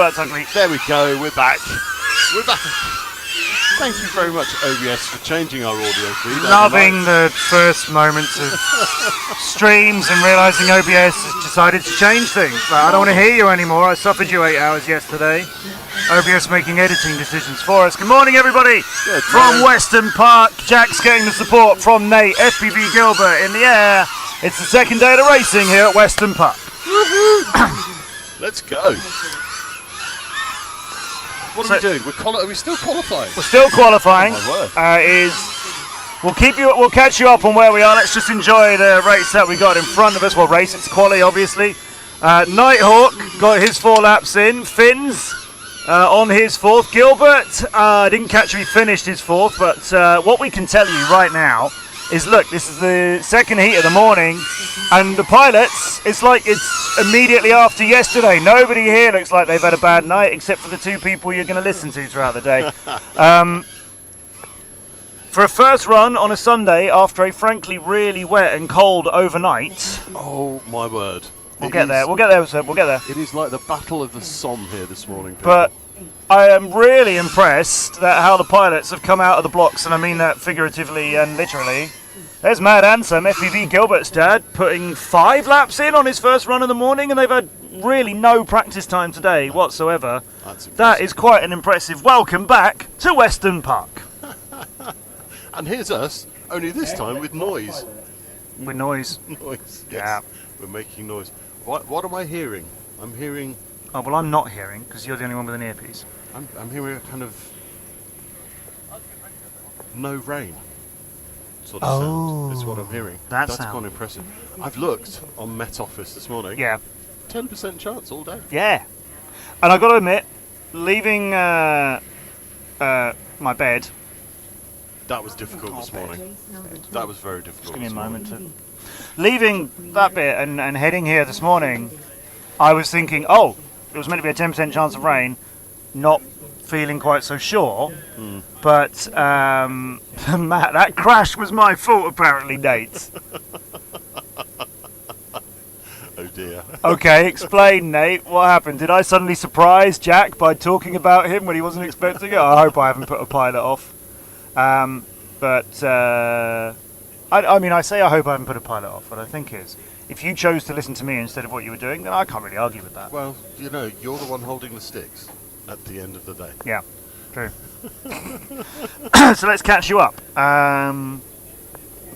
that's ugly. There we go, we're back. We're back. Thank you very much, OBS, for changing our audio feed. Loving the first moments of streams and realising OBS has decided to change things. Like, I don't want to hear you anymore. I suffered you 8 hours yesterday. OBS making editing decisions for us. Good morning, everybody. From Weston Park, Jack's getting the support from Nate, FPV Gilbert in the air. It's the second day of the racing here at Weston Park. Let's go. What are we doing? Are we still qualifying? We're still qualifying. Oh, my word. We'll catch you up on where we are. Let's just enjoy the race that we got in front of us. Well, race, it's quali, obviously. Nighthawk got his 4 laps in. Finn's on his 4th. Gilbert didn't catch if he finished his 4th, but what we can tell you right now is, look, this is the second heat of the morning, and the pilots, it's like it's immediately after yesterday. Nobody here looks like they've had a bad night, except for the 2 people you're going to listen to throughout the day. For a first run on a Sunday, after a frankly really wet and cold overnight... Oh, my word. We'll get there, sir, we'll get there. It is like the Battle of the Somme here this morning, people. But I am really impressed at how the pilots have come out of the blocks, and I mean that figuratively and literally. There's Mad Ansem, FPV Gilbert's dad, putting 5 laps in on his first run of the morning, and they've had really no practice time today whatsoever. That is quite an impressive welcome back to Weston Park. And here's us, only this time with noise. With noise. Noise, yes. Yeah. We're making noise. What am I hearing? I'm hearing... Oh, well, I'm not hearing, because you're the only one with an earpiece. I'm hearing a kind of... no rain sort of sound. Is what I'm hearing. That's quite impressive. I've looked on Met Office this morning. Yeah. 10% chance all day. Yeah. And I've got to admit, leaving my bed... That was difficult this morning. That was very difficult. Just give me a moment to... Leaving that bit and heading here this morning, I was thinking, oh, it was meant to be a 10% chance of rain, not feeling quite so sure, but Matt, that crash was my fault apparently, Nate. Oh dear. Okay, explain, Nate, what happened? Did I suddenly surprise Jack by talking about him when he wasn't expecting it? I hope I haven't put a pilot off. I mean, I say I hope I haven't put a pilot off, but I think is, if you chose to listen to me instead of what you were doing, then I can't really argue with that. Well, you know, you're the one holding the sticks at the end of the day. Yeah, true. So let's catch you up. What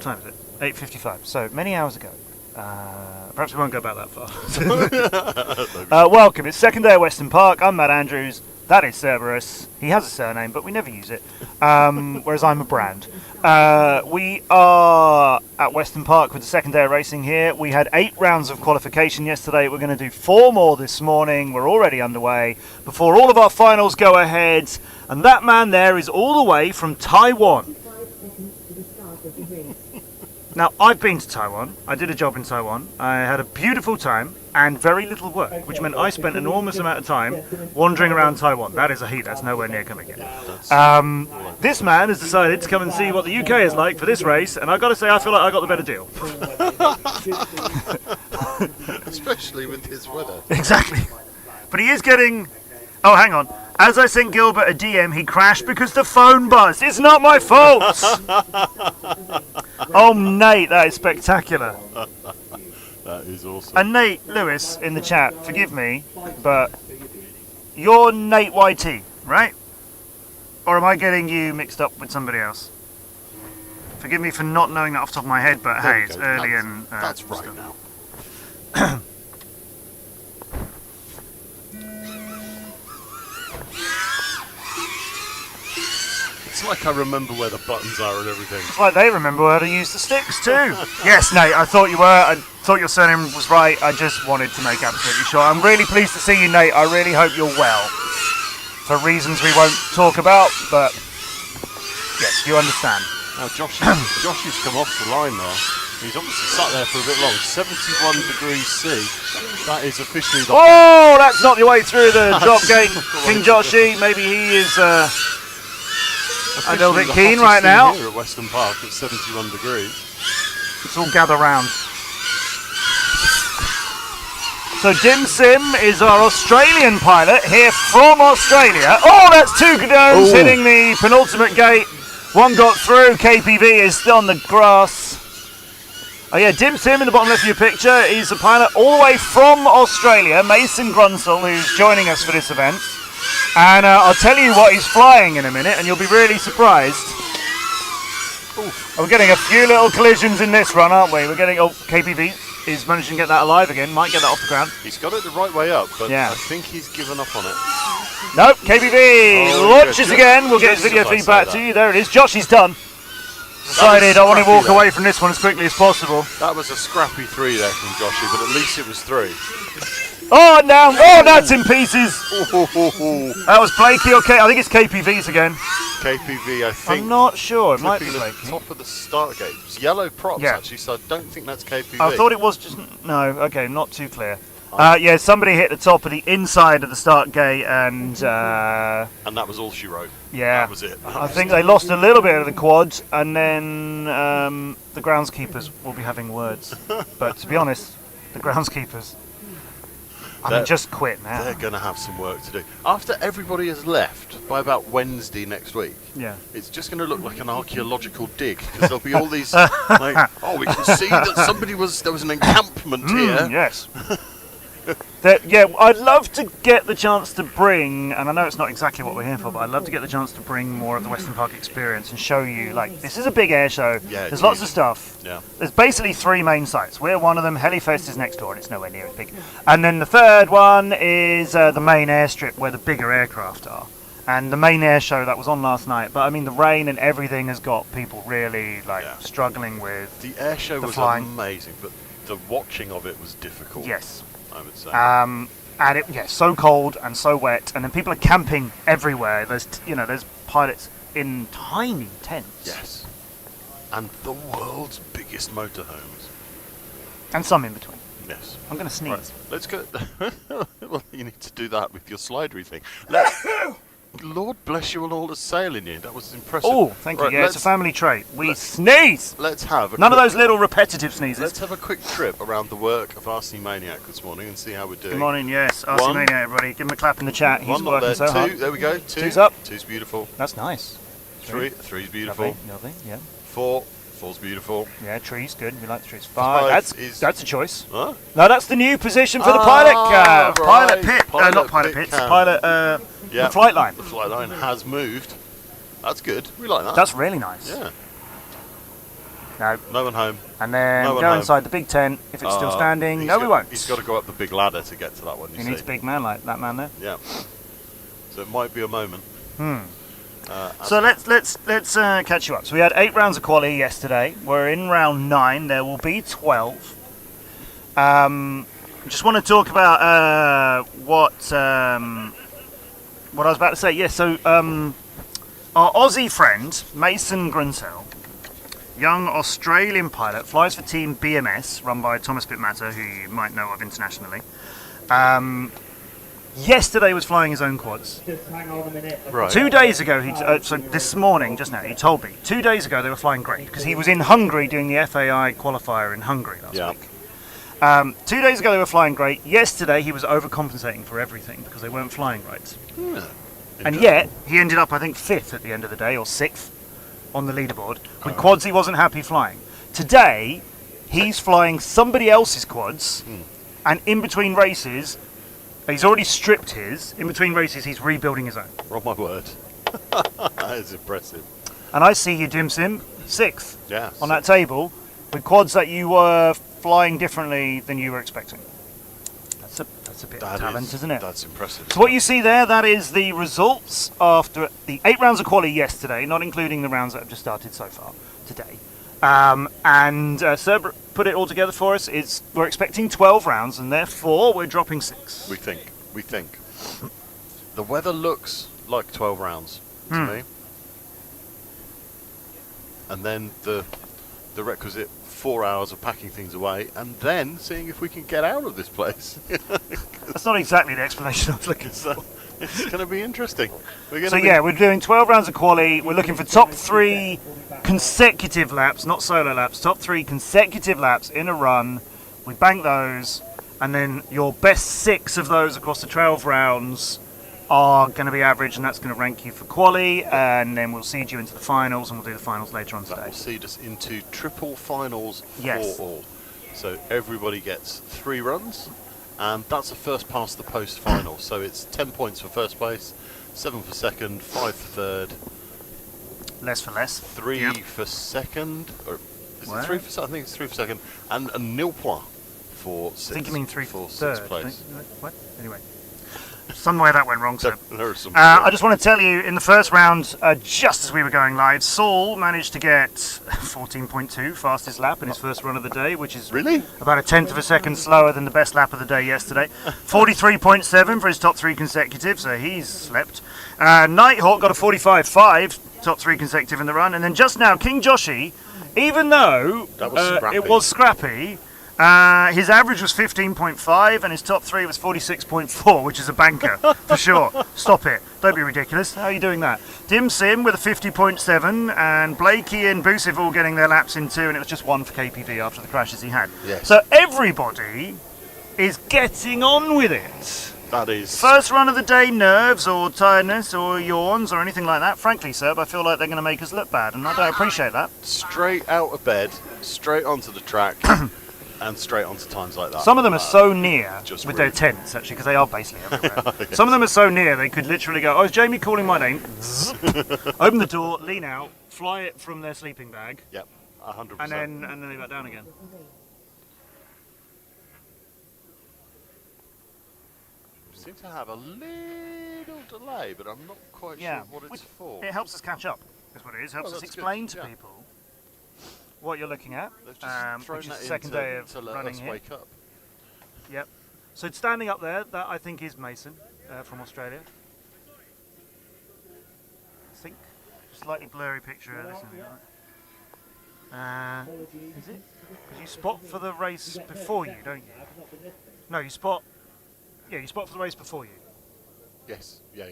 time is it? 8:55. So many hours ago. Perhaps we won't go back that far. Welcome. It's second day at Weston Park. I'm Matt Andrews. That is Cerberus. He has a surname, but we never use it. Whereas I'm a brand. We are at Weston Park with the second day of racing here. We had 8 rounds of qualification yesterday. We're going to do 4 more this morning. We're already underway before all of our finals go ahead. And that man there is all the way from Taiwan. Now, I've been to Taiwan. I did a job in Taiwan. I had a beautiful time and very little work, which meant I spent an enormous amount of time wandering around Taiwan. That is a heat. That's nowhere near coming in. This man has decided to come and see what the UK is like for this race, and I've got to say, I feel like I got the better deal. Especially with this weather. Exactly. But he is getting... Oh, hang on. As I sent Gilbert a DM, he crashed because the phone buzzed. It's not my fault! Oh, Nate, that is spectacular. That is awesome. And Nate Lewis in the chat, forgive me, but you're Nate YT, right? Or am I getting you mixed up with somebody else? Forgive me for not knowing that off the top of my head, but hey, it's early and... that's right now. It's like I remember where the buttons are and everything. It's like they remember how to use the sticks too. Yes, Nate, I thought you were. I thought your surname was right. I just wanted to make absolutely sure. I'm really pleased to see you, Nate. I really hope you're well. For reasons we won't talk about, but yes, you understand. Now, Josh has come off the line there. He's obviously sat there for a bit long. 71 degrees C. That is officially the... Oh, that's not the way through the drop gate. King Joshy, maybe he is... a little bit keen right now. Here at Weston Park at 71 degrees. Let's all gather round. So Dim Sim is our Australian pilot here from Australia. Oh, that's 2 Cadones hitting the penultimate gate. One got through. KPV is still on the grass. Oh yeah, Dim Sim in the bottom left of your picture is a pilot all the way from Australia, Mason Grunsell, who's joining us for this event. And I'll tell you what he's flying in a minute, and you'll be really surprised. We're getting a few little collisions in this run, aren't we? We're getting... Oh, KPV is managing to get that alive again. Might get that off the ground. He's got it the right way up, but I think he's given up on it. Nope, KPV launches again. We'll get his video feedback to you. There it is. Josh is done. Decided I want to walk away from this one as quickly as possible. That was a scrappy 3 there from Joshy, but at least it was 3. Oh, now, that's in pieces. That was Blakey. Okay, I think it's KPV's again. KPV, I think. I'm not sure. It might be Blakey. Top of the start gate. It's yellow props actually, so I don't think that's KPV. I thought it was just no. Okay, not too clear. Yeah, somebody hit the top of the inside of the start gate, and that was all she wrote. Yeah, that was it. I think they lost a little bit of the quads, and then the groundskeepers will be having words. But to be honest, the groundskeepers, just quit now. They're going to have some work to do. After everybody has left by about Wednesday next week, it's just going to look like an archaeological dig, because there'll be all these, like, we can see that there was an encampment here. Yes. I'd love to get the chance to bring, and I know it's not exactly what we're here for, but I'd love to get the chance to bring more of the Weston Park experience and show you, like, this is a big air show. Yeah, there's lots of stuff. Yeah. There's basically 3 main sites. We're one of them. Helifest is next door, and it's nowhere near as big. And then the third one is the main airstrip where the bigger aircraft are. And the main air show that was on last night. But I mean, the rain and everything has got people really struggling with the air show. Was flying. Amazing, but the watching of it was difficult. Yes. I would say. And so cold and so wet, and then people are camping everywhere. There's pilots in tiny tents. Yes. And the world's biggest motorhomes. And some in between. Yes. I'm going to sneeze. Right. Let's go. Well, you need to do that with your slidery thing. Lord bless you and all the sail in you. That was impressive. Oh, thank you. Yeah, it's a family trait. We sneeze. Let's have none of those little repetitive sneezes. Let's have a quick trip around the work of RC Maniac this morning and see how we're doing. Good morning, yes. RC Maniac, everybody. Give him a clap in the chat. He's working so hard. 2, there we go. 2's up. 2's beautiful. That's nice. 3's beautiful. Lovely, yeah. 4's beautiful. Yeah, trees, good. We like the trees. 5, that's a choice. Huh? No, that's the new position for the pilot car. Pilot pit. Not pilot pits. Pilot, the flight line. The flight line has moved. That's good. We like that. That's really nice. Yeah. No one home. And then go inside the big tent if it's still standing. No, we won't. He's got to go up the big ladder to get to that one. He needs a big man like that man there. Yeah. So it might be a moment. So let's catch you up. So we had 8 rounds of quali yesterday. We're in round 9. There will be 12. Just want to talk about what I was about to say. Yes. So our Aussie friend Mason Grunsell, young Australian pilot, flies for Team BMS, run by Thomas Bitmatter, who you might know of internationally. Yesterday was flying his own quads. Just hang on a minute. Right. 2 days ago, so this morning, just now, he told me, 2 days ago they were flying great, because he was in Hungary doing the FAI qualifier in Hungary last week. 2 days ago they were flying great. Yesterday he was overcompensating for everything, because they weren't flying right. And yet, he ended up, I think, 5th at the end of the day, or 6th on the leaderboard, with quads he wasn't happy flying. Today, he's flying somebody else's quads, and in between races, he's already stripped his. In between races, he's rebuilding his own. Oh my word. That is impressive. And I see you, Dim Sim, 6th on that table, with quads that you were flying differently than you were expecting. That's a bit of talent, isn't it? That's impressive. So what you see there, that is the results after the 8 rounds of quali yesterday, not including the rounds that have just started so far today. And Cerberus put it all together for us. We're expecting 12 rounds, and therefore we're dropping 6. We think. The weather looks like 12 rounds to me. And then the requisite 4 hours of packing things away, and then seeing if we can get out of this place. That's not exactly the explanation I was looking for. It's going to be interesting. We're doing 12 rounds of quali. We're looking for top 3 consecutive laps, not solo laps, top 3 consecutive laps in a run. We bank those, and then your best 6 of those across the 12 rounds are going to be average, and that's going to rank you for quali, and then we'll seed you into the finals, and we'll do the finals later on today. That will seed us into triple finals Yes. for all. So everybody gets 3 runs, and that's a first past the post final. So it's 10 points for first place, 7 for second, 5 for third. Less for less. 3 for second, or is it 3 for second? I think it's 3 for second, and a nil point for sixth. I think you mean 3 for third. sixth place. What? Anyway. Somewhere that went wrong, so. I I just want to tell you, in the first round, just as we were going live, Saul managed to get 14.2 fastest lap in his first run of the day, which is really about a tenth of a second slower than the best lap of the day yesterday. 43.7 for his top 3 consecutive, so he's slept. Nighthawk got a 45.5, top 3 consecutive in the run, and then just now, King Joshi, even though it was scrappy, his average was 15.5 and his top 3 was 46.4, which is a banker for sure. Stop it. Don't be ridiculous. How are you doing that? Dim Sim with a 50.7 and Blakey and Busiv all getting their laps in too, and it was just 1 for KPV after the crashes he had. Yes. So everybody is getting on with it. That is. First run of the day, nerves or tiredness or yawns or anything like that. Frankly, Seb, I feel like they're going to make us look bad, and I don't appreciate that. Straight out of bed, straight onto the track. And straight onto times like that. Some of them are so near with rude. their tents, actually, because they are basically everywhere. Yes. Some of them are so near they could literally go, oh, is Jamie calling my name? Open the door, lean out, fly it from their sleeping bag. Yep, 100%. And then they back down again. Seem to have a little delay, but I'm not quite sure what it's for. It helps us catch up, is what it is. Helps us explain to people what you're looking at, which is the second day of running here. Wake up. Yep. So standing up there, that I think is Mason from Australia. I think. Slightly blurry picture of this. Is it? Because you spot for the race before you, don't you? No, you spot. Yeah, you spot for the race before you. Yes. Yeah.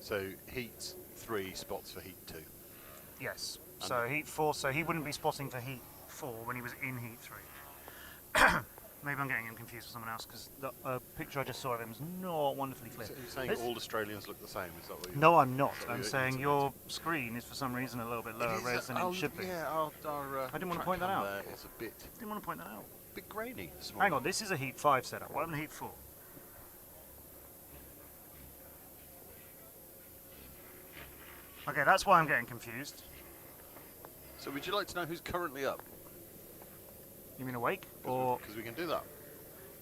So heat 3 spots for heat 2. Yes. So heat 4, so he wouldn't be spotting for heat 4 when he was in heat 3. Maybe I'm getting him confused with someone else, because the picture I just saw of him is not wonderfully clear. So you're saying all Australians look the same? Is that what you're No, I'm not. I'm saying your screen is for some reason a little bit lower res than it should be. Yeah, I didn't want to point that out. It's a bit. Didn't want to point that out. Bit grainy. Hang on, this is a heat 5 setup. What happened to heat 4? Okay, that's why I'm getting confused. So would you like to know who's currently up? You mean awake? Or because we can do that.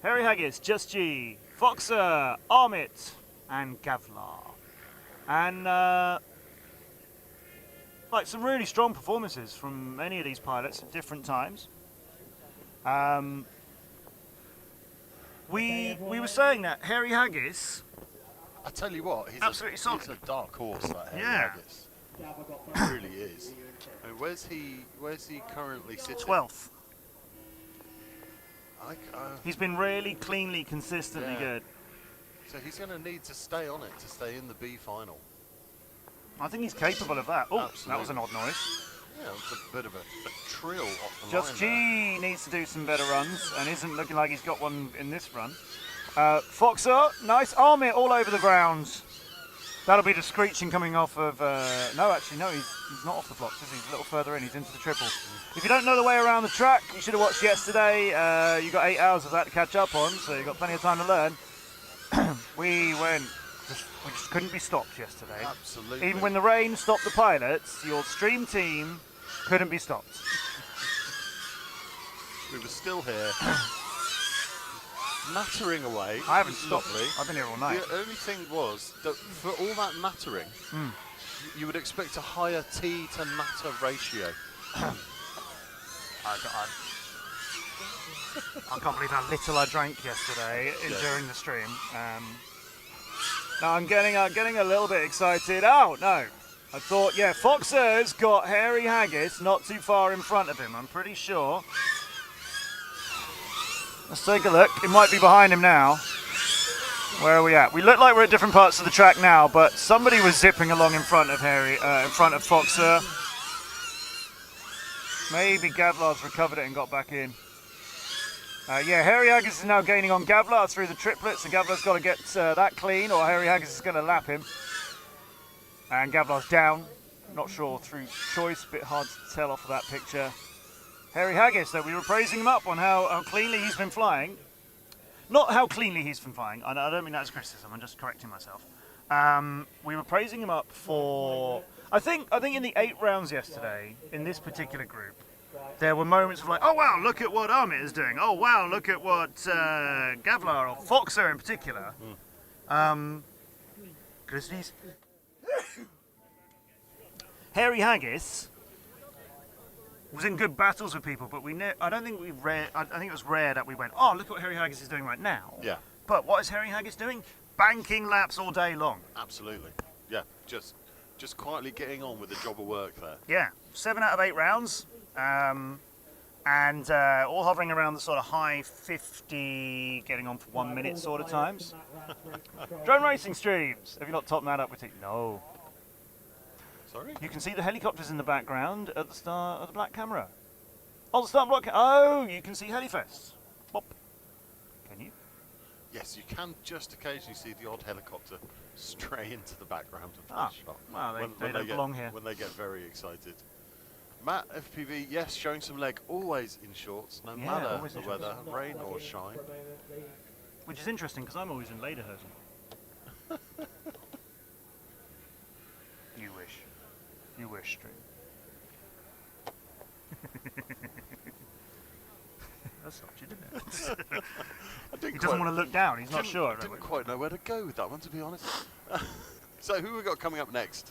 Harry Haggis, Just G, Foxer, Armit, and Gavlar. And like some really strong performances from many of these pilots at different times. We were saying that Harry Haggis. I tell you what, he's absolutely solid. He's a dark horse, that Harry Haggis. He really is. I mean, where's he currently sitting? 12th. He's been really cleanly, consistently good. So he's going to need to stay on it to stay in the B final. I think he's capable of that. Oh, that was an odd noise. Yeah, it's a bit of a trill off the Just line. G needs to do some better runs and isn't looking like he's got one in this run. Foxer, nice. Armit all over the ground. That'll be the screeching coming off of... no, actually, no, he's not off the blocks, is he? He's a little further in. He's into the triple. If you don't know the way around the track, you should have watched yesterday. You got 8 hours of that to catch up on, so you've got plenty of time to learn. We just couldn't be stopped yesterday. Absolutely. Even when the rain stopped the pilots, your stream team couldn't be stopped. We were still here. Nattering away. I haven't stopped. I've been here all night. The only thing was that for all that nattering, you would expect a higher T to natter ratio. I can't believe how little I drank yesterday during the stream. Now I'm getting a little bit excited. Oh no! I thought, Foxer's got Harry Haggis not too far in front of him. I'm pretty sure. Let's take a look. It might be behind him now. Where are we at? We look like we're at different parts of the track now, but somebody was zipping along in front of in front of Foxer. Maybe Gadlar's recovered it and got back in. Yeah, Harry Haggis is now gaining on Gavlar through the triplets, and Gavlar's got to get that clean, or Harry Haggis is going to lap him. And Gavlar's down. Not sure through choice, a bit hard to tell off of that picture. Harry Haggis, though, we were praising him up on how cleanly he's been flying. Not how cleanly he's been flying, I don't mean that as criticism, I'm just correcting myself. We were praising him up for... I think in the 8 rounds yesterday, in this particular group, there were moments of like, oh wow, look at what Amit is doing. Oh wow, look at what Gavlar or Foxer in particular. Grizzlies. Harry Haggis was in good battles with people, but I don't think I think it was rare that we went, oh look what Harry Haggis is doing right now. Yeah. But what is Harry Haggis doing? Banking laps all day long. Absolutely. Yeah. Just quietly getting on with the job of work there. Yeah. 7 out of 8 rounds. And all hovering around the sort of high 50, getting on for 1 minute sort of times. Drone racing streams. Have you not topped that up with it? No. Sorry? You can see the helicopters in the background at the start of the black camera. Oh, the start block. Oh, you can see Helifest. Bop. Can you? Yes, you can just occasionally see the odd helicopter stray into the background of the shot. Well, they don't belong here. When they get very excited. Matt, FPV, yes, showing some leg, always in shorts, no matter the weather, rain or shine. Which is interesting, because I'm always in lederhosen. You wish. You wish, Stream. That stopped you, didn't it? He doesn't want to look down, he's not sure. I didn't quite know where to go with that one, to be honest. So, who have we got coming up next?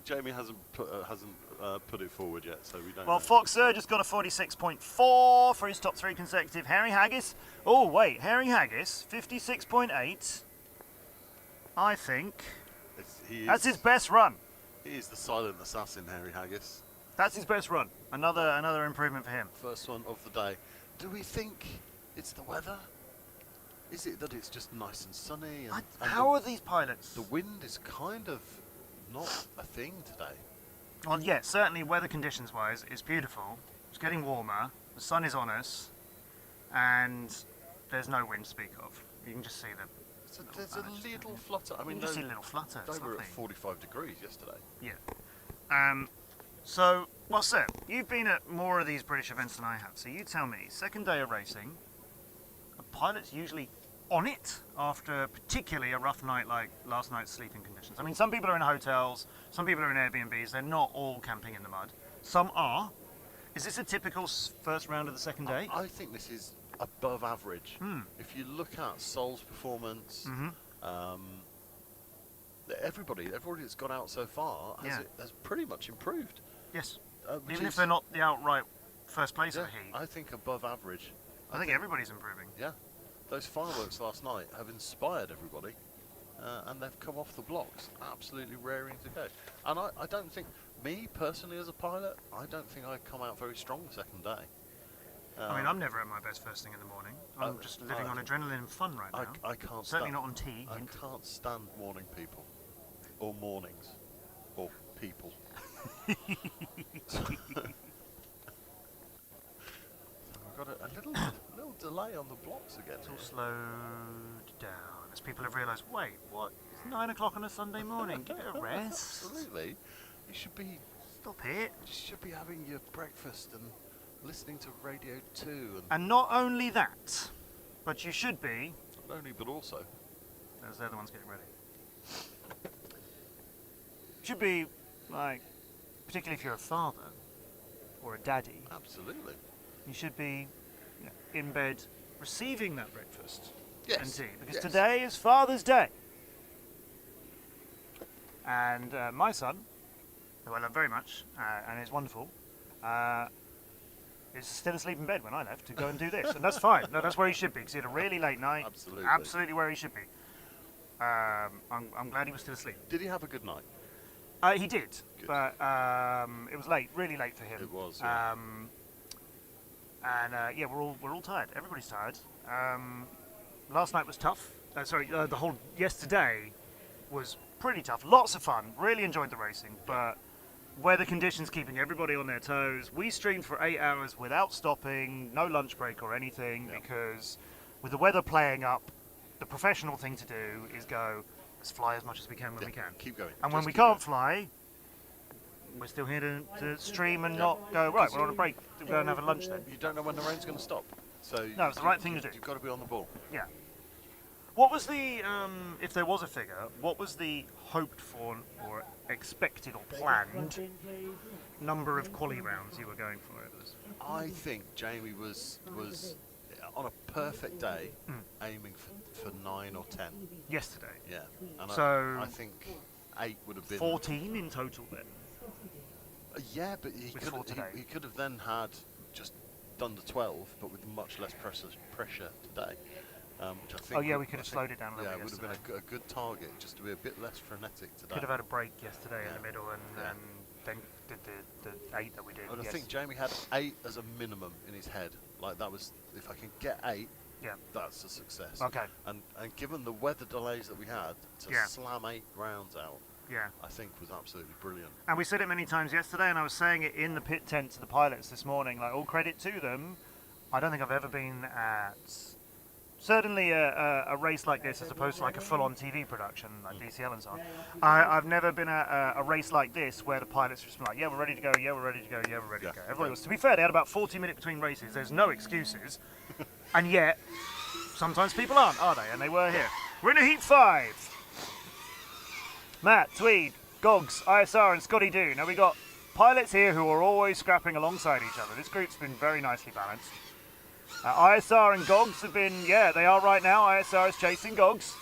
Jamie hasn't put it forward yet, so we don't. Well, Foxer just got a 46.4 for his top 3 consecutive. Harry Haggis. Oh wait, Harry Haggis 56.8. I think that's his best run. He is the silent assassin, Harry Haggis. That's his best run. Another improvement for him. First one of the day. Do we think it's the weather? Is it that it's just nice and sunny? And how are these pilots? The wind is kind of not a thing today. Well, yeah, certainly weather conditions wise, it's beautiful. It's getting warmer. The sun is on us, and there's no wind to speak of. You can just see the. There's a little flutter. I mean, you can just see a little flutter. They were at 45 degrees yesterday. Yeah. So, well, sir, you've been at more of these British events than I have. So you tell me, second day of racing, are pilots usually on it after particularly a rough night like last night's sleeping conditions? I mean, some people are in hotels, some people are in Airbnbs. They're not all camping in the mud. Some are. Is this a typical first round of the second day? I think this is above average. If you look at Sol's performance, everybody that's gone out so far has pretty much improved. Yes. Even if they're not the outright first place of the heat. I think above average. I think everybody's improving. Yeah. Those fireworks last night have inspired everybody, and they've come off the blocks absolutely raring to go. And I don't think, me personally as a pilot, I don't think I'd come out very strong the second day. I mean, I'm never at my best first thing in the morning. I'm just living on adrenaline and fun right now. I can't Certainly not on tea. I can't stand morning people. Or mornings. Or people. We've got a little delay on the blocks again. It's all slowed down as people have realised, wait, what? It's 9 o'clock on a Sunday morning. Give it a rest. Absolutely. You should be... Stop it. You should be having your breakfast and listening to Radio 2. And not only that, but you should be... Not only, but also... They're the ones getting ready. Should be, like, particularly if you're a father or a daddy. Absolutely. You should be in bed receiving that breakfast and tea. Because yes. Today is Father's Day. And my son, who I love very much and is wonderful, is still asleep in bed when I left to go and do this. And that's fine. No, that's where he should be, because he had a really late night. Absolutely. Absolutely where he should be. I'm glad he was still asleep. Did he have a good night? He did, good. But it was late, really late for him. It was, yeah. We're all tired. Everybody's tired. Last night was tough. The whole yesterday was pretty tough. Lots of fun. Really enjoyed the racing, but weather conditions keeping everybody on their toes. We streamed for 8 hours without stopping, no lunch break or anything, because with the weather playing up, the professional thing to do is go, let's fly as much as we can when we can. Keep going. And when we can't fly, we're still here to stream and not go, right, we're on a break, we'll go and have a lunch then. You don't know when the rain's going to stop. So no, it's the right thing to do. You've got to be on the ball. Yeah. What was the, if there was a figure, what was the hoped for or expected or planned number of quali rounds you were going for over this? I think Jamie was on a perfect day aiming for 9 or 10. Yesterday? Yeah. And so I think 8 would have been... 14 in total then? Yeah, but he could have then had just done the 12, but with much less pressure today. Which I think we could have slowed it down a little bit. Yeah, it would have been a good target, just to be a bit less frenetic today. Could have had a break yesterday in the middle and then did the 8 that we did. I think Jamie had 8 as a minimum in his head. Like, that was, if I can get 8, that's a success. Okay. And given the weather delays that we had, to slam 8 rounds out, I think was absolutely brilliant. And we said it many times yesterday, and I was saying it in the pit tent to the pilots this morning, like, all credit to them. I don't think I've ever been at... Certainly a race like this, as opposed to like a full-on TV production like DCL and so on. I've never been at a race like this where the pilots just been like, yeah, we're ready to go, yeah, we're ready to go, yeah, we're ready to go. Everybody was, to be fair, they had about 40 minutes between races. There's no excuses. And yet, sometimes people aren't, are they? And they were here. We're in a Heat 5. Matt, Tweed, Gogs, ISR and Scotty Doo. Now we got pilots here who are always scrapping alongside each other. This group's been very nicely balanced. ISR and Gogs have been, they are right now. ISR is chasing Gogs.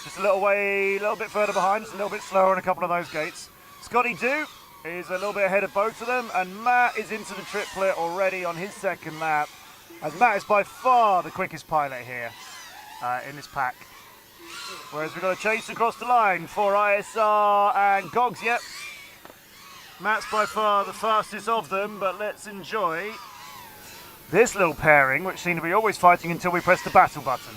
Just a little bit further behind, just a little bit slower on a couple of those gates. Scotty Doo is a little bit ahead of both of them, and Matt is into the triplet already on his second lap, as Matt is by far the quickest pilot here in this pack. Whereas we've got a chase across the line for ISR and Gogs, Matt's by far the fastest of them, but let's enjoy this little pairing, which seem to be always fighting until we press the battle button.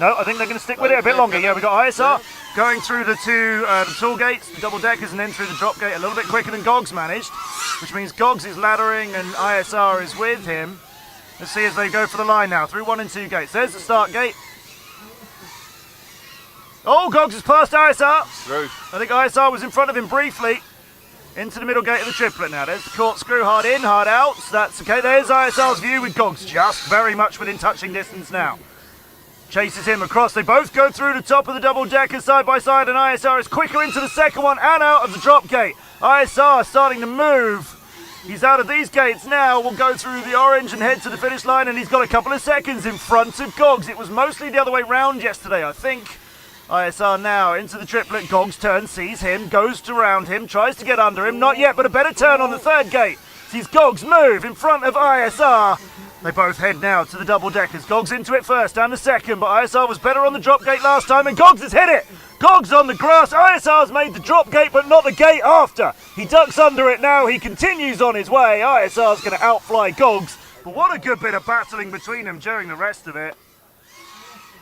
No, I think they're going to stick with it a bit longer. Yeah, we've got ISR going through the two the tall gates, the double deckers, and then through the drop gate a little bit quicker than Gogs managed, which means Gogs is laddering and ISR is with him. Let's see as they go for the line now, through 1 and 2 gates. There's the start gate. Oh, Gogs has passed ISR. Through. I think ISR was in front of him briefly. Into the middle gate of the triplet now. There's the corkscrew, hard in, hard out. So that's okay. There's ISR's view with Gogs just very much within touching distance now. Chases him across. They both go through the top of the double decker side by side, and ISR is quicker into the second one and out of the drop gate. ISR starting to move. He's out of these gates now. Will go through the orange and head to the finish line, and he's got a couple of seconds in front of Gogs. It was mostly the other way round yesterday, I think. ISR now into the triplet. Gogs turns, sees him, goes around him, tries to get under him. Not yet, but a better turn on the third gate. Sees Gogs move in front of ISR. They both head now to the double deckers. Gogs into it first and the second, but ISR was better on the drop gate last time, and Gogs has hit it. Gogs on the grass. ISR's made the drop gate, but not the gate after. He ducks under it now. He continues on his way. ISR's going to outfly Gogs. But what a good bit of battling between them during the rest of it.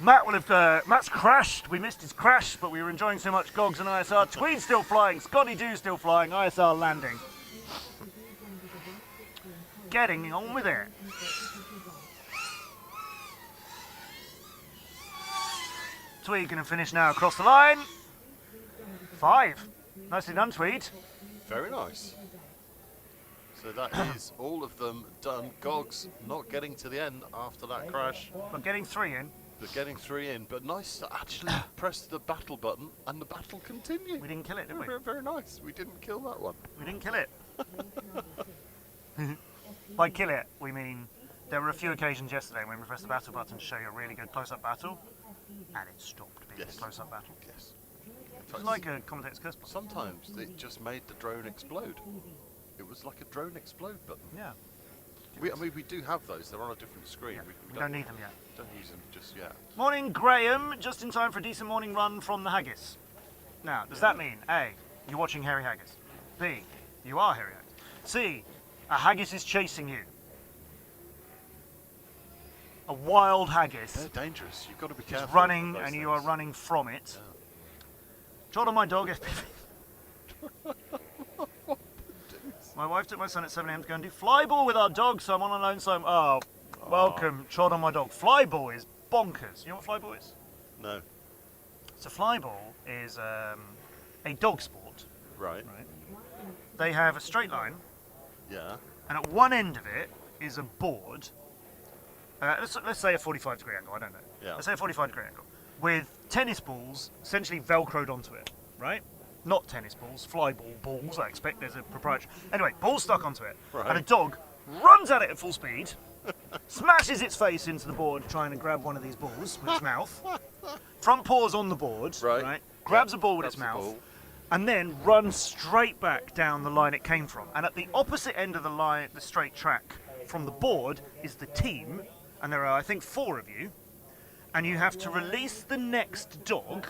Matt's crashed. We missed his crash, but we were enjoying so much Gogs and ISR. Tweed still flying, Scotty Doo still flying, ISR landing. Getting on with it. Tweed going to finish now across the line. 5. Nicely done, Tweed. Very nice. So that is all of them done. Gogs not getting to the end after that crash. But getting 3 in. But getting 3 in, but nice to actually press the battle button and the battle continued. We didn't kill it, did we? Very, very nice. We didn't kill that one. We didn't kill it. By kill it, we mean there were a few occasions yesterday when we pressed the battle button to show you a really good close-up battle, and it stopped being a close-up battle. Yes. It's like a commentator's curse button. Sometimes it just made the drone explode. It was like a drone explode button. Yeah. I mean, we do have those. They're on a different screen. Yeah. We don't need them yet. Don't use them just yet. Morning, Graham. Just in time for a decent morning run from the haggis. Now, does that mean, A, you're watching Hairy Haggis? B, you are Hairy Haggis? C, a haggis is chasing you? A wild haggis. They're dangerous. You've got to be careful. It's running, and you are running from it. Yeah. Trot on my dog, FPV. My wife took my son at 7 a.m. to go and do flyball with our dog, so I'm on alone. So welcome, trod on my dog. Flyball is bonkers. You know what flyball is? No. So flyball is a dog sport. Right. They have a straight line. Yeah. And at one end of it is a board. Let's say a 45-degree angle. I don't know. Yeah. Let's say a 45-degree angle with tennis balls essentially velcroed onto it, right? Not tennis balls, fly balls. I expect there's a proprietary. Anyway, balls stuck onto it, and a dog runs at it at full speed, smashes its face into the board trying to grab one of these balls with its mouth. Front paws on the board, right? Grabs a ball with its mouth. And then runs straight back down the line it came from. And at the opposite end of the line, the straight track from the board, is the team. And there are, I think, 4 of you. And you have to release the next dog.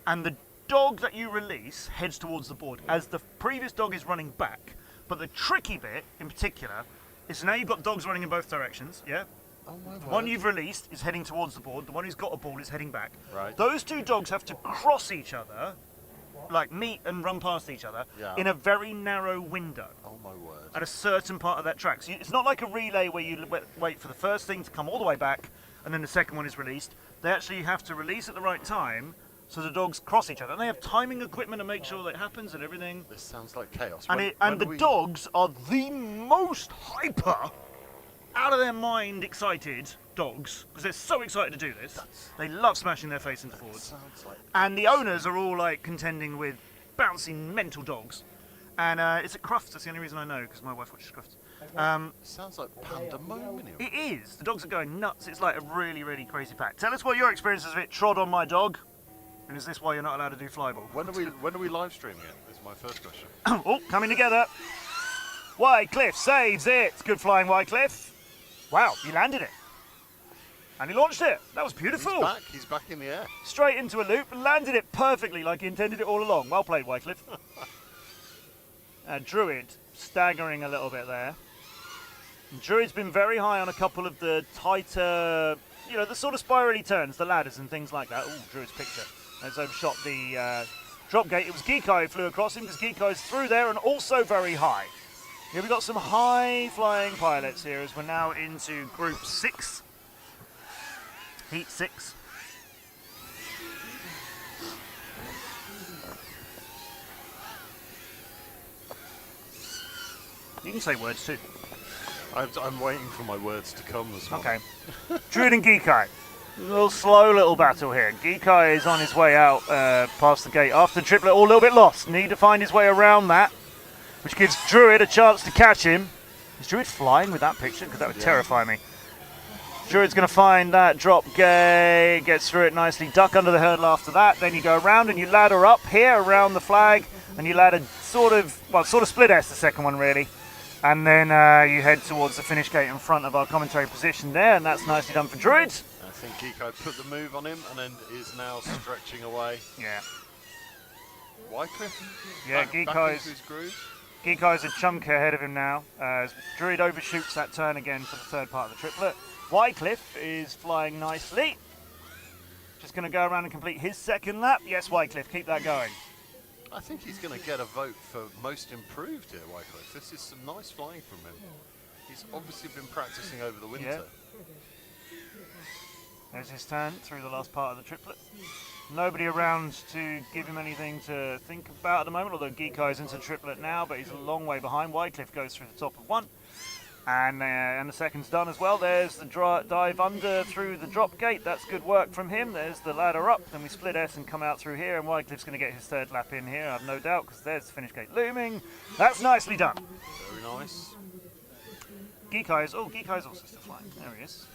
And the dog that you release heads towards the board as the previous dog is running back. But the tricky bit, in particular, is now you've got dogs running in both directions, yeah? Oh my The one you've released is heading towards the board. The one who's got a ball is heading back. Right. Those 2 dogs have to cross each other, like meet and run past each other in a very narrow window. Oh my word. At a certain part of that track. So it's not like a relay where you wait for the first thing to come all the way back and then the second one is released. They actually have to release at the right time so the dogs cross each other. And they have timing equipment to make sure that it happens and everything. This sounds like chaos. And the dogs are the most hyper, out of their mind excited dogs, because they're so excited to do this. They love smashing their face into boards. And the owners are all like contending with bouncing mental dogs. And it's at Crufts, that's the only reason I know, because my wife watches Crufts. It sounds like pandemonium. It is. The dogs are going nuts. It's like a really, really crazy pack. Tell us what your experience is of it. Trod on my dog. And is this why you're not allowed to do flyball? When are we live streaming it? Is my first question. Oh, coming together. Wycliffe saves it. Good flying, Wycliffe. Wow, he landed it. And he launched it. That was beautiful. He's back in the air. Straight into a loop and landed it perfectly like he intended it all along. Well played, Wycliffe. Druid staggering a little bit there. And Druid's been very high on a couple of the tighter, the sort of spirally turns, the ladders and things like that. Ooh, Druid's picture. Has overshot the drop gate. It was Geeko who flew across him because Geeko's through there and also very high. Here we've got some high-flying pilots here as we're now into Group 6. Heat 6. You can say words too. I'm waiting for my words to come as well. Okay. Druid and Geeko. A little slow little battle here. Geeko is on his way out past the gate after the triplet, all a little bit lost. Need to find his way around that, which gives Druid a chance to catch him. Is Druid flying with that picture? Because that would terrify me. Druid's going to find that drop gate, gets through it nicely, duck under the hurdle after that. Then you go around and you ladder up here around the flag, and you ladder sort of split S, the second one really. And then you head towards the finish gate in front of our commentary position there, and that's nicely done for Druid. I think Geeko put the move on him and then is now stretching away. Yeah. Wycliffe? Yeah, Geeko's a chunk ahead of him now. As Druid overshoots that turn again for the third part of the triplet. Wycliffe is flying nicely. Just going to go around and complete his second lap. Yes, Wycliffe, keep that going. I think he's going to get a vote for most improved here, Wycliffe. This is some nice flying from him. He's obviously been practicing over the winter. Yeah. There's his turn through the last part of the triplet. Nobody around to give him anything to think about at the moment, although Geeko is into the triplet now, but he's a long way behind. Wycliffe goes through the top of one. And the second's done as well. There's the dive under through the drop gate. That's good work from him. There's the ladder up. Then we split S and come out through here. And Wycliffe's going to get his third lap in here, I've no doubt, because there's the finish gate looming. That's nicely done. Very nice. Geeko's also still flying. There he is.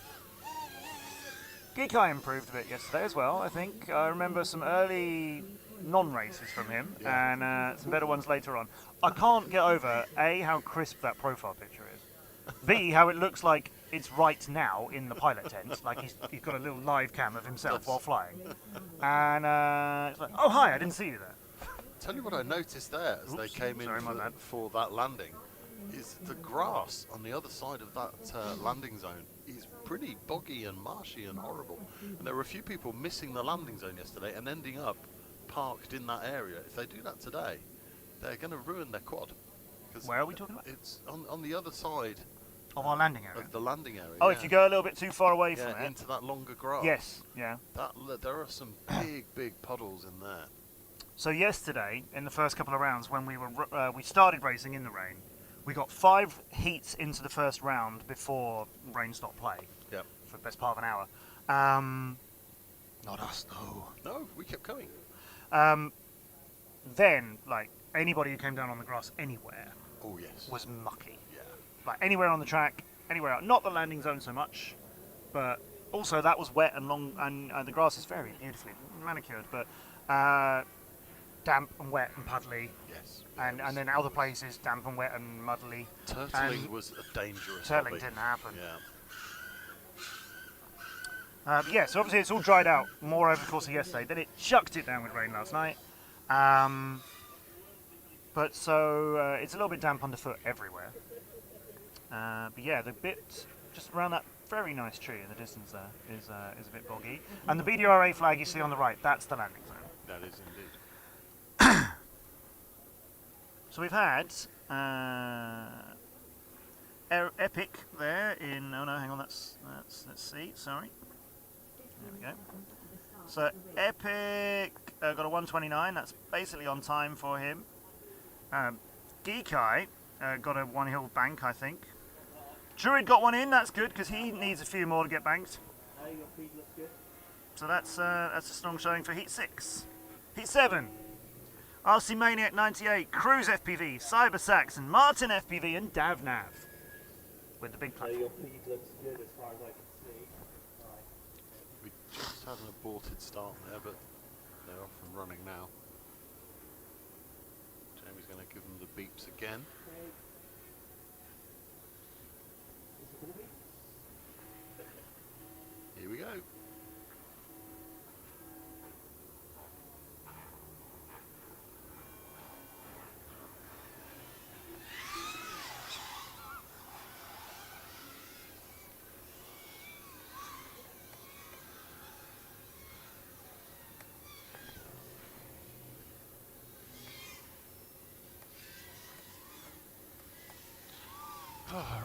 Geeko improved a bit yesterday as well, I think. I remember some early non-races from him and some better ones later on. I can't get over, A, how crisp that profile picture is. B, how it looks like it's right now in the pilot tent, like he's got a little live cam of himself while flying. And it's like, oh hi, I didn't see you there. Tell you what I noticed there as they came in for that landing is the grass on the other side of that landing zone is pretty boggy and marshy and horrible. And there were a few people missing the landing zone yesterday and ending up parked in that area. If they do that today, they're going to ruin their quad. Where are we talking about? It's on the other side of our landing area. of the landing area. Oh, yeah. if you go a little bit too far away from it. into that longer grass. Yes, yeah. There are some big puddles in there. So yesterday, in the first couple of rounds, when we started racing in the rain, we got 5 heats into the first round before rain stopped play. Yep. For the best part of an hour. Not us, no. No, we kept going. Then, like, anybody who came down on the grass anywhere was mucky. Yeah. Like, anywhere on the track, anywhere out. Not the landing zone so much, but also that was wet and long, and the grass is very beautifully manicured, but damp and wet and puddly. Yes. And then other places, damp and wet and muddly. Turtling was a dangerous Turtling hobby. didn't happen. Yeah. So obviously it's all dried out more over the course of yesterday. Then it chucked it down with rain last night. But so it's a little bit damp underfoot everywhere. But yeah, the bit just around that very nice tree in the distance there is a bit boggy. And the BDRA flag you see on the right, that's the landing zone. That is indeed. So we've had Epic there in. Oh no, hang on. Let's see. Sorry. There we go. So Epic got a 129. That's basically on time for him. Geekai got a 1-hill bank, I think. Druid got one in. That's good because he needs a few more to get banked. So that's a strong showing for Heat 6. Heat 7. RC Maniac 98, Cruise FPV, Cyber Saxon, Martin FPV, and Davnav with the big platform. Your feed looks good as far as I can see. Right. We just had an aborted start there, but they're off and running now. Jamie's going to give them the beeps again. Okay. Is it going to be? Here we go.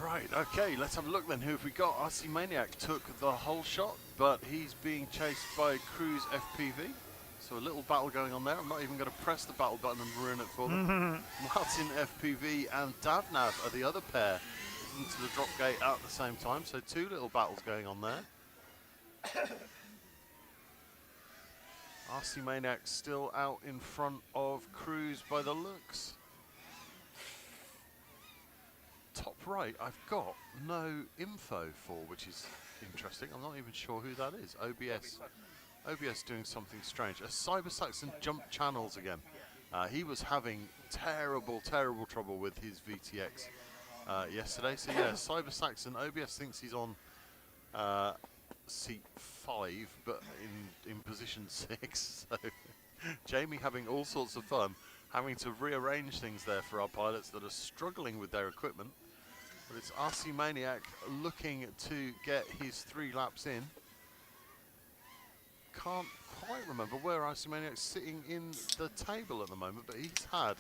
Right, okay, let's have a look then. Who have we got? RC Maniac took the whole shot, but he's being chased by Cruise FPV. So a little battle going on there. I'm not even going to press the battle button and ruin it for them. Martin FPV and Davnav are the other pair into the drop gate at the same time. So 2 little battles going on there. RC Maniac still out in front of Cruise by the looks. Top right, I've got no info for, which is interesting. I'm not even sure who that is. OBS doing something strange. A Cyber Saxon jumped channels again. He was having terrible trouble with his VTX yesterday. So yeah, Cyber Saxon, OBS thinks he's on seat 5, but in position 6. So Jamie having all sorts of fun, having to rearrange things there for our pilots that are struggling with their equipment. But it's RC Maniac looking to get his 3 laps in. Can't quite remember where RC Maniac's sitting in the table at the moment, but he's had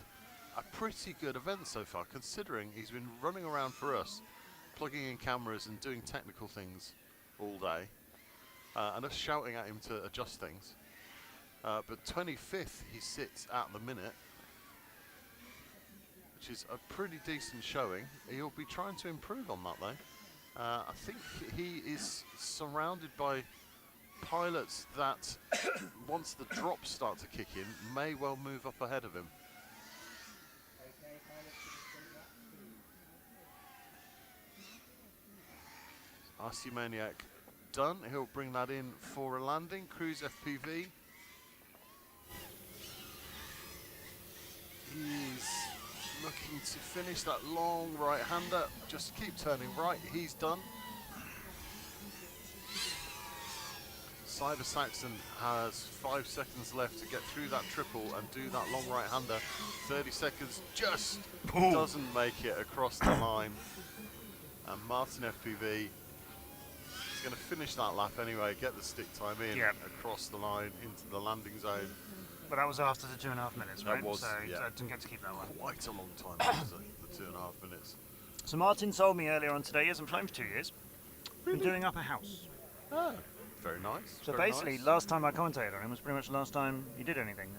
a pretty good event so far, considering he's been running around for us, plugging in cameras and doing technical things all day, and us shouting at him to adjust things. But 25th he sits at the minute, which is a pretty decent showing. He'll be trying to improve on that though. I think he is surrounded by pilots that, once the drops start to kick in, may well move up ahead of him. RC Maniac done. He'll bring that in for a landing. Cruise FPV. He's looking to finish that long right-hander. Just keep turning right. He's done. Cyber Saxon has 5 seconds left to get through that triple and do that long right-hander. 30 seconds just doesn't make it across the line. And Martin FPV is going to finish that lap anyway, get the stick time in across the line into the landing zone. but that was after the 2.5 minutes, right? That was, so yeah. I didn't get to keep that one. Quite a long time, was it? The 2.5 minutes. So Martin told me earlier on today he hasn't flown for 2 years. Been doing up a house. Oh, very nice. So very basically, nice. last time I commentated on him was pretty much the last time he did anything,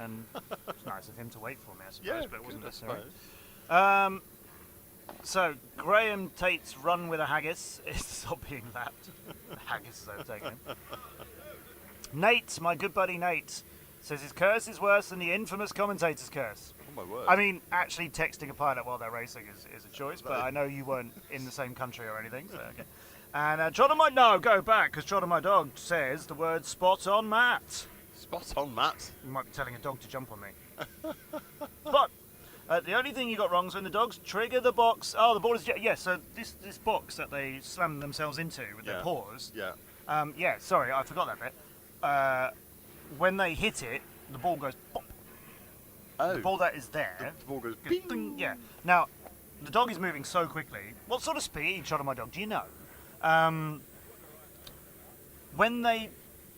and it's nice of him to wait for me, I suppose, Yeah, but it wasn't good, I necessary. suppose. So Graham Tate's run with a haggis is stop being lapped. The haggis is overtaking him. Nate, my good buddy Nate, says his curse is worse than the infamous commentator's curse. Oh my word. I mean, actually texting a pilot while they're racing is a choice, but I know you weren't in the same country or anything, so okay. And Trot on my... No, go back, because Trot on my dog says the word spot on Matt. Spot on, Matt. You might be telling a dog to jump on me. But the only thing you got wrong is when the dogs trigger the box. Oh, the ball is... Yeah, so this box that they slam themselves into with their paws. Yeah. Sorry, I forgot that bit. When they hit it, the ball goes pop. Oh. The ball that is there... The ball goes goes bing. ding, yeah. Now, the dog is moving so quickly. What sort of speed, Shot on my dog, do you know? When they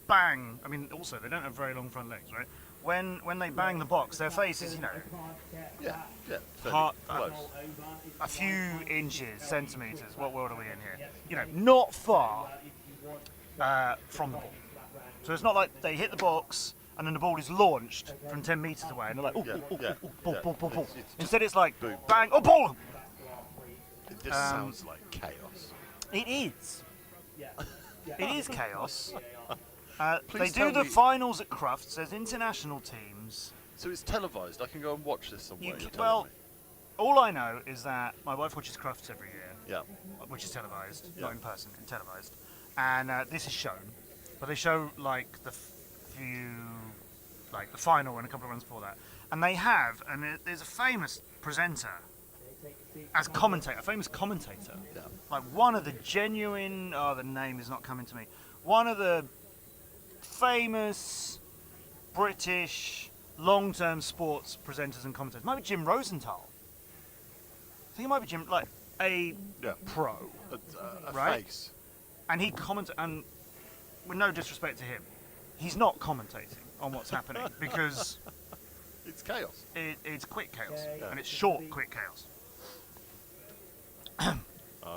bang... I mean, also, they don't have very long front legs, right? When they bang the box, their face is, Yeah. Heart- Close. a few inches, centimetres. What world are we in here? Not far from the ball. So it's not like they hit the box and then the ball is launched from 10 metres away and they're like, ball. Instead it's like, Boom. bang, oh, ball! This sounds like chaos. It is. It is chaos. They Please do tell the me- finals at Crufts. There's international teams. So it's televised. I can go and watch this somewhere. you're telling Well, me. all I know is that my wife watches Crufts every year, Yeah. which is televised, Yeah. not in person, televised. And this is shown, but they show like the final and a couple of runs before that. And they have, and there's a famous presenter as commentator, a famous commentator, Yeah. like one of the genuine. Oh, the name is not coming to me. One of the famous British long-term sports presenters and commentators. Might be Jim Rosenthal. I think it might be Jim, like a Yeah. pro. A Right? face. And he comments, and with no disrespect to him, he's not commentating on what's happening because It's chaos. it's quick chaos and it's short, quick chaos.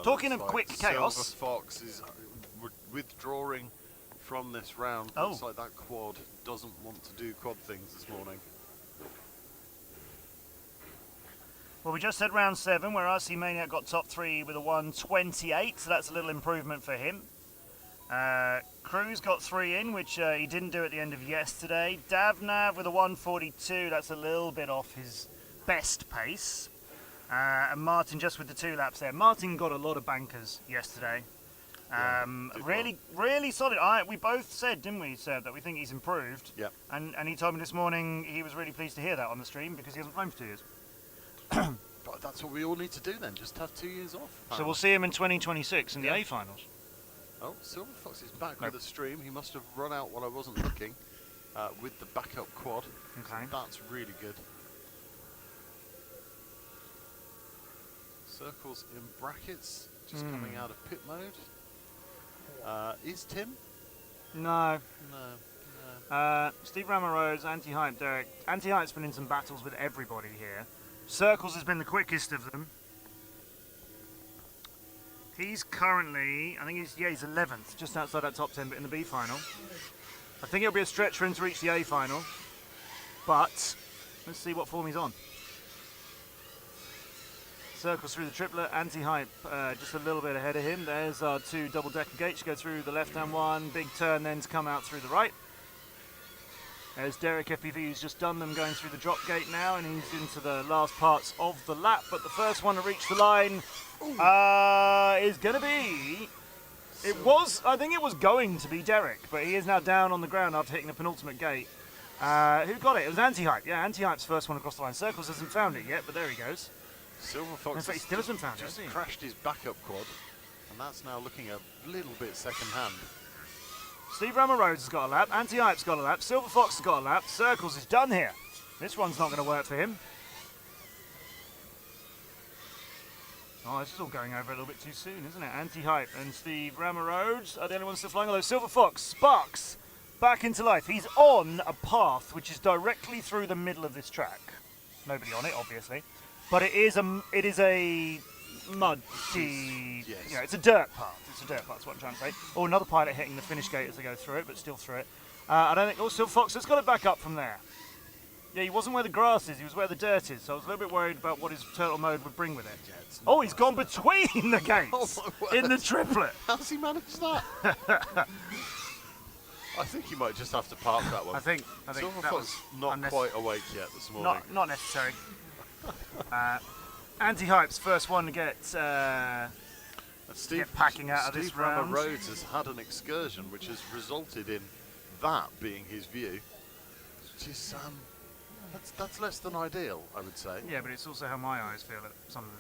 Talking Looks of quick chaos- Silver Fox is withdrawing from this round. Oh. Looks like that quad doesn't want to do quad things this morning. Well, we just had round 7 where RC Maniac got top 3 with a 1:28, so that's a little improvement for him. Cruz got 3 in, which he didn't do at the end of yesterday. Davnav with a 1:42, that's a little bit off his best pace. And Martin just with the 2 laps there. Martin got a lot of bankers yesterday. Did Really solid. We both said, didn't we, Seb, that we think he's improved. Yeah. And he told me this morning he was really pleased to hear that on the stream because he hasn't flown for 2 years. But that's what we all need to do then. Just have 2 years off. So we'll see him in 2026 in the A finals. Oh, Silver Fox is back Nope. with a stream. He must have run out while I wasn't looking with the backup quad. Okay. That's really good. Circles in brackets, just coming out of pit mode. Is Tim? No. No. Steve Ramaro's anti-hype Derek. Anti-hype's been in some battles with everybody here. Circles has been the quickest of them. He's currently, I think he's 11th, just outside that top 10, but in the B final. I think it'll be a stretch for him to reach the A final, but let's see what form he's on. Circles through the triplet, anti-hype just a little bit ahead of him. There's our 2 double-decker gates, go through the left-hand one, big turn then to come out through the right. There's Derek FPV who's just done them going through the drop gate now, and he's into the last parts of the lap, but the first one to reach the line is going to be... I think it was going to be Derek, but he is now down on the ground after hitting the penultimate gate. Who got it? It was Anti-Hype. Yeah, Anti-Hype's first one across the line. Circles hasn't found it yet, but there he goes. Silver Fox In fact, he still hasn't found it, just has he? crashed his backup quad, and that's now looking a little bit second-hand. Steve Rammer Rhodes has got a lap, Anti-Hype's got a lap, Silver Fox has got a lap, Circles is done here. This one's not going to work for him. Oh, this is all going over a little bit too soon, isn't it? Anti-Hype and Steve Rammer Rhodes are the only ones still flying, although Silver Fox, Sparks, back into life. He's on a path which is directly through the middle of this track. Nobody on it, obviously, but it is a muddy. Yes. It's a dirt path. It's a dirt path. That's what I'm trying to say. Oh, another pilot hitting the finish gate as they go through it, but still through it. I don't think. Oh, still Fox has got it back up from there. Yeah, he wasn't where the grass is. He was where the dirt is. So I was a little bit worried about what his turtle mode would bring with it. Yeah, it's Oh, he's gone between the gates Oh, my in the word. triplet. How's he managed that? I think he might just have to park that one. I think Silver that Fox was not quite awake yet this morning. not necessary. Anti-Hype's first one to get Steve, packing out of Steve this Rammer round. Rhodes has had an excursion which has resulted in that being his view. Which is, that's less than ideal, I would say. Yeah, but it's also how my eyes feel at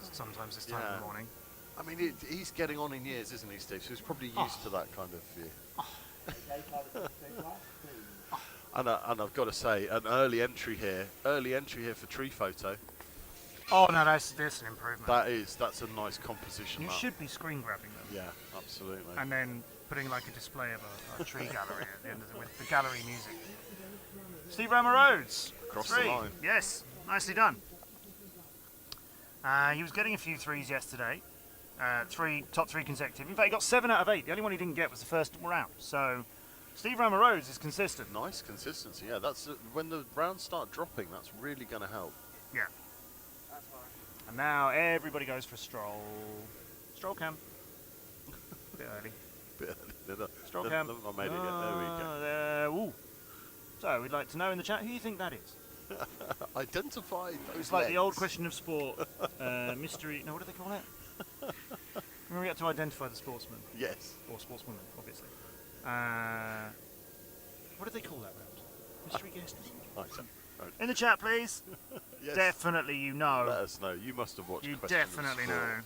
sometimes this time of the morning. I mean, he's getting on in years, isn't he, Steve? So he's probably used to that kind of view. And I've got to say, an early entry here for tree photo. Oh no, that's an improvement. That's a nice composition. You should be screen grabbing them. Yeah, absolutely. And then putting like a display of a tree gallery at the end of it with the gallery music. Steve Rammer Rhodes. Across the 3. line. Yes, nicely done. He was getting a few threes yesterday. Top three consecutive. In fact, he got 7 out of 8. The only one he didn't get was the first round. So, Steve Rammer Rhodes is consistent. Nice consistency. Yeah, that's when the rounds start dropping. That's really going to help. Yeah. And now everybody goes for Stroll. Stroll cam. Bit early. Stroll cam. I made it yet. There we go. Ooh. So, we'd like to know in the chat who you think that is. Identify those It's like the old legs. question of sport. Mystery. No, what do they call it? Remember, we had to identify the sportsman. Yes. Or sportswoman, obviously. What did they call that round? Mystery guest? Right. In the chat, please. Yes. Definitely you know. Let us know. You must have watched. You Question of definitely Sport. know.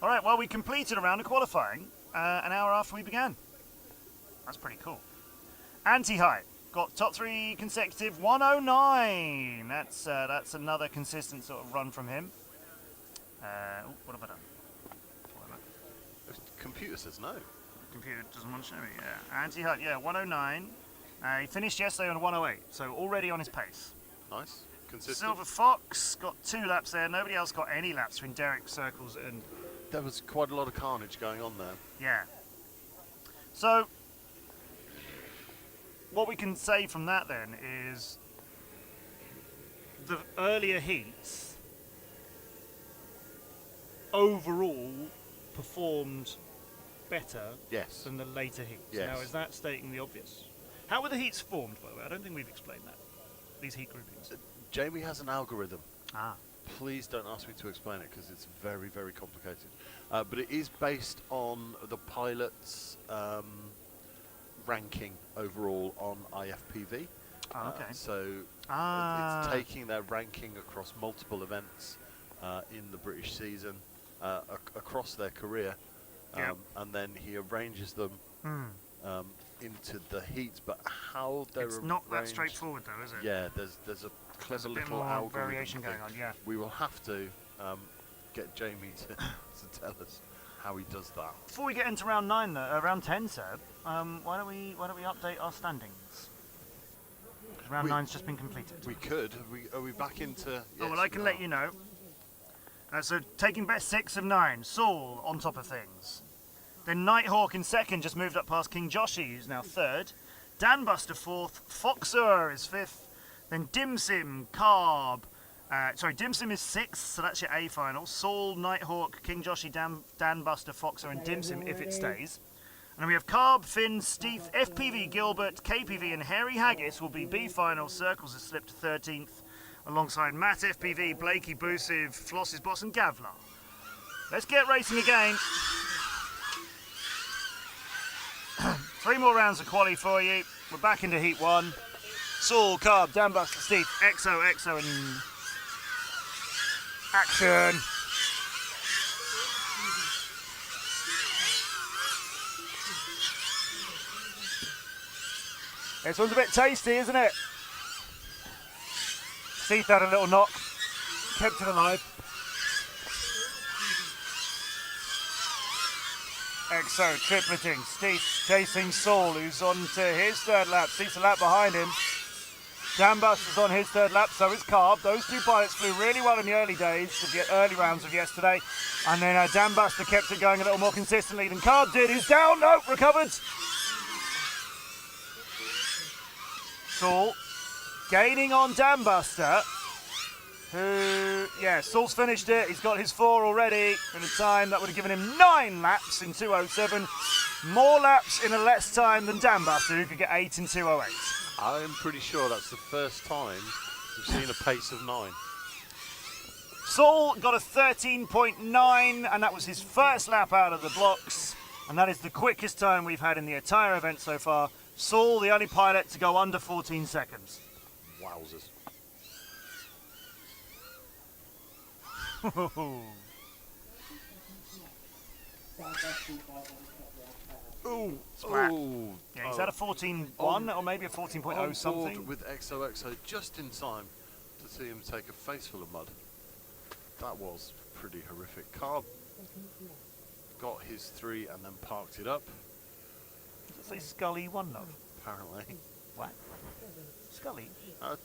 All right, well, we completed a round of qualifying an hour after we began. That's pretty cool. Anti-Hype got top 3 consecutive 109. That's another consistent sort of run from him. What have I done? The computer says no. Computer doesn't want to show me. Yeah, Anti-Hype. Yeah, 109. He finished yesterday on 108, so already on his pace. Nice. Consistent. Silver Fox got 2 laps there. Nobody else got any laps between Derek Circles and. There was quite a lot of carnage going on there. Yeah. So, what we can say from that then is the earlier heats overall performed better Yes. than the later heats. Yes. Now, is that stating the obvious? How were the heats formed, by the way? I don't think we've explained that. These heat groupings. Jamie has an algorithm. Ah. Please don't ask me to explain it because it's very, very complicated. But it is based on the pilot's ranking overall on IFPV. Oh, okay. So it's taking their ranking across multiple events in the British season across their career. Yep. And then he arranges them into the heats. But how they're It's not that arranged- straightforward, though, is it? Yeah, there's a clever a bit little more algorithm variation thing. going on, yeah. We will have to get Jamie to tell us how he does that. Before we get into round 9, though, round 10, Seb, why don't we update our standings? 'Cause round 9's just been completed. We could. Are we back into? Yes, Oh well, I can we let are. you know. So taking best 6 of 9, Saul on top of things. Then Nighthawk in second, just moved up past King Joshi, who's now third. Danbuster fourth, Foxer is fifth. Then Dimsim, Carb. Dimsim is sixth, so that's your A final. Saul, Nighthawk, King Joshi, Danbuster, Foxer, and Dimsim if it stays. And then we have Carb, Finn, Steve, FPV, Gilbert, KPV, and Harry Haggis will be B final. Circles has slipped to 13th, alongside Matt, FPV, Blakey, Boosiv, Floss's Boss, and Gavlar. Let's get racing again. 3 more rounds of quali for you. We're back into Heat 1. Saul, Carb, Danbuster, Steve, EXO, and action. This one's a bit tasty, isn't it? Steve had a little knock, kept it alive. XOXO tripleting. Steve chasing Saul, who's on to his third lap. Steve's a lap behind him. Dambuster's on his third lap, so is Carb. Those two pilots flew really well in the early days, of the early rounds of yesterday. And then Dambuster kept it going a little more consistently than Carb did. He's down, no, recovered. Saul gaining on Dambuster, who, yeah, Saul's finished it. He's got his 4 already in a time that would have given him 9 laps in 2:07. More laps in a less time than Dambuster, who could get 8 in 2:08. I'm pretty sure that's the first time we've seen a pace of 9. Saul got a 13.9, and that was his first lap out of the blocks, and that is the quickest time we've had in the entire event so far. Saul, the only pilot to go under 14 seconds. Wowzers. Ooh, Splat. ooh. Yeah, he's had a 14.1 or maybe a 14.0 something. With XOXO just in time to see him take a face full of mud. That was pretty horrific. Carb got his 3 and then parked it up. Does it say Scully one love? Apparently. What? Scully? I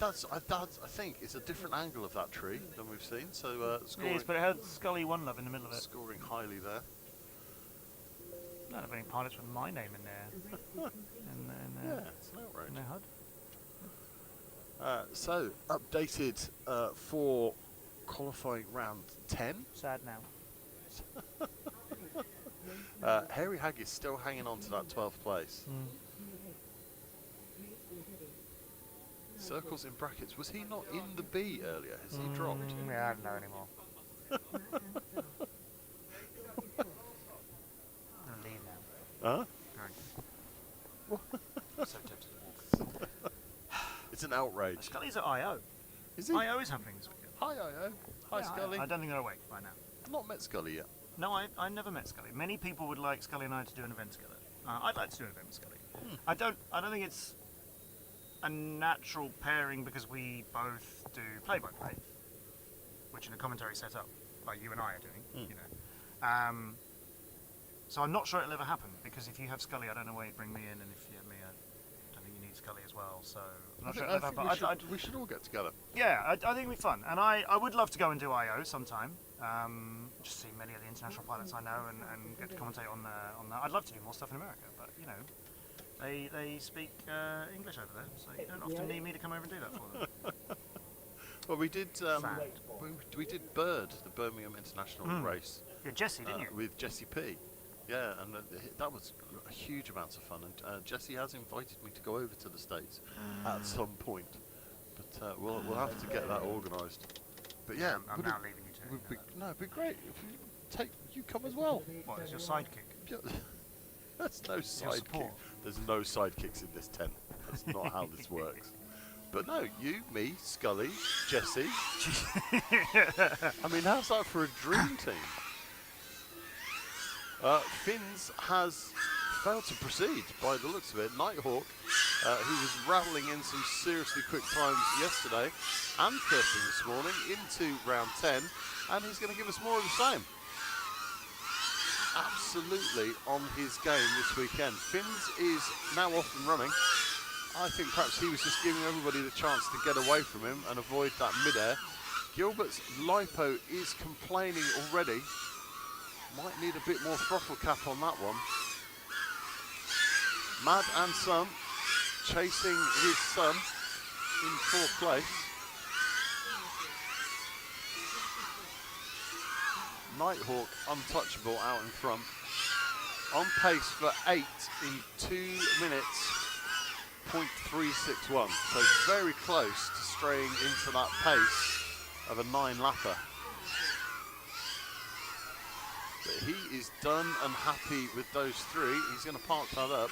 think it's a different angle of that tree than we've seen. So It is, but it had Scully one love in the middle of it. scoring highly there. I don't have any pilots with my name in there. Yeah, it's an outrage. In their HUD. So updated for qualifying round 10. Sad now. Harry Hagg is still hanging on to that 12th place. Circles in brackets. Was he not in the B earlier? Has he dropped? Yeah, I don't know anymore. I'm gonna leave now. Huh? I'm so tempted to walk. It's an outrage. Scully's at I.O. Is he? I.O. is happening this weekend. Hi, I.O. Hi, Yeah, Scully. I don't think they're awake by now. I've not met Scully yet. No, I never met Scully. Many people would like Scully and I to do an event together. I'd like to do an event with Scully. I don't think it's a natural pairing because we both do play-by-play, which in a commentary setup like you and I are doing, you know. So I'm not sure it'll ever happen because if you have Scully, I don't know where you'd bring me in, and if you have me, I don't think you need Scully as well. So I'm not sure it'll ever happen. We should all get together. Yeah, I think it'd be fun, and I would love to go and do I.O. sometime. Just see many of the international pilots I know and get to commentate on that. I'd love to do more stuff in America, but you know, they speak English over there, so you don't often need me to come over and do that for them. Well, we did. We did Bird, the Birmingham International race. Yeah, Jesse, didn't you? With Jesse P. Yeah, and that was a huge amount of fun. And Jesse has invited me to go over to the States at some point, but we'll have to get that organised. But yeah, I'm now leaving you too. It'd be great if you come as well. What, as your sidekick? Yeah. There's no sidekick. There's no sidekicks in this tent. That's not how this works. But no, you, me, Scully, Jesse. I mean, how's that for a dream team? Finns has failed to proceed by the looks of it. Nighthawk, who was rattling in some seriously quick times yesterday and first thing this morning into round 10, and he's going to give us more of the same. Absolutely on his game this weekend. Finns is now off and running. I think perhaps he was just giving everybody the chance to get away from him and avoid that mid-air. Gilbert's lipo is complaining already. Might need a bit more throttle cap on that one. Mad and Son chasing his son in 4th place. Nighthawk untouchable out in front. On pace for 8 in 2 minutes. 0.361, so very close to straying into that pace of a 9-lapper. But he is done and happy with those 3. He's going to park that up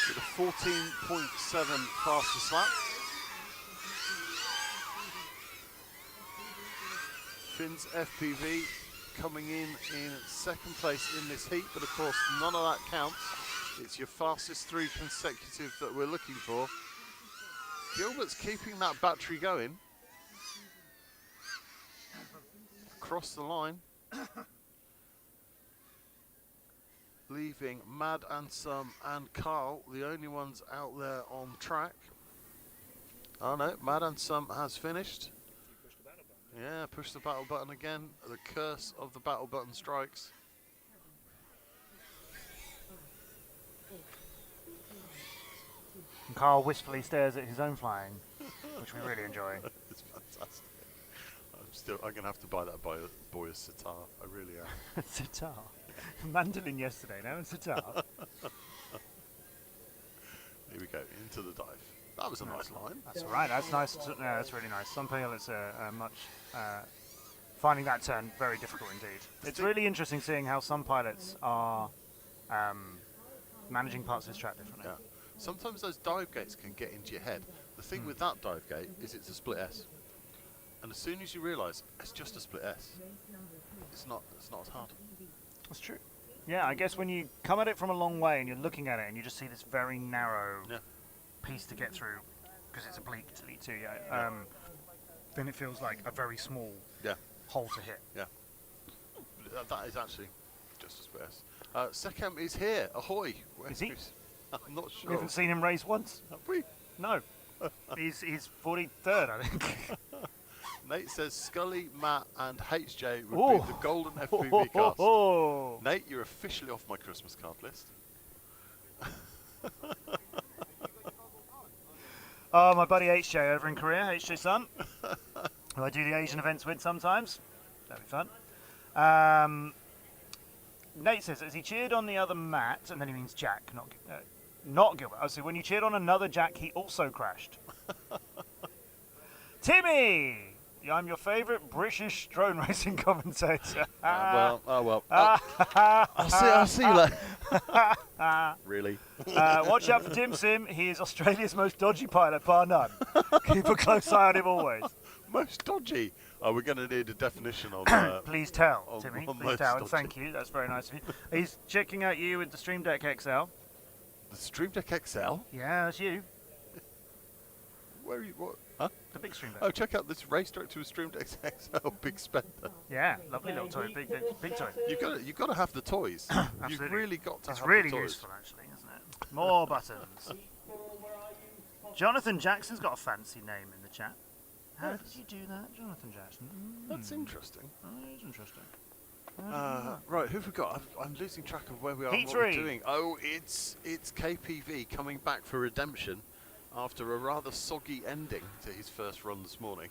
with a 14.7 fastest lap. Finn's FPV coming in 2nd place in this heat, but of course none of that counts. It's your fastest 3 consecutive that we're looking for. Gilbert's keeping that battery going. Across the line. leaving Mad and Some and Carl, the only ones out there on track. Oh no, Mad and Some has finished. Yeah, push the battle button again. The curse of the battle button strikes. And Carl wistfully stares at his own flying, which we really enjoy. It's fantastic. I'm gonna have to buy that boy a sitar. I really am. Sitar. Mandolin yesterday, now and sitar. Here we go, into the dive. That was a nice line. That's all right. That's nice. That's really nice. Some pilots are much finding that turn very difficult indeed. It's really interesting seeing how some pilots are managing parts of this track differently. Yeah. Sometimes those dive gates can get into your head. The thing with that dive gate is it's a split S, and as soon as you realise it's just a split S, it's not as hard. That's true. Yeah, I guess when you come at it from a long way and you're looking at it and you just see this very narrow piece to get through, because it's obliquely too, then it feels like a very small hole to hit. Yeah. That is actually just a split S. Sekam is here. Ahoy. Is he? I'm not sure. We haven't seen him race once. Have we? No. he's 43rd, I think. Nate says Scully, Matt, and HJ would be the golden FPV cast. Nate, you're officially off my Christmas card list. Oh, my buddy HJ over in Korea, HJ Sun, who I do the Asian events with sometimes. That'd be fun. Nate says, as he cheered on the other Matt, and then he means Jack, not Gilbert. Oh, so when you cheered on another Jack, he also crashed. Timmy! I'm your favourite British drone racing commentator. well. I'll see you later. Really? Watch out for Dim Sim. He is Australia's most dodgy pilot, bar none. Keep a close eye on him always. Most dodgy? Oh, we're going to need a definition of please tell, Timmy. Please tell, and thank you. That's very nice of you. He's checking out you with the Stream Deck XL. The Stream Deck XL? Yeah, that's you. Where are you? What? Huh? The big Stream Deck. Oh, check out this race director with Stream Deck XL, Big Spender. Yeah, lovely little toy, big toy. You've got to have the toys. You've really got to have the toys. It's really useful, actually, isn't it? More buttons. Jonathan Jackson's got a fancy name in the chat. How did you do that, Jonathan Jackson? That's interesting. Oh, it is interesting. Right, who've we got? I'm losing track of where we are Heat and what 3. we're doing. Oh, it's KPV coming back for redemption after a rather soggy ending to his first run this morning.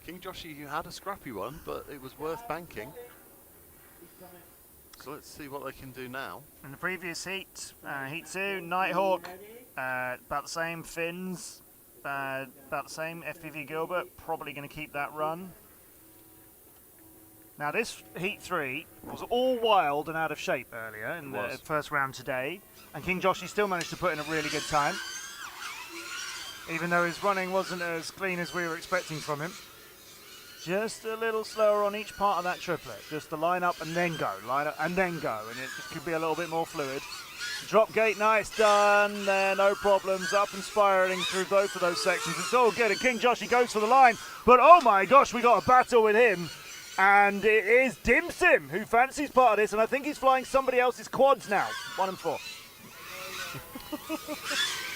King Joshy, you had a scrappy one, but it was worth banking. So let's see what they can do now. In the previous heat, Heat 2, Nighthawk, about the same fins, about the same FPV Gilbert, probably going to keep that run. Now this Heat 3 was all wild and out of shape earlier in the first round today, and King Joshy still managed to put in a really good time, even though his running wasn't as clean as we were expecting from him. Just a little slower on each part of that triplet, just to line up and then go, line up and then go, and it just could be a little bit more fluid. Drop gate, nice done there, no problems, up and spiralling through both of those sections. It's all good, and King Joshy goes for the line, but oh my gosh, we got a battle with him. And it is Dim Sim who fancies part of this, and I think he's flying somebody else's quads now. 1 and 4.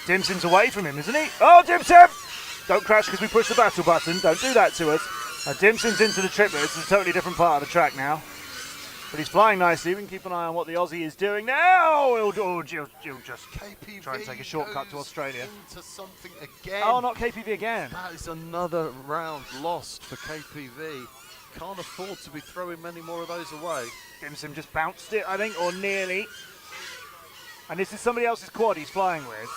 Dim Sim's away from him, isn't he? Oh, Dim Sim! Don't crash because we pushed the battle button. Don't do that to us. Dim Sim's into the triplet. This is a totally different part of the track now. But he's flying nicely. We can keep an eye on what the Aussie is doing now. He'll just KPV try and take a shortcut to Australia. Into something again. Oh, not KPV again. That is another round lost for KPV. Can't afford to be throwing many more of those away. Dim Sim just bounced it, I think, or nearly. And this is somebody else's quad he's flying with.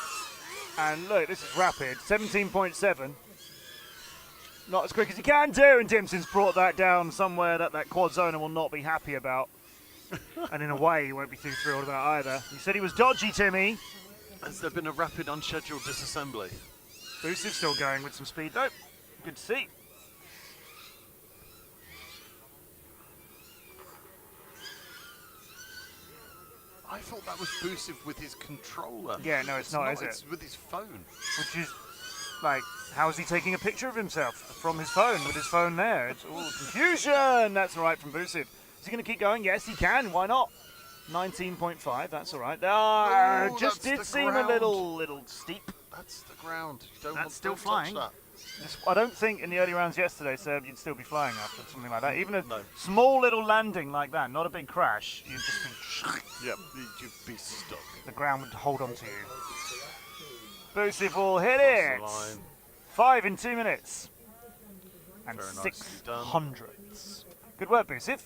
And look, this is rapid. 17.7. Not as quick as he can do, and Dim Sim's brought that down somewhere that quad zoner will not be happy about. And in a way, he won't be too thrilled about either. You said he was dodgy, Timmy. Has there been a rapid unscheduled disassembly? Boost is still going with some speed, though. Good to see. I thought that was Boosiv with his controller. Yeah, no, it's not, is it? It's with his phone. Which is, like, how is he taking a picture of himself from his phone with his phone there? It's all confusion. That's all right from Boosiv. Is he going to keep going? Yes, he can. Why not? 19.5, that's all right. Just that's did the seem ground. a little steep. That's the ground. You don't That's want still don't touch flying. that. I don't think in the early rounds yesterday, Serb, you'd still be flying after something like that. Even a No. small little landing like that, not a big crash, you'd just be... Yep, you'd be stuck. The ground would hold on to you. Boosty will hit Across the it! line. 5 in 2 minutes. And Very 6 nicely done. hundredths. Good work, Boosif.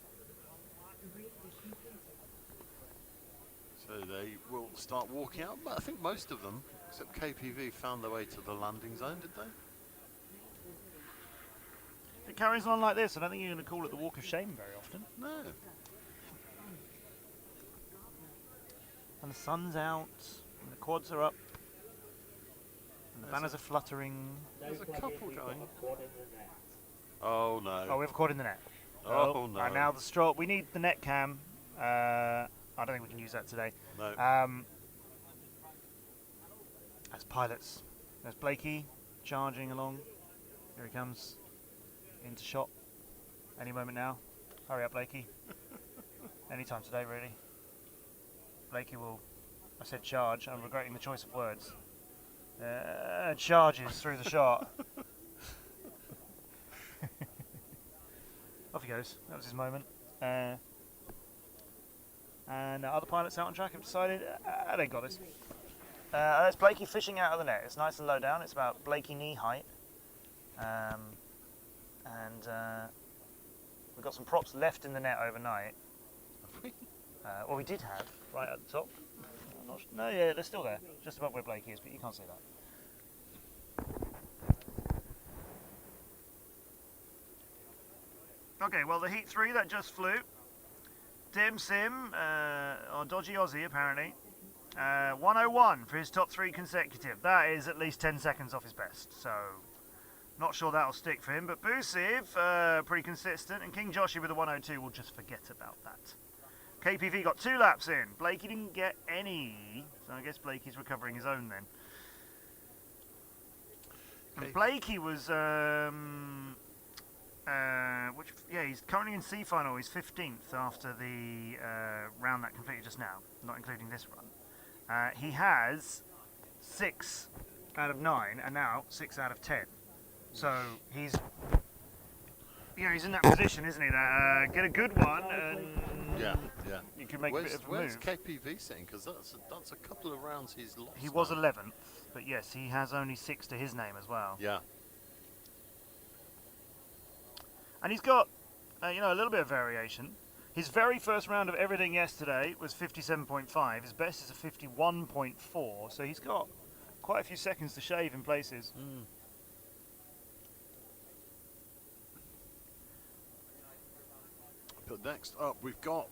So they will start walking out. But I think most of them, except KPV, found their way to the landing zone, did they? If it carries on like this, I don't think you're going to call it the Walk of Shame very often. No. And the sun's out, and the quads are up, and the banners are fluttering. There's a couple going. Caught in the net. Oh no. Oh, we have caught in the net. Oh, no. And now the straw. We need the net cam. I don't think we can use that today. No. As pilots, there's Blakey charging along. Here he comes into shot. Any moment now. Hurry up, Blakey. Anytime today, really. Blakey will. I said charge. I'm regretting the choice of words. Charges through the shot. Off he goes. That was his moment. And other pilots out on track have decided they got this. There's Blakey fishing out of the net. It's nice and low down. It's about Blakey knee height. We've got some props left in the net overnight. Well, we did have right at the top. No, yeah, they're still there, just above where Blakey is, but you can't see that. Okay, well, the Heat 3 that just flew. Dim Sim, or Dodgy Aussie apparently, 101 for his top 3 consecutive. That is at least 10 seconds off his best, so not sure that'll stick for him. But Busiv, pretty consistent, and King Joshi with a 102 will just forget about that. KPV got 2 laps in. Blakey didn't get any, so I guess Blakey's recovering his own then. And Blakey was, he's currently in C final. He's 15th after the round that completed just now, not including this run. He has 6 out of 9, and now 6 out of 10. So he's in that position, isn't he? That get a good one, and you can make a bit of a where's move. KPV sitting? Because that's a couple of rounds he's lost. He was now. 11th, but yes, he has only 6 to his name as well. Yeah. And he's got, a little bit of variation. His very first round of everything yesterday was 57.5. His best is a 51.4. So he's got quite a few seconds to shave in places. Mm. But next up, we've got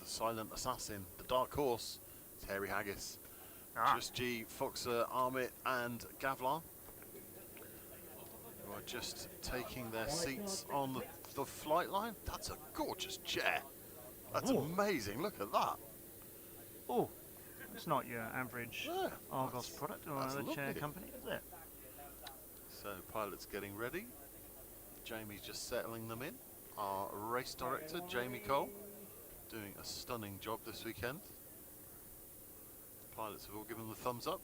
the silent assassin, the dark horse. It's Hairy Haggis. Just G, Foxer, Armit, and Gavlar, who are just taking their seats on the flight line. That's a gorgeous chair. That's amazing. Look at that. Oh, it's not your average Argos product or another chair lovely. company, is it? So pilots getting ready. Jamie's just settling them in. Our race director, Jamie Cole, doing a stunning job this weekend. Pilots have all given the thumbs up.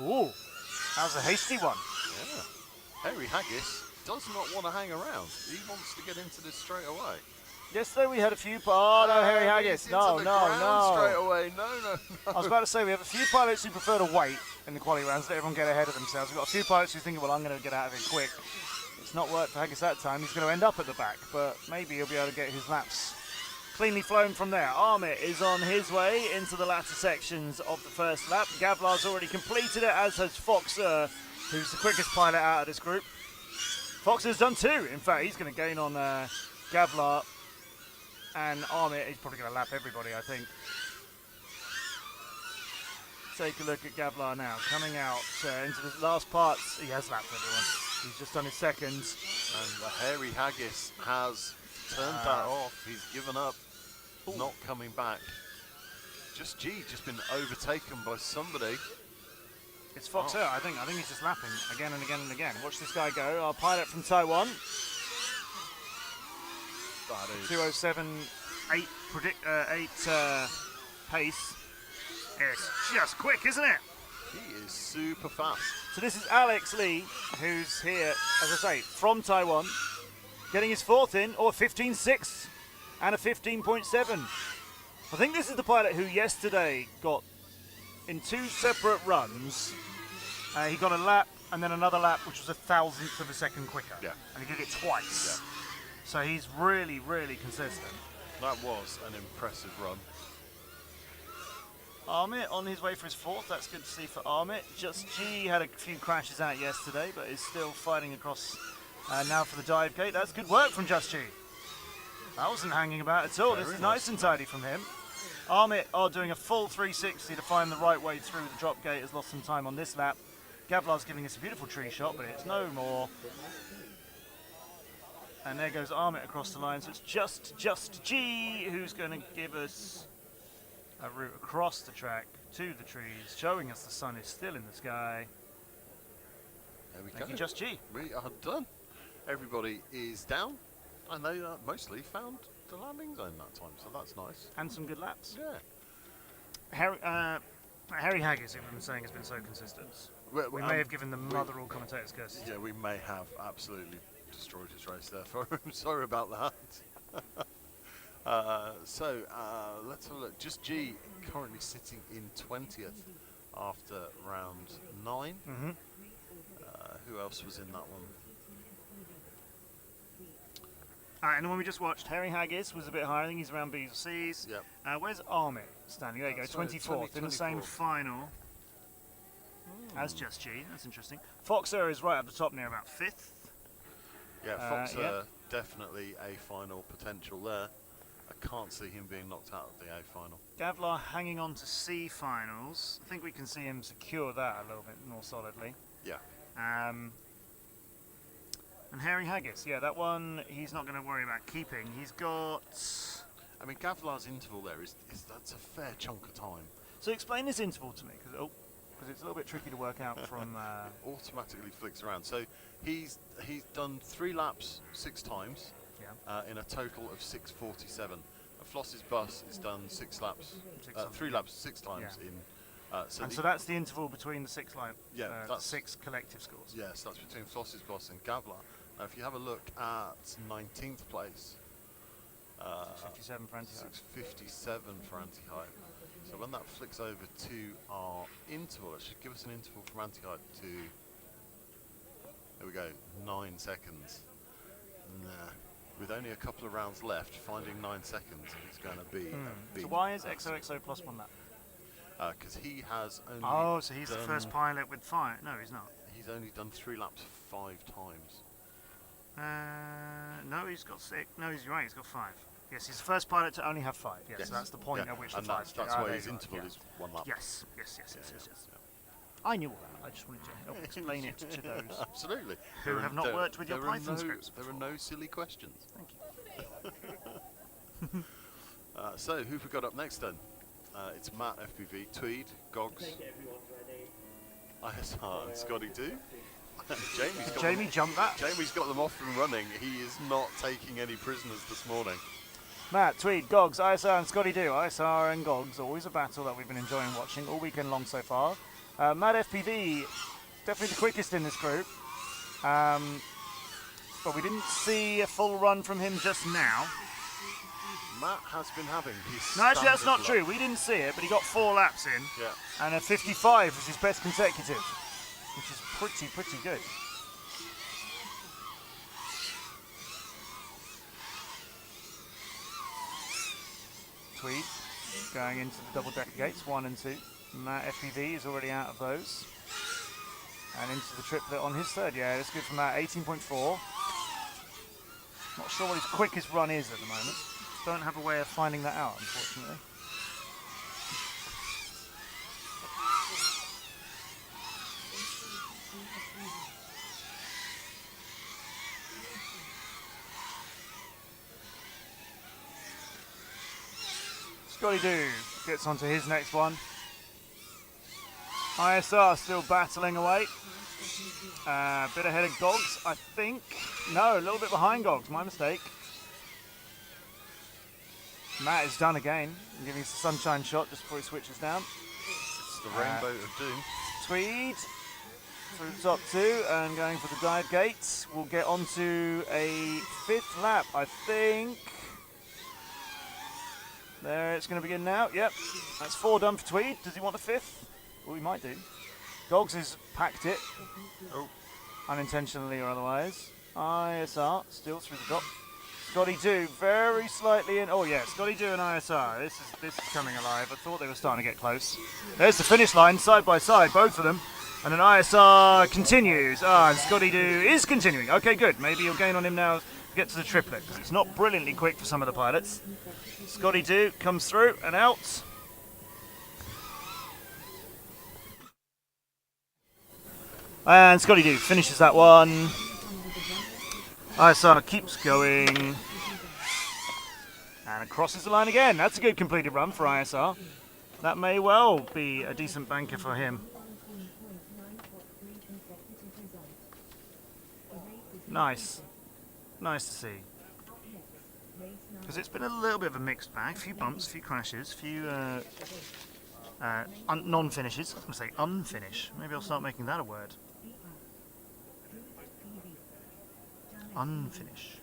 Oh, that was a hasty one. Yeah. Harry Haggis does not want to hang around. He wants to get into this straight away. Yesterday we had a few... Oh, no, Harry Haggis. No. Straight away. No. I was about to say, we have a few pilots who prefer to wait in the quali rounds, let everyone get ahead of themselves. We've got a few pilots who think, well, I'm going to get out of it quick. It's not worked for Haggis that time. He's going to end up at the back, but maybe he'll be able to get his laps cleanly flown from there. Armit is on his way into the latter sections of the first lap. Gavlar's already completed it, as has Foxer, who's the quickest pilot out of this group. Foxer's done 2. In fact, he's going to gain on Gavlar. And Armit, he's probably going to lap everybody, I think. Take a look at Gavlar now, coming out into the last parts. He has lapped everyone. He's just done his seconds. And the Hairy Haggis has turned that off. He's given up, not coming back. Just been overtaken by somebody. It's Foxer, I think. I think he's just lapping again and again and again. Watch this guy go. Our pilot from Taiwan. That is 2:07.8 pace. It's just quick, isn't it? He is super fast. So this is Alex Lee, who's here, as I say, from Taiwan, getting his fourth in, or 15.6 and a 15.7. I think this is the pilot who yesterday got, in 2 separate runs, he got a lap and then another lap, which was 1,000th of a second quicker. Yeah. And he did it twice. Yeah. So he's really, really consistent. That was an impressive run. Armit on his way for his fourth. That's good to see for Armit. Just G had a few crashes out yesterday, but is still fighting across now for the dive gate. That's good work from Just G. That wasn't hanging about at all. This is nice and tidy from him. Armit doing a full 360 to find the right way through the drop gate. Has lost some time on this lap. Gavlar's giving us a beautiful tree shot, but it's no more. And there goes Armit across the line. So it's just G who's going to give us a route across the track to the trees, showing us the sun is still in the sky. There we Thank go. you, Just G. We are done. Everybody is down, and they mostly found the landing zone that time, so that's nice. And some good laps. Yeah. Harry Haggis, who we've been saying has been so consistent. We may have given the mother all commentators curses. Yeah, we may have absolutely destroyed his race there for him. Sorry about that. So let's have a look. Just G currently sitting in 20th after round 9. Mm-hmm. Who else was in that one? And the one we just watched, Harry Haggis was a bit higher. I think he's around B's or C's. Yep. Where's Armit standing? There you go, That's right, 24th in the same 24th. final as Just G. That's interesting. Foxer is right at the top near about 5th. Yeah, Foxer yeah. definitely a final potential there. I can't see him being knocked out of the A final. Gavlar hanging on to C finals. I think we can see him secure that a little bit more solidly. Yeah. And Harry Haggis, yeah, that one he's not going to worry about keeping. He's got. I mean, Gavlar's interval there is that's a fair chunk of time. So explain this interval to me, because it's a little bit tricky to work out from. Automatically flicks around. So he's done 3 laps 6 times. Yeah. In a total of 6:47. Floss's bus is done 6 laps, 3 laps 6 times Yeah. in. So that's the interval between the 6 that's 6 collective scores. Yes, that's between Floss's boss and Gavlar. Now, if you have a look at 19th place, 57 for anti-hype. 6:57 for anti-hype. So when that flicks over to our interval, it should give us an interval from anti-hype to. There we go, 9 seconds. Nah. With only a couple of rounds left, finding 9 seconds is going to be a big. So why is XOXO plus 1 lap? Because he has only. Oh, so he's the first pilot with 5. No, he's not. He's only done 3 laps 5 times. No, he's got 6. No, he's right. He's got 5. Yes, he's the first pilot to only have 5. Yes, so that's the point at which the 5. That's why his interval is 1 lap. Yes. I knew all that. I just wanted to help explain it to those Absolutely. who have not worked with your Python scripts There are before. no silly questions. Thank you. So, who have we got up next then? It's Matt, FPV, Tweed, Gogs, I think everyone's ready. ISR, and Scotty too. Jamie jumped that. Jamie's got them off and running. He is not taking any prisoners this morning. Matt, Tweed, Gogs, ISR and Scotty Do. ISR and Gogs, always a battle that we've been enjoying watching all weekend long so far. Matt FPV, definitely the quickest in this group. But we didn't see a full run from him just now. Matt has been having his. No, actually, that's not standard true. We didn't see it, but he got 4 laps in. Yeah. And a 55 was his best consecutive, which is pretty good. Tweed going into the double-decker gates, 1 and 2. Matt FPV is already out of those. And into the triplet on his third. Yeah, that's good from Matt, 18.4. Not sure what his quickest run is at the moment. Don't have a way of finding that out, unfortunately. Scotty Doo gets onto his next one. ISR still battling away. A bit ahead of Gogs, I think. No, a little bit behind Gogs. My mistake. Matt is done again. I'm giving us a sunshine shot just before he switches down. It's the rainbow of doom. Tweed through the top two and going for the dive gates. We'll get onto a 5th lap, I think. There, it's going to begin now. Yep, that's 4 done for Tweed. Does he want the 5th? Well, he might do. Gogs has packed it. Oh. Unintentionally or otherwise. ISR still through the top. Scotty Do very slightly in. Oh yeah, Scotty Do and ISR. This is coming alive. I thought they were starting to get close. There's the finish line, side by side, both of them. And then ISR continues. And Scotty Do is continuing. Okay, good. Maybe you'll gain on him now to get to the triplet, because it's not brilliantly quick for some of the pilots. Scotty Do comes through and out. And Scotty Do finishes that one. ISR keeps going. And it crosses the line again. That's a good completed run for ISR. That may well be a decent banker for him. Nice. Nice to see. Because it's been a little bit of a mixed bag. A few bumps, a few crashes, a few non-finishes. I was going to say unfinish. Maybe I'll start making that a word. Unfinish.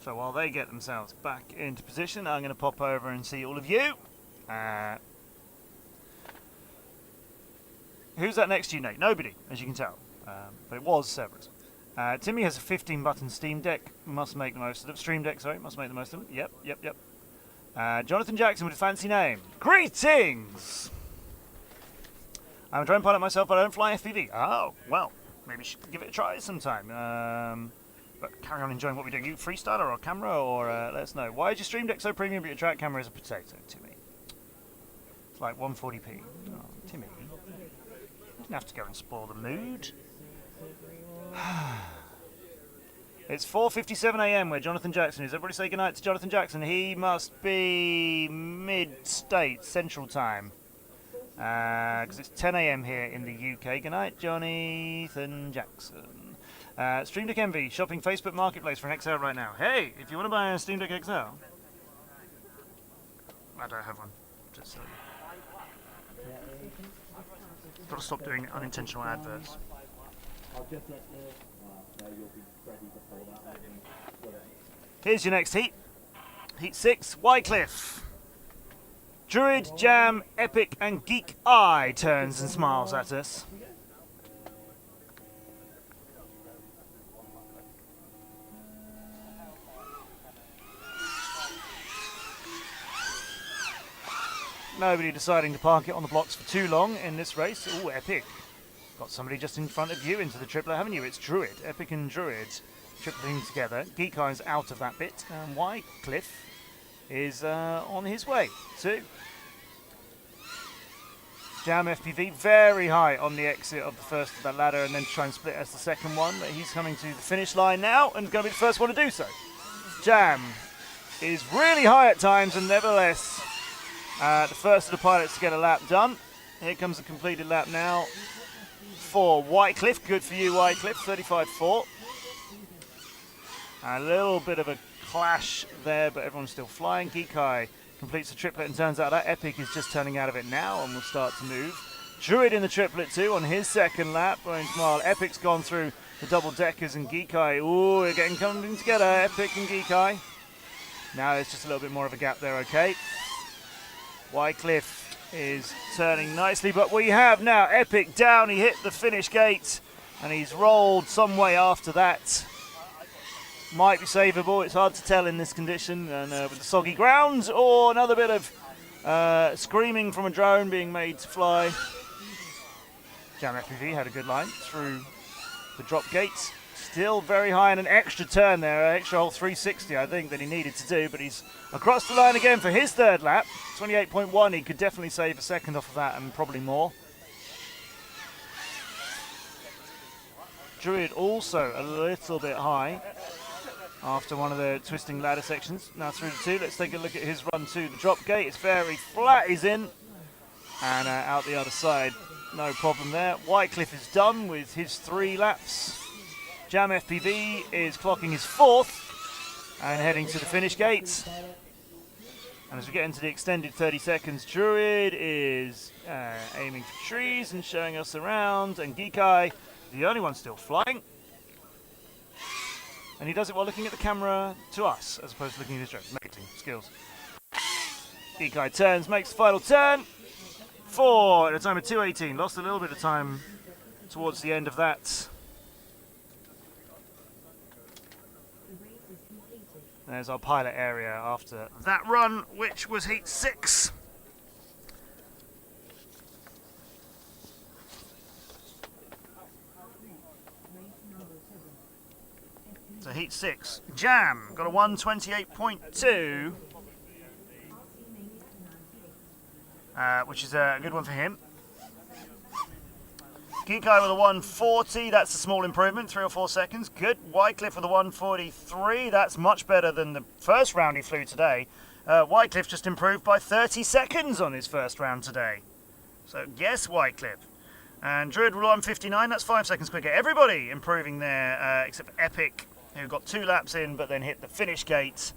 So while they get themselves back into position, I'm going to pop over and see all of you. Who's that next to you, Nate? Nobody, as you can tell. But it was Cerberus. Timmy has a 15-button Steam Deck. Must make the most of it. Stream Deck, sorry. Must make the most of it. Yep. Jonathan Jackson with a fancy name. Greetings! I'm a drone pilot myself, but I don't fly FPV. Oh, well, maybe you should give it a try sometime. But carry on enjoying what we do. You freestyler or camera, or let us know. Why is your Stream Deck so premium, but your track camera is a potato, Timmy? It's like 140p. Oh, Timmy. You didn't have to go and spoil the mood. It's 4:57 a.m. where Jonathan Jackson is. Everybody say goodnight to Jonathan Jackson. He must be mid-state, Central Time. Because it's 10 a.m. here in the UK. Goodnight, Jonathan Jackson. Stream Deck Envy, shopping Facebook Marketplace for an XL right now. Hey, if you want to buy a Steam Deck XL. I don't have one. Just so. Got to stop doing unintentional adverts. Here's your next heat. Heat 6, Wycliffe. Druid, Jam, Epic, and Geek Eye turns and smiles at us. Nobody deciding to park it on the blocks for too long in this race. Ooh, Epic. Got somebody just in front of you into the triplet, haven't you? It's Druid. Epic and Druid tripling together. Geek Eye's out of that bit. And Wycliffe is on his way too. Jam FPV very high on the exit of the first of that ladder, and then try and split as the second one. But he's coming to the finish line now and going to be the first one to do so. Jam is really high at times, and nevertheless the first of the pilots to get a lap done. Here comes a completed lap now for Wycliffe. Good for you, Wycliffe. 35.4. A little bit of a clash there, but everyone's still flying. Geek Eye completes the triplet, and turns out that Epic is just turning out of it now and will start to move. Druid in the triplet too on his second lap. While Epic's gone through the double deckers, and Geek Eye, ooh, they're getting coming together, Epic and Geek Eye. Now there's just a little bit more of a gap there, okay. Wycliffe is turning nicely, but we have now Epic down. He hit the finish gate, and he's rolled some way after that. Might be savable, it's hard to tell in this condition, and with the soggy ground, or another bit of screaming from a drone being made to fly. Jam FPV had a good line through the drop gates. Still very high, and an extra turn there, an extra whole 360 I think that he needed to do, but he's across the line again for his third lap. 28.1, he could definitely save a second off of that, and probably more. Druid also a little bit high. after one of the twisting ladder sections. Now through the 2. Let's take a look at his run to the drop gate. It's very flat. He's in. And out the other side. No problem there. Wycliffe is done with his 3 laps. Jam FPV is clocking his 4th and heading to the finish gate. And as we get into the extended 30 seconds, Druid is aiming for trees and showing us around. And Geekai, the only one still flying. And he does it while looking at the camera to us, as opposed to looking at his drone. Mating skills. Geekai turns, makes the final turn. 4 at a time of 2:18. Lost a little bit of time towards the end of that. There's our pilot area after that run, which was heat 6. So heat 6. Jam got a 128.2. Which is a good one for him. Geekai with a 140, that's a small improvement, 3 or 4 seconds. Good. Wycliffe with a 143, that's much better than the first round he flew today. Wycliffe just improved by 30 seconds on his first round today. So yes, Wycliffe. And Druid with 159, that's 5 seconds quicker. Everybody improving there, except for Epic, who got 2 laps in but then hit the finish gate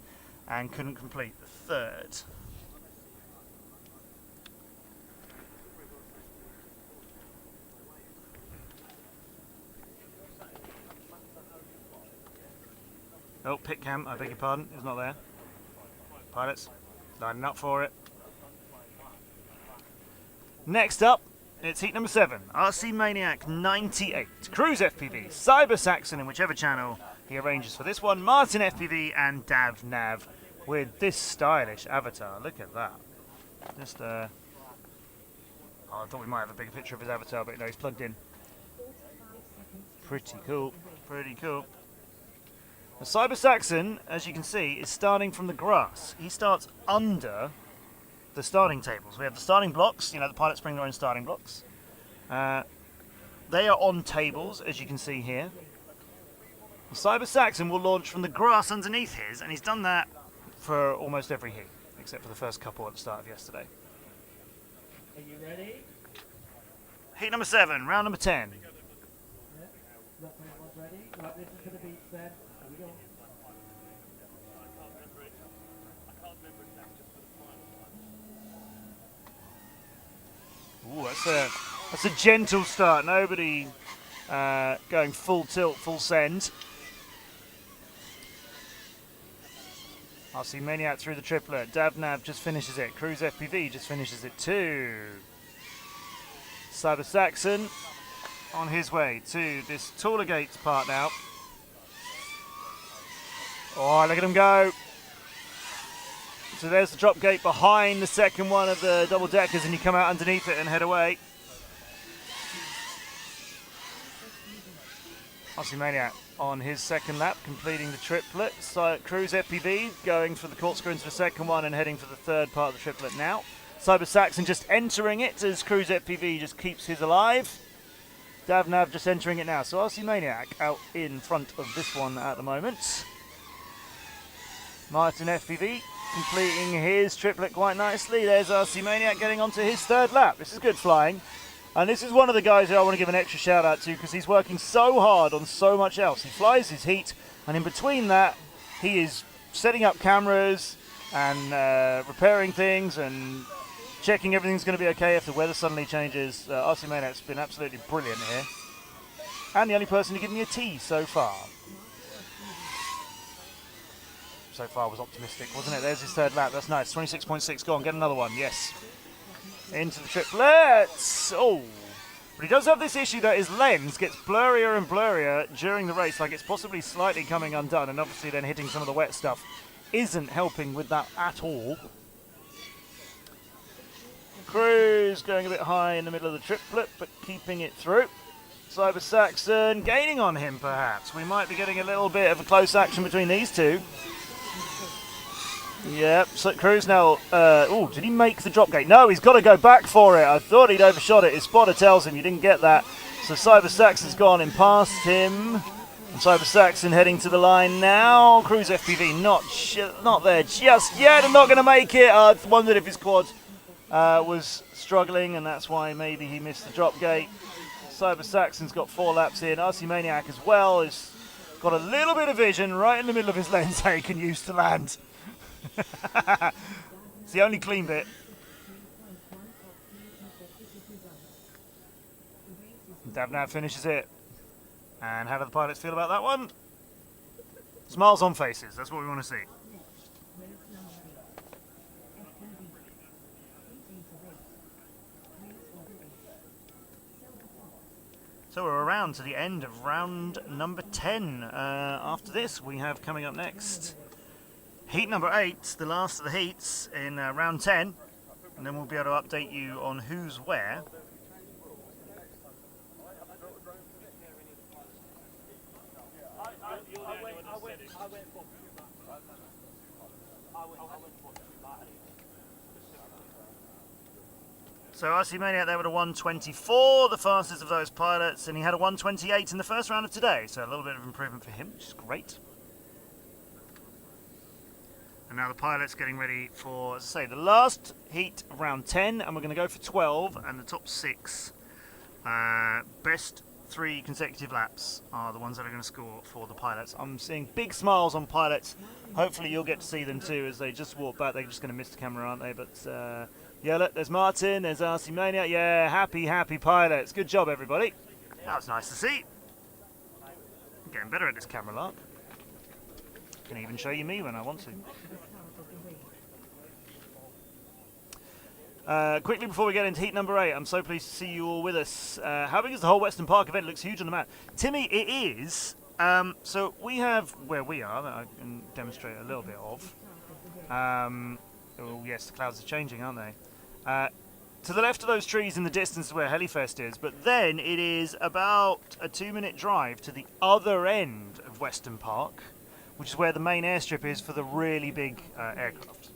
and couldn't complete the 3rd. Oh, pit cam, I beg your pardon, is not there. Pilots, lining up for it. Next up, it's heat number 7. RC Maniac 98. Cruise FPV, Cyber Saxon in whichever channel he arranges for this one. Martin FPV and Dav Nav with this stylish avatar. Look at that. Just, oh, I thought we might have a bigger picture of his avatar, but no, he's plugged in. Pretty cool, pretty cool. The Cyber Saxon, as you can see, is starting from the grass. He starts under the starting tables. We have the starting blocks, you know, the pilots bring their own starting blocks. They are on tables, as you can see here. The Cyber Saxon will launch from the grass underneath his, and he's done that for almost every heat, except for the first couple at the start of yesterday. Are you ready? Heat number 7, round number 10. Yeah. Left hand one's ready. Right, listen to the beats then. Here we go. Ooh, that's a gentle start. Nobody going full tilt, full send. RC Maniac through the triplet. Davnav just finishes it. Cruise FPV just finishes it too. Cyber Saxon on his way to this taller gates part now. Oh, look at him go. So there's the drop gate behind the second one of the double deckers, and you come out underneath it and head away. RC Maniac on his second lap, completing the triplet. So Cruise FPV going for the corkscrew into the second one and heading for the third part of the triplet now. Cyber Saxon just entering it as Cruise FPV just keeps his alive. Davnav just entering it now. So RC Maniac out in front of this one at the moment. Martin FPV completing his triplet quite nicely. There's RC Maniac getting onto his third lap. This is good flying. And this is one of the guys who I want to give an extra shout out to because he's working so hard on so much else. He flies his heat, and in between that, he is setting up cameras and repairing things and checking everything's going to be okay if the weather suddenly changes. RC Maniac's been absolutely brilliant here. And the only person to give me a T so far. So far was optimistic, wasn't it? There's his third lap. That's nice. 26.6. Go on, get another one. Yes. Into the triplets. Oh. But he does have this issue that his lens gets blurrier and blurrier during the race, like it's possibly slightly coming undone, and obviously then hitting some of the wet stuff isn't helping with that at all. Cruise going a bit high in the middle of the triplet, but keeping it through. Cyber Saxon gaining on him, perhaps. We might be getting a little bit of a close action between these two. Yep, so Cruise now, oh, did he make the drop gate? No, he's got to go back for it. I thought he'd overshot it. His spotter tells him you didn't get that. So Cyber Saxon's gone in past him. Cyber Saxon heading to the line now. Cruise FPV not there just yet and not going to make it. I wondered if his quad was struggling and that's why maybe he missed the drop gate. Cyber Saxon's got 4 laps in. RC Maniac as well has got a little bit of vision right in the middle of his lens he can use to land. It's the only clean bit. Davnat finishes it. And how do the pilots feel about that one? Smiles on faces, that's what we want to see. So we're around to the end of round number 10. After this, we have coming up next heat number 8, the last of the heats in round 10. And then we'll be able to update you on who's where. So RC Maniac there with a 124, the fastest of those pilots, and he had a 128 in the first round of today, so a little bit of improvement for him, which is great. And now the pilot's getting ready for, as I say, the last heat of round 10, and we're going to go for 12, and the top 6 best 3 consecutive laps are the ones that are going to score for the pilots. I'm seeing big smiles on pilots. Hopefully you'll get to see them too as they just walk back. They're just going to miss the camera, aren't they? But yeah, look, there's Martin, there's RC Maniac. Yeah, happy pilots. Good job, everybody. That was nice to see. I'm getting better at this camera lark. Can even show you me when I want to. Quickly before we get into heat number 8, I'm so pleased to see you all with us. How big is the whole Weston Park event? It looks huge on the map. Timmy, it is. So we have where we are, that I can demonstrate a little bit of. Oh yes, the clouds are changing, aren't they? To the left of those trees in the distance is where Helifest is, but then it is about a 2-minute drive to the other end of Weston Park, which is where the main airstrip is for the really big aircraft.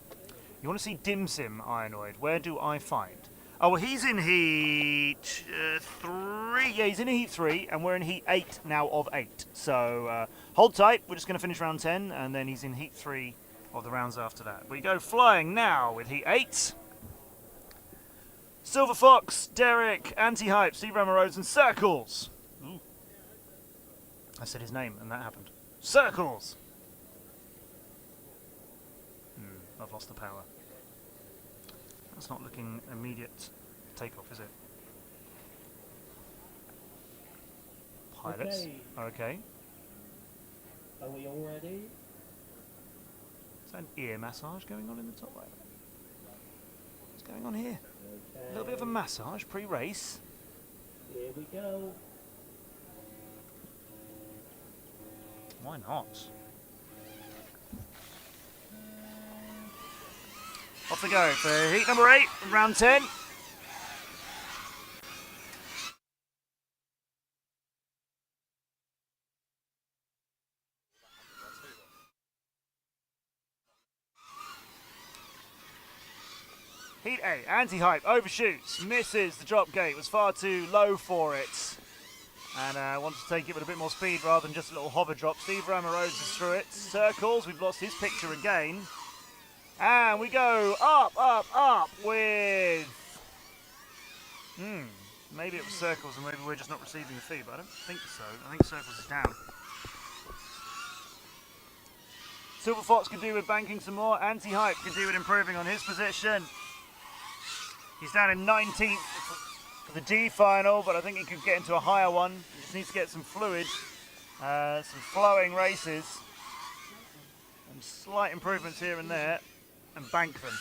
You want to see Dim Sim Ironoid? Where do I find? Oh, well, he's in heat 3. Yeah, he's in heat 3, and we're in heat 8 now of 8. So hold tight. We're just going to finish round 10, and then he's in heat 3 of the rounds after that. We go flying now with heat 8. Silver Fox, Derek, Anti-Hype, Steve Ramarodes, and Circles. Ooh. I said his name, and that happened. Circles! I've lost the power. That's not looking immediate takeoff, is it? Pilots. Okay. Are we all ready? Is that an ear massage going on in the top right? What's going on here? Okay. A little bit of a massage pre-race. Here we go. Why not? Off we go for heat number 8, round 10. Heat 8, Anti-Hype overshoots, misses the drop gate, was far too low for it. And wants to take it with a bit more speed rather than just a little hover drop. Steve Ramarodes is through it. Circles, we've lost his picture again. And we go up with... maybe it was Circles and maybe we're just not receiving the feed, but I don't think so. I think Circles is down. Silver Fox could do with banking some more. Anti-Hype could do with improving on his position. He's down in 19th for the D final, but I think he could get into a higher one. He just needs to get some fluid, some flowing races, and slight improvements here and there, and bank them.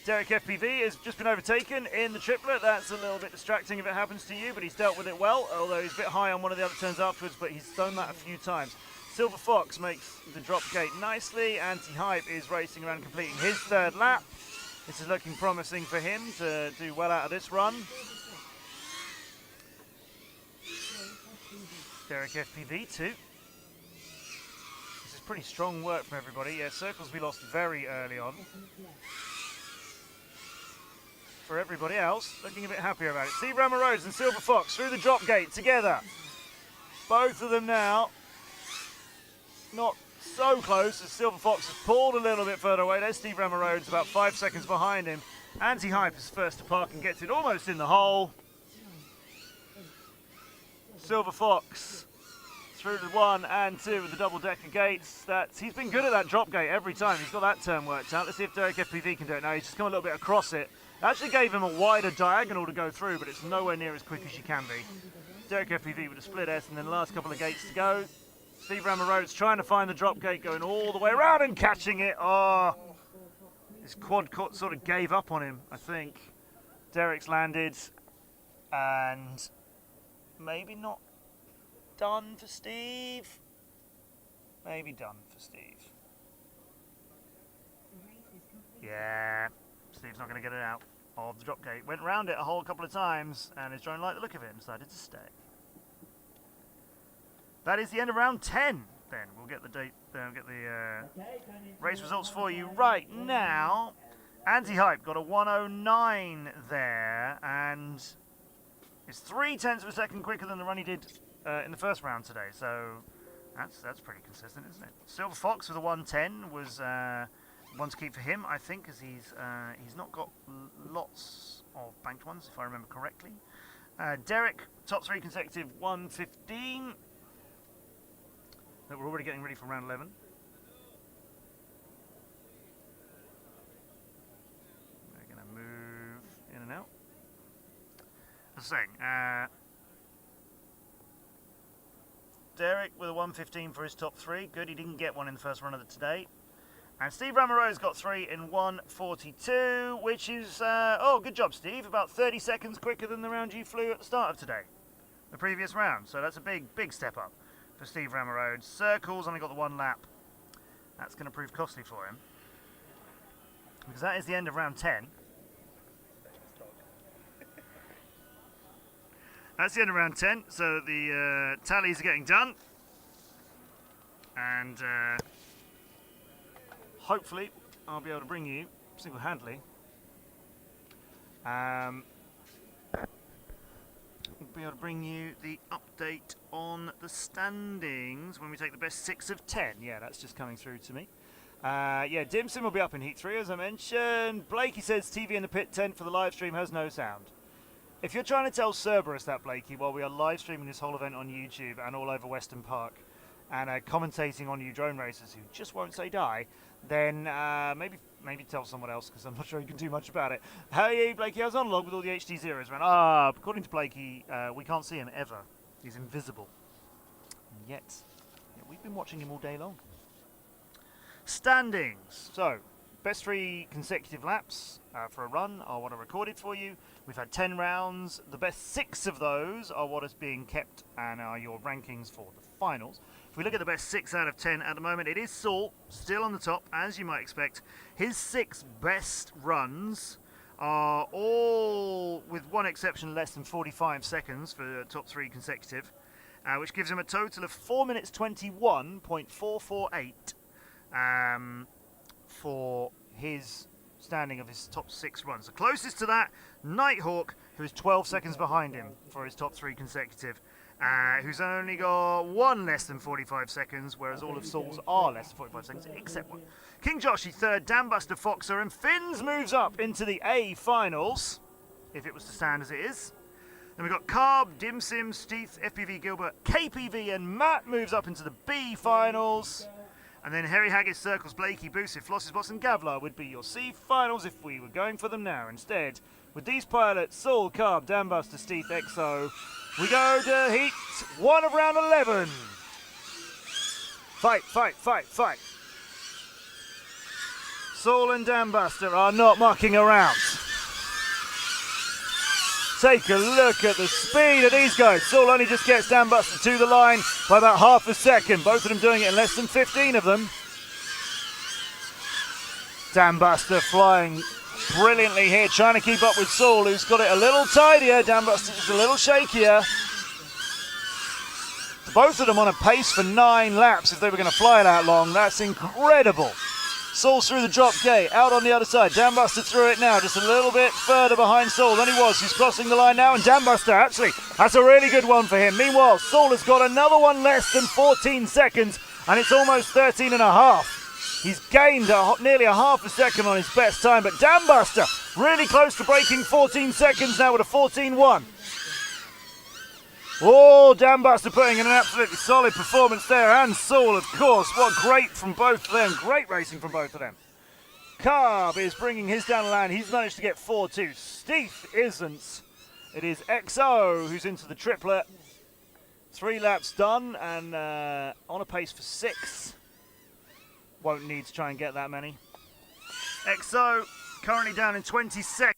Derek FPV has just been overtaken in the triplet. That's a little bit distracting if it happens to you, but he's dealt with it well, although he's a bit high on one of the other turns afterwards, but he's done that a few times. Silver Fox makes the drop gate nicely. Anti-Hype is racing around completing his 3rd lap. This is looking promising for him to do well out of this run. Derek FPV too. This is pretty strong work from everybody. Yeah, Circles we lost very early on. For everybody else, looking a bit happier about it. Steve Ramarodes and Silver Fox through the drop gate together. Both of them now not so close as Silver Fox has pulled a little bit further away. There's Steve Ramarodes about 5 seconds behind him. Anti-Hype is first to park and gets it almost in the hole. Silver Fox through to 1 and 2 with the double-decker gates. He's been good at that drop gate every time. He's got that turn worked out. Let's see if Derek FPV can do it now. He's just come a little bit across it. It actually gave him a wider diagonal to go through, but it's nowhere near as quick as you can be. Derek FPV with a split S, and then the last couple of gates to go. Steve Ramarodes trying to find the drop gate, going all the way around and catching it. Oh, his quad sort of gave up on him, I think. Derek's landed, and maybe not done for Steve. Maybe done for Steve. Yeah, Steve's not going to get it out of the drop gate. Went round it a whole couple of times, and his drone liked the look of it and decided to stay. That is the end of round 10. Then we'll get the date. We'll get the race results for you right now. Anti-Hype got a 109 there, and it's 0.3 of a second quicker than the run he did in the first round today. So that's pretty consistent, isn't it? Silver Fox with a 110 was one to keep for him, I think, because he's not got lots of banked ones, if I remember correctly. Derek, top 3 consecutive 115. That we're already getting ready for round 11. We're going to move in and out. As I was saying, Derek with a 115 for his top 3. Good, he didn't get one in the first run of the today. And Steve Ramarode's got 3 in 142, which is, good job, Steve. About 30 seconds quicker than the round you flew at the start of today, the previous round. So that's a big step up for Steve Ramarodes. Circles only got the 1 lap. That's going to prove costly for him, because that is the end of round 10. That's the end of round 10. So the tallies are getting done, and hopefully I'll be able to bring you single-handedly the update on the standings when we take the best 6 of 10. Yeah, that's just coming through to me. Dim Sim will be up in Heat 3, as I mentioned. Blakey says TV in the pit tent for the live stream has no sound. If you're trying to tell Cerberus that, Blakey, while we are live streaming this whole event on YouTube and all over Weston Park, and commentating on you drone racers who just won't say die, then maybe tell someone else, because I'm not sure you can do much about it. Hey, Blakey, I was on log with all the HD zeros around. According to Blakey, we can't see him ever. He's invisible. And yet, we've been watching him all day long. Standings. So, best 3 consecutive laps for a run are what I recorded for you. We've had 10 rounds. The best 6 of those are what is being kept and are your rankings for the finals. If we look at the best 6 out of 10 at the moment, it is Saul, still on the top, as you might expect. His 6 best runs are all, with one exception, less than 45 seconds for the top 3 consecutive, which gives him a total of 4 minutes 21.448 for his standing of his top 6 runs. The closest to that, Nighthawk, who is 12 seconds behind him for his top 3 consecutive. Who's only got 1 less than 45 seconds, whereas all of Saul's are less than 45 seconds, except 1. King Joshy third, Dambuster Foxer, and Finns moves up into the A finals, if it was to stand as it is. Then we've got Carb, Dim Sim, Steeth, FPV Gilbert, KPV, and Matt moves up into the B finals. And then Harry Haggis, Circles, Blakey, Boosif, Flosses, Boss, and Gavlar would be your C finals if we were going for them now. Instead, with these pilots, Saul, Carb, Dambuster, Steeth, EXO, we go to Heat 1 of round 11. Fight. Saul and Dambuster are not mucking around. Take a look at the speed of these guys. Saul only just gets Dambuster to the line by about half a second. Both of them doing it in less than 15 of them. Dambuster flying brilliantly here, trying to keep up with Saul, who's got it a little tidier. Dambuster just a little shakier. Both of them on a pace for 9 laps if they were going to fly that long. That's incredible. Saul's through the drop gate, out on the other side. Dambuster through it now, just a little bit further behind Saul than he was. He's crossing the line now, and Dambuster, actually, that's a really good one for him. Meanwhile, Saul has got another one less than 14 seconds, and it's almost 13 and a half. He's gained nearly a half a second on his best time, but Dambuster really close to breaking 14 seconds now with a 14-1. Oh, Dambuster putting in an absolutely solid performance there, and Saul, of course. What great from both of them. Great racing from both of them. Carb is bringing his down the line. He's managed to get 4-2. Steve isn't. It is XO who's into the triplet. 3 laps done and on a pace for 6. Won't need to try and get that many. XO currently down in 22nd.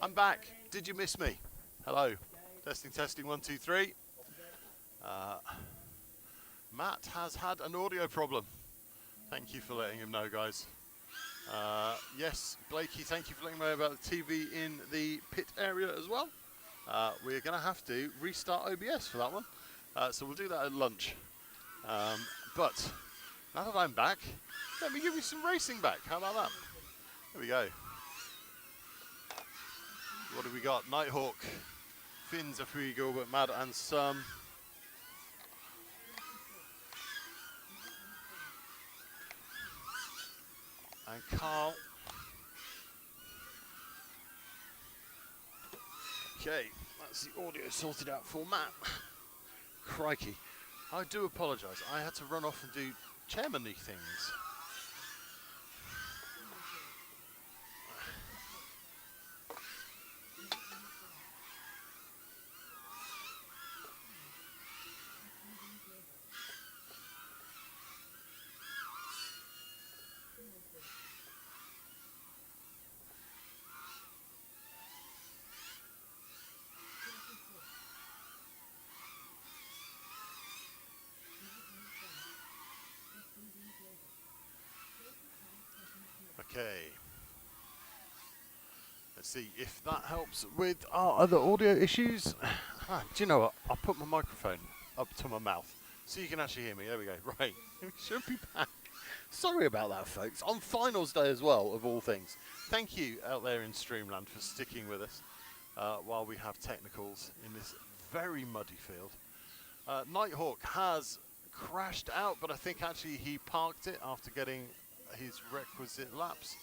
I'm back. Did you miss me? Hello. Testing, 1, 2, 3. Matt has had an audio problem. Thank you for letting him know, guys. Yes, Blakey, thank you for letting me know about the TV in the pit area as well. We're going to have to restart OBS for that one. So we'll do that at lunch. But Now that I'm back, let me give you some racing back. How about that? There we go. What do we got? Nighthawk, Finn's a free Gilbert, Mad and Some. And Carl. Okay, that's the audio sorted out for Matt. Crikey. I do apologise. I had to run off and do chairman-y things. Okay. Let's see if that helps with our other audio issues. Do you know what? I'll put my microphone up to my mouth so you can actually hear me. There we go. Right. We should be back. Sorry about that, folks. On finals day as well, of all things. Thank you out there in Streamland for sticking with us while we have technicals in this very muddy field. Nighthawk has crashed out, but I think actually he parked it after getting his requisite laps.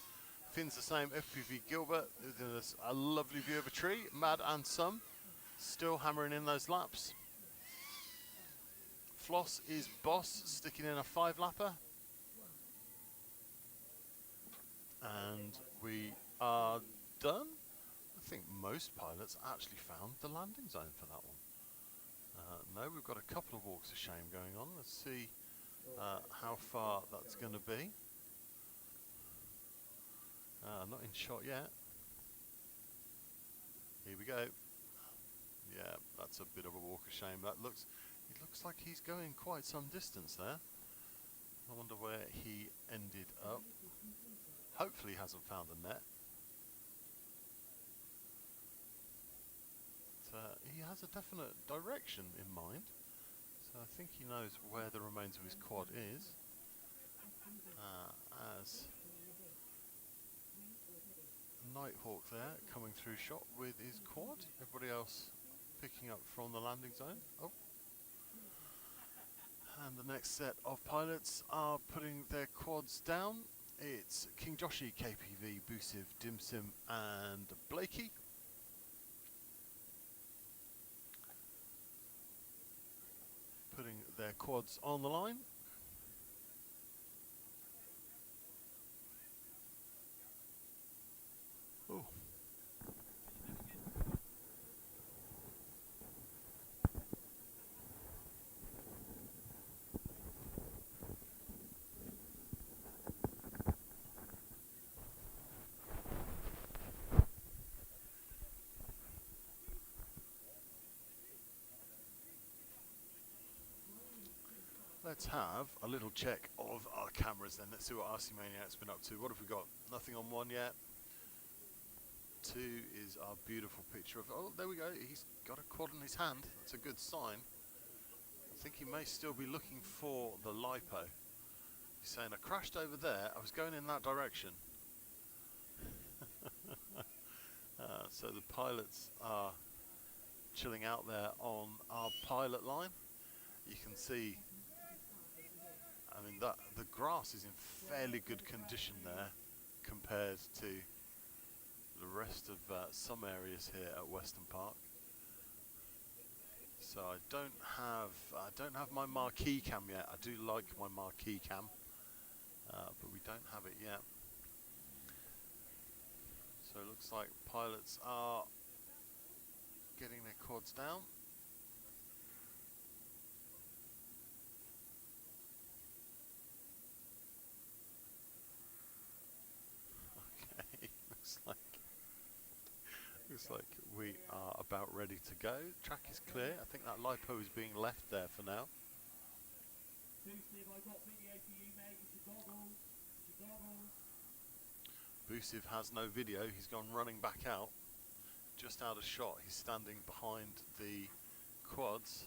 Finn's the same. FPV Gilbert is a lovely view of a tree. Mad and Some still hammering in those laps. Floss is Boss sticking in a 5-lapper. And we are done. I think most pilots actually found the landing zone for that one. No, we've got a couple of walks of shame going on. Let's see how far that's going to be. Not in shot yet. Here we go. Yeah, that's a bit of a walk of shame. It looks like he's going quite some distance there. I wonder where he ended up. Hopefully he hasn't found a net. He has a definite direction in mind. So I think he knows where the remains of his quad is. As Nighthawk there coming through shot with his quad. Everybody else picking up from the landing zone. Oh. And the next set of pilots are putting their quads down. It's King Joshi, KPV, Busiv, Dimsim and Blakey. Putting their quads on the line. Oh. Let's have a little check of our cameras then. Let's see what RC Maniac's been up to. What have we got? Nothing on one yet. 2 is our beautiful picture of... Oh, there we go. He's got a quad in his hand. That's a good sign. I think he may still be looking for the LiPo. He's saying, I crashed over there. I was going in that direction. So the pilots are chilling out there on our pilot line. You can see... I mean, the grass is in fairly good condition there compared to the rest of some areas here at Weston Park. So I don't have my marquee cam yet. I do like my marquee cam, but we don't have it yet. So it looks like pilots are getting their quads down. Looks like we are about ready to go. Track is clear. I think that LiPo is being left there for now. Busiv has no video. He's gone running back out. Just out of shot. He's standing behind the quads.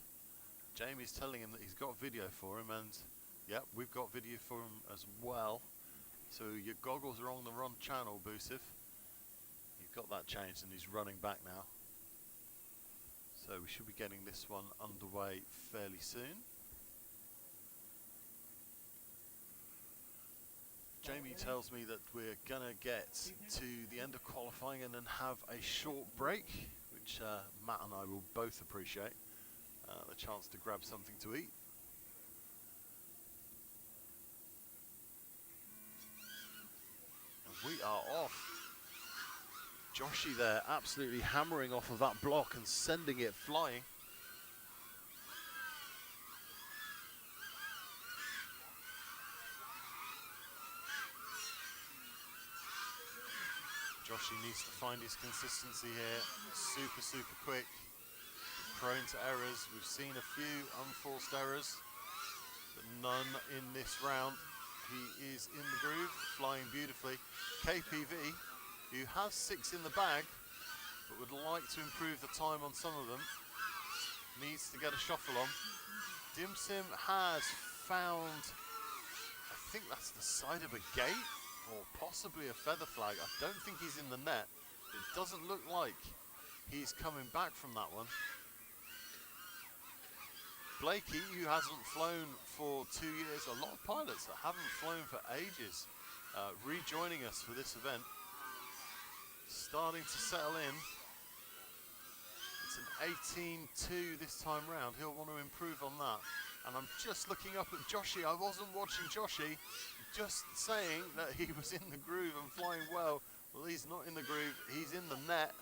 Jamie's telling him that he's got video for him, and Yep, we've got video for him as well. So your goggles are on the wrong channel, Boosif. You've got that changed and he's running back now. So we should be getting this one underway fairly soon. Jamie tells me that we're gonna get to the end of qualifying and then have a short break, which Matt and I will both appreciate. The chance to grab something to eat. And we are off. Joshy there absolutely hammering off of that block and sending it flying. Joshy needs to find his consistency here. Super quick. Prone to errors. We've seen a few unforced errors, but none in this round. He is in the groove, flying beautifully. KPV, who has 6 in the bag, but would like to improve the time on some of them, needs to get a shuffle on. Dim Sim has found, I think that's the side of a gate, or possibly a feather flag. I don't think he's in the net. It doesn't look like he's coming back from that one. Blakey, who hasn't flown for 2 years, a lot of pilots that haven't flown for ages, rejoining us for this event. Starting to settle in. It's an 18-2 this time round. He'll want to improve on that. And I'm just looking up at Joshy. I wasn't watching Joshy, just saying that he was in the groove and flying well. Well, he's not in the groove. He's in the net.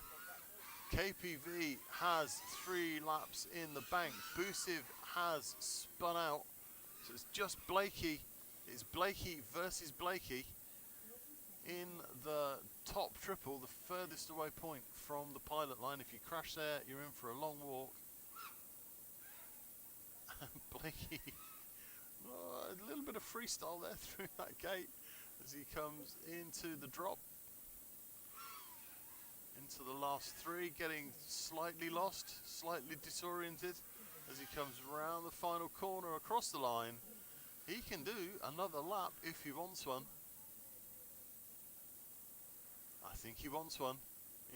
KPV has 3 laps in the bank. Busiv has spun out. So it's just Blakey. It's Blakey versus Blakey in the top triple, the furthest away point from the pilot line. If you crash there, you're in for a long walk. Blakey, a little bit of freestyle there through that gate as he comes into the drop. Into the last 3, getting slightly lost, slightly disoriented as he comes round the final corner across the line. He can do another lap if he wants one. I think he wants one.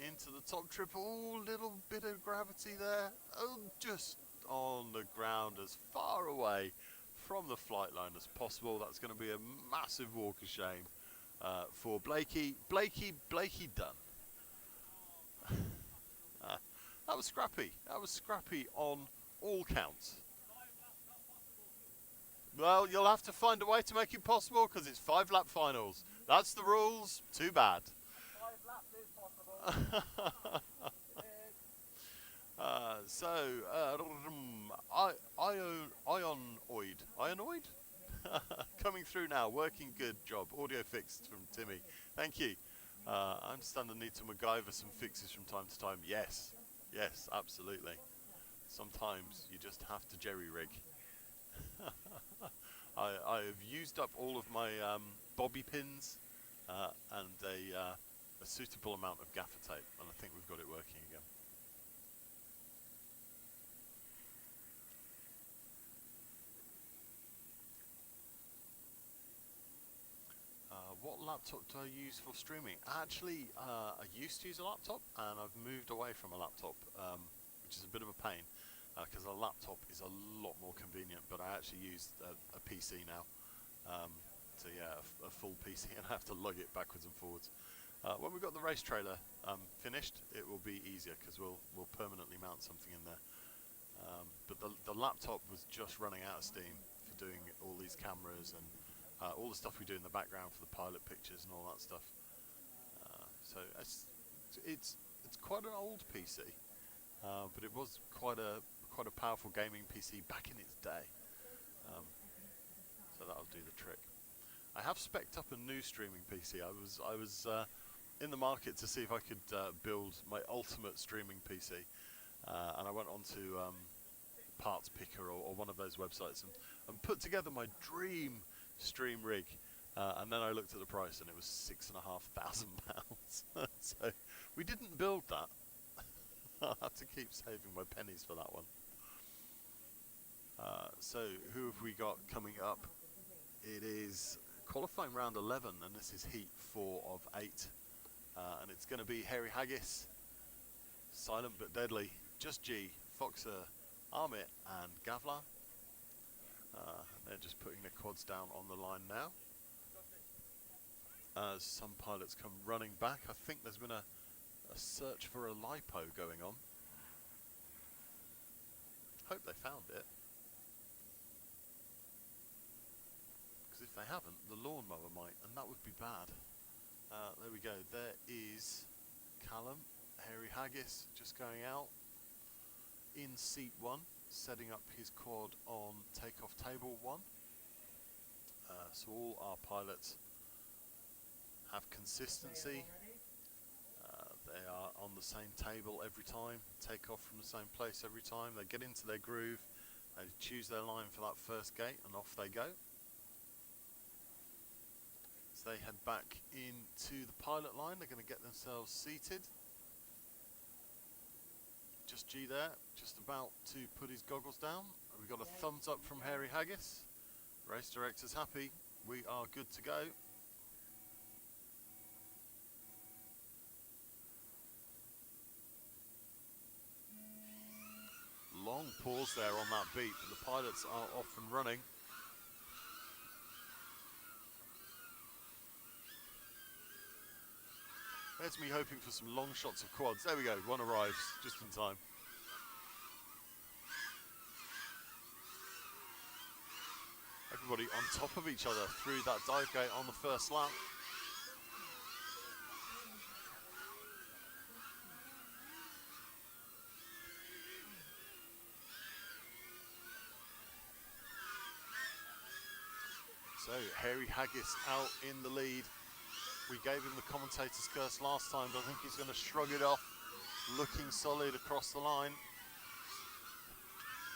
Into the top triple, little bit of gravity there. Oh, just on the ground as far away from the flight line as possible. That's going to be a massive walk of shame for Blakey. Blakey done. That was scrappy. That was scrappy on all counts. Well, you'll have to find a way to make it possible because it's 5-lap finals. That's the rules. Too bad. 5 laps is possible. Ionoid? Coming through now, working good job. Audio fixed from Timmy. Thank you. I understand the need to MacGyver some fixes from time to time. Yes, absolutely. Sometimes you just have to jerry-rig. I have used up all of my bobby pins and a suitable amount of gaffer tape, and I think we've got it working again. What laptop do I use for streaming? Actually, I used to use a laptop, and I've moved away from a laptop, which is a bit of a pain, because a laptop is a lot more convenient, but I actually use a PC now. So yeah, a full PC, and I have to lug it backwards and forwards. When we've got the race trailer finished, it will be easier, because we'll permanently mount something in there. But the laptop was just running out of steam for doing all these cameras and all the stuff we do in the background for the pilot pictures and all that stuff. So it's quite an old PC, but it was quite a powerful gaming PC back in its day. So that'll do the trick. I have spec'd up a new streaming PC. I was in the market to see if I could build my ultimate streaming PC, and I went onto Parts Picker or one of those websites and put together my dream stream rig, and then I looked at the price and it was £6,500. So we didn't build that. I'll have to keep saving my pennies for that one. So who have we got coming up? It is qualifying round 11, and this is heat 4 of 8. And it's going to be Hairy Haggis, Silent but Deadly, Just G, Foxer, Armit, and Gavlar. They're just putting their quads down on the line now. As some pilots come running back, I think there's been a search for a lipo going on. Hope they found it. Because if they haven't, the lawnmower might, and that would be bad. There we go. There is Callum, Hairy Haggis, just going out in seat 1, setting up his quad on takeoff table 1. So all our pilots have consistency. They are on the same table every time, take off from the same place every time. They get into their groove, they choose their line for that first gate, and off they go. As they head back into the pilot line, they're going to get themselves seated. Just G there, just about to put his goggles down. We've got a thumbs up from Hairy Haggis. Race director's happy. We are good to go. Long pause there on that beat, but the pilots are off and running. There's me hoping for some long shots of quads. There we go, one arrives just in time. Everybody on top of each other through that dive gate on the first lap. So Hairy Haggis out in the lead. We gave him the commentator's curse last time, but I think he's going to shrug it off, looking solid across the line.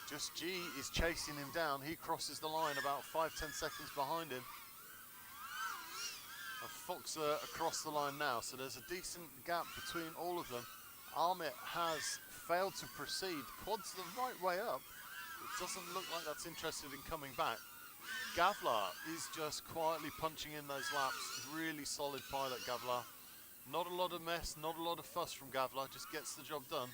Just G is chasing him down. He crosses the line about 5-10 seconds behind him. And Foxer across the line now, so there's a decent gap between all of them. Armit has failed to proceed. Quad's the right way up. It doesn't look like that's interested in coming back. Gavlar is just quietly punching in those laps. Really solid pilot, Gavlar. Not a lot of mess, not a lot of fuss from Gavlar, just gets the job done.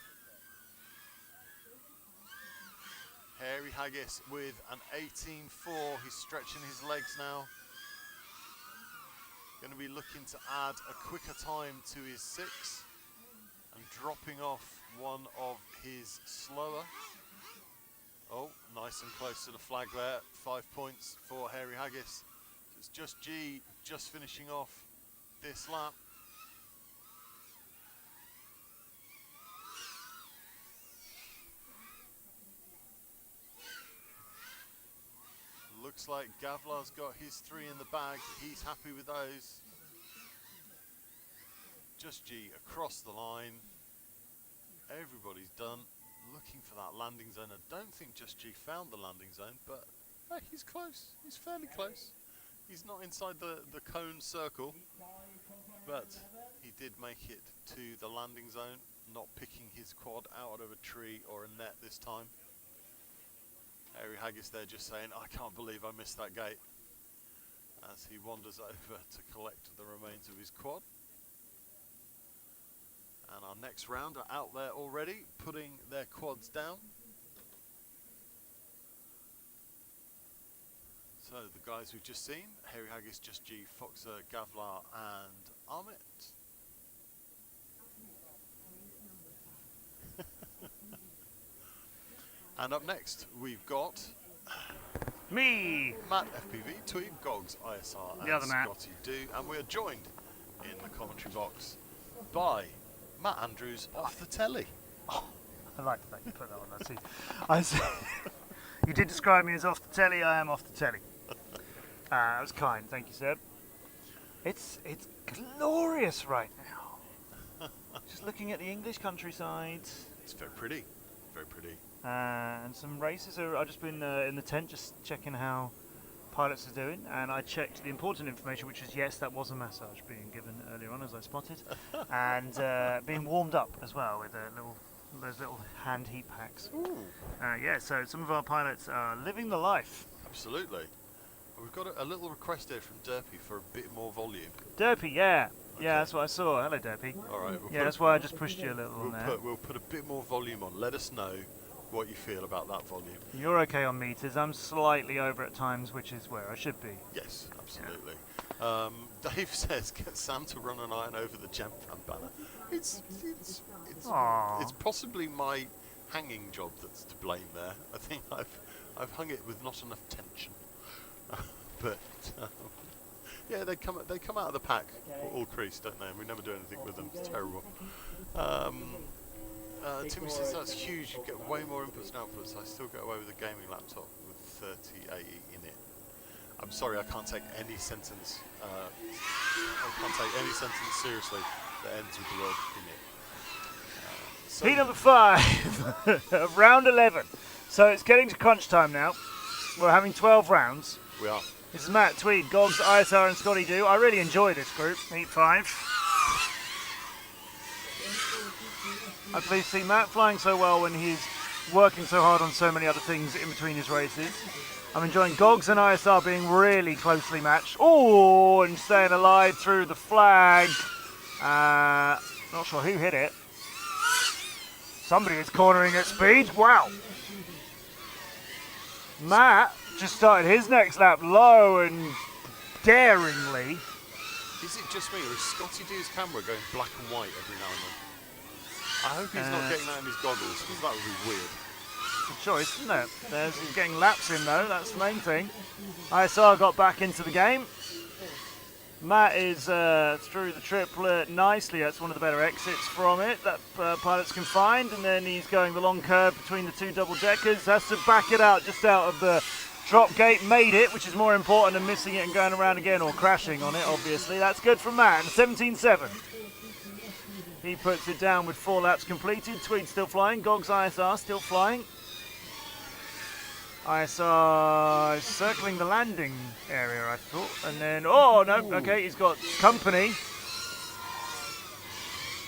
Hairy Haggis with an 18.4. He's stretching his legs now. Going to be looking to add a quicker time to his 6 and dropping off one of his slower. Oh, nice and close to the flag there. 5 points for Hairy Haggis. It's just G just finishing off this lap. Looks like Gavlar's got his 3 in the bag. He's happy with those. Just G across the line. Everybody's done. Looking for that landing zone. I don't think Just G found the landing zone, but he's close. He's fairly close. He's not inside the cone circle, but he did make it to the landing zone, not picking his quad out of a tree or a net this time. Hairy Haggis there just saying, I can't believe I missed that gate, as he wanders over to collect the remains of his quad. And our next round are out there already, putting their quads down. So the guys we've just seen, Hairy Haggis, Just G, Foxer, Gavlar and Armit. And up next, we've got me, Matt FPV, Tweed, Gogs, ISR and Scotty Do. And we're joined in the commentary box by Matt Andrews off the telly. Oh, I like the fact you put that on. I see. You did describe me as off the telly. I am off the telly. That was kind. Thank you, Seb. It's glorious right now. Just looking at the English countryside. It's very pretty. Very pretty. And some races. I've just been in the tent just checking how pilots are doing, and I checked the important information, which is yes, that was a massage being given earlier on, as I spotted, and being warmed up as well with those little hand heat packs. Ooh. Yeah, so some of our pilots are living the life. Absolutely. We've got a little request here from Derpy for a bit more volume. Derpy, yeah. Okay. Yeah, that's what I saw. Hello, Derpy. All right. Yeah, that's why I just pushed you a little on there. We'll put a bit more volume on. Let us know what you feel about that volume. You're okay on meters. I'm slightly over at times, which is where I should be. Yes, absolutely. Dave says, get Sam to run an iron over the Jam Fan banner. It's possibly my hanging job that's to blame there. I think I've hung it with not enough tension. But yeah, they come out of the pack all creased, don't they? And we never do anything with them. It's terrible. Timmy says that's huge. You get way more inputs and outputs. I still get away with a gaming laptop with 3080 in it. I'm sorry, I can't take any sentence. I can't take any sentence seriously that ends with the word in it. So Heat number 5 of round 11. So it's getting to crunch time now. We're having 12 rounds. we are. This is Matt, Tweed, Gogs, ISR and Scotty Do. I really enjoy this group, Heat 5. I'm pleased to see Matt flying so well when he's working so hard on so many other things in between his races. I'm enjoying Gogs and ISR being really closely matched. Oh, and staying alive through the flag. Not sure who hit it. Somebody is cornering at speed. Wow. Matt just started his next lap low and daringly. Is it just me, or is Scotty D's camera going black and white every now and then? I hope he's not getting that in his goggles, because that would be weird. Good choice, isn't it? He's getting laps in though, that's the main thing. ISR got back into the game. Matt is through the triplet nicely. That's one of the better exits from it that pilots can find. And then he's going the long curve between the two double-deckers. Has to back it out just out of the drop gate. Made it, which is more important than missing it and going around again or crashing on it, obviously. That's good from Matt. And 17.7. He puts it down with 4 laps completed. Tweed still flying. Gogs ISR still flying. ISR circling the landing area, I thought. And then, oh no, okay, he's got company.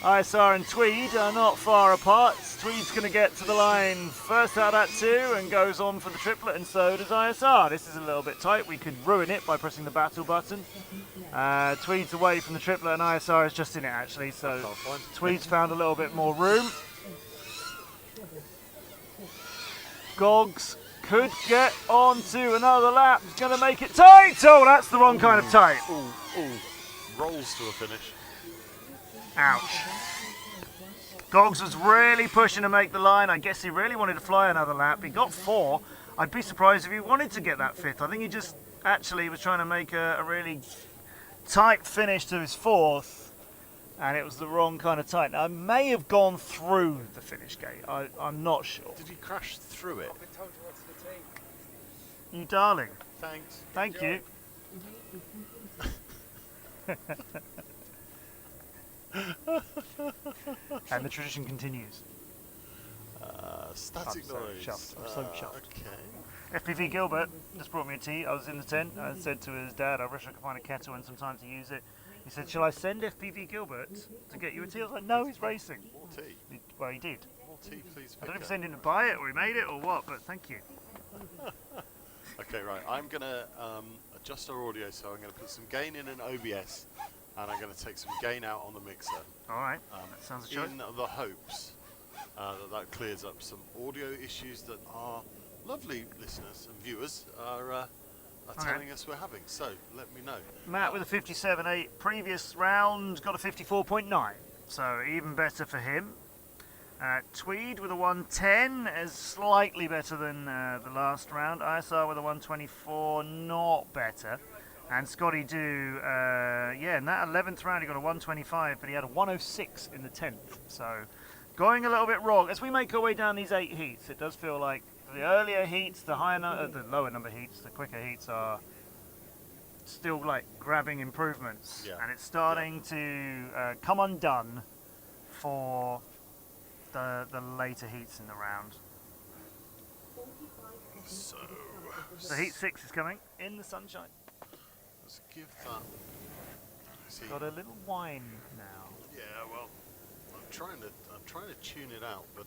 ISR and Tweed are not far apart. Tweed's going to get to the line first out of that 2 and goes on for the triplet, and so does ISR. This is a little bit tight. We could ruin it by pressing the battle button. Tweed's away from the triplet and ISR is just in it actually, so Tweed's found a little bit more room. Gogs could get on to another lap. He's going to make it tight. Oh, that's the wrong kind of tight. Rolls to a finish. Ouch. Gogs was really pushing to make the line. I guess he really wanted to fly another lap. He got 4. I'd be surprised if he wanted to get that 5th. I think he just actually was trying to make a really tight finish to his 4th. And it was the wrong kind of tight. Now, I may have gone through the finish gate. I'm not sure. Did he crash through it? You darling. Thanks. Thank you. And the tradition continues. Static I'm so noise. chuffed. I'm so chuffed. Okay. FPV Gilbert just brought me a tea. I was in the tent. I said to his dad, I wish I could find a kettle and some time to use it. He said, shall I send FPV Gilbert to get you a tea? I was like, no, he's racing. More tea. Well, he did. More tea, please. I don't know if he sent him to buy it or he made it or what, but thank you. Okay, right. I'm going to adjust our audio, so I'm going to put some gain in an OBS, and I'm going to take some gain out on the mixer. All right, that sounds a choice. In the hopes that clears up some audio issues that our lovely listeners and viewers are telling us we're having. So let me know. Matt with a 57.8 previous round, got a 54.9, so even better for him. Tweed with a 110 is slightly better than the last round. ISR with a 124, not better. And Scotty Do, in that 11th round he got a 125, but he had a 106 in the 10th. So going a little bit wrong. As we make our way down these 8 heats, it does feel like the earlier heats, the lower number heats, the quicker heats are still like grabbing improvements. Yeah. And it's starting to come undone for the later heats in the round. So heat 6 is coming in the sunshine. let's give that. Got a little whine now. Yeah, well, I'm trying to tune it out, but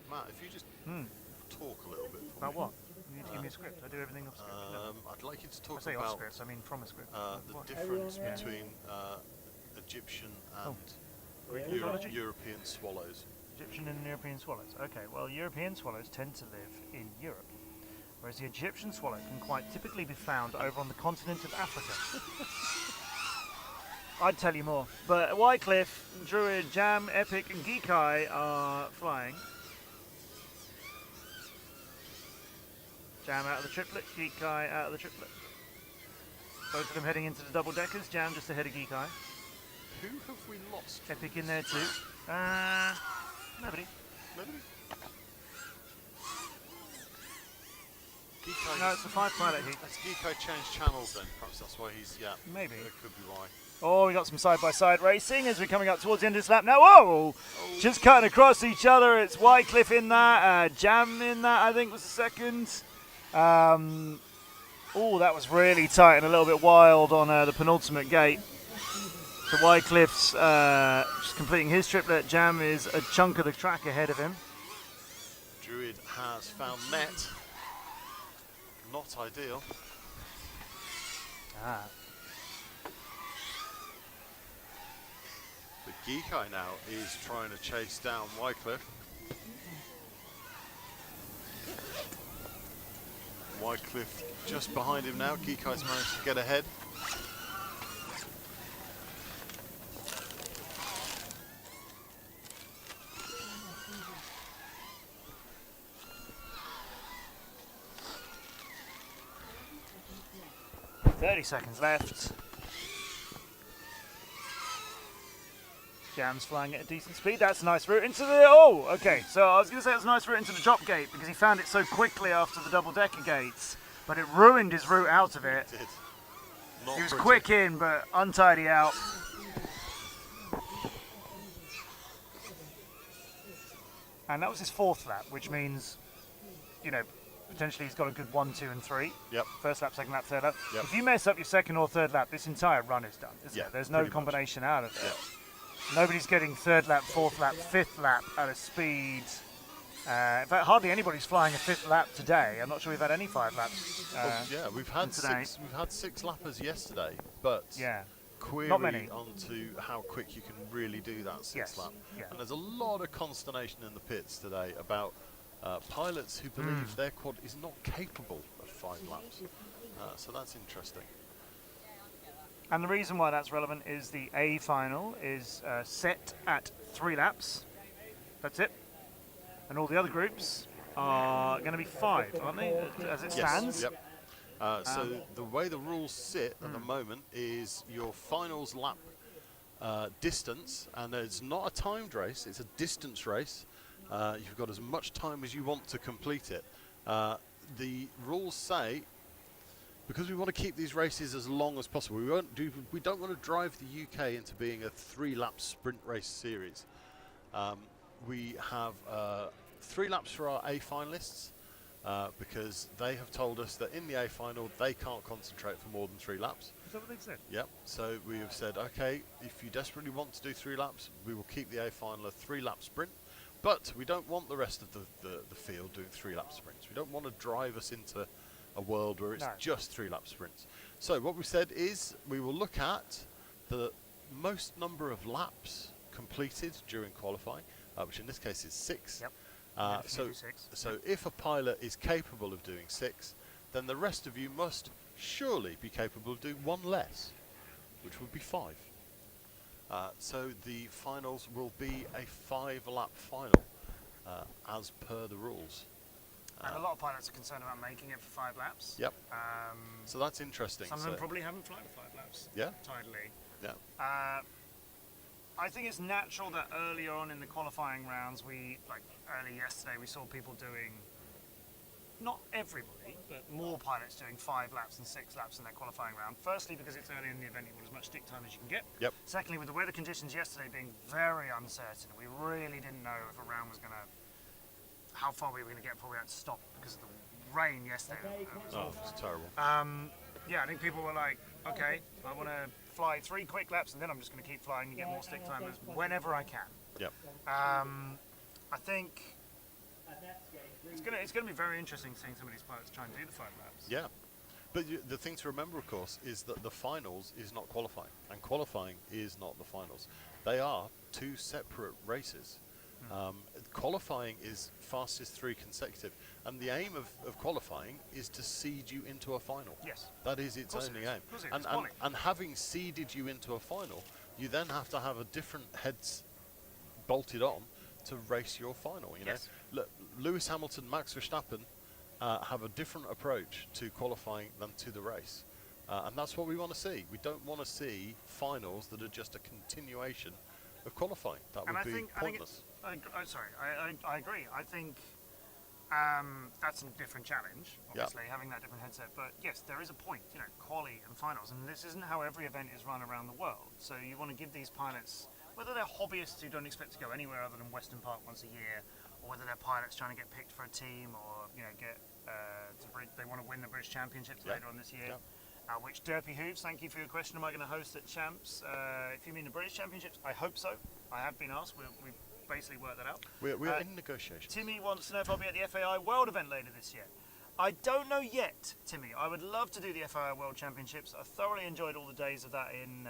Matt, if you just talk a little bit for About me. what? You need to give me a script. I do everything off script. I'd like you to I talk say off about script, I mean from a script. the What? difference between Egyptian and Greek mythology? European swallows. Egyptian and European swallows. Okay, well, European swallows tend to live in Europe, whereas the Egyptian swallow can quite typically be found over on the continent of Africa. I'd tell you more, but Wycliffe, Druid, Jam, Epic, and Geekai are flying. Jam out of the triplet, Geekai out of the triplet. Both of them heading into the double deckers. Jam just ahead of Geekai. Who have we lost? Epic in there too. Nobody. Nobody? No, it's a 5-pilot heat. Has Geeko changed channels then? Perhaps that's why he's, Maybe. That could be why. Oh, we got some side-by-side racing as we're coming up towards the end of this lap now. Whoa! Just cutting across each other. It's Wycliffe in that. Jam in that, I think, was the second. Oh, that was really tight and a little bit wild on the penultimate gate. So Wycliffe's just completing his triplet. Jam is a chunk of the track ahead of him. Druid has found net. Not ideal. But Geekai now is trying to chase down Wycliffe. Wycliffe just behind him now. Geekai's managed to get ahead. Seconds left. Jam's flying at a decent speed. That's a nice route into the... Oh, okay. So I was going to say it's a nice route into the drop gate because he found it so quickly after the double-decker gates, but it ruined his route out of it. It did. Not He was pretty. quick in, but untidy out. And that was his 4th lap, which means, you know, potentially he's got a good 1, 2, and 3. Yep. First lap, second lap, third lap. Yep. If you mess up your 2nd or 3rd lap, this entire run is done, isn't Yeah, it? There's no pretty much. combination out of it. Yep. Nobody's getting 3rd lap, 4th lap, 5th lap at a speed. In fact, hardly anybody's flying a 5th lap today. I'm not sure we've had any 5 laps. Yeah, we've had today. 6. We've had 6 lappers yesterday, but Yeah. query Not many. onto how quick you can really do that 6th Yes, lap. yeah. And there's a lot of consternation in the pits today about pilots who believe their quad is not capable of 5 laps. So that's interesting. And the reason why that's relevant is the A final is set at 3 laps. That's it. And all the other groups are going to be 5, aren't they, as it stands? Yes. Yep. So the way the rules sit at the moment is your finals lap distance, and it's not a timed race, it's a distance race. You've got as much time as you want to complete it. The rules say, because we want to keep these races as long as possible, we don't want to drive the UK into being a 3-lap sprint race series. We have 3 laps for our A finalists because they have told us that in the A final they can't concentrate for more than 3 laps. Is that what they said? Yep. So we have said, okay, if you desperately want to do 3 laps, we will keep the A final a 3-lap sprint. But we don't want the rest of the field doing 3-lap sprints. We don't want to drive us into a world where it's just 3-lap sprints. So what we've said is we will look at the most number of laps completed during qualifying, which in this case is 6. Yep. So if a pilot is capable of doing 6, then the rest of you must surely be capable of doing 1 less, which would be 5. So the finals will be a 5-lap final, as per the rules. And a lot of pilots are concerned about making it for 5 laps. Yep. So that's interesting. Some of them probably haven't flown 5 laps. Yeah. Tidily. Yeah. I think it's natural that earlier on in the qualifying rounds, early yesterday, we saw people doing, not everybody, but more pilots doing 5 laps and 6 laps in their qualifying round. Firstly, because it's early in the event, you want as much stick time as you can get. Yep. Secondly, with the weather conditions yesterday being very uncertain, we really didn't know if a round was going to, how far we were going to get before we had to stop because of the rain yesterday. It was terrible. Yeah, I think people were like, okay, I want to fly 3 quick laps and then I'm just going to keep flying and get more stick time whenever I can. Yep. I think It's gonna be very interesting seeing some of these pilots try and do the 5 laps. Yeah. But the thing to remember, of course, is that the finals is not qualifying, and qualifying is not the finals. They are 2 separate races. Qualifying is fastest 3 consecutive, and the aim of qualifying is to seed you into a final. Yes. That is its only aim. And having seeded you into a final, you then have to have a different heads bolted on to race your final. You know, look, Lewis Hamilton, Max Verstappen have a different approach to qualifying than to the race, and that's what we want to see. We don't want to see finals that are just a continuation of qualifying. That would be pointless. I agree. I think that's a different challenge, obviously, having that different headset. But yes, there is a point, you know, quali and finals, and this isn't how every event is run around the world. So you want to give these pilots, whether they're hobbyists who don't expect to go anywhere other than Weston Park once a year, or whether they're pilots trying to get picked for a team, or they want to win the British Championships later on this year. Which Derpy Hooves, thank you for your question. Am I going to host at Champs? If you mean the British Championships, I hope so. I have been asked. We've basically worked that out. We're in negotiations. Timmy wants to know if I'll be at the FAI World event later this year. I don't know yet, Timmy. I would love to do the FAI World Championships. I thoroughly enjoyed all the days of that in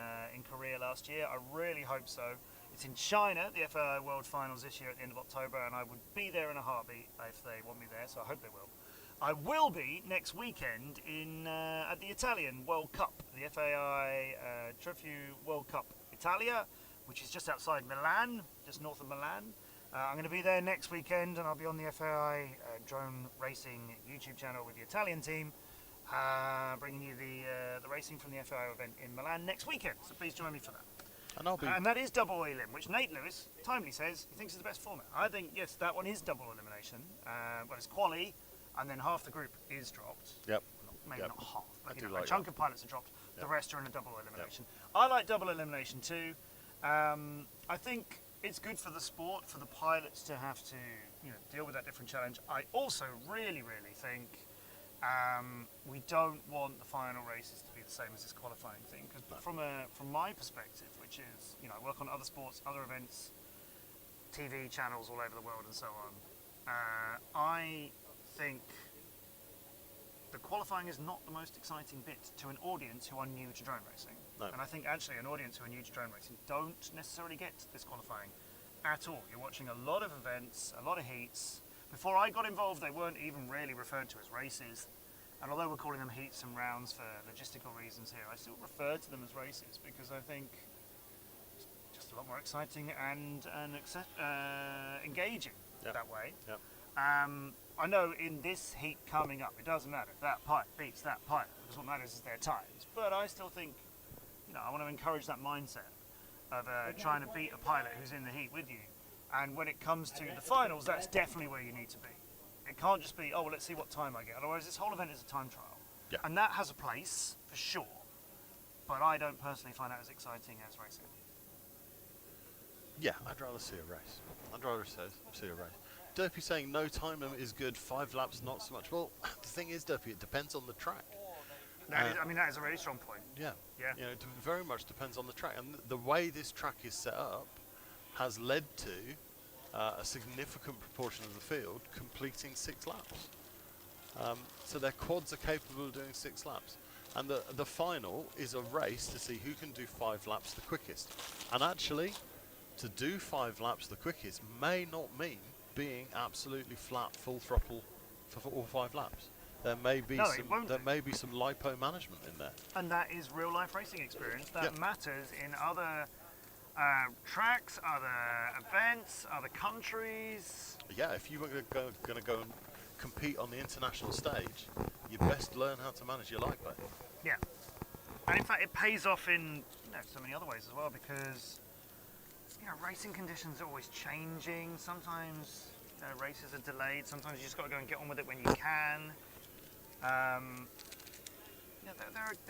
Korea last year. I really hope so. It's in China, the FAI World Finals this year at the end of October, and I would be there in a heartbeat if they want me there, so I hope they will. I will be next weekend at the Italian World Cup, the FAI Trophie World Cup Italia, which is just outside Milan, just north of Milan. I'm going to be there next weekend, and I'll be on the FAI drone racing YouTube channel with the Italian team, bringing you the racing from the FAI event in Milan next weekend. So please join me for that. And that is double elim, which Nate Lewis timely says he thinks is the best format. I think yes, that one is double elimination. Well, it's quali, and then half the group is dropped. Maybe not half, but a chunk of pilots are dropped. The rest are in a double elimination. I like double elimination too. I think it's good for the sport, for the pilots to have to deal with that different challenge. I also really think we don't want the final races to be the same as this qualifying thing, because from my perspective, which is I work on other sports, other events, TV channels all over the world and so on, I think the qualifying is not the most exciting bit to an audience who are new to drone racing. No. And I think actually an audience who are new to drone racing don't necessarily get this qualifying at all. You're watching a lot of events, a lot of heats. Before I got involved, they weren't even really referred to as races. And although we're calling them heats and rounds for logistical reasons here, I still refer to them as races because I think it's just a lot more exciting and engaging that way. I know in this heat coming up, it doesn't matter if that pilot beats that pilot, because what matters is their times. But I still think, I want to encourage that mindset of trying to beat a pilot who's in the heat with you. And when it comes to the finals, that's definitely where you need to be. It can't just be, well, let's see what time I get. Otherwise, this whole event is a time trial. And that has a place, for sure. But I don't personally find that as exciting as racing. Yeah, I'd rather see a race. I'd rather see a race. Derpy saying no time limit is good, 5 laps not so much. Well, the thing is, Derpy, it depends on the track. That is a really strong point. Yeah. It very much depends on the track. And the way this track is set up has led to a significant proportion of the field completing 6 laps. So their quads are capable of doing 6 laps. And the final is a race to see who can do 5 laps the quickest. And actually, to do 5 laps the quickest may not mean being absolutely flat, full throttle for all 5 laps. There may be some lipo management in there. And that is real life racing experience that matters in other tracks, other events, other countries. Yeah, if you were going to go and compete on the international stage, you best learn how to manage your lipo. Yeah. And in fact, it pays off in so many other ways as well, because racing conditions are always changing. Sometimes races are delayed. Sometimes you just got to go and get on with it when you can. There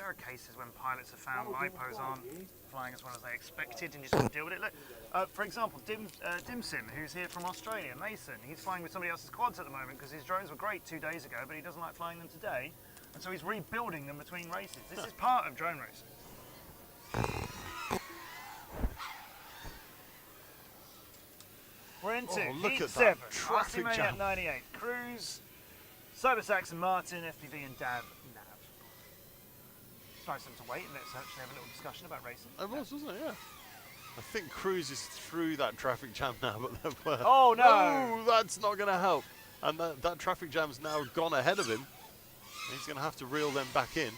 are cases when pilots have found lipos aren't flying as well as they expected, and you just got to deal with it. Look, for example, Dim Sim, who's here from Australia, Mason, he's flying with somebody else's quads at the moment because his drones were great 2 days ago, but he doesn't like flying them today, and so he's rebuilding them between races. This is part of drone racing. we're into look Heat at that 7. traffic RC jam. Maniac 98. Cruz, Cybersax and Martin, FPV and Dav Nav. It's nice of them to wait and let's actually have a little discussion about racing. It was, wasn't it? Yeah. I think Cruz is through that traffic jam now, but there were. Oh no! Oh, that's not going to help. And that traffic jam's now gone ahead of him. He's going to have to reel them back in.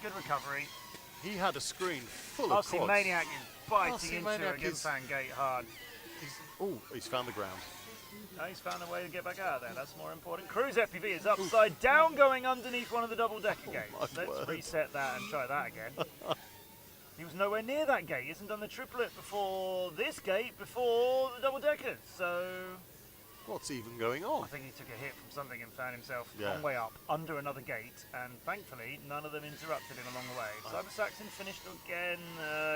Good recovery. He had a screen full of RC quads. Maniac is biting into Maniac a Gimfan gate hard. He's found the ground. Oh, he's found a way to get back out of there. That's more important. Cruise FPV is upside down going underneath one of the double-decker gates. Let's reset that and try that again. He was nowhere near that gate. He hasn't done the triplet before this gate, before the double-deckers. So What's even going on? I think he took a hit from something and found himself a Yeah. long way up under another gate, and thankfully none of them interrupted him along the way. Cyber Saxon finished again.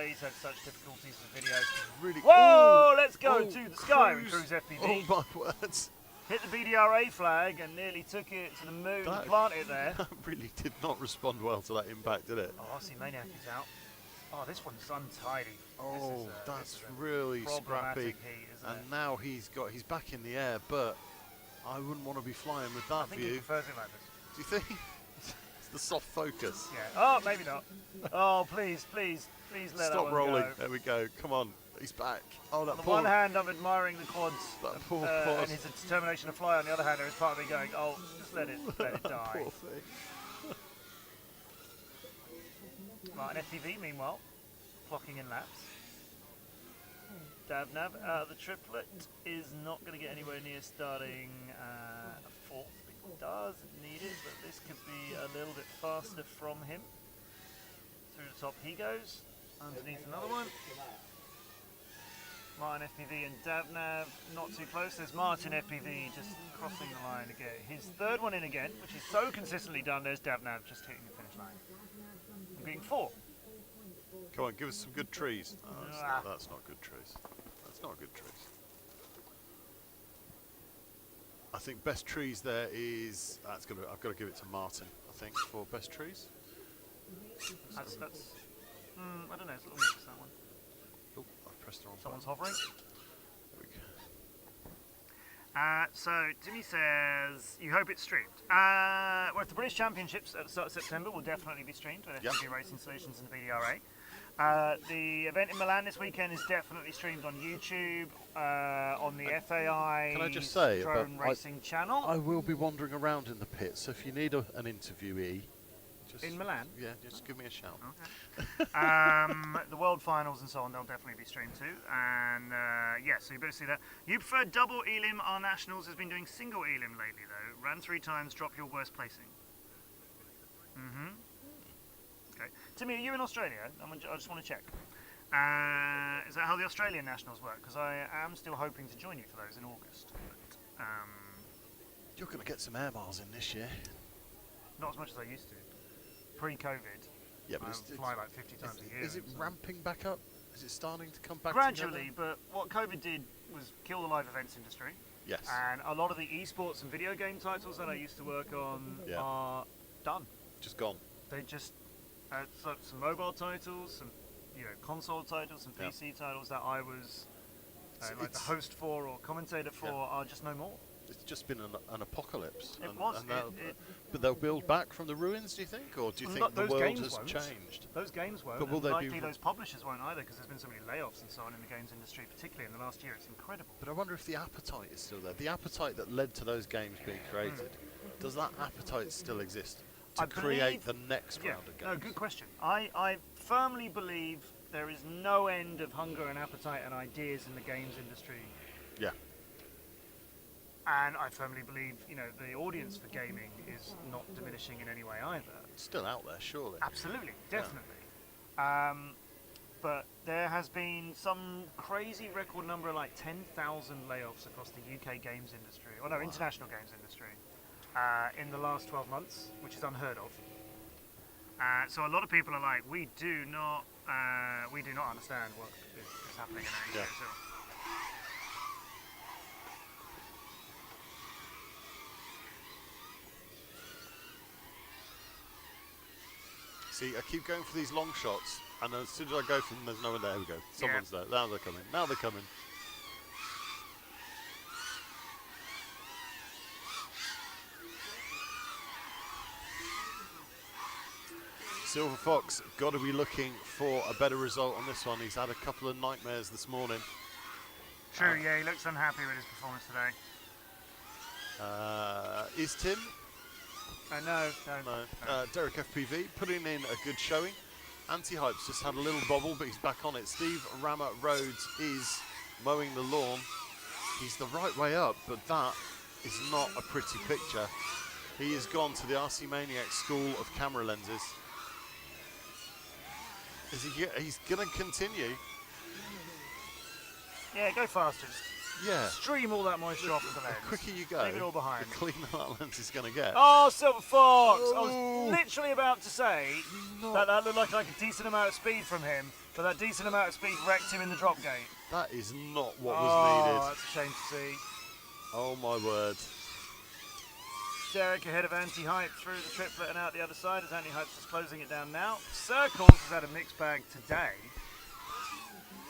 He's had such difficulties with videos. Really? Whoa! Let's go to the sky with Cruise. Cruise FPV. Oh my words! Hit the BDRA flag and nearly took it to the moon and planted it there. That really did not respond well to that impact, did it? Oh, RC Maniac is out. Oh, this one's untidy. Oh, this that's is a really problematic scrappy. heat, isn't And it? now he's back in the air, but I wouldn't want to be flying with I that think he view. prefers it like this. Do you think? It's the soft focus. Yeah. Oh, maybe not. Oh, please let that Stop one rolling. go. There we go. Come on. He's back. Oh, that On the poor. one hand, I'm admiring the quads That poor quad. and his determination to fly. On the other hand, there is part of me going, "Oh, just let it that die." poor thing. Right, an FPV, meanwhile, clocking in laps. Dav Nav out of the triplet is not going to get anywhere near starting a fourth. He does need it, but this could be a little bit faster from him. Through the top he goes. Underneath another one. Martin FPV and Dav Nav not too close. There's Martin FPV just crossing the line to get his third one in again, which is so consistently done. There's Dav Nav just hitting the finish line. I'm getting 4. Come on, give us some good trees. Oh, that's not good trees. That's not good trees. I think best trees there is. I've got to give it to Martin. I think for best trees. That's I don't know. It's a little mix, that one. Oh, I've pressed the wrong Someone's button. hovering. There we go. So Timmy says you hope it's streamed. Well, if the British Championships at the start of September will definitely be streamed with FPV Racing Solutions and the BDRA. The event in Milan this weekend is definitely streamed on YouTube, on the FAI Can I just say drone racing channel. I will be wandering around in the pit, so if you need an interviewee, just In Milan? Yeah, just give me a shout. Okay. The World Finals and so on, they'll definitely be streamed too. And yeah, so you better see that. You prefer double Elim. Our Nationals has been doing single Elim lately though. Ran 3 times, drop your worst placing. Okay. Timmy, are you in Australia? I just want to check. Is that how the Australian Nationals work? Because I am still hoping to join you for those in August. But, You're going to get some air miles in this year. not as much as I used to. Pre-COVID, Yeah, but I it's fly like 50 times a year. Is it ramping back up? Is it starting to come back Gradually, together? but what COVID did was kill the live events industry. Yes. And a lot of the esports and video game titles that I used to work on Yeah. are done. Just gone. They just some mobile titles, some console titles, some PC titles that I was like the host for or commentator for are just no more. It's just been an apocalypse. It was. But they'll build back from the ruins, do you think? Or do you think the those world games has won't. changed? Those games won't. But will and they be likely those publishers won't either, because there's been so many layoffs and so on in the games industry, particularly in the last year. It's incredible. But I wonder if the appetite is still there. The appetite that led to those games being created, does that appetite still exist to create the next round of games? No, good question. I firmly believe there is no end of hunger and appetite and ideas in the games industry. Yeah. And I firmly believe, the audience for gaming is not diminishing in any way either. It's still out there, surely. Absolutely, definitely. But there has been some crazy record number of like 10,000 layoffs across the UK games industry, international games industry, in the last 12 months, which is unheard of. So a lot of people are like, we do not understand what is happening in our industry. Yeah. See, I keep going for these long shots, and as soon as I go for them, there's no one there. There we go. Someone's there. Now they're coming. Silver Fox got to be looking for a better result on this one. He's had a couple of nightmares this morning. True, yeah, he looks unhappy with his performance today. Is Tim? No. Derek FPV putting in a good showing. Anti-Hype's just had a little bobble, but he's back on it. Steve Rammer Rhodes is mowing the lawn. He's the right way up, but that is not a pretty picture. He has gone to the RC Maniac School of Camera Lenses. He's going to continue. Yeah, go faster. Yeah. Stream all that moisture off of the lens. The quicker you go, leave it all behind. the cleaner that lens is going to get. Oh, Silver Fox! I Oh. was literally about to say that looked like a decent amount of speed from him, but that decent amount of speed wrecked him in the drop gate. That is not what was needed. That's a shame to see. Oh my word. Derek ahead of Anti-Hype through the triplet and out the other side as Anti-Hype's just closing it down now. Circles has had a mixed bag today.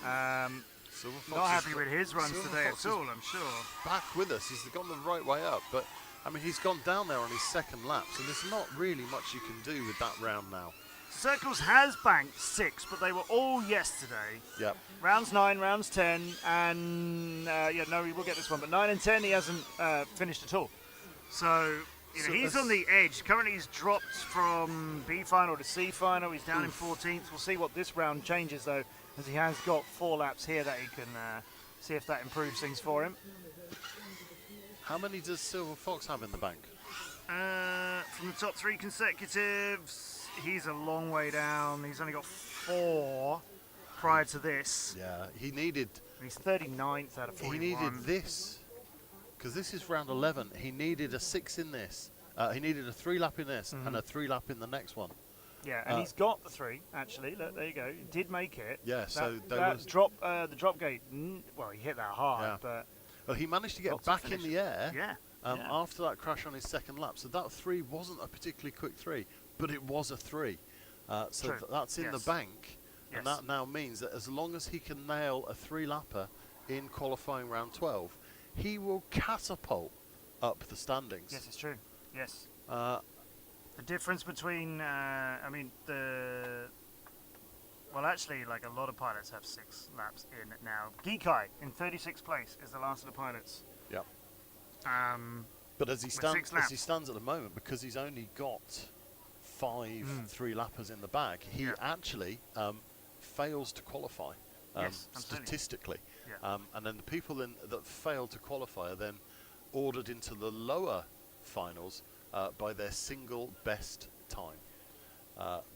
Not happy with his runs today at all, I'm sure. Back with us, he's gone the right way up, but I mean he's gone down there on his second lap, so there's not really much you can do with that round now. Circles has banked 6, but they were all yesterday. Yep. Rounds 9, rounds 10, and we will get this one, but 9 and 10 he hasn't finished at all. So, he's on the edge. Currently he's dropped from B final to C final. He's down in 14th. We'll see what this round changes though, as he has got 4 laps here that he can see if that improves things for him. How many does Silver Fox have in the bank? From the top 3 consecutives, he's a long way down. He's only got 4 prior to this. Yeah, he needed... He's 39th out of 41. He needed this, because this is round 11. He needed a 6 in this. He needed a 3 lap in this and a 3 lap in the next one. Yeah, and he's got the 3 actually. Look, there you go. He did make it. Yeah, so the drop gate. Well, he hit that hard, but well, he managed to get back in the air. Yeah. After that crash on his second lap. So that 3 wasn't a particularly quick 3, but it was a 3. So that's in the bank, and that now means that as long as he can nail a 3-lapper in qualifying round 12, he will catapult up the standings. Yes, it's true. Yes. The difference between, actually, like a lot of pilots have 6 laps in now. Geekai in 36th place is the last of the pilots. Yep. But as he stands at the moment, because he's only got 5 3-lappers in the bag, he actually fails to qualify statistically. Yeah. And then the people that fail to qualify are then ordered into the lower finals by their single best time,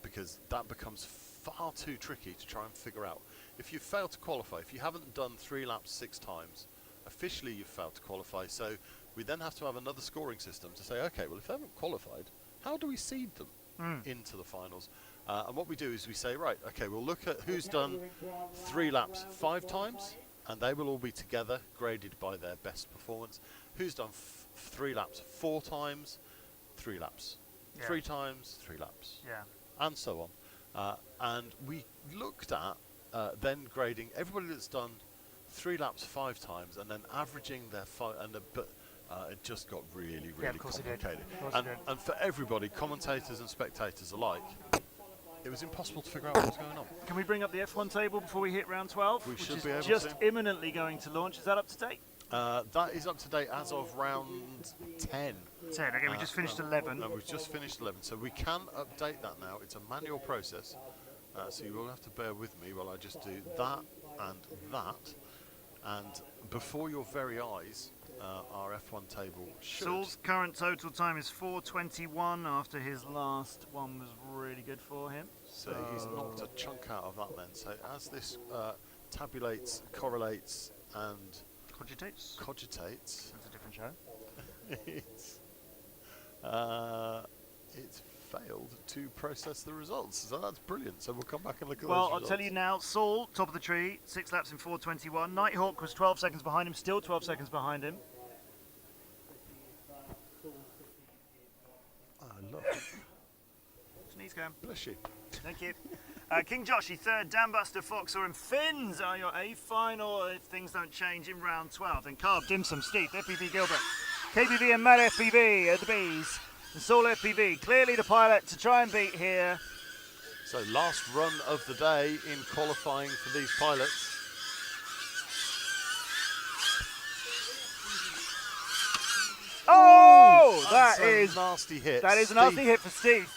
because that becomes far too tricky to try and figure out. If you fail to qualify, if you haven't done 3 laps 6 times, officially you've failed to qualify. So we then have to have another scoring system to say, okay, well, if they haven't qualified, how do we seed them into the finals? And what we do is we say, right, okay, we'll look at who's done 3 laps 5 times, and they will all be together, graded by their best performance. Who's done 3 laps 4 times, 3 laps 3 times, 3 laps, and so on. And we looked at then grading everybody that's done 3 laps 5 times, and then averaging their but it just got really complicated. And for everybody, commentators and spectators alike, it was impossible to figure out what was going on. Can we bring up the F1 table before we hit round 12? We should be able to. Just imminently going to launch. Is that up to date? That is up to date as of round 10. 10, okay, we just finished 11. No, we've just finished 11, so we can update that now. It's a manual process, so you will have to bear with me while I just do that and that. And before your very eyes, our F1 table should... Saul's current total time is 4:21 after his last one was really good for him. So he's knocked a chunk out of that then. So as this tabulates, correlates, and... Cogitates. That's a different show. It's failed to process the results. So that's brilliant. So we'll come back and look at those Well, results. I'll tell you now, Saul, top of the tree, 6 laps in 4:21. Nighthawk was 12 seconds behind him, still 12 seconds behind him. I love it. Sneeze cam. Bless you. Thank you. King Joshy, 3rd. Dambuster, Foxer and Finns are your A final if things don't change in round 12. Then Carb, Dimsum, Steep, FPV Gilbert, KBV and Matt FPV are the Bs. And Saul FPV, clearly the pilot to try and beat here. So last run of the day in qualifying for these pilots. Oh, That's a nasty hit. That is a nasty hit for Steve.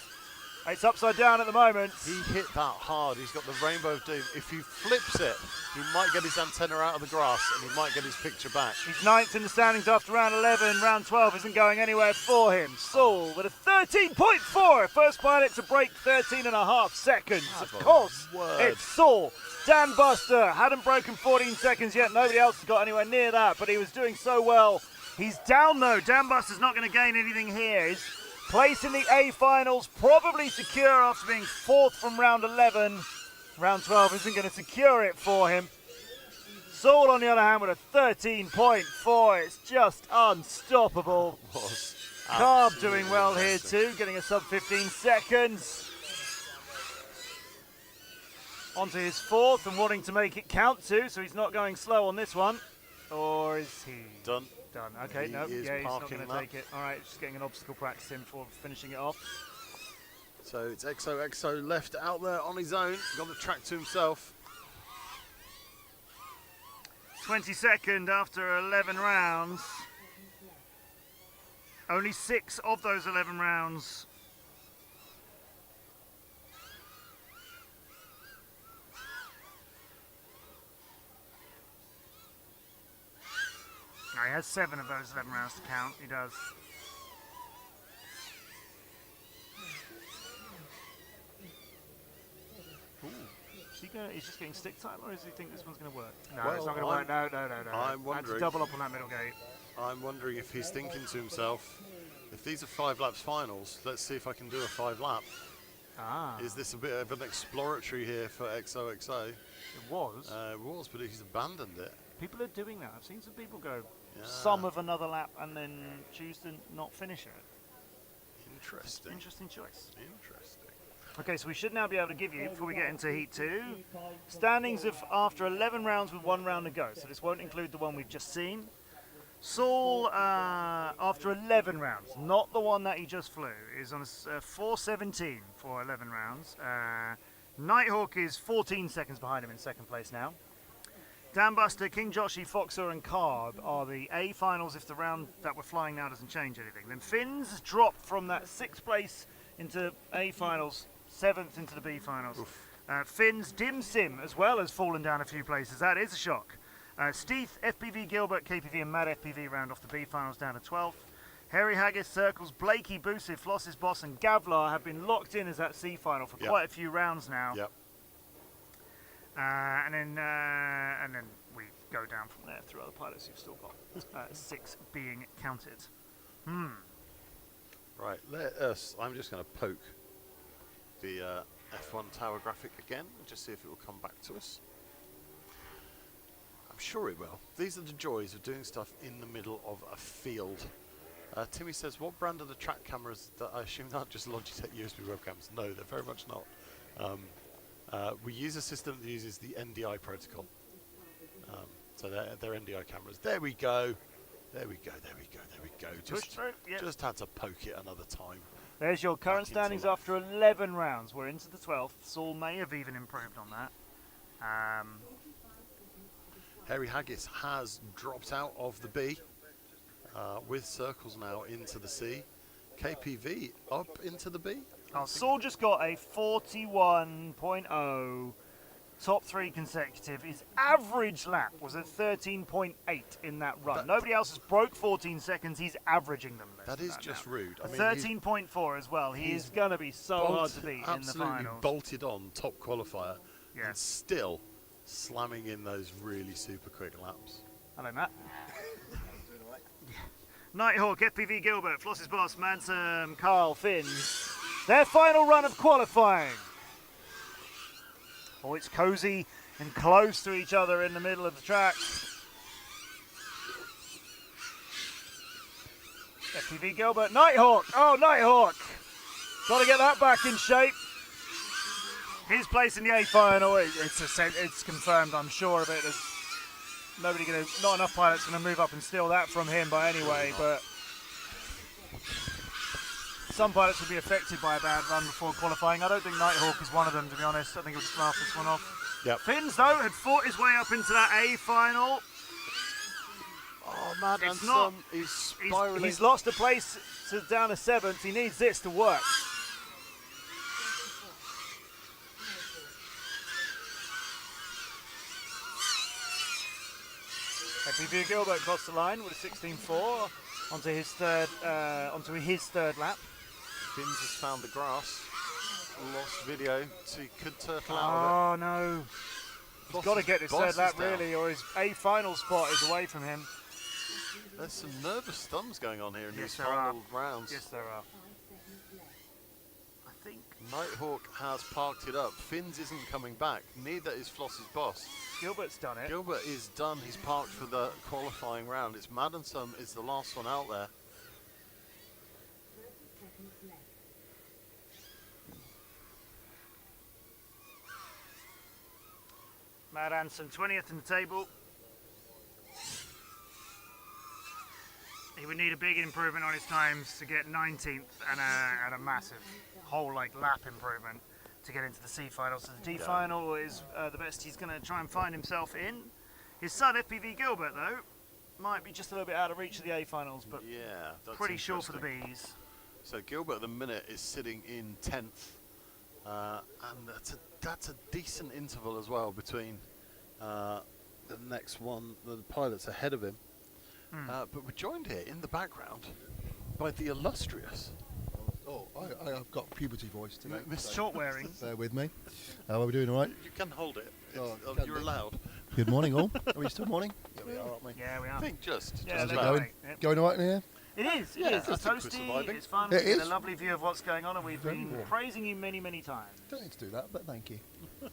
It's upside down at the moment. He hit that hard. He's got the Rainbow of Doom. If he flips it, he might get his antenna out of the grass and he might get his picture back. He's 9th in the standings after round 11. Round 12 isn't going anywhere for him. Saul with a 13.4. First pilot to break 13.5 seconds. Of course, it's Saul. Dan Buster hadn't broken 14 seconds yet. Nobody else has got anywhere near that, but he was doing so well. He's down though. Dan Buster's not going to gain anything here. His place in the A finals probably secure after being 4th from round 11. Round 12 isn't going to secure it for him. Saul, on the other hand, with a 13.4. It's just unstoppable. Carb doing well here too, getting a sub 15 seconds. Onto his 4th and wanting to make it count too, so he's not going slow on this one. Or is he? Done. Done. Okay, no, he's not going to take it. All right, just getting an obstacle practice in before finishing it off. So it's XOXO left out there on his own, got the track to himself. 22nd after 11 rounds. Only 6 of those 11 rounds. No, he has 7 of those 11 rounds to count. He does. Ooh. He's just getting stick time, or does he think this one's going to work? No, well, it's not going to work. No. I'm wondering. Had to double up on that middle gate. I'm wondering if he's thinking to himself, if these are 5 laps finals, let's see if I can do a 5 lap. Is this a bit of an exploratory here for XOXO? It was. It was, but he's abandoned it. People are doing that. I've seen some people go some of another lap and then choose to not finish it. Interesting. Interesting choice. Interesting. Okay, so we should now be able to give you, before we get into Heat 2, standings of after 11 rounds with 1 round to go. So this won't include the one we've just seen. Saul, after 11 rounds, not the one that he just flew, is on a 4:17 for 11 rounds. Nighthawk is 14 seconds behind him in second place now. Dan Buster, King Joshi, Foxer and Carb are the A finals if the round that we're flying now doesn't change anything. Then Finn's dropped from that 6th place into A finals, 7th into the B finals. Finn's Dim Sim as well has fallen down a few places. That is a shock. Steve, FPV Gilbert, KPV and Mad FPV round off the B finals down to 12th. Harry Haggis, Circles, Blakey, Boosif, Floss's Boss and Gavlar have been locked in as that C final for quite a few rounds now. Yep. And then we go down from there through other pilots who've still got 6 being counted. Right, I'm just going to poke the F1 tower graphic again and just see if it will come back to us. I'm sure it will. These are the joys of doing stuff in the middle of a field. Timmy says, what brand are the track cameras that I assume aren't just Logitech USB webcams? No, they're very much not. We use a system that uses the NDI protocol. So they're NDI cameras. There we go. There we go. Just had to poke it another time. There's your current standings after 11 rounds. We're into the 12th. Saul may have even improved on that. Harry Haggis has dropped out of the B with Circles now into the C. KPV up into the B. Saul just got a 41.0 top 3 consecutive. His average lap was a 13.8 in that run. Nobody else has broke 14 seconds. He's averaging them. That is just rude. I mean, 13.4 as well. He is going to be so hard to beat in the absolutely finals. Bolted on top qualifier and still slamming in those really super quick laps. Hello, Matt. Nighthawk, FPV Gilbert, Floss's Boss, Mansum, Carl, Finns. Their final run of qualifying. Oh, it's cozy and close to each other in the middle of the track. FPV Gilbert, Nighthawk. Oh, Nighthawk. Got to get that back in shape. His place in the A final, it's confirmed, I'm sure of it. There's not enough pilots going to move up and steal that from him by any way, but some pilots will be affected by a bad run before qualifying. I don't think Nighthawk is one of them, to be honest. I think he'll just laugh this one off. Yep. Finns, though, had fought his way up into that A final. Oh, Mad It's Anthem is spiraling. He's lost a place down to 7th. He needs this to work. FPV Gilbert crossed the line with a 16.4 onto his third lap. Finns has found the grass. Lost video, so he could turtle out of Oh no! He's got to get this third lap down. really, or his A final spot is away from him. it. There's some nervous thumbs going on here in Yes, these there final are. rounds. Yes, there are. I think Nighthawk has parked it up. Finns isn't coming back. Neither is Floss's boss. Gilbert's done it. Gilbert is done. He's parked for the qualifying round. It's Mad and Some is the last one out there. Mad Anson, 20th in the table. He would need a big improvement on his times to get 19th and a massive whole lap improvement to get into the C final. So the D final is the best he's going to try and find himself in. His son FPV Gilbert though might be just a little bit out of reach of the A finals, but Yeah, that's pretty sure for the interesting. Bs. So Gilbert at the minute is sitting in 10th, and that's a decent interval as well between the next one, the pilots ahead of him. But we're joined here in the background by the illustrious Oh, I have got puberty voice today. Mr. Short wearing. Bear with me. How are we doing, all right? You can hold it. Oh, you can You're do. allowed. Good morning, all. Are we still morning? Yeah, we are, aren't we? Yeah, we I are. think just Yeah, How's it that's going? right. Yep. Going all right in here? It is. Yeah, It's I think we're toasty. surviving. It's fun. It We get is. a lovely view of what's going on, and we've Very been warm. praising you many, many times. Don't need to do that, but thank you. I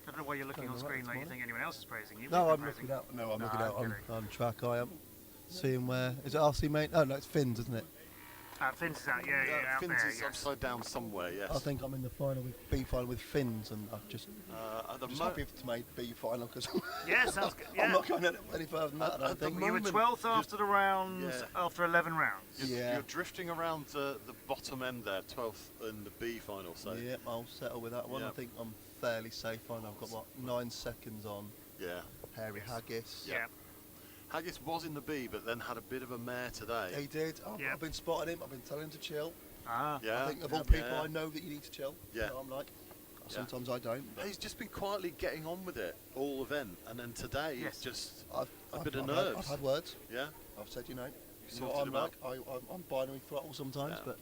don't know why you're looking on Turn screen right like you this think anyone else is praising you. No, We've I'm been praising looking out. No, I'm No, looking out I'm on, kidding. on track. I am seeing where. Is it RC mate? Oh, no, it's Finns, isn't it? Finn's out. Yeah, out Finns there. is Yes. upside down somewhere, yes. I think I'm in the final with B final with Finns, and I'm just At the happy to make B final because Yeah, sounds good. Yeah. I'm not going any further than that. I don't At the think. You were moment, 12th after the rounds, Yeah. after 11 rounds. Yeah. You're drifting around the bottom end there, 12th in the B final. So Yeah, I'll settle with that one. Yeah. I think I'm fairly safe on. I've got what 9 seconds on yeah. Hairy Haggis. Yeah. Haggis was in the B, but then had a bit of a mare today. He did. Yeah. I've been spotting him. I've been telling him to chill. Ah. Yeah. I think of all yeah. people, I know that you need to chill. Yeah. So I'm like, sometimes I don't. But He's just been quietly getting on with it all event, and then today Yes. it's just I've bit of I've nerves. I've had words. yeah. I've said, you know what sorted I'm him out. like. I'm binary throttle sometimes, Yeah. but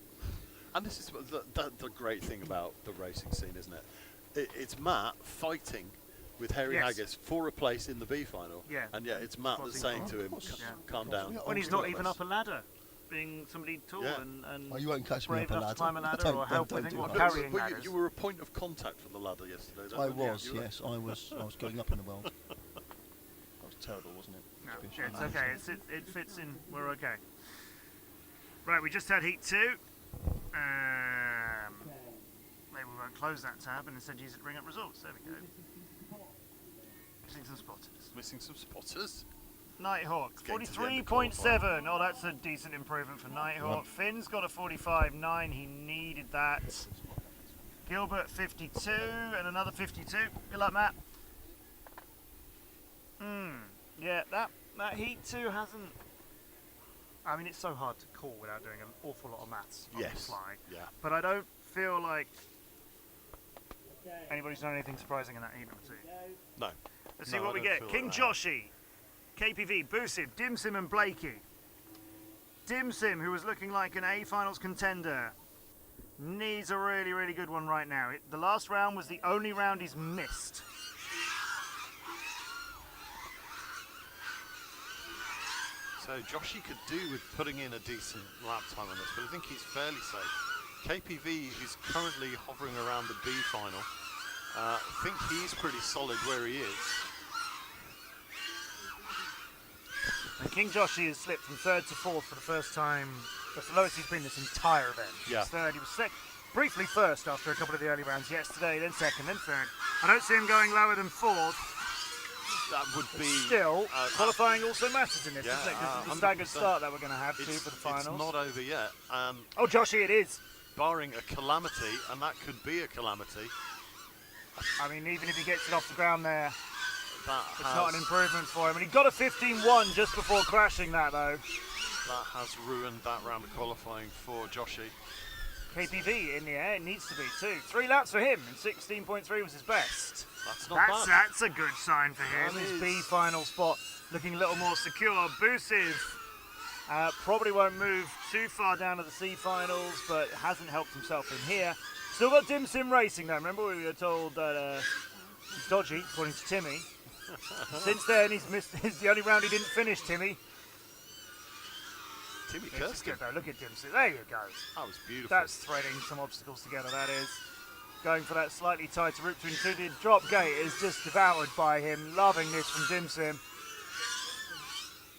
And this is the great thing about the racing scene, isn't it? It's Matt fighting with Harry Yes. Haggis for a place in the B final. Yeah. And yeah, it's Matt that's saying to him, Yeah. calm down. Yeah. When he's not even up a ladder, being somebody tall Yeah. and oh, you won't catch me brave up a enough ladder. to climb a ladder Don't- or help don't with do it or that. carrying But ladders. you were a point of contact for the ladder yesterday. I though, weren't you? was, You were- yes, I was going up in the world. That was terrible, wasn't it? No, Should be it's ashamed. okay. It fits in. We're okay. Right, we just had heat 2. Maybe we won't close that tab and instead use it to bring up results. There we go. Missing some spotters. Missing some spotters. Nighthawk, Getting to the end of 43.7. Oh, that's a decent improvement for Nighthawk. Finn's got a 45.9. He needed that. Gilbert 52 and another 52. Good luck, Matt. Yeah, that heat 2 hasn't. I mean, it's so hard to call without doing an awful lot of maths on the Yes. fly. Yeah. But I don't feel like anybody's done anything surprising in that heat number 2. No. Let's see No, what I we don't get. feel King like that. Joshi, KPV, Busiv, Dimsim and Blakey. Dimsim, who was looking like an A finals contender, needs a really, really good one right now. The last round was the only round he's missed. So Joshy could do with putting in a decent lap time on this, but I think he's fairly safe. KPV is currently hovering around the B final. I think he's pretty solid where he is. And King Joshi has slipped from 3rd to 4th for the first time. That's the lowest he's been this entire event. He Yeah. was 3rd, he was briefly 1st after a couple of the early rounds yesterday, then 2nd, then 3rd. I don't see him going lower than 4th. that would be... Still, qualifying also matters in this, yeah, isn't it? Because it's a staggered start that we're going to have, too, for the finals. It's not over yet. Oh, Joshy, it is. Barring a calamity, and that could be a calamity. I mean, even if he gets it off the ground there, it's That not an improvement for him. And he got a 15-1 just before crashing that, though. That has ruined that round of qualifying for Joshy. KPV in the air, it needs to be too. 3 laps for him, and 16.3 was his best. That's not bad. That's a good sign for him. That His is. B final spot looking a little more secure. Busiv probably won't move too far down to the C finals, but hasn't helped himself in here. Still got Dim Sim Racing though. Remember we were told that he's dodgy, according to Timmy. Since then, he's missed. It's the only round he didn't finish, Timmy. Timmy It's cursed him. good though. Look at Dim Sim. There you go. That was beautiful. That's threading some obstacles together, that is. Going for that slightly tighter route to include the drop gate is just devoured by him. Loving this from Dim Sim.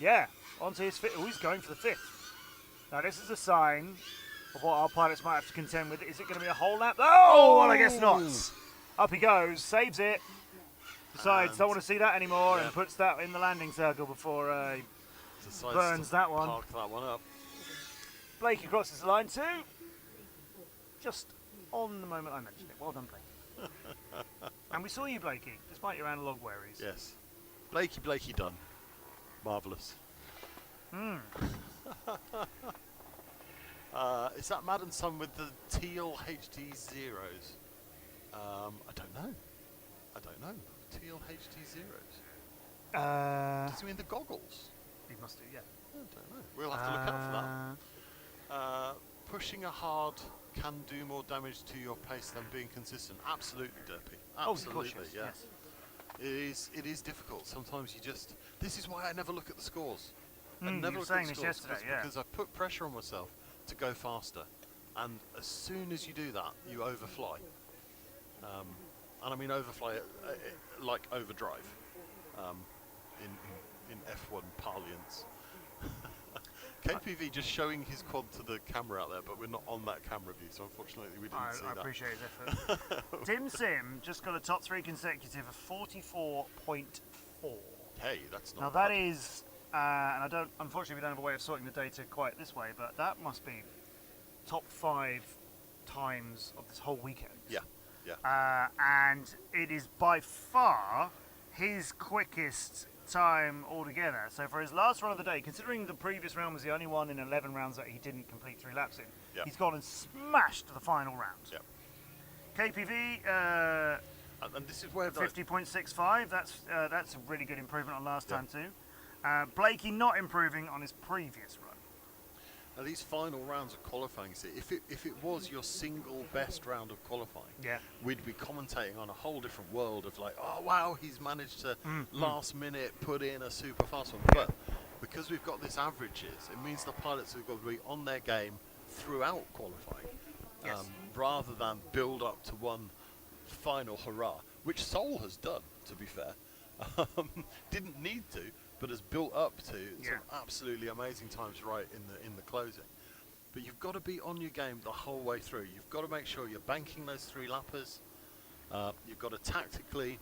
Yeah, onto his fifth. Oh, he's going for the 5th. Now, this is a sign of what our pilots might have to contend with. Is it going to be a whole lap? Oh, well, I guess not. Up he goes, saves it. Decides, don't want to see that anymore, and puts that in the landing circle before he Decides burns to that one. Park that one up. Blakey crosses the line too. Just on the moment I mentioned it. Well done, Blakey. And we saw you, Blakey, despite your analog worries. Yes. Blakey done. Marvellous. Is that Madden Son with the teal HD zeros? I don't know. Teal HD zeros. Does he mean the goggles? He must do, yeah. I don't know. We'll have to look out for that. Pushing a hard can do more damage to your pace than being consistent. Absolutely, Derpy. Absolutely, of course, yes. It is difficult. Sometimes you just... This is why I never look at the scores. I never you were look saying at the this scores yesterday, yeah. because I put pressure on myself to go faster. And as soon as you do that, you overfly. And I mean overfly like overdrive in F1 parlance. KPV just showing his quad to the camera out there, but we're not on that camera view, so unfortunately we didn't see that. I appreciate his effort. Dim Sim just got a top 3 consecutive of 44.4. Hey, that's not Now bad. that is, and unfortunately we don't have a way of sorting the data quite this way, but that must be top 5 times of this whole weekend. Yeah. And it is by far his quickest time altogether. So for his last run of the day, considering the previous round was the only one in 11 rounds that he didn't complete 3 laps in, he's gone and smashed the final round. Yeah. KPV, and this is where 50.65. That's a really good improvement on last time too. Blakey not improving on his previous run. Now these final rounds of qualifying, see, if it was your single best round of qualifying, we'd be commentating on a whole different world of like, oh wow, he's managed to last minute put in a super fast one. But because we've got this averages, it means the pilots have got to be on their game throughout qualifying, rather than build up to one final hurrah, which Sol has done, to be fair. Didn't need to, but has built up to some absolutely amazing times right in the closing. But you've got to be on your game the whole way through. You've got to make sure you're banking those 3 lappers. You've got to tactically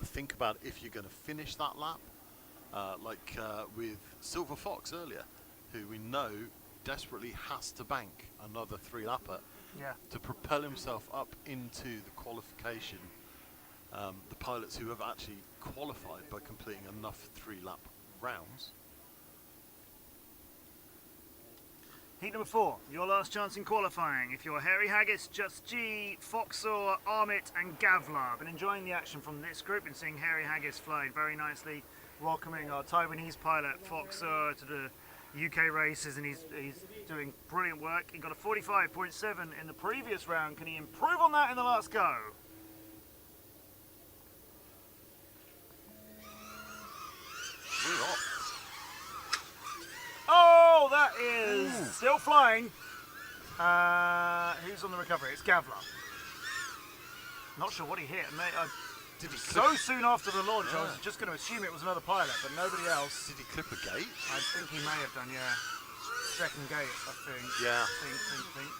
think about if you're going to finish that lap, like with Silver Fox earlier, who we know desperately has to bank another 3-lapper to propel himself up into the qualification. The pilots who have actually qualified by completing enough 3-lap rounds. Heat number 4, your last chance in qualifying. If you're Harry Haggis, Just G, Foxor, Armit and Gavlar. Been enjoying the action from this group and seeing Harry Haggis fly very nicely, welcoming our Taiwanese pilot Foxor to the UK races, and he's doing brilliant work. He got a 45.7 in the previous round. Can he improve on that in the last go? We're off. Oh, that is still flying. Who's on the recovery? It's Gavlar. Not sure what he hit. Did he So soon after the launch, I was just going to assume it was another pilot, but nobody else. Did he clip a gate? I think he may have done, yeah. Second gate, I think. Yeah. Think.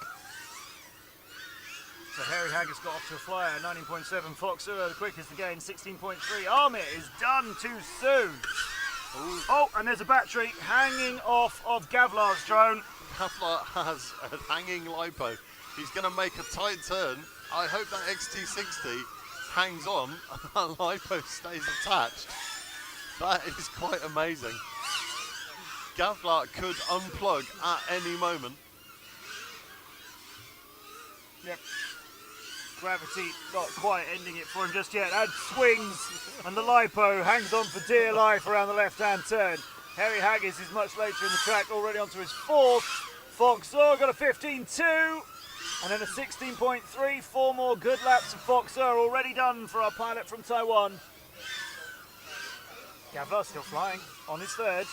So Harry Haggis got off to a flyer, 19.7. Fox the quickest again, 16.3. Armit is done too soon. Ooh. Oh, and there's a battery hanging off of Gavlar's drone. Gavlar has a hanging lipo. He's going to make a tight turn. I hope that XT60 hangs on and that lipo stays attached. That is quite amazing. Gavlar could unplug at any moment. Yep. Gravity not quite ending it for him just yet. And swings, and the lipo hangs on for dear life around the left-hand turn. Harry Haggis is much later in the track, already onto his fourth. Foxer got a 15.2, and then a 16.3. 4 more good laps of Foxer already done for our pilot from Taiwan. Gavlar still flying on his third,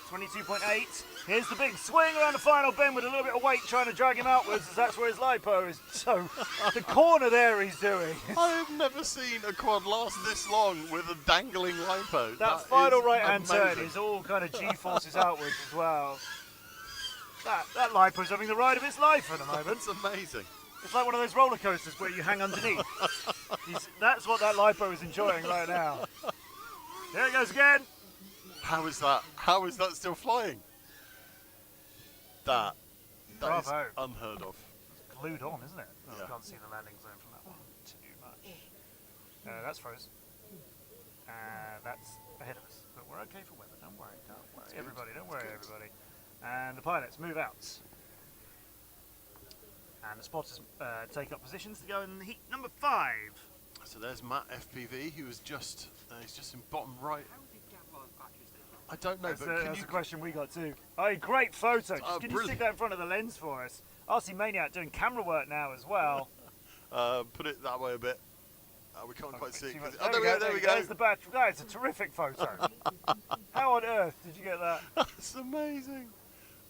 22.8. Here's the big swing around the final bend with a little bit of weight trying to drag him outwards, as that's where his lipo is. So the corner there he's doing. I've never seen a quad last this long with a dangling lipo. That final right-hand turn is all kind of G-forces outwards as well. That lipo's having the ride of its life at the moment. It's amazing. It's like one of those roller coasters where you hang underneath. That's what that lipo is enjoying right now. There it goes again. How is that? How is that still flying? That is unheard of. It's glued on, isn't it? Oh, yeah. I can't see the landing zone from that one too much. That's frozen. That's ahead of us. But we're okay for weather. Don't worry. Everybody, don't worry, everybody. And the pilots move out. And the spotters take up positions to go in heat number 5. So there's Matt FPV, who was just he's just in bottom right. I don't know, that's a question we got too. Oh, great photo. Can you stick that in front of the lens for us? RC Maniac doing camera work now as well. Put it that way a bit. We can't quite see it. There we go. There's the battery. That's a terrific photo. How on earth did you get that? That's amazing.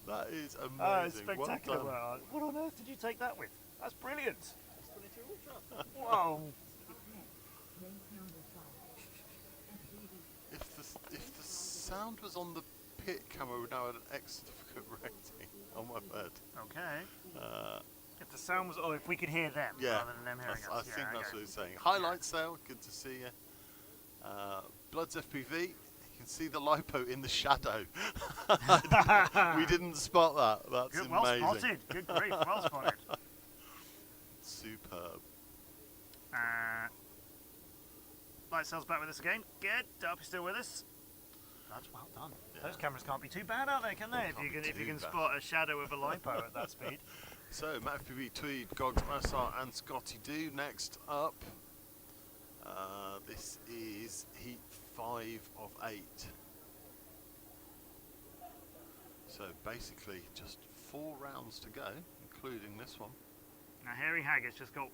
That is amazing. It's spectacular. Well, what on earth did you take that with? That's brilliant. Whoa. If the sound was on the pit camera, we would now have an X certificate rating on my bed. Okay. If the sound was, if we could hear them rather than them hearing us. I think that's what he's saying. Highlights there, good to see you. Bloods FPV, you can see the lipo in the shadow. We didn't spot that. That's good, amazing. Well spotted. Good grief, well spotted. Superb. Light cells back with us again. Good. Darby's still with us. That's well done. Yeah. Those cameras can't be too bad, are they? Can they? If you can spot a shadow of a lipo at that speed. So Matt FPV, Tweed, Gogs, Massar, and Scotty Do next up. This is heat 5 of 8. So basically, just 4 rounds to go, including this one. Now Harry Haggis just got,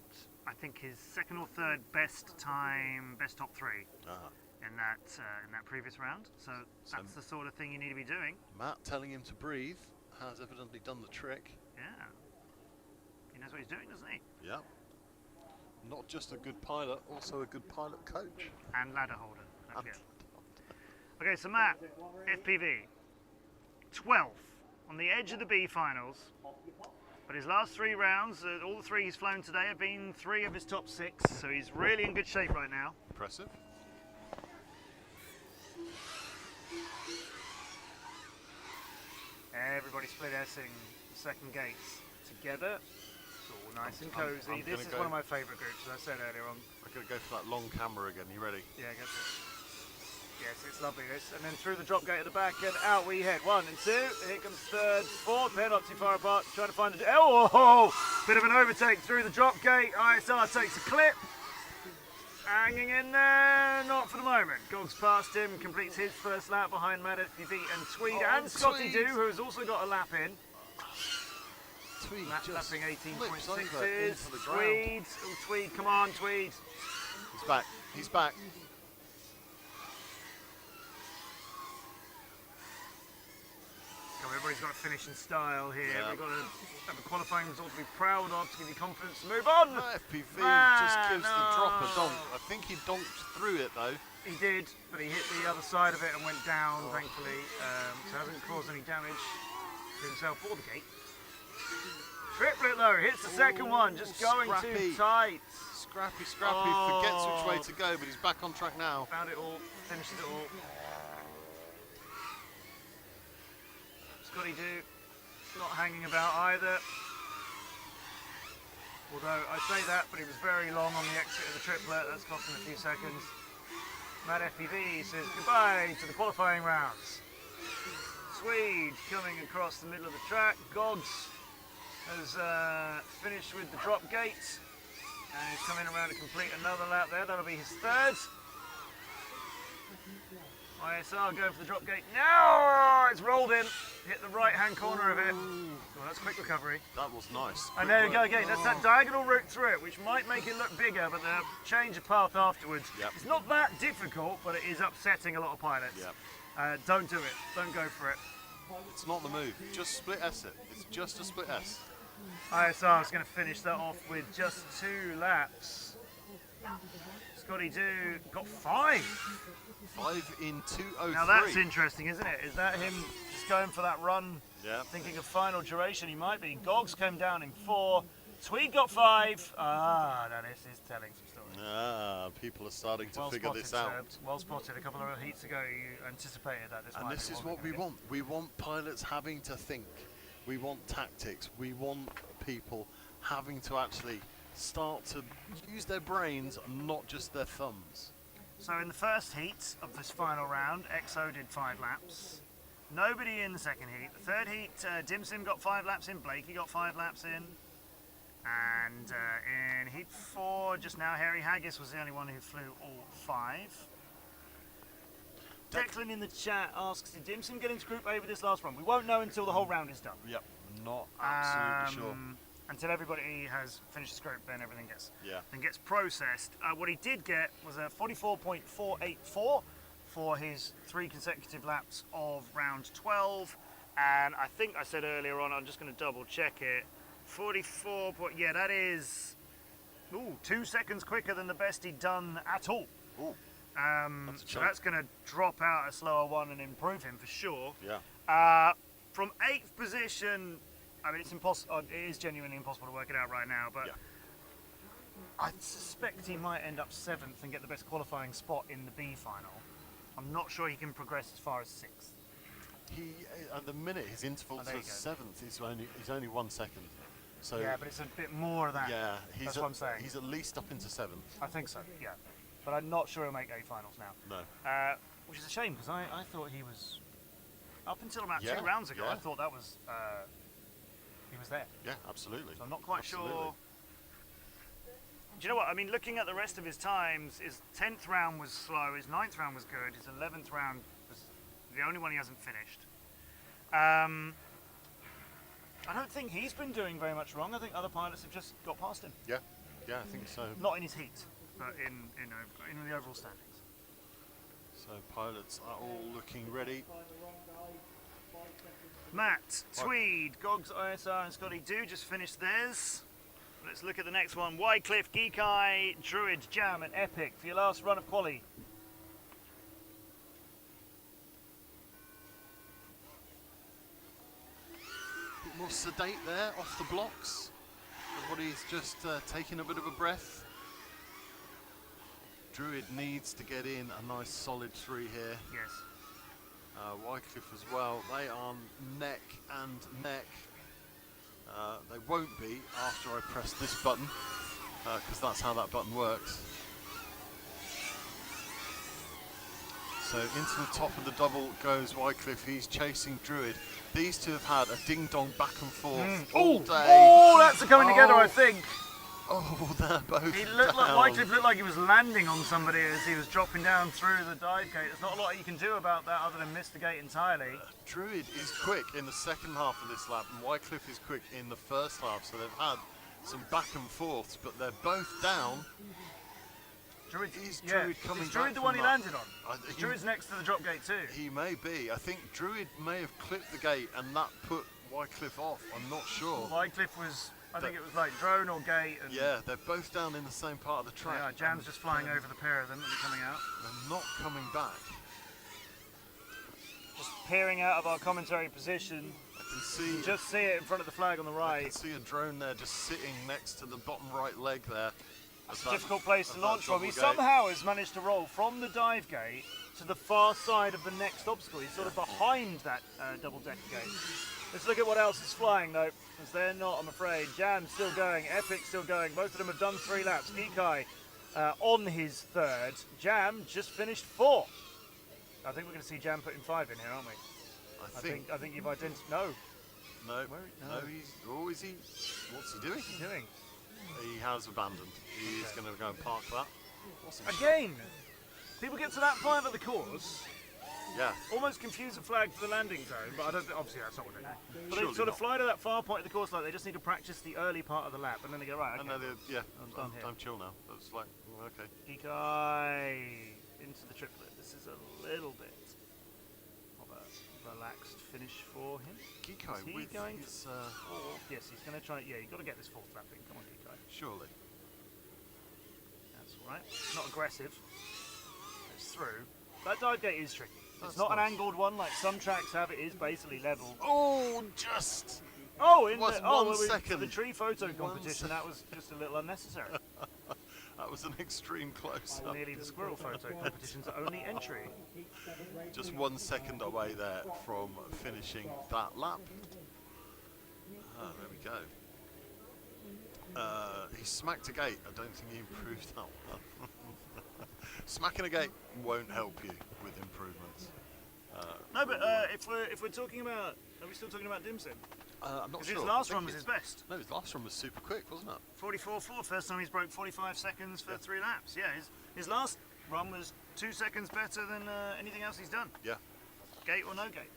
I think, his second or third best top 3 in that previous round. So that's the sort of thing you need to be doing. Matt telling him to breathe has evidently done the trick. Yeah, he knows what he's doing, doesn't he? Yeah. Not just a good pilot, also a good pilot coach. And ladder holder. Okay, so Matt, FPV, 12th on the edge of the B finals. But his last 3 rounds, all the 3 he's flown today have been 3 of his top 6, so he's really in good shape right now. Impressive. Everybody split S-ing the second gates together. It's all nice and cozy. This is one of my favourite groups, as I said earlier on. I'm going to go for that long camera again. You ready? Yeah, go for it. Yes, it's lovely this. And then through the drop gate at the back and out we head. 1 and 2. Here comes third, fourth. They're not too far apart. Trying to find the... Oh! Bit of an overtake through the drop gate. ISR takes a clip. Hanging in there. Not for the moment. Gogs past him. Completes his first lap behind Mad FPV and Tweed and Scotty Do, who has also got a lap in. Tweed lapping 18.6. Tweed. Oh, Tweed. Come on, Tweed. He's back. He's back. Everybody's got to finish in style here. Yeah. We've got to have a qualifying result to be proud of to give you confidence to move on. FPV just gives the drop a donk. I think he donked through it though. He did, but he hit the other side of it and went down, thankfully. So hasn't caused any damage to himself or the gate. Triplet though, hits the second one, just going too tight. Scrappy, forgets which way to go, but he's back on track now. Found it all, finishes it all. Scotty Do, not hanging about either. Although I say that, but he was very long on the exit of the triplet, that's cost him a few seconds. Matt FPV says goodbye to the qualifying rounds. Swede coming across the middle of the track. Gogs has finished with the drop gate and he's coming around to complete another lap there. That'll be his third. ISR going for the drop gate. Now it's rolled in. Hit the right hand corner of it. Well, that's quick recovery. That was nice. And there you go again. That's that diagonal route through it, which might make it look bigger, but the change of path afterwards. Yep. It's not that difficult, but it is upsetting a lot of pilots. Yep. Don't do it. Don't go for it. It's not the move. Just split S it. It's just a split S. ISR is going to finish that off with just 2 laps. Scotty Do got 5. 5 in 2:03. Now that's interesting, isn't it? Is that him just going for that run, thinking of final duration? He might be. Gogs came down in 4. Tweed got 5. Now this is telling some stories. People are starting to figure this out. Well spotted. A couple of heats ago, you anticipated that. And this is what we want. We want pilots having to think. We want tactics. We want people having to actually start to use their brains and not just their thumbs. So in the first heat of this final round, EXO did 5 laps. Nobody in the second heat. The third heat, Dim Sim got 5 laps in, Blakey got 5 laps in. And in heat 4, just now, Harry Haggis was the only one who flew all 5. Declan in the chat asks, did Dim Sim get into Group A with this last run? We won't know until the whole round is done. Yep, not absolutely sure. Until everybody has finished the group, then everything gets processed. What he did get was a 44.484 for his 3 consecutive laps of round 12. And I think I said earlier on, I'm just going to double check it. 44. Yeah, that is 2 seconds quicker than the best he'd done at all. So that's going to drop out a slower one and improve him for sure. Yeah. From 8th position, I mean, it's impossible. It is genuinely impossible to work it out right now, but I suspect he might end up 7th and get the best qualifying spot in the B final. I'm not sure he can progress as far as 6th. He, at the minute, his interval to 7th is only 1 second. So yeah, but it's a bit more of that. Yeah, that's what I'm saying. He's at least up into 7th. I think so. Yeah, but I'm not sure he'll make A finals now. No. Which is a shame because I thought he was up until about 2 rounds ago. I thought that was. He was there. Yeah, absolutely. So I'm not quite sure. Do you know what? I mean, looking at the rest of his times, his 10th round was slow, his 9th round was good, his 11th round was the only one he hasn't finished. I don't think he's been doing very much wrong. I think other pilots have just got past him. Yeah, I think so. Not in his heat, but in the overall standings. So pilots are all looking ready. Matt, Tweed, Gogs, ISR and Scotty Do just finished theirs. Let's look at the next one. Wycliffe, Geekai, Druid, Jam and Epic for your last run of quali. A bit more sedate there, off the blocks. Everybody's just taking a bit of a breath. Druid needs to get in a nice solid 3 here. Yes. Wycliffe as well, they are neck and neck. They won't be after I press this button, because that's how that button works. So into the top of the double goes Wycliffe, he's chasing Druid. These two have had a ding-dong back and forth all day. Oh, that's the coming together, I think. Oh, they're both He looked down. like Wycliffe looked like he was landing on somebody as he was dropping down through the dive gate. There's not a lot you can do about that other than miss the gate entirely. Druid is quick in the second half of this lap, and Wycliffe is quick in the first half, so they've had some back and forths, but they're both down. Druid, is Druid coming is Druid back the one from he that? landed on? Druid's next to the drop gate too. He may be. I think Druid may have clipped the gate and that put Wycliffe off. I'm not sure. Wycliffe was, I think it was like drone or gate. And yeah, they're both down in the same part of the track. Yeah, Jam's just flying over the pair of them and coming out. They're not coming back. Just peering out of our commentary position. I can see. Just see it in front of the flag on the I right. can see a drone there just sitting next to the bottom right leg there. It's a difficult place to launch from. He double gate. somehow has managed to roll from the dive gate to the far side of the next obstacle. He's sort of behind that double-decker gate. Let's look at what else is flying, though, because they're not, I'm afraid. Jam's still going, Epic's still going. Most of them have done 3 laps. Ikai on his 3rd. Jam just finished 4th. I think we're going to see Jam putting 5 in here, aren't we? I think you've identified. No. No, he's. Oh, is he? What's he doing? What's he doing? He has abandoned. He's going to go and park that. Again, people get to that part of the course. Yeah. Almost confuse the flag for the landing zone, but I don't. Obviously, that's not what they do. But Surely they sort of not. fly to that far point of the course, like they just need to practice the early part of the lap, and then they go right. Okay, I'm done here. I'm chill now. It's like, okay. Ikai into the triplet. This is a little bit of a relaxed finish for him. Ikai Is he with going his, Yes, he's going to try. Yeah, you've got to get this 4th lap in. Come on, Ikai. surely. That's all right. Not aggressive. It's through. That dive gate is tricky. That's It's not an nice. angled one like some tracks have. It is basically level. Oh, just. Oh, in Was the, 1 for second. the tree photo 1 competition, that was just a little unnecessary. That was an extreme close up. Nearly the squirrel photo competition's only entry. Just 1 second away there from finishing that lap. Ah, there we go. He smacked a gate. I don't think he improved that one. Smacking a gate won't help you with improvements. No, but if we're talking about, are we still talking about Dim Sim? I'm not Because sure. his I last think run was his best. No, his last run was super quick, wasn't it? 44.4. First time he's broke 45 seconds for 3 laps. Yeah, his last run was 2 seconds better than anything else he's done. Yeah. Gate or no gate.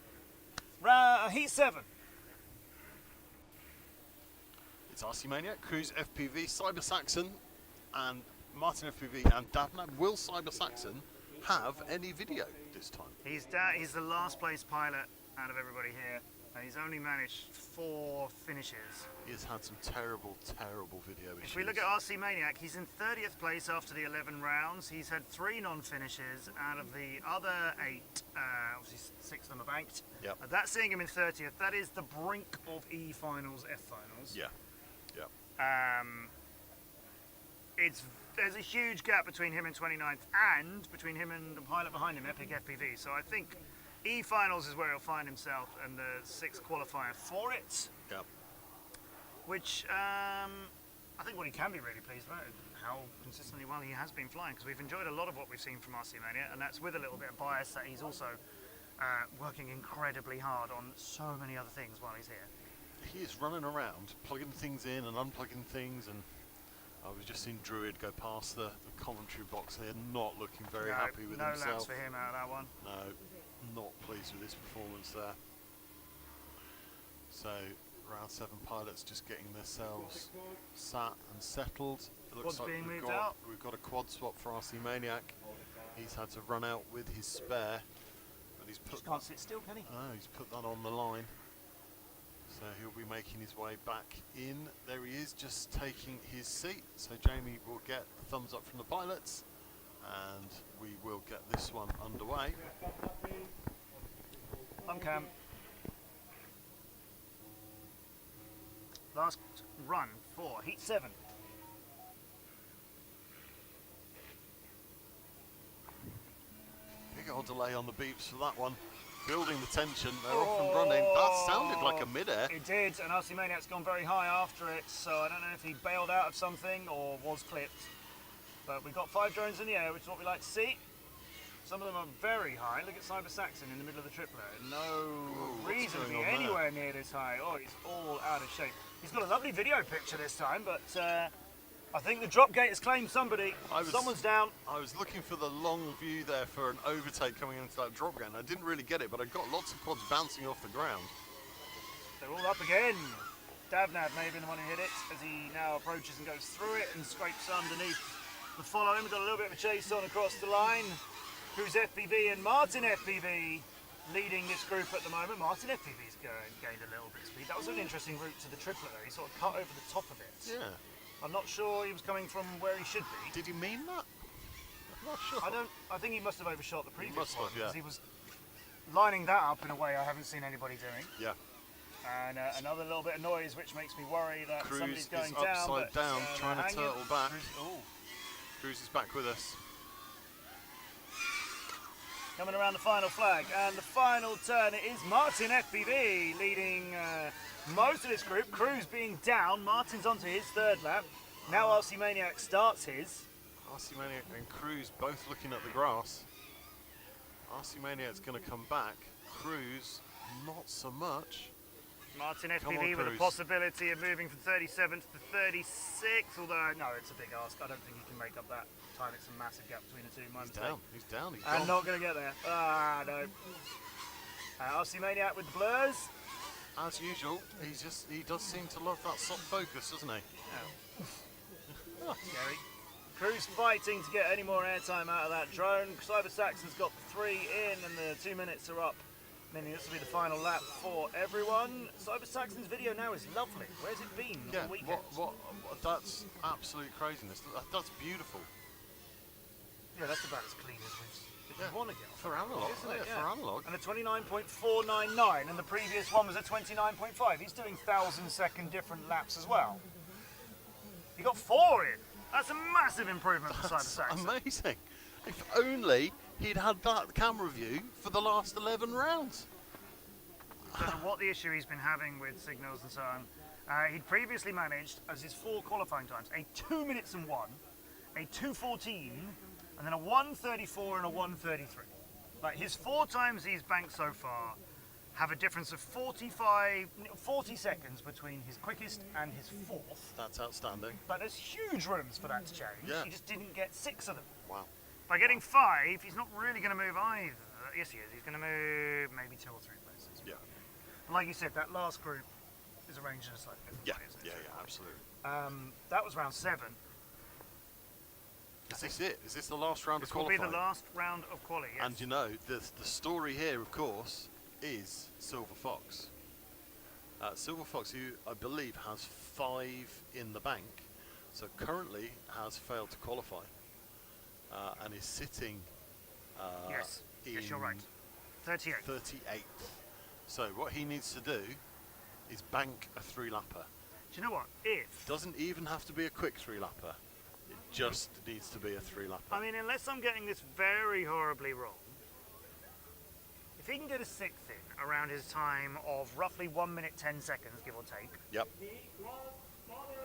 Heat 7. It's RC Maniac, Cruise FPV, Cyber Saxon, and Martin FPV and Davnab. Will Cyber Saxon have any video this time? He's the last place pilot out of everybody here, and he's only managed 4 finishes. He has had some terrible, terrible video issues. If we look at RC Maniac, he's in 30th place after the 11 rounds. He's had 3 non-finishes out of the other 8. Obviously, 6 of them are banked. Yep. That's seeing him in 30th. That is the brink of E finals, F finals. Yeah. Yeah. There's a huge gap between him and 29th, and between him and the pilot behind him, Epic FPV. So I think E finals is where he'll find himself, and the 6th qualifier for it. Yep. Which I think what he can be really pleased about is how consistently well he has been flying, because we've enjoyed a lot of what we've seen from RC Mania, and that's with a little bit of bias that he's also working incredibly hard on so many other things while he's here. He is running around, plugging things in and unplugging things, and I was just seeing Druid go past the commentary box here, not looking very happy with no himself. laps for him out of that one. No, not pleased with his performance there. So, round 7 pilots just getting themselves sat and settled. It looks Quad's like being we've moved got, out. we've got a quad swap for RC Maniac. He's had to run out with his spare, but he's put Just can't sit still, can he? Oh, he's put that on the line. So he'll be making his way back in. There he is, just taking his seat. So Jamie will get the thumbs up from the pilots, and we will get this one underway. I'm Cam. Last run for Heat 7. Big old delay on the beeps for that one. Building the tension, they're off and running. That sounded like a mid-air. It did, and RC Maniac's gone very high after it, so I don't know if he bailed out of something or was clipped. But we've got 5 drones in the air, which is what we like to see. Some of them are very high. Look at Cyber Saxon in the middle of the triplet. No reason to be going on anywhere near this high. Oh, he's all out of shape. He's got a lovely video picture this time, but I think the drop gate has claimed somebody. Someone's down. I was looking for the long view there for an overtake coming into that drop gate, and I didn't really get it, but I got lots of quads bouncing off the ground. They're all up again. Davnab may have been the one who hit it, as he now approaches and goes through it and scrapes underneath the follow him. We've got a little bit of a chase on across the line. Cruise FPV and Martin FPV leading this group at the moment. Martin FPV's gained a little bit of speed. That was an interesting route to the triplet there. He sort of cut over the top of it. Yeah. I'm not sure he was coming from where he should be. Did you mean that? I'm not sure. I think he must have overshot the previous must have, one, yeah. because he was lining that up in a way I haven't seen anybody doing. Yeah. And another little bit of noise, which makes me worry that Cruz somebody's going is down. upside down, trying to turtle back. Ooh. Cruz is back with us. Coming around the final flag, and the final turn, it is Martin FPV leading most of this group. Cruz being down, Martin's onto his third lap. Now RC Maniac starts his. RC Maniac and Cruz both looking at the grass. RC Maniac's going to come back. Cruz, not so much. Martin on, FPV with a Cruz. possibility of moving from 37th to 36th, although no, it's a big ask. I don't think he can make up that time. It's a massive gap between the two. He's down, he's down, he's I'm gone. not going to get there. Ah, no. RC Maniac with the blurs. As usual, he does seem to love that soft focus, doesn't he? Oh, scary. Cruz fighting to get any more airtime out of that drone. Cyber Saxon's got 3 in, and the 2 minutes are up, meaning this will be the final lap for everyone. Cyber Saxon's video now is lovely. Where's it been all weekend? What, that's absolute craziness. That's beautiful. Yeah, that's about as clean as we want to get. For analog, Isn't it? for analog. And a 29.499, and the previous one was a 29.5. He's doing 1,000-second different laps as well. He got 4 in. That's a massive improvement for Cyber Saxon. Amazing. If only he'd had that camera view for the last 11 rounds. I don't know what the issue he's been having with signals and so on. He'd previously managed, as his 4 qualifying times, a 2 minutes and 1, a 2:14, and then a 1:34 and a 1:33. Like his 4 times he's banked so far have a difference of 40 seconds between his quickest and his 4th. That's outstanding. But there's huge rooms for that to change. Yeah. He just didn't get 6 of them. Wow. By getting 5, he's not really going to move either. Yes, he is. He's going to move maybe 2 or 3 places. Yeah. And like you said, that last group is arranged in a slightly different Yeah, way, isn't it? yeah, absolutely. That was round 7. Is this it? Is this the last round This of will be qualifying? the last round of quali, yes. And you know, the story here, of course, is Silver Fox. Silver Fox, who I believe has 5 in the bank, so currently has failed to qualify, and is sitting yes, in you're right. 38. 38th. So what he needs to do is bank a 3-lapper. Do you know what? If... Doesn't even have to be a quick 3-lapper. It just needs to be a 3-lapper. I mean, unless I'm getting this very horribly wrong, if he can get a 6th in around his time of roughly 1 minute 10 seconds, give or take. Yep.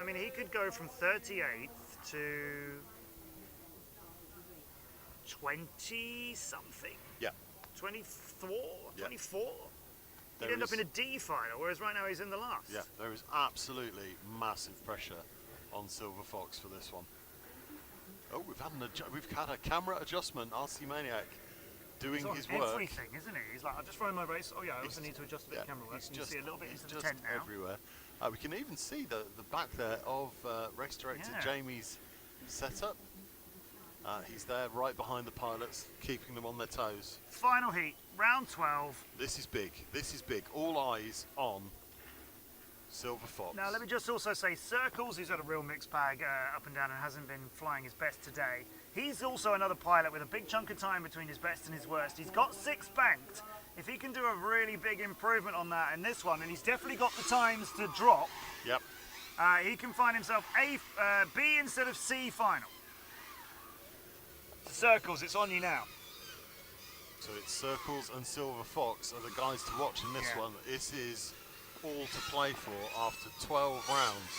I mean, he could go from 38th to 20 something. Yeah. 24. Yeah. 24. There He'd end up is- in a D final, whereas right now he's in the last. Yeah, there is absolutely massive pressure on Silver Fox for this one. Oh, we've had a camera adjustment. RC Maniac doing He's on his work. everything, isn't he? He's like, I've just run my race. Oh yeah, I also need to adjust a bit of camera work. He's And you see a little bit he's into the just tent now. everywhere. We can even see the back there of race director Yeah. Jamie's setup. He's there right behind the pilots, keeping them on their toes. Final heat, round 12. This is big. This is big. All eyes on Silver Fox. Now let me just also say, Circles, who's had a real mixed bag up and down and hasn't been flying his best today. He's also another pilot with a big chunk of time between his best and his worst. He's got 6 banked. If he can do a really big improvement on that in this one, and he's definitely got the times to drop, Yep. he can find himself B instead of C final. Circles, it's on you now. So it's Circles and Silver Fox are the guys to watch in this Yeah. one. This is all to play for after 12 rounds.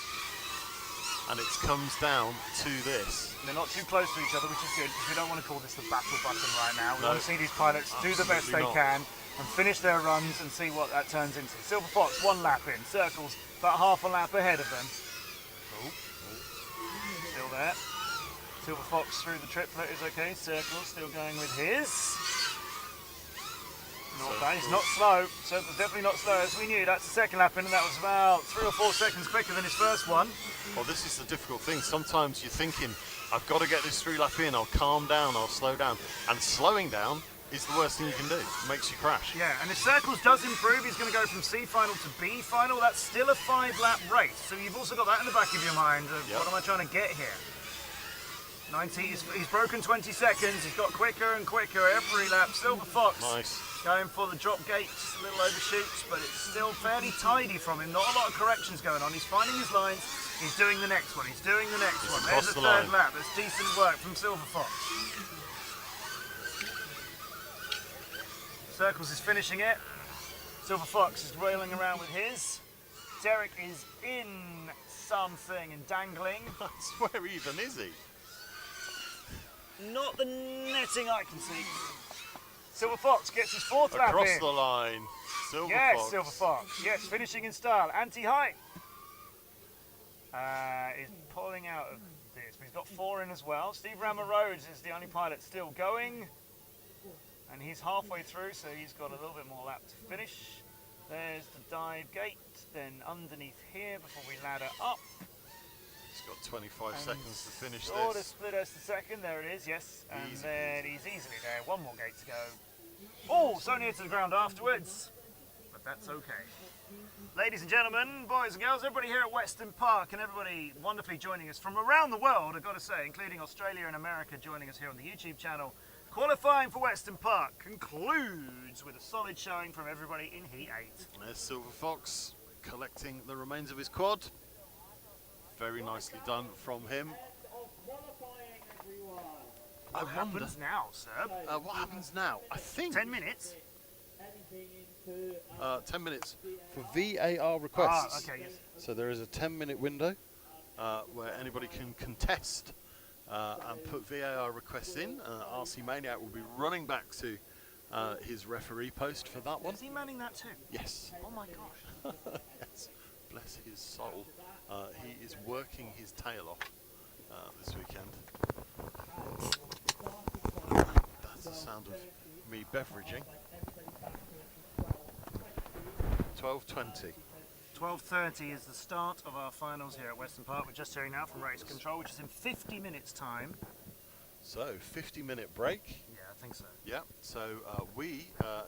And it comes down to this. They're not too close to each other, which is good, because we don't want to call this the battle button right now. We No, want to see these pilots do the best they absolutely not. can and finish their runs and see what that turns into. Silver Fox, 1 lap in. Circles, about half a lap ahead of them. Still there. Silver Fox through the triplet is okay. Circles still going with his. Not bad. He's not slow. Circles definitely not slow, as we knew. That's the 2nd lap in, and that was about 3 or 4 seconds quicker than his first one. Well, this is the difficult thing. Sometimes you're thinking, I've got to get this 3-lap in, I'll calm down, I'll slow down. And slowing down is the worst thing you can do. It makes you crash. Yeah, and if Circles does improve, he's going to go from C final to B final. That's still a 5-lap race. So you've also got that in the back of your mind of Yep. what am I trying to get here? 90, he's broken 20 seconds. He's got quicker and quicker every lap. Silver Fox. Nice. Going for the drop gate, just a little overshoots, but it's still fairly tidy from him. Not a lot of corrections going on. He's finding his lines. He's doing the next one. He's doing the next one. There's the third lap. That's decent work from Silver Fox. Circles is finishing it. Silver Fox is railing around with his. Derek is in something and dangling. I swear, even is he? Not the netting I can see. Silver Fox gets his fourth lap in. Across the line. Silver Yes, Fox. Silver Fox. Yes, finishing in style. Anti-height is pulling out of this, but he's got 4 in as well. Steve Rammer Rhodes is the only pilot still going, and he's halfway through, so he's got a little bit more lap to finish. There's the dive gate, then underneath here before we ladder up. He's got 25 seconds to finish Order this. split us the second, there it is, yes. And Easy then he's easily there. One more gate to go. Oh, so near to the ground afterwards. But that's okay. Ladies and gentlemen, boys and girls, everybody here at Weston Park and everybody wonderfully joining us from around the world, I've got to say, including Australia and America joining us here on the YouTube channel. Qualifying for Weston Park concludes with a solid showing from everybody in Heat 8. There's Silver Fox collecting the remains of his quad. Very nicely done from him. What happens now, sir? What happens now? I think 10 minutes? 10 minutes for VAR requests. Okay, yes. So there is a 10-minute window where anybody can contest and put VAR requests in. RC Maniac will be running back to his referee post for that one. Is he manning that too? Yes. Oh my gosh. Yes. Bless his soul. He is working his tail off this weekend. That's the sound of me beveraging. 12:20. 12:30 is the start of our finals here at Weston Park. We're just hearing now from race control, which is in 50 minutes time. So 50-minute break. Yeah, I think so. Yeah. So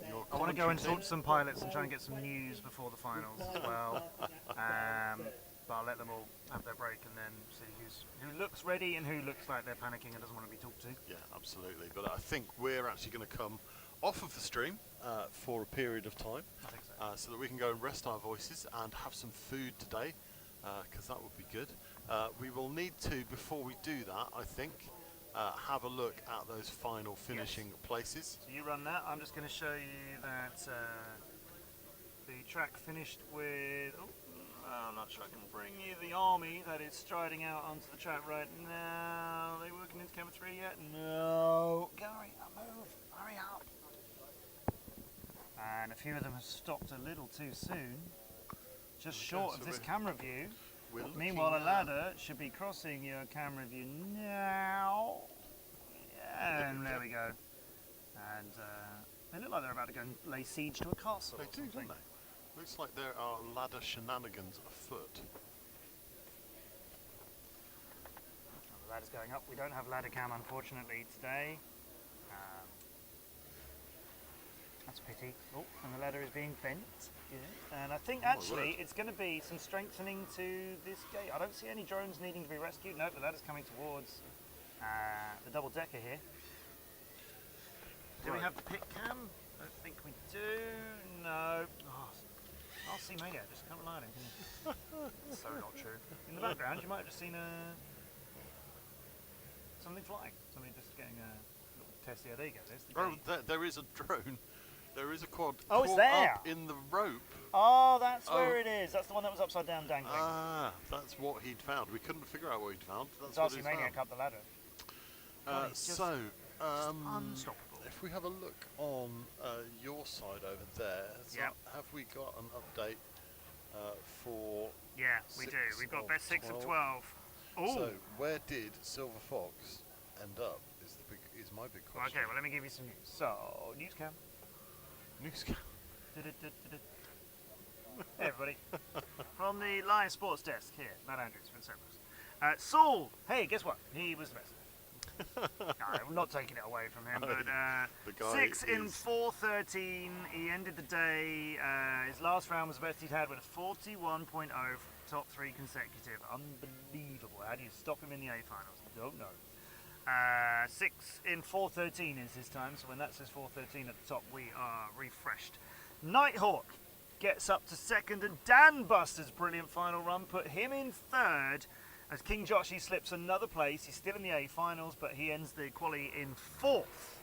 your I want to go and talk to some pilots and try and get some news before the finals as well. But I'll let them all have their break and then see who looks ready and who looks like they're panicking and doesn't want to be talked to. Yeah, absolutely. But I think we're actually going to come off of the stream for a period of time. I think so. So that we can go and rest our voices and have some food today, because that would be good. We will need to, before we do that, I think, have a look at those final finishing places. So you run that. I'm just going to show you that the track finished with... Oh, I'm not sure I can bring you the army that is striding out onto the track right now. Are they working into camera 3 yet? No. Gary, move. Hurry up. And a few of them have stopped a little too soon. Just short of this camera view. Meanwhile, a ladder should be crossing your camera view now. And there we go. And they look like they're about to go and lay siege to a castle. They do, don't they? Looks like there are ladder shenanigans afoot. The ladder's going up. We don't have ladder cam, unfortunately, today. That's a pity. Oh, and the ladder is being bent. Yeah. And I think actually it's going to be some strengthening to this gate. I don't see any drones needing to be rescued. No, the ladder's coming towards the double decker here. Do we have the pit cam? I don't think we do. No. Oh, RC Maniac, just can't rely on him, can you? So not true. In the background, you might have just seen something flying. Somebody just getting a little testy. There you go. There's the gate. There is a drone. There is a quad. Oh, it's there. Up in the rope. Oh, that's where it is. That's the one that was upside down dangling. Ah, that's what he'd found. We couldn't figure out what he'd found. That's it's what RC he'd Maniac found. up the ladder. Unstoppable. If we have a look on your side over there, have we got an update for? Yeah, we do. We've got best 6 of 12. Ooh. So where did Silver Fox end up? Is my big question. Okay, well let me give you some news. So news cam. News. Hey everybody, from the Live Sports Desk here, Matt Andrews from Cerberus. Saul, hey, guess what? He was the best. No, I'm not taking it away from him, but 6 in 4:13. He ended the day. His last round was the best he'd had with a 41.0 top 3 consecutive. Unbelievable. How do you stop him in the A finals? Don't know. 6 in 4:13 is his time, so when that says 4:13 at the top, we are refreshed. Nighthawk gets up to second, and Dan Buster's brilliant final run put him in third as King Joshi slips another place. He's still in the A finals, but he ends the quali in fourth.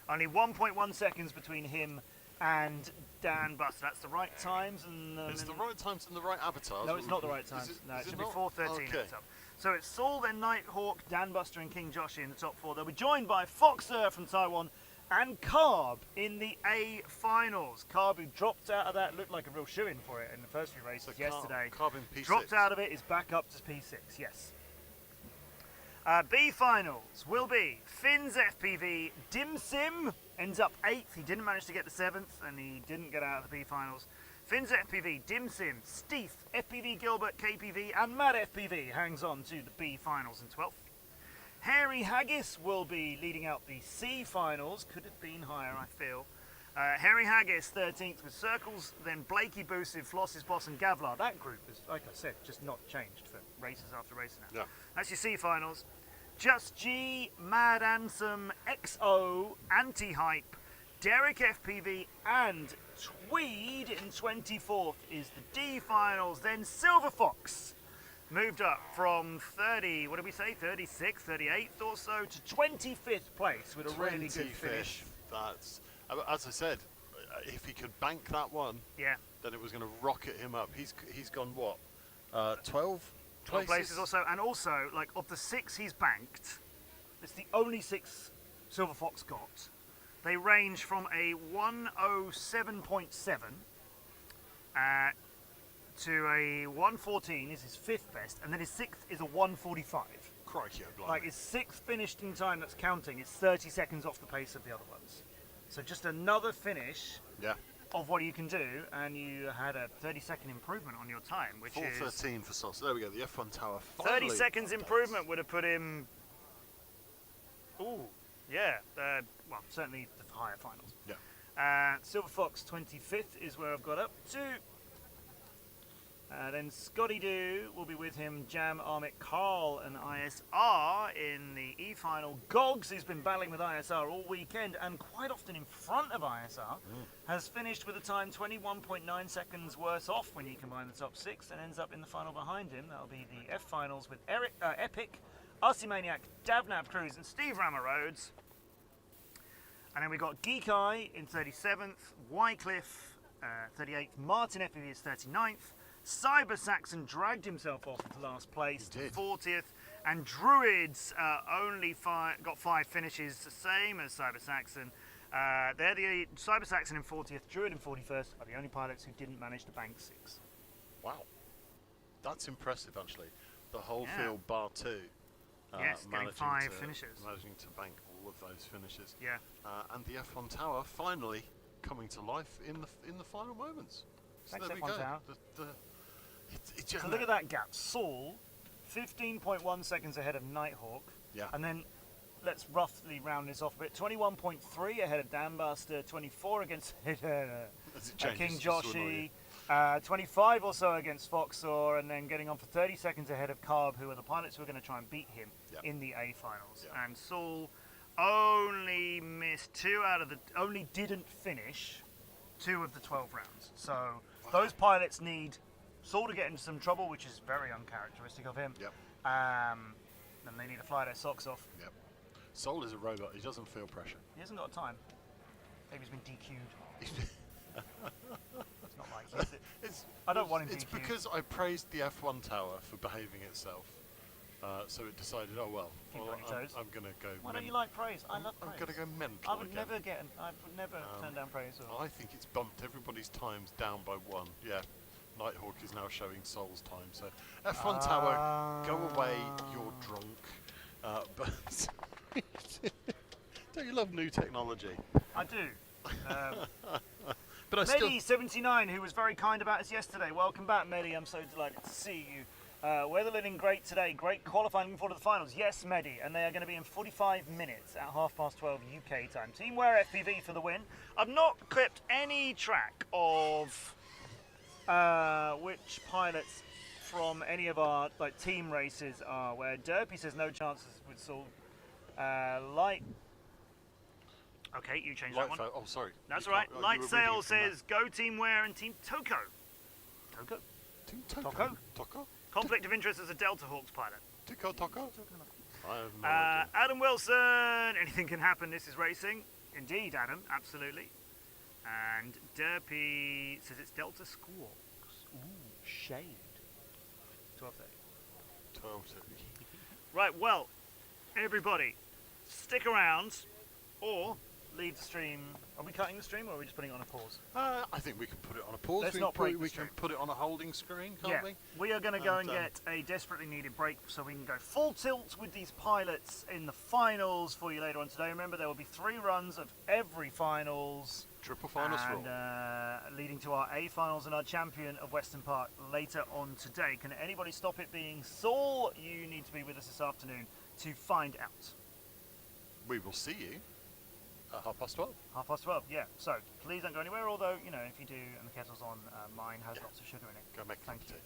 Only 1.1 seconds between him and Dan Buster. That's the right times. And it's the right times and the right avatars. No, it's not the right times. It should be 4:13 okay. at the top. So it's Saul, then Nighthawk, Dan Buster, and King Joshi in the top four. They'll be joined by Foxer from Taiwan and Carb in the A finals. Carb, who dropped out of that, looked like a real shoo-in for it in the first few races yesterday. Carb in P6. Dropped out of it, is back up to P6, yes. B finals will be Finn's FPV. Dim Sim ends up 8th. He didn't manage to get the 7th, and he didn't get out of the B finals. Finn's FPV, Dim Sim, Steve, FPV Gilbert, KPV, and Mad FPV hangs on to the B finals in 12th. Hairy Haggis will be leading out the C finals. Could have been higher, I feel. Hairy Haggis 13th with Circles, then Blakey Boosted, Floss's Boss, and Gavlar. That group is, like I said, just not changed for races after races now. Yeah. That's your C finals. Just G, Mad Ansem, XO, Anti-Hype, Derek FPV, and Tweed in 24th is the D finals. Then Silver Fox moved up from 36th, 38th or so to 25th place with a really good finish. That's, as I said, if he could bank that one, yeah, then it was going to rocket him up. He's gone what, 12 places or so, and also like of the 6 he's banked, it's the only 6 Silver Fox got. They range from a 107.7 to a 114 is his 5th best, and then his 6th is a 145. Crikey, blimey. Like his 6th finished in time that's counting is 30 seconds off the pace of the other ones. So just another finish of what you can do, and you had a 30-second improvement on your time, which is 4:13 for Sauce. There we go. The F1 Tower. 30 seconds improvement would have put him. Ooh, yeah. Well, certainly the higher finals. Yeah. Silver Fox 25th is where I've got up to. Then Scotty Doo will be with him, Jam, Armit, Carl, and ISR in the E final. Gogs, who's been battling with ISR all weekend and quite often in front of ISR, has finished with a time 21.9 seconds worse off when you combine the top 6 and ends up in the final behind him. That'll be the F finals with Epic, RC Maniac, Davnab Cruz, and Steve Rammer Rhodes. And then we got Geek Eye in 37th, Wycliffe 38th, Martin FPV is 39th. Cyber Saxon dragged himself off to last place, 40th, and Druids only got 5 finishes, the same as Cyber Saxon. They're the Cyber Saxon in 40th, Druid in 41st are the only pilots who didn't manage to bank 6. Wow, that's impressive actually. The whole field bar 2. Yes, getting 5 finishes. Managing to bank all of those finishes. Yeah. And the F1 Tower finally coming to life in the final moments. So Thanks, there we F1 go. Tower. It's just so look at that gap. Saul, 15.1 seconds ahead of Nighthawk. Yeah. And then let's roughly round this off a bit. 21.3 ahead of Danbuster, 24 against King Joshi, 25 or so against Foxor, and then getting on for 30 seconds ahead of Carb, who are the pilots who are going to try and beat him in the A finals. And Saul only didn't finish 2 of the 12 rounds. So those pilots need Saul to get into some trouble, which is very uncharacteristic of him. Yep. And they need to fly their socks off. Yep. Saul is a robot. He doesn't feel pressure. He hasn't got time. Maybe he's been DQ'd. It's not like I don't want him It's DQ'd. because I praised the F1 Tower for behaving itself. So it decided, I'm going to go. Why don't you like praise? I love praise. I'm going to go mental. I would never turn down praise. I think it's bumped everybody's times down by 1. Yeah. Nighthawk is now showing Soul's time. So F1 Tower, go away. You're drunk. But don't you love new technology? I do. But Medi79, who was very kind about us yesterday. Welcome back, Medi. I'm so delighted to see you. Weather looking great today. Great qualifying. Looking forward to the finals. Yes, Medi. And they are going to be in 45 minutes at 12:30 UK time. Team Wear FPV for the win. I've not clipped any track of which pilots from any of our team races are. Where Derpy says no chances with Saul. Light. Okay, you changed that one. Oh, sorry. That's You all right. can't- oh, you Light were reading Sail it from says Go Team Wear and Team Toko. Toko? Team Toko? Toko? Conflict of interest as a Delta Hawks pilot. Toko? I have no idea. Adam Wilson. Anything can happen. This is racing. Indeed, Adam. Absolutely. And Derpy says it's Delta Squawks. Ooh, shade. 12:30. Totally. Right, well, everybody, stick around or leave the stream. Are we cutting the stream or are we just putting it on a pause? I think we can put it on a pause. Let's we not break the we stream. can put it on a holding screen, can't Yeah, we? we are going to go and And, get a desperately needed break so we can go full tilt with these pilots in the finals for you later on today. Remember, there will be 3 runs of every finals. Triple finals for all. And leading to our A finals and our champion of Weston Park later on today. Can anybody stop it being Saul? You need to be with us this afternoon to find out. We will see you at 12:30. 12:30, yeah. So please don't go anywhere. Although, you know, if you do and the kettle's on, mine has lots of sugar in it. Go make Thank tea. you.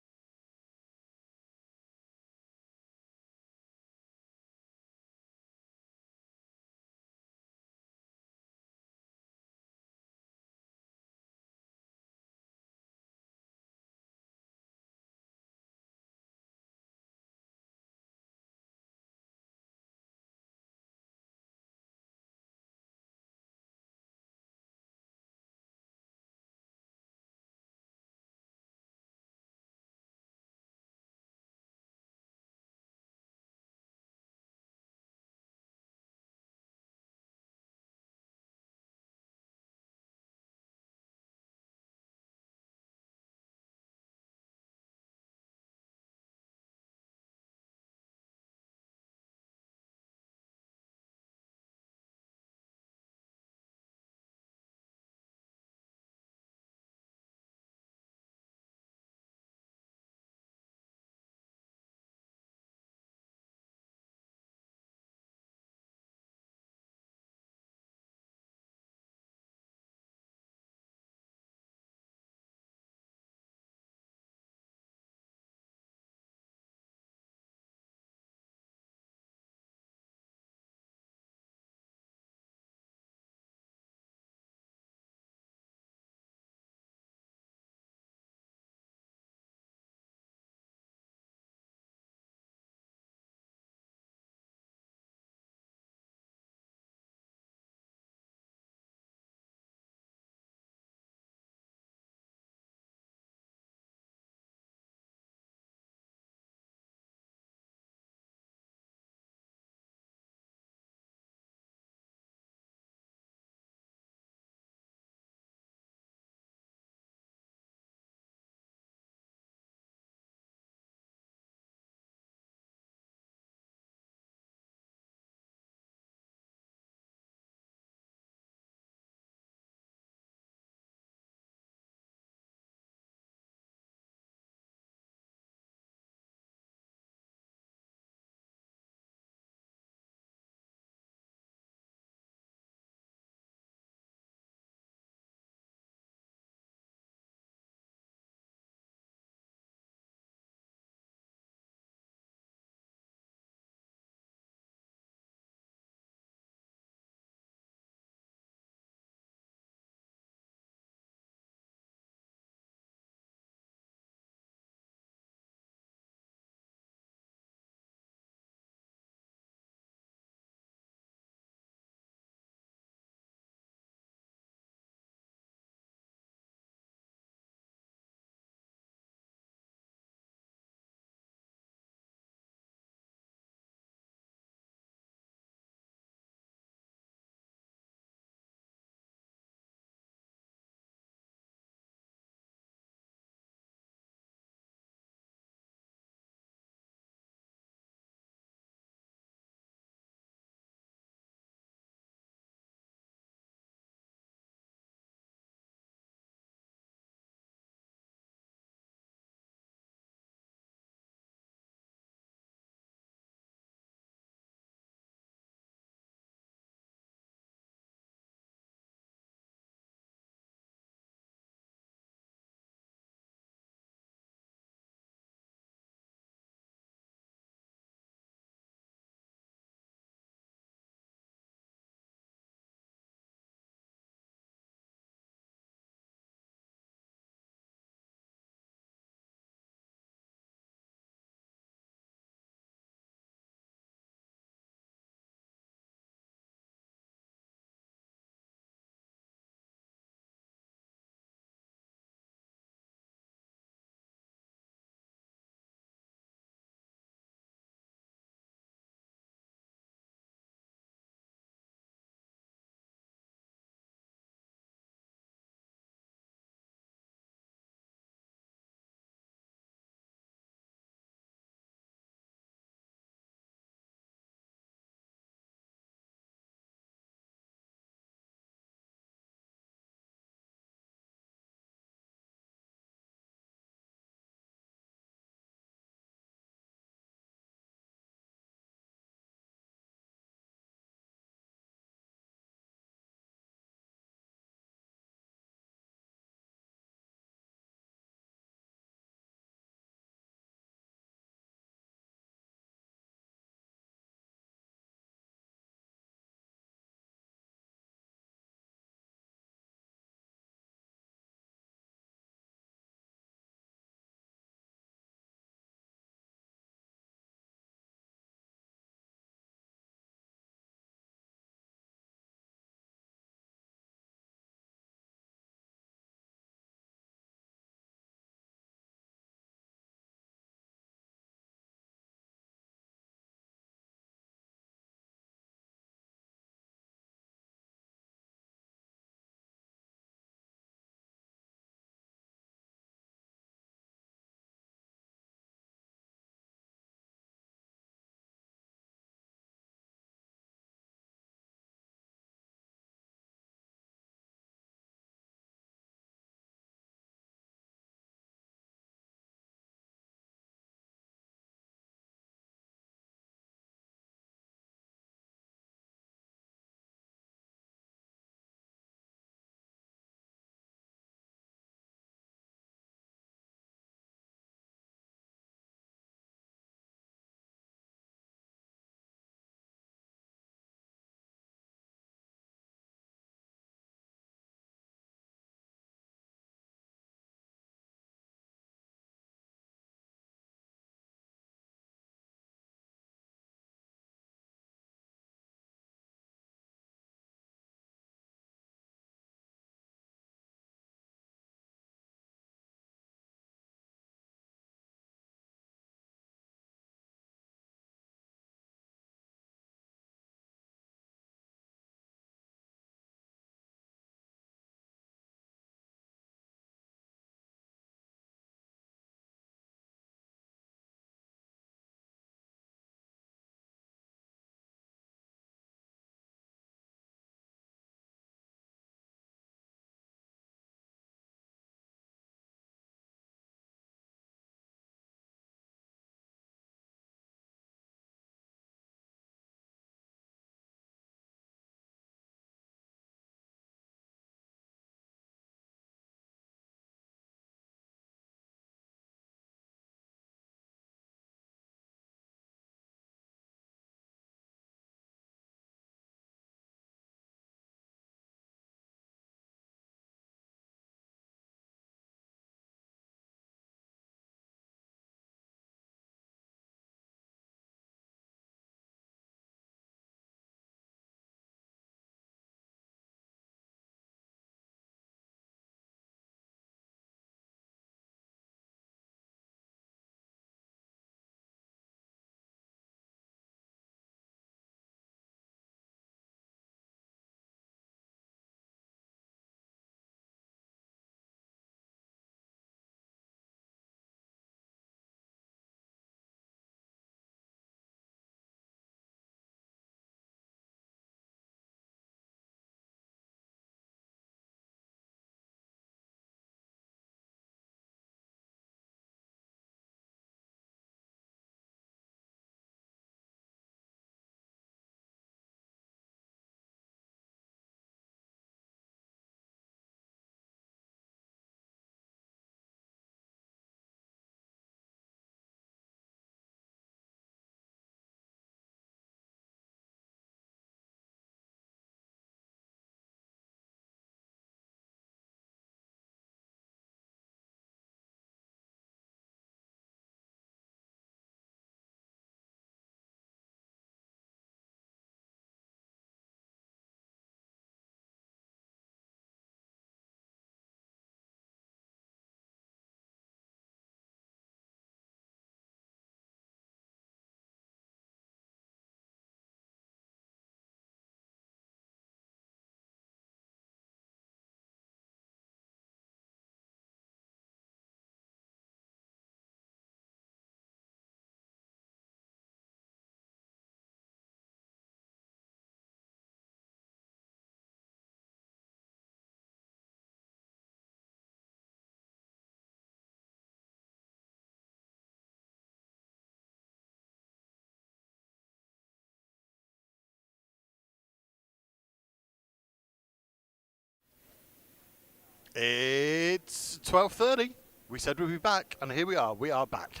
It's 12:30. We said we'd be back, and here we are. We are back.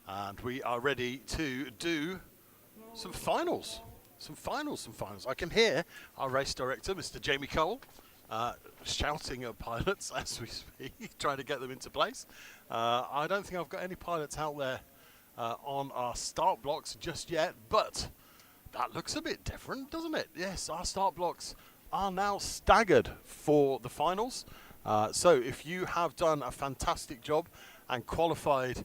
And we are ready to do some finals. Some finals. I can hear our race director, Mr. Jamie Cole, shouting at pilots as we speak, trying to get them into place. I don't think I've got any pilots out there on our start blocks just yet, but that looks a bit different, doesn't it? Yes, our start blocks are now staggered for the finals. So if you have done a fantastic job and qualified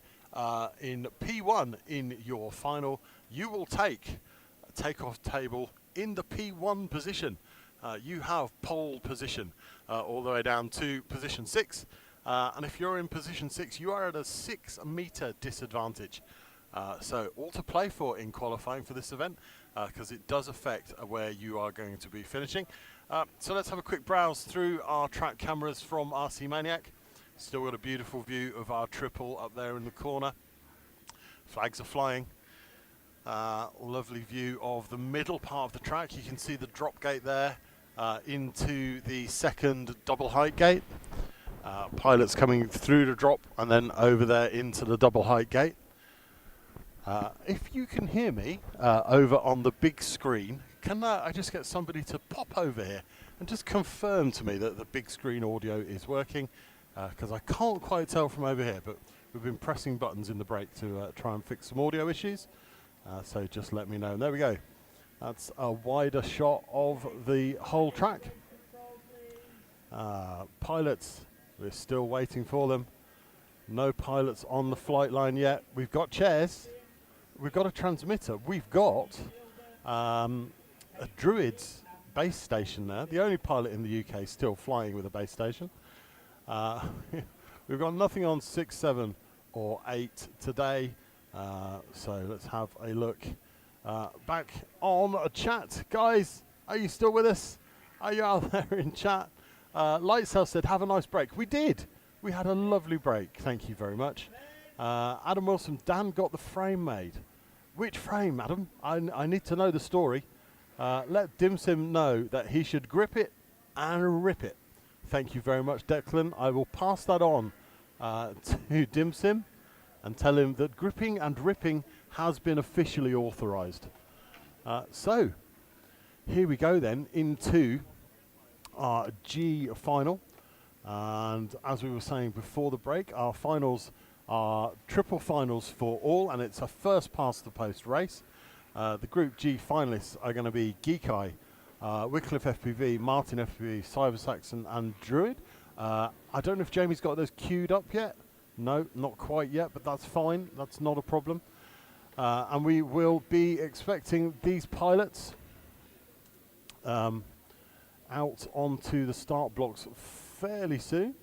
in P1 in your final, you will take a takeoff table in the P1 position. You have pole position all the way down to position 6. And if you're in position 6, you are at a 6 meter disadvantage. So all to play for in qualifying for this event, because it does affect where you are going to be finishing. So let's have a quick browse through our track cameras from RC Maniac. Still got a beautiful view of our triple up there in the corner. Flags are flying. Lovely view of the middle part of the track. You can see the drop gate there into the second double height gate. Pilots coming through the drop and then over there into the double height gate. If you can hear me over on the big screen, can I just get somebody to pop over here and just confirm to me that the big screen audio is working? Because I can't quite tell from over here, but we've been pressing buttons in the break to try and fix some audio issues. So just let me know. And there we go. That's a wider shot of the whole track. Pilots, we're still waiting for them. No pilots on the flight line yet. We've got chairs. We've got a transmitter. We've got a Druid's base station there. The only pilot in the UK still flying with a base station. We've got nothing on 6, 7 or 8 today. So let's have a look back on a chat. Guys, are you still with us? Are you out there in chat? Lightsail said, have a nice break. We did. We had a lovely break. Thank you very much. Adam Wilson, Dan got the frame made. Which frame, Adam? I need to know the story. Let Dim Sim know that he should grip it and rip it. Thank you very much, Declan. I will pass that on to Dim Sim and tell him that gripping and ripping has been officially authorised. So, here we go then into our G final. And as we were saying before the break, our finals are triple finals for all, and it's a first past the post race. The Group G finalists are going to be Geek Eye, Wycliffe FPV, Martin FPV, Cyber Saxon, and Druid. I don't know if Jamie's got those queued up yet. No, not quite yet, but that's fine. That's not a problem. And we will be expecting these pilots out onto the start blocks fairly soon.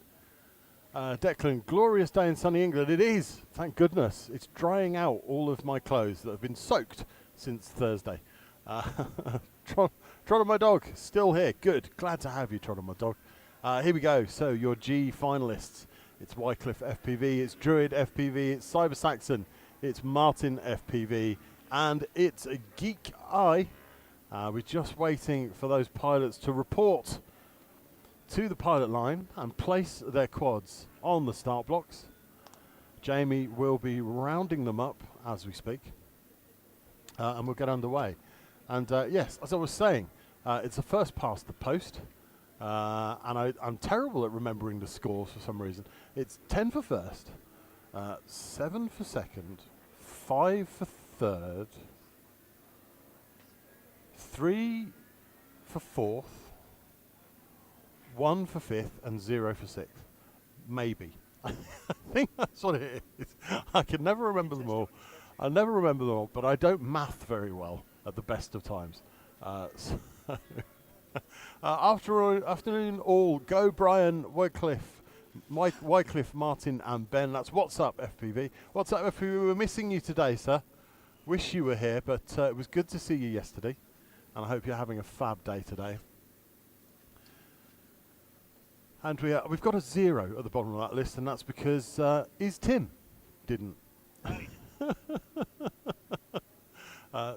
Declan, glorious day in sunny England. It is, thank goodness. It's drying out all of my clothes that have been soaked since Thursday. Trot my dog, still here. Good, glad to have you, Trot my dog. Here we go. So your G finalists. It's Wycliffe FPV, it's Druid FPV, it's Cyber Saxon, it's Martin FPV, and it's a Geek Eye. We're just waiting for those pilots to report to the pilot line and place their quads on the start blocks. Jamie will be rounding them up as we speak, and we'll get underway. And yes, as I was saying, it's the first past the post, and I'm terrible at remembering the scores for some reason. It's 10 for first, 7 for second, 5 for third, 3 for fourth, 1 for fifth, and 0 for sixth. Maybe. I think that's what it is. I can never remember them all. I never remember them all, but I don't math very well at the best of times. Afternoon all. Go Brian, Wycliffe, Wycliffe, Martin and Ben. That's What's Up FPV. What's Up FPV? We were missing you today, sir. Wish you were here, but it was good to see you yesterday. And I hope you're having a fab day today. And we've got a 0 at the bottom of that list, and that's because Is Tim didn't.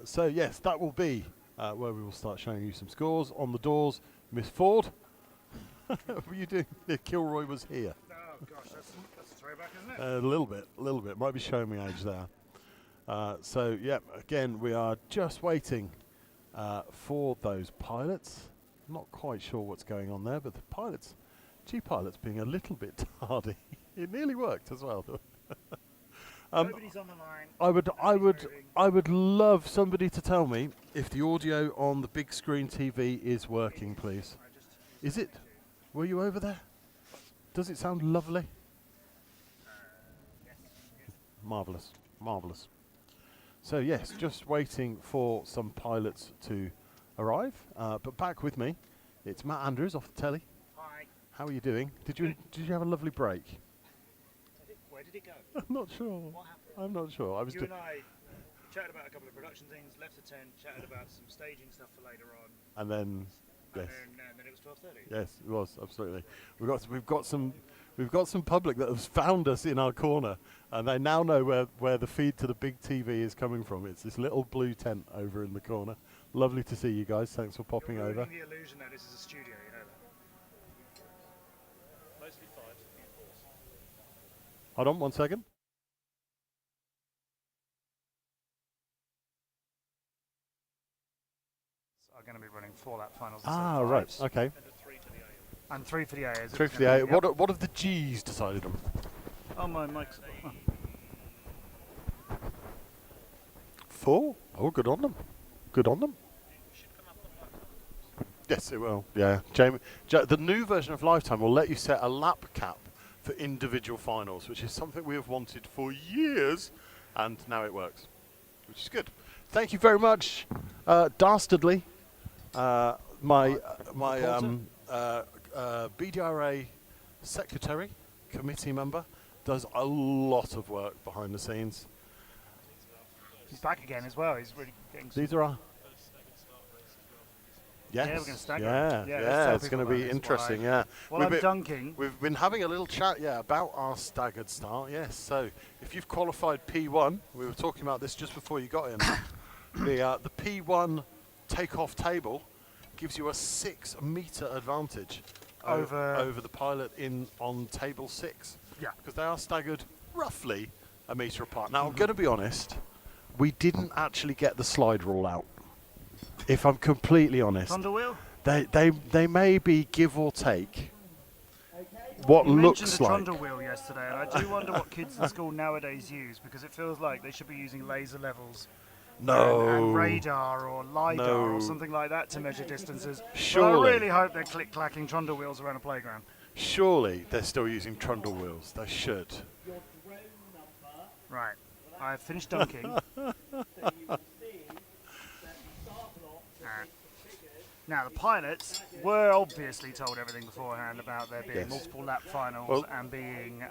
So yes, that will be where we will start showing you some scores. On the doors, Miss Ford. What were you doing if Kilroy was here? Oh gosh, that's a throwback, isn't it? A little bit. Might be showing me age there. So, yeah, again, we are just waiting for those pilots. Not quite sure what's going on there, but the pilots, G-pilots being a little bit tardy. It nearly worked as well. Nobody's on the line. I would love somebody to tell me if the audio on the big screen TV is working, please. Is it? Were you over there? Does it sound lovely? Yes. Marvellous. So yes, just waiting for some pilots to arrive. But back with me, it's Matt Andrews off the telly. Hi. How are you doing? Did you have a lovely break? Where did it go? I'm not sure. What happened? I'm not sure. You and I chatted about a couple of production things, left the tent, chatted about some staging stuff for later on. And then, yes. And then it was 12:30. Yes, it was absolutely. We've got some public that has found us in our corner, and they now know where the feed to the big TV is coming from. It's this little blue tent over in the corner. Lovely to see you guys. Thanks for popping You're over. ruining the illusion that this is a studio, you know that. Mostly fives, a few fours. Hold on 1 second. Are going to be running 4 lap finals. Right. Okay. And 3 for the A's. 3 for the A. What have the G's decided on? Oh, my mic's. Oh. 4? Oh, good on them. Yes, it will. Yeah, Jamie. The new version of Lifetime will let you set a lap cap for individual finals, which is something we have wanted for years, and now it works, which is good. Thank you very much, Dastardly, my BDRA secretary, committee member, does a lot of work behind the scenes. He's back again as well. He's really getting. These are our. Yes. Yeah, we're going to stagger. Yeah, it's going to be interesting. Yeah. Well, I'm dunking. We've been having a little chat, about our staggered start. Yes. So if you've qualified P1, we were talking about this just before you got in. The P1 takeoff table gives you a 6 metre advantage over the pilot on table 6. Yeah. Because they are staggered roughly a metre apart. Now I'm going to be honest. We didn't actually get the slide rule out. If I'm completely honest, Thunder wheel? They may be give or take what you looks mentioned the like. Trundle wheel yesterday, and I do wonder what kids in school nowadays use, because it feels like they should be using laser levels and radar or LiDAR or something like that to measure distances. Surely. But I really hope they're click-clacking Trundle wheels around a playground. Surely they're still using Trundle wheels. They should. Right. I've finished dunking. Now, the pilots were obviously told everything beforehand about there being multiple lap finals and being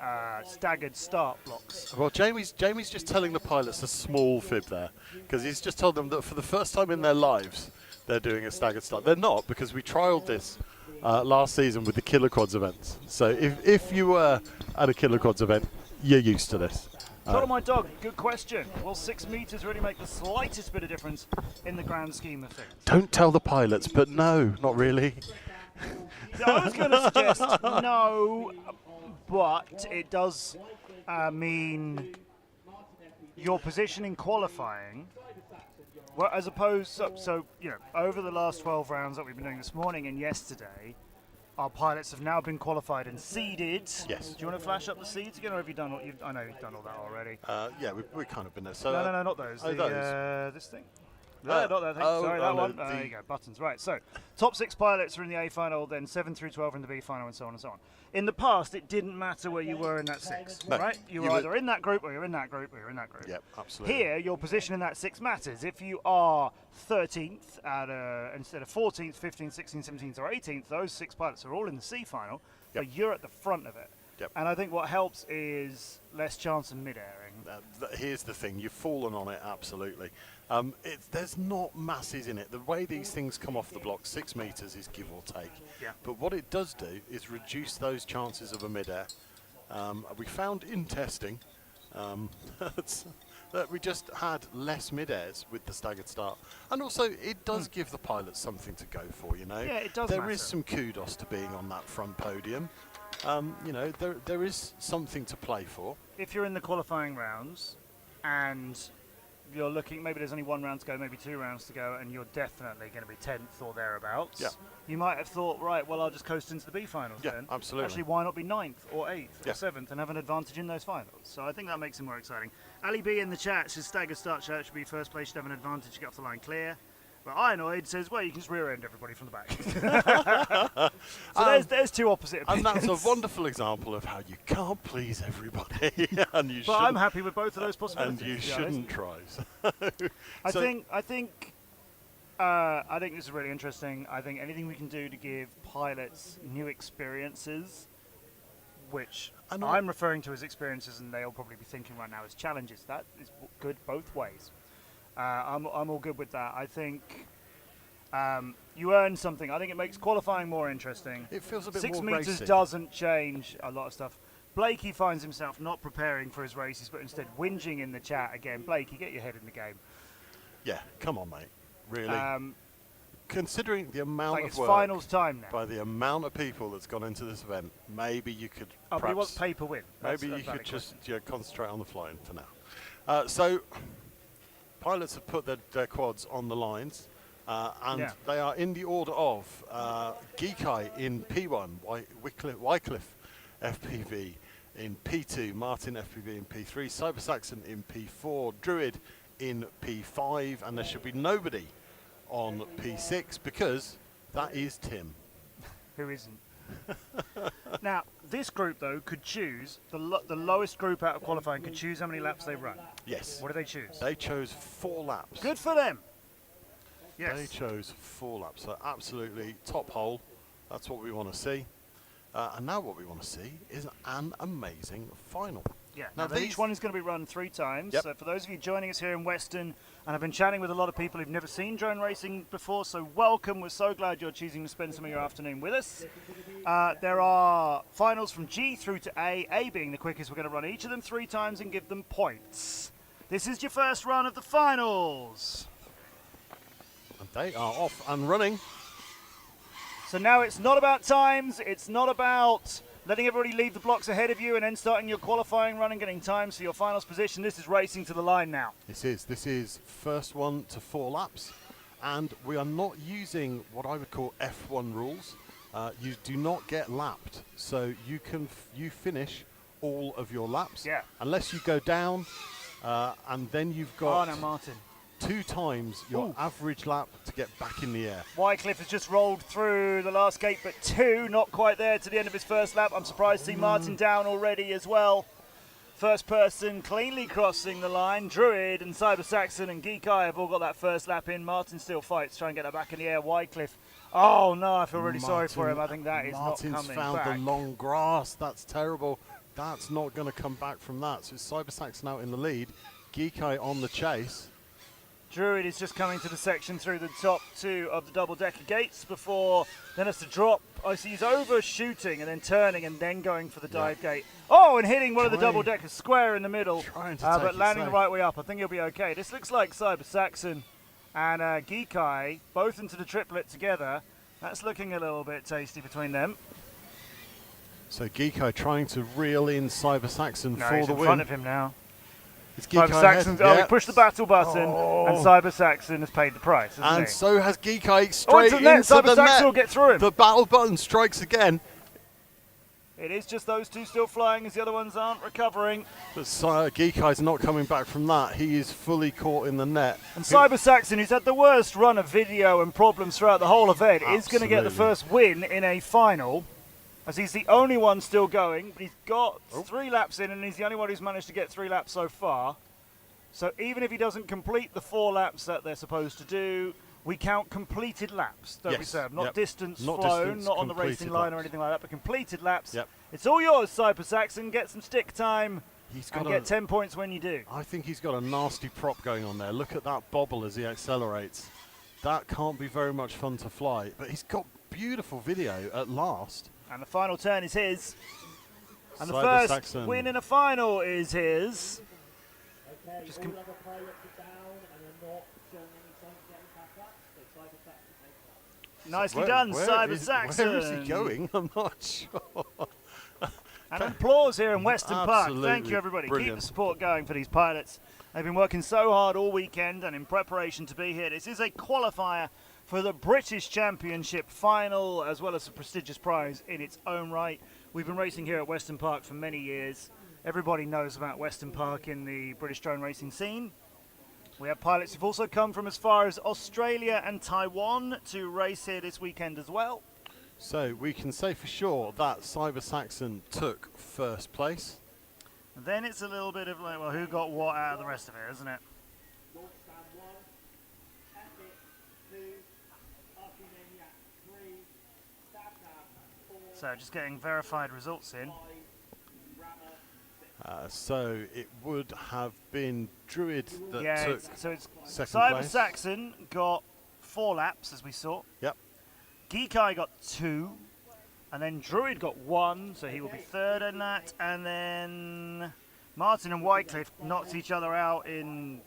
staggered start blocks. Well, Jamie's just telling the pilots a small fib there, because he's just told them that for the first time in their lives they're doing a staggered start. They're not, because we trialled this last season with the Killer Quads events. So if you were at a Killer Quads event, you're used to this. Follow my dog, good question. Will 6 metres really make the slightest bit of difference in the grand scheme of things? Don't tell the pilots, but no, not really. I was going to suggest no, but it does mean your position in qualifying, well, as opposed, so over the last 12 rounds that we've been doing this morning and yesterday, our pilots have now been qualified and seeded. Yes. Do you want to flash up the seeds again, or have you done? I know you've done all that already. Yeah, we've kind of been there. So no, not those. those. This thing. No, not that thing. Sorry, that one. No, there you go. Buttons. Right. So, top 6 pilots are in the A final, then 7 through 12 are in the B final, and so on and so on. In the past, it didn't matter where you were in that 6, right? You were either in that group, or you're in that group, or you're in that group. Yep, absolutely. Here, your position in that 6 matters. If you are 13th instead of 14th, 15th, 16th, 17th, or 18th, those 6 pilots are all in the C final, but you're at the front of it. Yep. And I think what helps is less chance of mid-airing. Here's the thing, you've fallen on it, absolutely. There's not masses in it. The way these things come off the block, 6 metres is give or take. Yeah. But what it does do is reduce those chances of a mid-air. We found in testing that we just had less mid-airs with the staggered start. And also, it does give the pilots something to go for, you know. Yeah, it does There matter. is some kudos to being on that front podium. You know, there is something to play for. If you're in the qualifying rounds and you're looking, maybe there's only 1 round to go, maybe 2 rounds to go, and you're definitely going to be 10th or thereabouts, Yeah. you might have thought, right, well, I'll just coast into the B finals Yeah, then. absolutely. Actually, why not be 9th or 8th Yeah. or 7th and have an advantage in those finals? So I think that makes it more exciting. Ali B in the chat says staggered start should be first place, should have an advantage to get off the line clear. But Ianoid says, well, you can just rear end everybody from the back. So there's 2 opposite And opinions. that's a wonderful example of how you can't please everybody. and you But I'm shouldn't- happy with both of those And possibilities. you to be honest. shouldn't try. I So- think this is really interesting. I think anything we can do to give pilots new experiences, which And I'm referring to as experiences, and they'll probably be thinking right now as challenges. That is good both ways. I'm all good with that. I think you earn something. I think it makes qualifying more interesting. It feels a bit 6 more meters racing. doesn't change a lot of stuff. Blakey finds himself not preparing for his races, but instead whinging in the chat again. Blakey, get your head in the game. Yeah, come on, mate. Really. Considering the amount Like of it's work finals time now. by the amount of people that's gone into this event, maybe you could Oh, but he wants perhaps, pay per win. That's maybe a you valid could just question. concentrate on the flying for now. So pilots have put their quads on the lines, and Yeah. they are in the order of Geekai in P1, Wycliffe FPV in P2, Martin FPV in P3, Cyber Saxon in P4, Druid in P5, and there should be nobody on P6 because that is Tim. Who isn't? Now, this group though could choose the lowest group out of qualifying could choose how many laps they run. Yes. What do they choose? They chose 4 laps. Good for them. They Yes. chose 4 laps. So absolutely top hole. That's what we want to see. And now what we want to see is an amazing final. Yeah. Now Now these- each one is going to be run 3 times. Yep. So for those of you joining us here in Weston, and I've been chatting with a lot of people who've never seen drone racing before, so welcome. We're so glad you're choosing to spend some of your afternoon with us. There are finals from G through to A being the quickest. We're going to run each of them 3 times and give them points. This is your first run of the finals. And they are off and running. So now it's not about times, it's not about letting everybody leave the blocks ahead of you and then starting your qualifying run and getting times for your finals position. This is racing to the line now. This is first 1 to 4 laps. And we are not using what I would call F1 rules. You do not get lapped. So you finish all of your laps. Yeah. Unless you go down, and then you've Oh, got now Martin. 2 times your Ooh. average lap to get back in the air. Wycliffe has just rolled through the last gate, but 2, not quite there to the end of his first lap. I'm surprised to see Martin down already as well. First person cleanly crossing the line. Druid and Cyber Saxon and Geekai have all got that first lap in. Martin still fights, trying to get that back in the air. Wycliffe. Oh no, I feel really sorry for him. I think that is Martin's not coming found back. the long grass. That's terrible. That's not going to come back from that. So it's Cyber Saxon out in the lead. Geekai on the chase. Druid is just coming to the section through the top 2 of the double-decker gates before then has to drop. I see he's overshooting and then turning and then going for the dive gate. Oh, and hitting one of the Trying- double-deckers square in the middle, Trying to but take it landing safe. the right way up. I think he'll be okay. This looks like Cyber Saxon and Geekai both into the triplet together. That's looking a little bit tasty between them. So Geekai trying to reel in Cyber Saxon No, for he's the in win. front of him now. It's Cyber Geekai Saxon's, ahead. he pushed the battle button, Oh. and Cyber Saxon has paid the price, hasn't And he? so has Geekai Oh, straight into the net. into Cyber the Saxon net. will get through him. The battle button strikes again. It is just those 2 still flying as the other ones aren't recovering. But Geekai's not coming back from that. He is fully caught in the net. And Cyber Saxon, who's had the worst run of video and problems throughout the whole event, is going to get the Absolutely. first win in a final, as he's the only one still going. But he's got Oh. 3 laps in, and he's the only one who's managed to get 3 laps so far. So even if he doesn't complete the 4 laps that they're supposed to do, we count completed laps, don't we, Yes, Seb? Not yep. distance Not flown, distance, not on the completed racing line or laps. anything like that, but completed laps. Yep. It's all yours, Cyber Saxon. Get some stick time He's and got get 10 points when you do. I think he's got a nasty prop going on there. Look at that bobble as he accelerates. That can't be very much fun to fly, but he's got beautiful video at last. And the final turn is his. And the Cyber first Saxon. win in a final is his. Okay, Just all other pilots are down and are not showing any signs of getting back up. So Cyber Saxon takes that. Nicely done, Cyber Saxon. Where is he going? I'm not sure. And an applause here in Weston Park. Absolutely Thank you, everybody. Keep brilliant. the support going for these pilots. They've been working so hard all weekend and in preparation to be here. This is a qualifier for the British Championship final, as well as a prestigious prize in its own right. We've been racing here at Weston Park for many years. Everybody knows about Weston Park in the British drone racing scene. We have pilots who've also come from as far as Australia and Taiwan to race here this weekend as well. So we can say for sure that Cyber Saxon took first place. And then it's a little bit of like, well, who got what out of the rest of it, isn't it? Launch stand 1, Epic 2, Archimaniac 3, Stabcam 4, So just getting verified results in. 5, Rammer 6. So it would have been Druid that Yeah, took so it's second Cyber place. Saxon got 4 laps, as we saw. Yep. Geek Eye got 2. And then Druid got 1, so he will be third in that. And then Martin and Wycliffe knocked each other out in...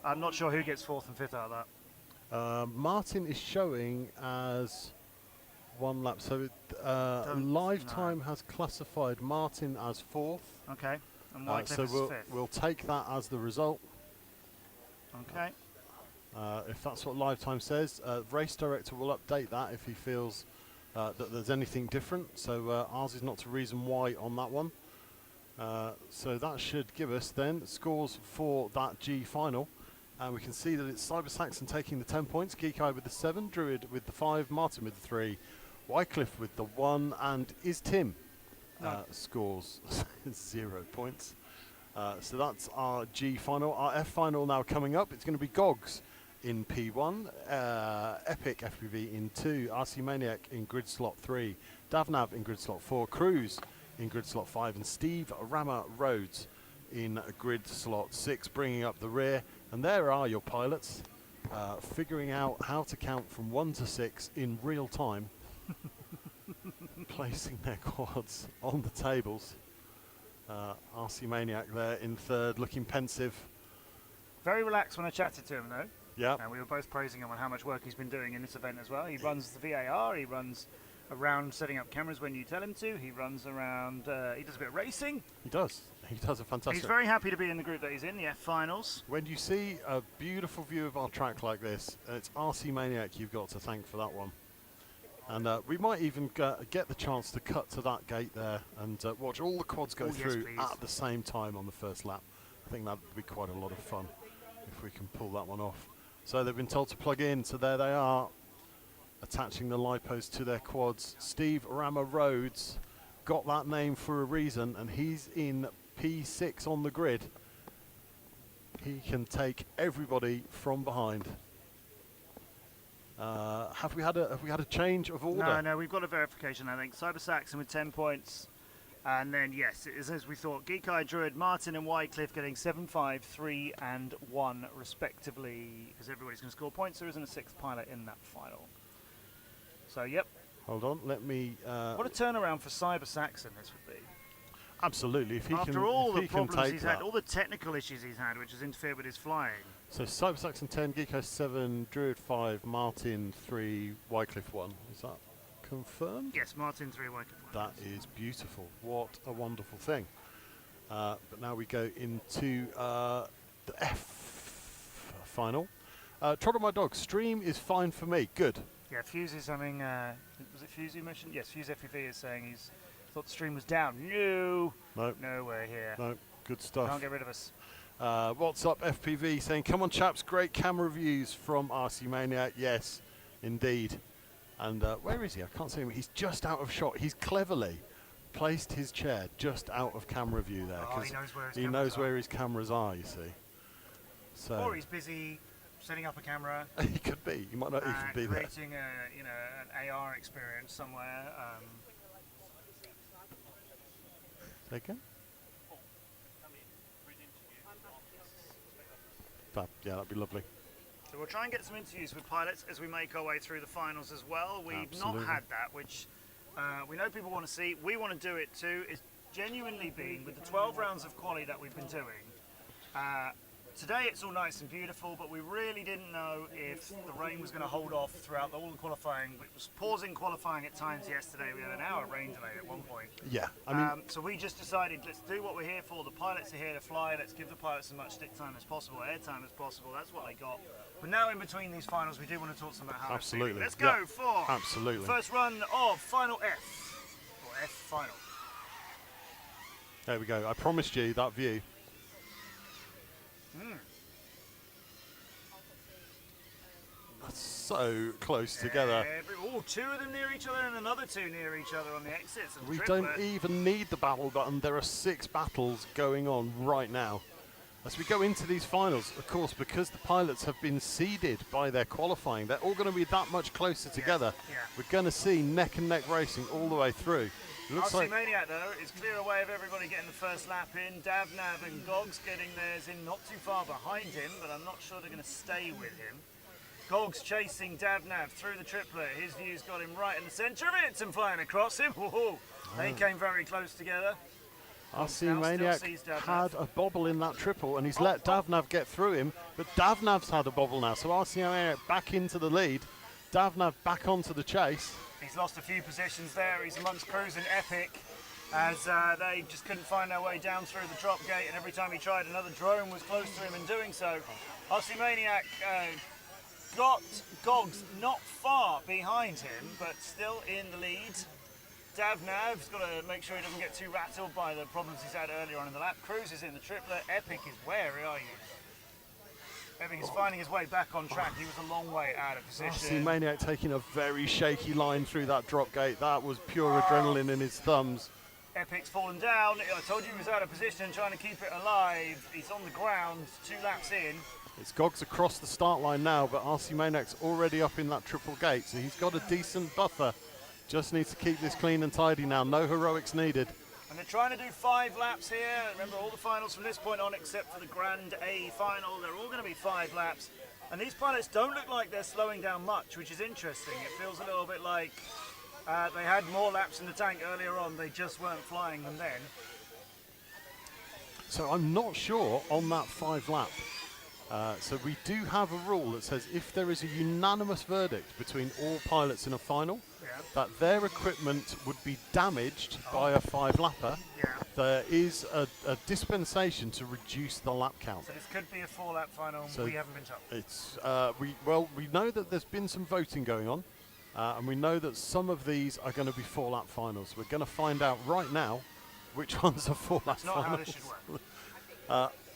I'm not sure who gets 4th and 5th out of that. Martin is showing as 1 lap. So Lifetime has classified Martin as 4th. Okay. And Wycliffe So is we'll 5th. we'll take that as the result. Okay. If that's what Lifetime says, race director will update that if he feels that there's anything different. So ours is not to reason why on that one. So that should give us then scores for that G final. And we can see that it's Cyber Saxon taking the 10 points, Geek Eye with the 7, Druid with the 5, Martin with the 3, Wycliffe with the 1, and Is Tim scores 0 points. So that's our G final. Our F final now coming up. It's going to be Gogs in P1, Epic FPV in 2, RC Maniac in grid slot 3, Davnav in grid slot 4, Cruz in grid slot 5, and Steve Rammer Rhodes in grid slot 6, bringing up the rear. And there are your pilots, figuring out how to count from 1 to 6 in real time, placing their quads on the tables. RC Maniac there in third, looking pensive. Very relaxed when I chatted to him, though. Yeah. And we were both praising him on how much work he's been doing in this event as well. He runs the VAR, he runs around setting up cameras when you tell him to, he runs around, he does a bit of racing. He does a fantastic. He's very happy to be in the group that he's in, the F finals. When you see a beautiful view of our track like this, it's RC Maniac you've got to thank for that one. And we might even get the chance to cut to that gate there and watch all the quads go through at the same time on the first lap. I think that would be quite a lot of fun if we can pull that one off. So they've been told to plug in, so there they are, attaching the lipos to their quads. Steve Rammer Rhodes got that name for a reason, and he's in P6 on the grid. He can take everybody from behind. Have we had a change of order? No, we've got a verification, I think. Cyber Saxon with 10 points. And then, yes, it is as we thought. Geek Eye, Druid, Martin and Wycliffe getting 7, 5, 3 and 1 respectively. Because everybody's going to score points. There isn't a 6th pilot in that final. So, yep. Hold on, let me... what a turnaround for Cyber Saxon this would be. Absolutely. If he After all the can problems take he's that. had, all the technical issues he's had, which has interfered with his flying. So Cyber Saxon 10, Geeko 7, Druid 5, Martin 3, Wycliffe 1. Is that confirmed? Yes, Martin 3, Wycliffe 1. That is beautiful. What a wonderful thing. But now we go into the F final. Trot on my dog. Stream is fine for me. Good. Yeah, Fuse is having... was it Fuse you mentioned? Yes, Fuse FPV is saying he's thought the stream was down. No, we're here. No, good stuff. Can't get rid of us. What's up, FPV? Saying, come on, chaps, great camera reviews from RC Maniac. Yes, indeed. And where is he? I can't see him. He's just out of shot. He's cleverly placed his chair just out of camera view there. Oh, he knows where his he cameras knows are. where his cameras are, you see. So Or he's busy setting up a camera. he could be. He might not even be there. Creating an AR experience somewhere. Say again? Fab. Yeah, that'd be lovely. So we'll try and get some interviews with pilots as we make our way through the finals as well. We've Absolutely. not had that, which we know people want to see. We want to do it too. It's genuinely been, with the 12 rounds of quali that we've been doing, Today it's all nice and beautiful, but we really didn't know if the rain was going to hold off throughout all the qualifying. It was pausing qualifying at times yesterday. We had an hour rain delay at one point. Yeah, I mean, So we just decided, let's do what we're here for. The pilots are here to fly. Let's give the pilots as much stick time as possible, air time as possible. That's what they got. But now in between these finals, we do want to talk to them about how Absolutely. Let's go Yeah, for absolutely. first run of Final F, or F Final. There we go. I promised you that view. That's so close together. Two of them near each other and another two near each other on the exits. We don't even need the battle button. There are 6 battles going on right now. As we go into these finals, of course, because the pilots have been seeded by their qualifying, they're all going to be that much closer together. Yeah. We're going to see neck and neck racing all the way through. It looks RC like Maniac, though, is clear away of everybody getting the first lap in. Davnav and Gogs getting theirs in not too far behind him, but I'm not sure they're going to stay with him. Gogs chasing Davnav through the triplet. His view's got him right in the centre of it and flying across him. Whoa. They came very close together. RC Maniac had a bobble in that triple and he's let Davnav get through him, but Davnav's had a bobble now, so RC Maniac back into the lead. Davnav back onto the chase. He's lost a few positions there. He's amongst Cruz and Epic as they just couldn't find their way down through the drop gate, and every time he tried, another drone was close to him in doing so. RC Maniac got Gogs not far behind him, but still in the lead. Davnav's got to make sure he doesn't get too rattled by the problems he's had earlier on in the lap. Cruz is in the triplet. Epic is where are you? Epic is finding his way back on track. He was a long way out of position. RC Maniac taking a very shaky line through that drop gate. That was pure adrenaline in his thumbs. Epic's fallen down. I told you he was out of position, trying to keep it alive. He's on the ground, 2 laps in. It's Gogs across the start line now, but RC Maniac's already up in that triple gate, so he's got a decent buffer. Just needs to keep this clean and tidy now. No heroics needed. And they're trying to do 5 laps here. Remember, all the finals from this point on, except for the Grand A final, they're all going to be 5 laps. And these pilots don't look like they're slowing down much, which is interesting. It feels a little bit like they had more laps in the tank earlier on. They just weren't flying them then. So I'm not sure on that 5 lap. So we do have a rule that says if there is a unanimous verdict between all pilots in a final, that their equipment would be damaged by a 5-lapper, there is a dispensation to reduce the lap count. So this could be a 4-lap final. So we haven't been told. It's we know that there's been some voting going on, and we know that some of these are going to be 4-lap finals. We're going to find out right now which ones are 4-lap finals. That's not how this should work.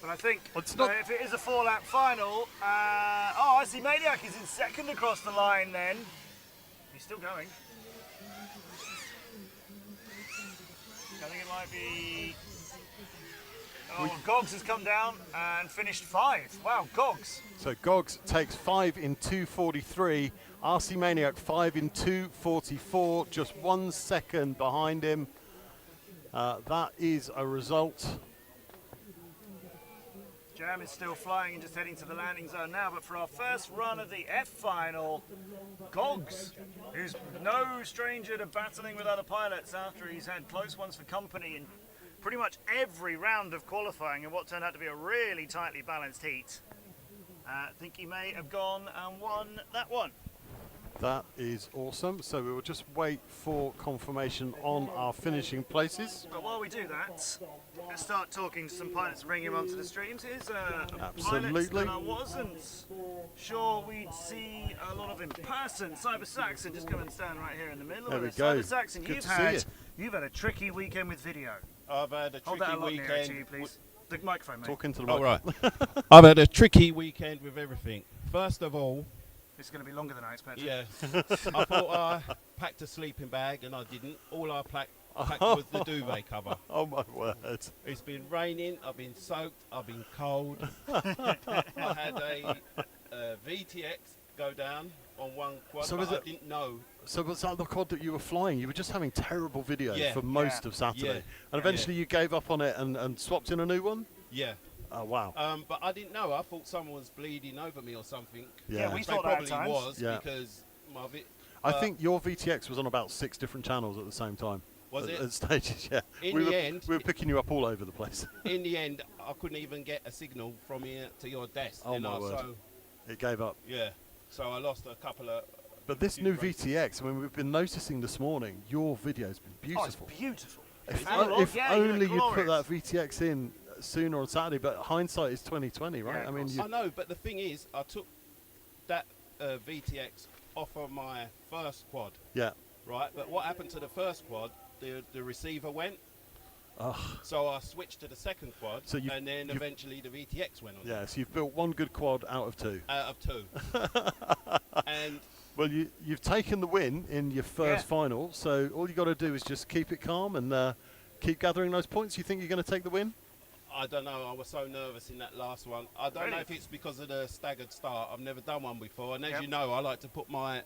But I think it's not if it is a 4-lap final, I see Maniac is in second across the line then. He's still going. I think it might be... Gogs has come down and finished 5. Wow, Gogs. So Gogs takes 5 in 2:43. RC Maniac 5 in 2:44, just 1 second behind him. That is a result. Jam is still flying and just heading to the landing zone now, but for our first run of the F final, Gogs, who's no stranger to battling with other pilots after he's had close ones for company in pretty much every round of qualifying in what turned out to be a really tightly balanced heat. I think he may have gone and won that one. That is awesome. So we will just wait for confirmation on our finishing places. But while we do that, let's start talking to some pilots and bring him onto the streams. Here's a pilot that I wasn't sure we'd see a lot of in person. Cyber Saxon, just come and stand right here in the middle. There we Cyber go. Saxon, Good you've had a tricky weekend with video. I've had a Hold that tricky a lot nearer weekend. to you, please. The microphone, mate. Talking to the All mic. right. I've had a tricky weekend with everything. First of all, It's going to be longer than I expected. yeah, I thought I packed a sleeping bag and I didn't. All I packed was the duvet cover. Oh my word. It's been raining, I've been soaked, I've been cold. I had a VTX go down on one quad, So but was I it- didn't know. So was that the quad that you were flying? You were just having terrible video Yeah. for most of Saturday. Yeah. And eventually you gave up on it and swapped in a new one? Yeah. Oh, wow. But I didn't know. I thought someone was bleeding over me or something. Yeah, we Which thought they that at probably times. was Yeah. because my I think your VTX was on about 6 different channels at the same time. Was it? At stages, yeah. In we the were, end, we were picking you up all over the place. In the end, I couldn't even get a signal from here to your desk. Oh, my word. So, It gave up. yeah. So I lost a couple of... But this new VTX, I mean, we've been noticing this morning, your video's been beautiful. Oh, it's beautiful. If, Analog, if yeah, only you you'd look put that glorious. VTX in sooner on Saturday, but hindsight is 2020, right? Yeah, I mean, of you, I know, but the thing is, I took that VTX off of my first quad, yeah. right? But what happened to the first quad? The receiver went. Ugh. So I switched to the second quad, So and then eventually the VTX went on. Yeah, so you've built one good quad out of two. Out of two. And Well, you've taken the win in your first final, so all you got to do is just keep it calm and keep gathering those points. You think you're going to take the win? I don't know, I was so nervous in that last one. I don't know if it's because of the staggered start. I've never done one before, and as you know, I like to put my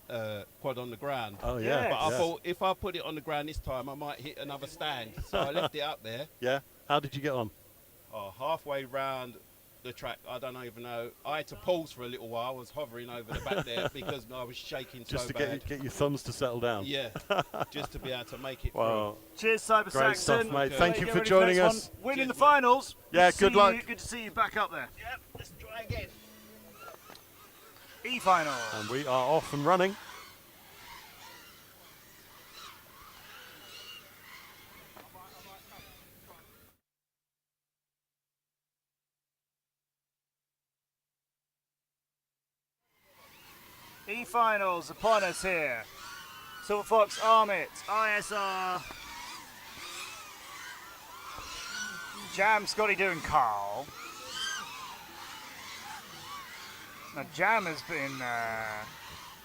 quad on the ground. Oh, yeah. But I thought if I put it on the ground this time, I might hit another stand. So I left it up there. Yeah? How did you get on? Oh, halfway round the track, I don't even know. I had to pause for a little while. I was hovering over the back there because I was shaking Just so to bad. get your thumbs to settle down. Yeah, just to be able to make it Wow. Cheers, Cyber Great stuff, Saxon. mate. Okay. Thank Get you ready for the joining next us. one. Win in Cheers, the mate. finals. Yeah, to good see luck. you. Good to see you back up there. Yep, let's try again. E-final. And we are off and running. E-finals upon us here. Silver Fox, Armit, ISR, Jam, Scotty Doo and Carl. Now Jam has been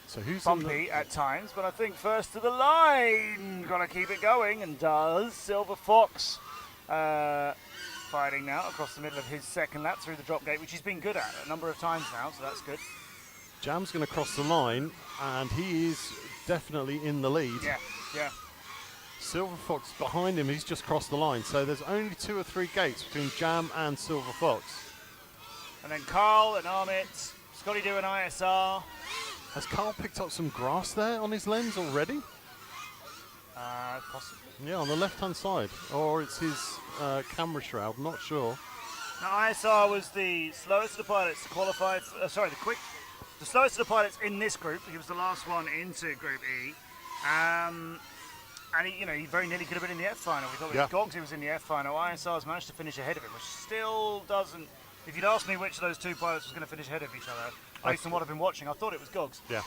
So who's bumpy at times, but I think first to the line. Got to keep it going, and does. Silver Fox fighting now across the middle of his second lap through the drop gate, which he's been good at a number of times now, so that's good. Jam's going to cross the line, and he is definitely in the lead. Yeah. Silver Fox behind him, he's just crossed the line. So there's only 2 or 3 gates between Jam and Silver Fox. And then Carl and Armit, Scotty Doo and ISR. Has Carl picked up some grass there on his lens already? Possibly. Yeah, on the left-hand side. Or it's his camera shroud, not sure. Now ISR was the slowest of the pilots to qualify. The slowest of the pilots in this group. He was the last one into Group E. And he very nearly could have been in the F final. We thought with Gogs he was in the F final. ISR's managed to finish ahead of him, which still doesn't. If you'd asked me which of those two pilots was going to finish ahead of each other, based on what I've been watching, I thought it was Gogs. Yeah.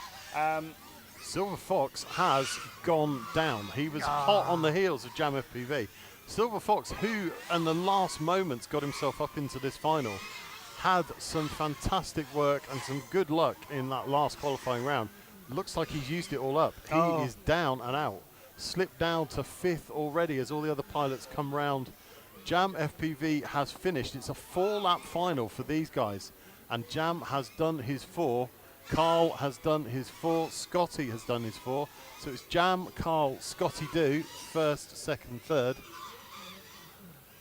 Silver Fox has gone down. He was hot on the heels of Jam FPV. Silver Fox, who in the last moments got himself up into this final, had some fantastic work and some good luck in that last qualifying round. Looks like he's used it all up. He is down and out. Slipped down to 5th already as all the other pilots come round. Jam FPV has finished. It's a 4-lap final for these guys. And Jam has done his 4. Carl has done his 4. Scotty has done his 4. So it's Jam, Carl, Scotty Doo, 1st, 2nd, 3rd.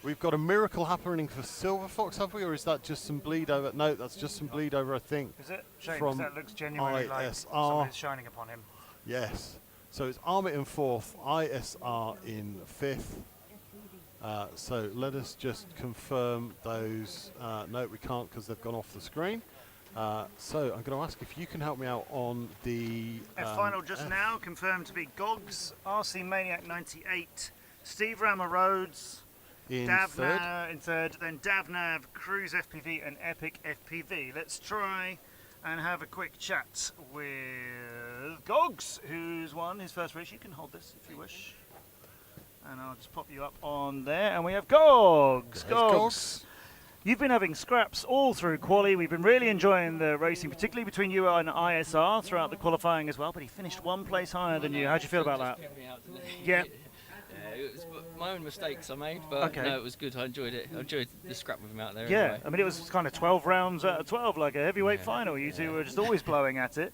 We've got a miracle happening for Silver Fox, have we? Or is that just some bleed over? No, that's just some bleed over, I think. Is it? Shame, from 'cause that looks genuinely like ISR. somebody's shining upon him. Yes. So it's Armit in 4th, ISR in 5th. So let us just confirm those. No, we can't because they've gone off the screen. So I'm going to ask if you can help me out on the F-final just now, confirmed to be Gogs, RC Maniac 98, Steve Rammer Rhodes, in Davnav 3rd. in 3rd, then Davnav, Cruise FPV and Epic FPV. Let's try and have a quick chat with Gogs, who's won his first race. You can hold this if you wish. And I'll just pop you up on there. And we have Gogs. Gogs. You've been having scraps all through quali. We've been really enjoying the racing, particularly between you and ISR throughout the qualifying as well. But he finished 1 place higher than you. How do you feel about that? Yeah. It was my own mistakes I made, but no, it was good. I enjoyed it. I enjoyed the scrap with him out there. Yeah, anyway. I mean, it was kind of 12 rounds out of 12, like a heavyweight final. You two were just always blowing at it.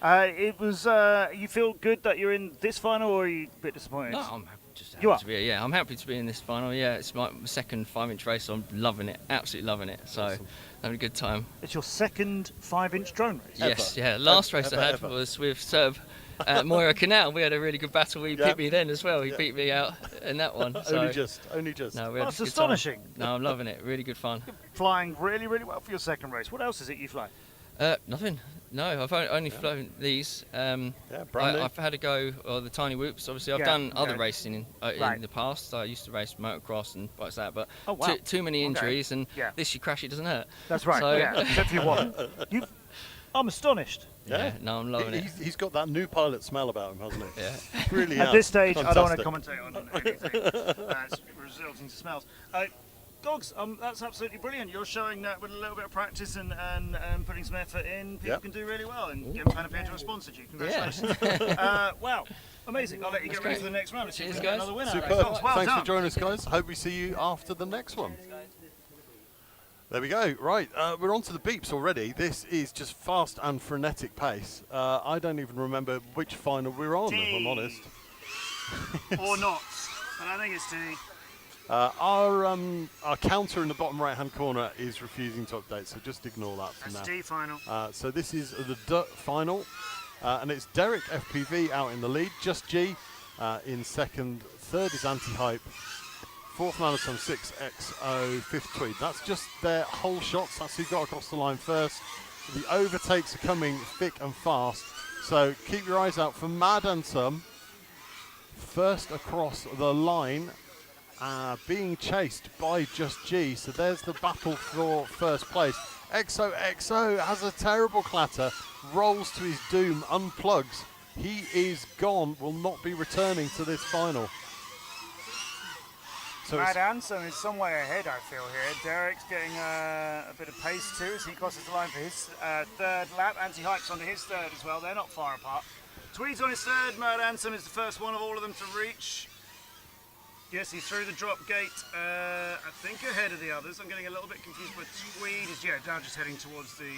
It was. You feel good that you're in this final, or are you a bit disappointed? No, I'm happy to be. Yeah, I'm happy to be in this final. Yeah, it's my second 5-inch race. So I'm loving it, absolutely loving it. So having a good time. It's your second 5-inch drone race. Yes, yeah. Last race I had was with at Moira Canal. We had a really good battle. He Yeah. beat me then as well. He Yeah. beat me out in that one. So. Only just. No, we had That's a good astonishing. time. No, I'm loving it. Really good fun. Flying really, really well for your second race. What else is it you fly? Nothing. No, I've only flown these. Yeah, brand new. I've had a go of the tiny whoops. Obviously, I've Yeah, done other okay. racing in Right. the past. I used to race motocross and what's that, but Oh, wow. too many Okay. injuries, and Yeah. this you crash, it doesn't hurt. That's right. So- Yeah, except for your wallet. I'm astonished. Yeah. No, I'm loving it. He's got that new pilot smell about him, hasn't he? Yeah. Really At has. this stage, I don't want to Fantastic. commentate on anything that's resulting to smells. Gogs, that's absolutely brilliant. You're showing that with a little bit of practice and putting some effort in, people Yep. can do really well and get Panapia to sponsor you. Congratulations. Wow, amazing. I'll let you get ready for the next round. Let's see if we Cheers, can get guys. another winner. Superb. Gogs, well Thanks done. for joining us, guys. Hope we see you after the next one. There we go. Right, we're on to the beeps already. This is just fast and frenetic pace. I don't even remember which final we're on, if I'm honest. Or not. But I think it's D. Our counter in the bottom right-hand corner is refusing to update, so just ignore that for That's now. D final. So this is the D final, and it's Derek FPV out in the lead, Just G in second, third is Anti-Hype, fourth Marathon 6XO, fifth Tweed. That's just their whole shots, that's who got across the line first. The overtakes are coming thick and fast, so keep your eyes out for Mad and Some, first across the line. Being chased by Just G, so there's the battle for first place. XOXO has a terrible clatter, rolls to his doom, unplugs. He is gone, will not be returning to this final. So Mad Ansem is some way ahead, I feel here. Derek's getting a bit of pace too as he crosses the line for his third lap. Anti-Hype's onto his third as well. They're not far apart. Tweed's on his third. Mad Ansem is the first one of all of them to reach. Yes, he's through the drop gate, I think ahead of the others. I'm getting a little bit confused with Tweed. Is now just heading towards the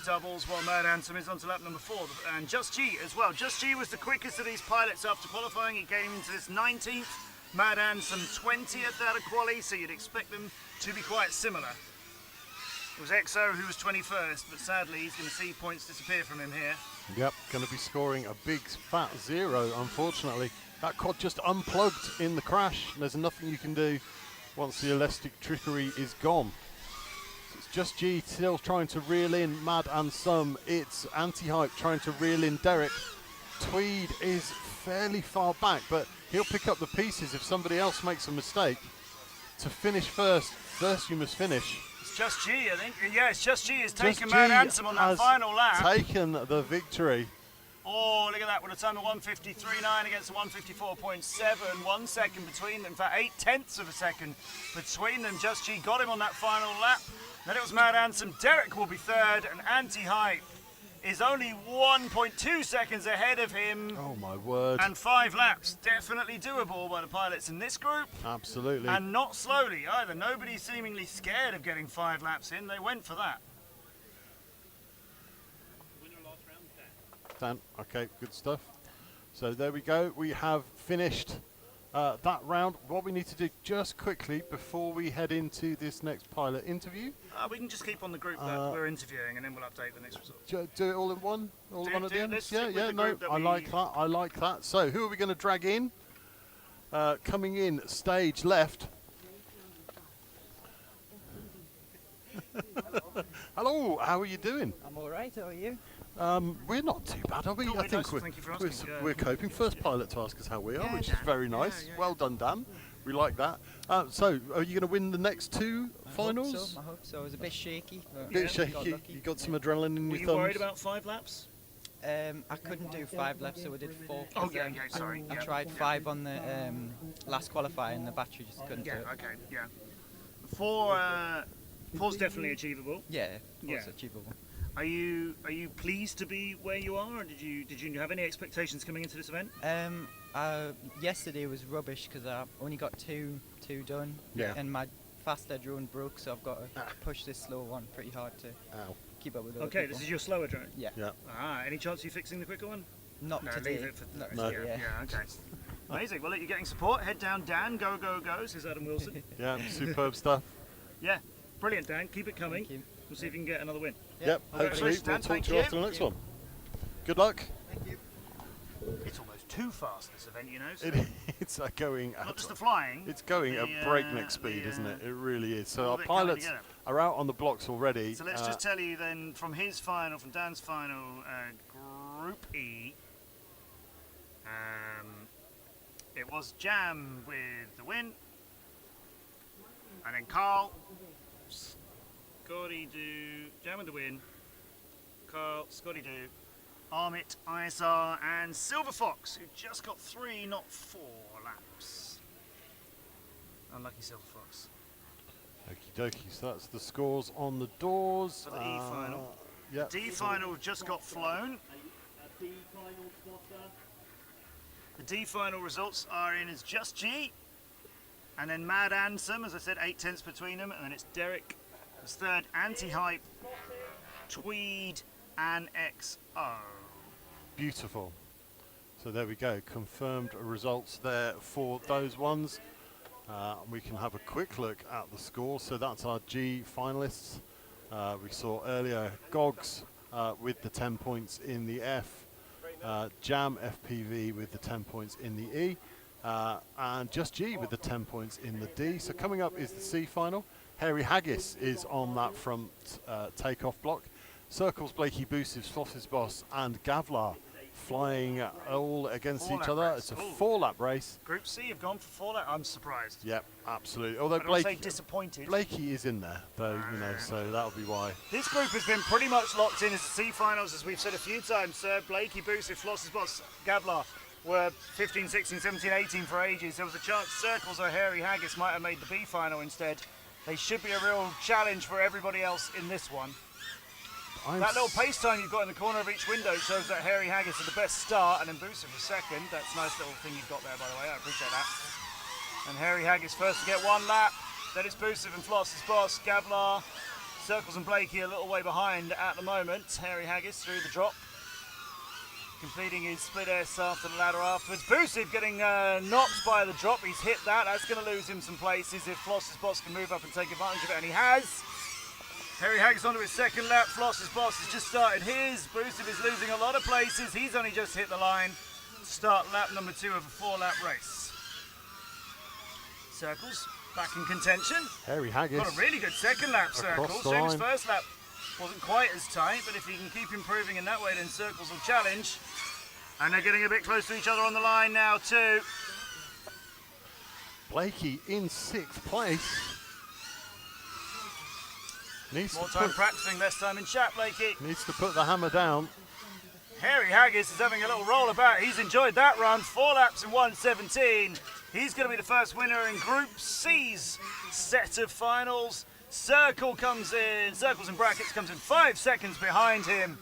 doubles, while Mad Ansem is on to lap number 4. And Just G as well. Just G was the quickest of these pilots after qualifying. He came into this 19th. Mad Ansem 20th out of quali, so you'd expect them to be quite similar. It was XO who was 21st, but sadly he's going to see points disappear from him here. Yep, going to be scoring a big fat 0, unfortunately. That quad just unplugged in the crash. There's nothing you can do once the elastic trickery is gone. So it's Just G still trying to reel in Mad and Some. It's Anti-Hype trying to reel in Derek. Tweed is fairly far back, but he'll pick up the pieces if somebody else makes a mistake. To finish first you must finish. It's Just G, I think. Yeah, it's Just G has Just taken G Mad Ansem on that has final lap. taken the victory. Oh, look at that, with a time of 153.9 against a 154.7. 1 second between them, in fact 8/10 of a second between them. Just G got him on that final lap. Then it was Mad Ansem. Derek will be third, and Anti-Hype is only 1.2 seconds ahead of him. Oh my word. And 5 laps, definitely doable by the pilots in this group. Absolutely. And not slowly either. Nobody's seemingly scared of getting 5 laps in. They went for that. Dan, okay, good stuff. So there we go. We have finished that round. What we need to do just quickly before we head into this next pilot interview. We can just keep on the group that we're interviewing, and then we'll update the next result. Do it all in one? All in one at the end? let's stick with the no, group that I we- like that. I like that. So who are we going to drag in? Coming in stage left. Hello, how are you doing? I'm all right. How are you? We're not too bad, are we? No, I we're think nice, thank you for asking. Yeah. we're coping. First pilot to ask us how we are, Yeah, which is Dan. very nice. yeah. Well done, Dan. We like that. So, are you going to win the next 2 finals? I hope so. I was a bit shaky. But Bit Yeah. shaky. got lucky. You got some adrenaline in Were your you thumbs. worried about 5 laps? I couldn't do 5 laps, so I did 4. Oh, 'cause, yeah, sorry. I yeah. tried 5 on the last qualifier, and the battery just couldn't do Yeah, it. okay, yeah. 4's definitely achievable. Yeah, Yeah. it's achievable. Are you pleased to be where you are, or did you have any expectations coming into this event? Yesterday was rubbish because I only got two done. Yeah. And my fast edge run broke, so I've got to push this slow one pretty hard to Ow. keep up with other Okay, people. this is your slower drone. Yeah. Yeah. Any chance of you fixing the quicker one? Not No, today. leave it for Not Thursday. today, Yeah, okay. Amazing. Well, look, you're getting support. Head down, Dan. Go, go, go, says Adam Wilson. Yeah, superb stuff. Yeah, brilliant, Dan. Keep it coming. Thank you. We'll see if you can get another win. Yep, hopefully Congratulations, we'll Dan. talk Thank to you you. after the next one. Good luck. Thank you. It's almost too fast, this event, you know. So It's going not at just the flying. it's going the, at breakneck speed, isn't it? It really is. So all our of it coming pilots together. are out on the blocks already. So let's just tell you then from his final, from Dan's final, Group E. It was Jam with the win, and then Carl, Scotty Do, Jam with the win, Carl, Scotty Do, Armit, ISR, and Silver Fox, who just got 3, not 4 laps. Unlucky Silver Fox. Okie dokie, so that's the scores on the doors. For the E final. Yep. D final just got flown. A D final spotter. The D final results are in as Just G, and then Mad Ansem, as I said, 8 tenths between them, and then it's Derek as third, Anti-Hype, Tweed, and XO. Beautiful. So there we go, confirmed results there for those ones. We can have a quick look at the scores. So that's our G finalists. We saw earlier Gogs with the 10 points in the F, Jam FPV with the 10 points in the E, and Just G with the 10 points in the D. So coming up is the C final. Hairy Haggis is on that front takeoff block. Circles, Blakey, Boosives, Floss's Boss, and Gavlar flying all against each other. It's a 4-lap race. Group C have gone for 4 laps. I'm surprised. Yep, absolutely. Although I don't say disappointed. Blakey is in there, though, you know, so that'll be why. This group has been pretty much locked in as the C finals, as we've said a few times. Blakey, Boosiv, Floss's Boss, Gavlar were 15, 16, 17, 18 for ages. There was a chance Circles or Hairy Haggis might have made the B final instead. They should be a real challenge for everybody else in this one. That little pace time you've got in the corner of each window shows that Hairy Haggis are the best start, and then Boosiv for second. That's a nice little thing you've got there, by the way. I appreciate that. And Hairy Haggis first to get 1 lap. Then it's Boosiv and Floss's Boss, Gavlar, Circles and Blakey a little way behind at the moment. Hairy Haggis through the drop, completing his split air after the ladder afterwards. Boosiv getting knocked by the drop. He's hit that. That's going to lose him some places if Floss's Boss can move up and take advantage of it, and he has. Hairy Haggis onto his second lap. Floss's Boss has just started his. Boosiv is losing a lot of places. He's only just hit the line to start lap number 2 of a 4-lap race. Circles back in contention. Hairy Haggis Got a really good second lap, Circles. across the Same as line. first lap. Wasn't quite as tight, but if he can keep improving in that way, then Circles will challenge. And they're getting a bit close to each other on the line now too. Blakey in 6th place. Needs More to time put, practicing, less time in chat, Blakey. needs to put the hammer down. Hairy Haggis is having a little roll about. He's enjoyed that run. 4 laps in 1:17. He's going to be the first winner in Group C's set of finals. Circles in brackets, comes in 5 seconds behind him.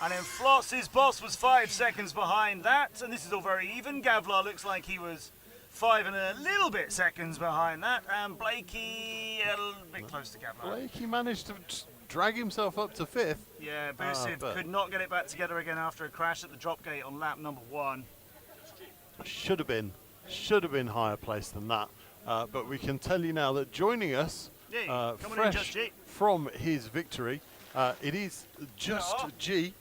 And then Floss's Boss was 5 seconds behind that. And this is all very even. Gavlar looks like he was 5 and a little bit seconds behind that. And Blakey a little bit close to Gavlar. Blakey managed to drag himself up to 5th. Yeah, Boosiv but- could not get it back together again after a crash at the drop gate on lap number 1. Should have been higher placed than that. But we can tell you now that joining us, Yeah, coming in Just fresh G. from his victory, it is Just No. G.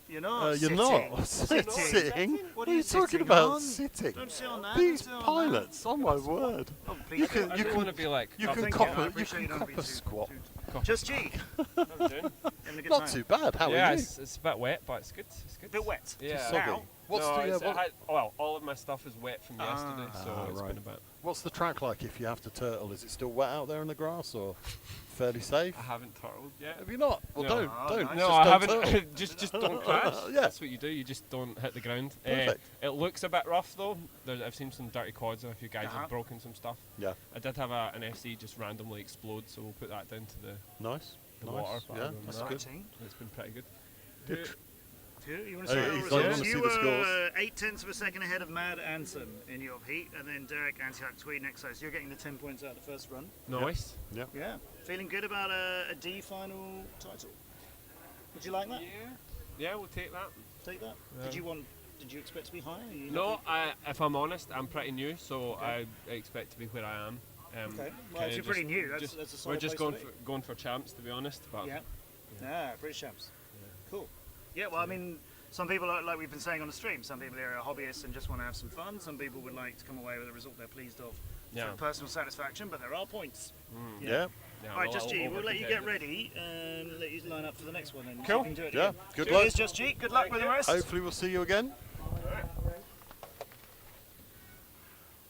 You're not You're sitting. not Sitting. sitting. What What are are you you talking sitting about? on? Sitting. Don't sit on that. These don't sit on pilots, on my word. that. Oh, please. You can I don't want to be like. you Oh, can thank cop I a you appreciate can you don't cop be a too- squat. Just G. I'm doing. Having a good Not time. too bad. How Yeah, are you? it's a bit wet, but it's good. It's good. Bit wet. Yeah. Soggy. Now. What's no, the it's- what- I had- well, all of my stuff is wet from yesterday, so it's right. been a bit. what's the track like if you have to turtle? Is it still wet out there in the grass or fairly safe? I haven't turtled yet. Have you not? Well, No. don't. Oh, nice. No, Just I don't haven't. turtle. just don't crash. Yeah. That's what you do. You just don't hit the ground. Perfect. It looks a bit rough though. I've seen some dirty quads and a few guys Uh-huh. have broken some stuff. Yeah. I did have an FC just randomly explode, so we'll put that down to the Nice. water. Nice. but Yeah, other than that's that, good. Exciting. It's been pretty good. Who? You want Oh, to yeah, see he's the like, results? wanna see You the scores? were 8/10 of a second ahead of Mad Ansem in your heat, and then Derek Anti-Hype Tweed next. So you're getting the 10 points out of the first run. Nice. Yeah. Feeling good about a D final title. Would you like that? Yeah, we'll take that. Take that. Yeah. Did you expect to be higher? Are you No, happy? if I'm honest, I'm pretty new, so Okay. I expect to be where I am. Okay. Well, kinda if you're pretty new, that's a we're solid just place going to be. going for champs, to be honest. But Yeah. British champs. Cool. Yeah, well, I mean, Some people, like we've been saying on the stream, some people here are hobbyists and just want to have some fun. Some people would like to come away with a result they're pleased of for personal satisfaction, but there are points. Yeah. All right, Just G, we'll let you get ready and let you line up for the next one then. Cool. So you can do it Yeah. again. Good Cheers, luck. Just G. Good luck with the rest. Hopefully we'll see you again.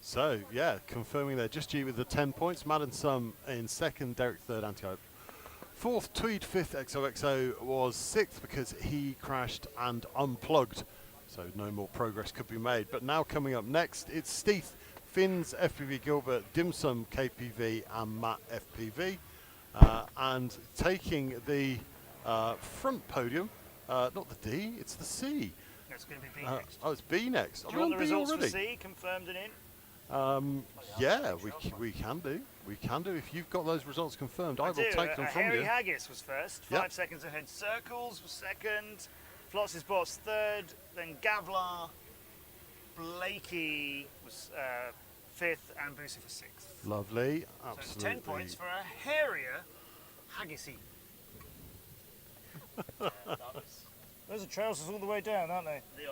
So, yeah, confirming there. Just G with the 10 points. Madden Sum in second. Derek third. Anti-Hope fourth. Tweed fifth. XOXO was sixth because he crashed and unplugged. So no more progress could be made. But now coming up next, it's Steve, Finn's FPV Gilbert, Dim Sum KPV and Matt FPV. And taking the front podium, not the D, it's the C. It's going to be B next. Oh, it's B next. Do you want the results for C confirmed and in? Yeah, we can do. We can do. If you've got those results confirmed, I will take them from Harry you. Haggis was first, 5 seconds ahead. Circles was second. Floss's Boss third. Then Gavlar, Blakey was fifth, and Boosie for sixth. Lovely. So it's Absolutely. 10 points for a hairier Haggisy. Those are trousers all the way down, aren't they? They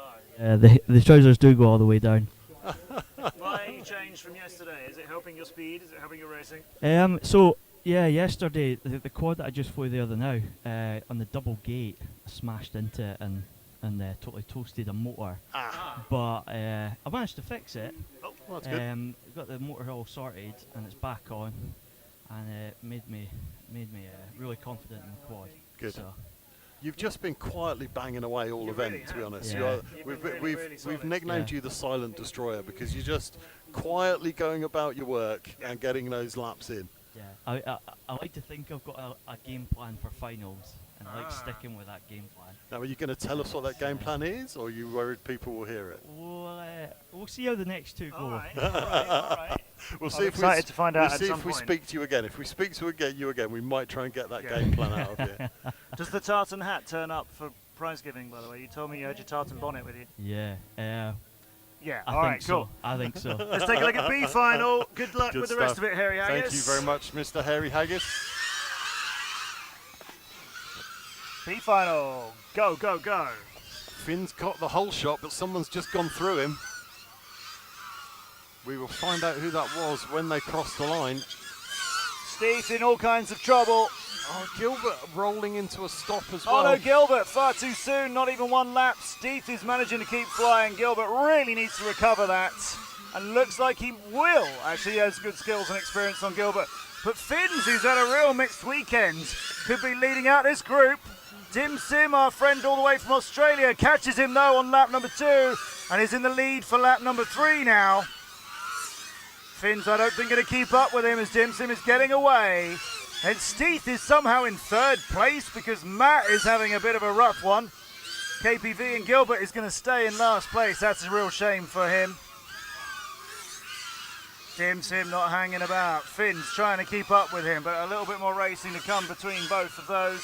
are. The trousers do go all the way down. Why any change from yesterday? Is it helping your speed? Is it helping your racing? So yeah, yesterday the quad that I just flew the other now on the double gate, I smashed into it and totally toasted a motor. But I managed to fix it. Oh, well, that's good. Got the motor all sorted and it's back on, and it made me really confident in the quad. Good. So. You've just been quietly banging away all event, really to be honest. Yeah. We've nicknamed you the Silent Destroyer because you're just quietly going about your work and getting those laps in. Yeah, I like to think I've got a game plan for finals, and I like sticking with that game plan. Now, are you going to tell us what that game plan is, or are you worried people will hear it? We'll see how the next two go. All right. We'll I'm see excited to find out we'll at see some if we point. speak to you again. If we speak to you again, we might try and get that game plan out of you. Does the tartan hat turn up for prize giving, by the way? You told me you had your tartan bonnet with you. Yeah. Yeah, I all think right, so. cool. I think so. Let's take a look at B final. Good luck Good with the rest stuff. of it, Harry Haggis. Thank you very much, Mr. Harry Haggis. B final. Go, go, go. Finn's got the whole shot, but someone's just gone through him. We will find out who that was when they cross the line. Steve's in all kinds of trouble. Oh, Gilbert rolling into a stop as well. Oh no, Gilbert, far too soon, not even one lap. Steve is managing to keep flying. Gilbert really needs to recover that. And looks like he will. Actually, he has good skills and experience on Gilbert. But Finns, who's had a real mixed weekend, could be leading out this group. Dim Sim, our friend all the way from Australia, catches him though on lap number 2 and is in the lead for lap number 3 now. Finns, I don't think, going to keep up with him as Dim Sim is getting away. And Steve is somehow in third place because Matt is having a bit of a rough one. KPV and Gilbert is going to stay in last place. That's a real shame for him. Dim Sim not hanging about. Finn's trying to keep up with him, but a little bit more racing to come between both of those.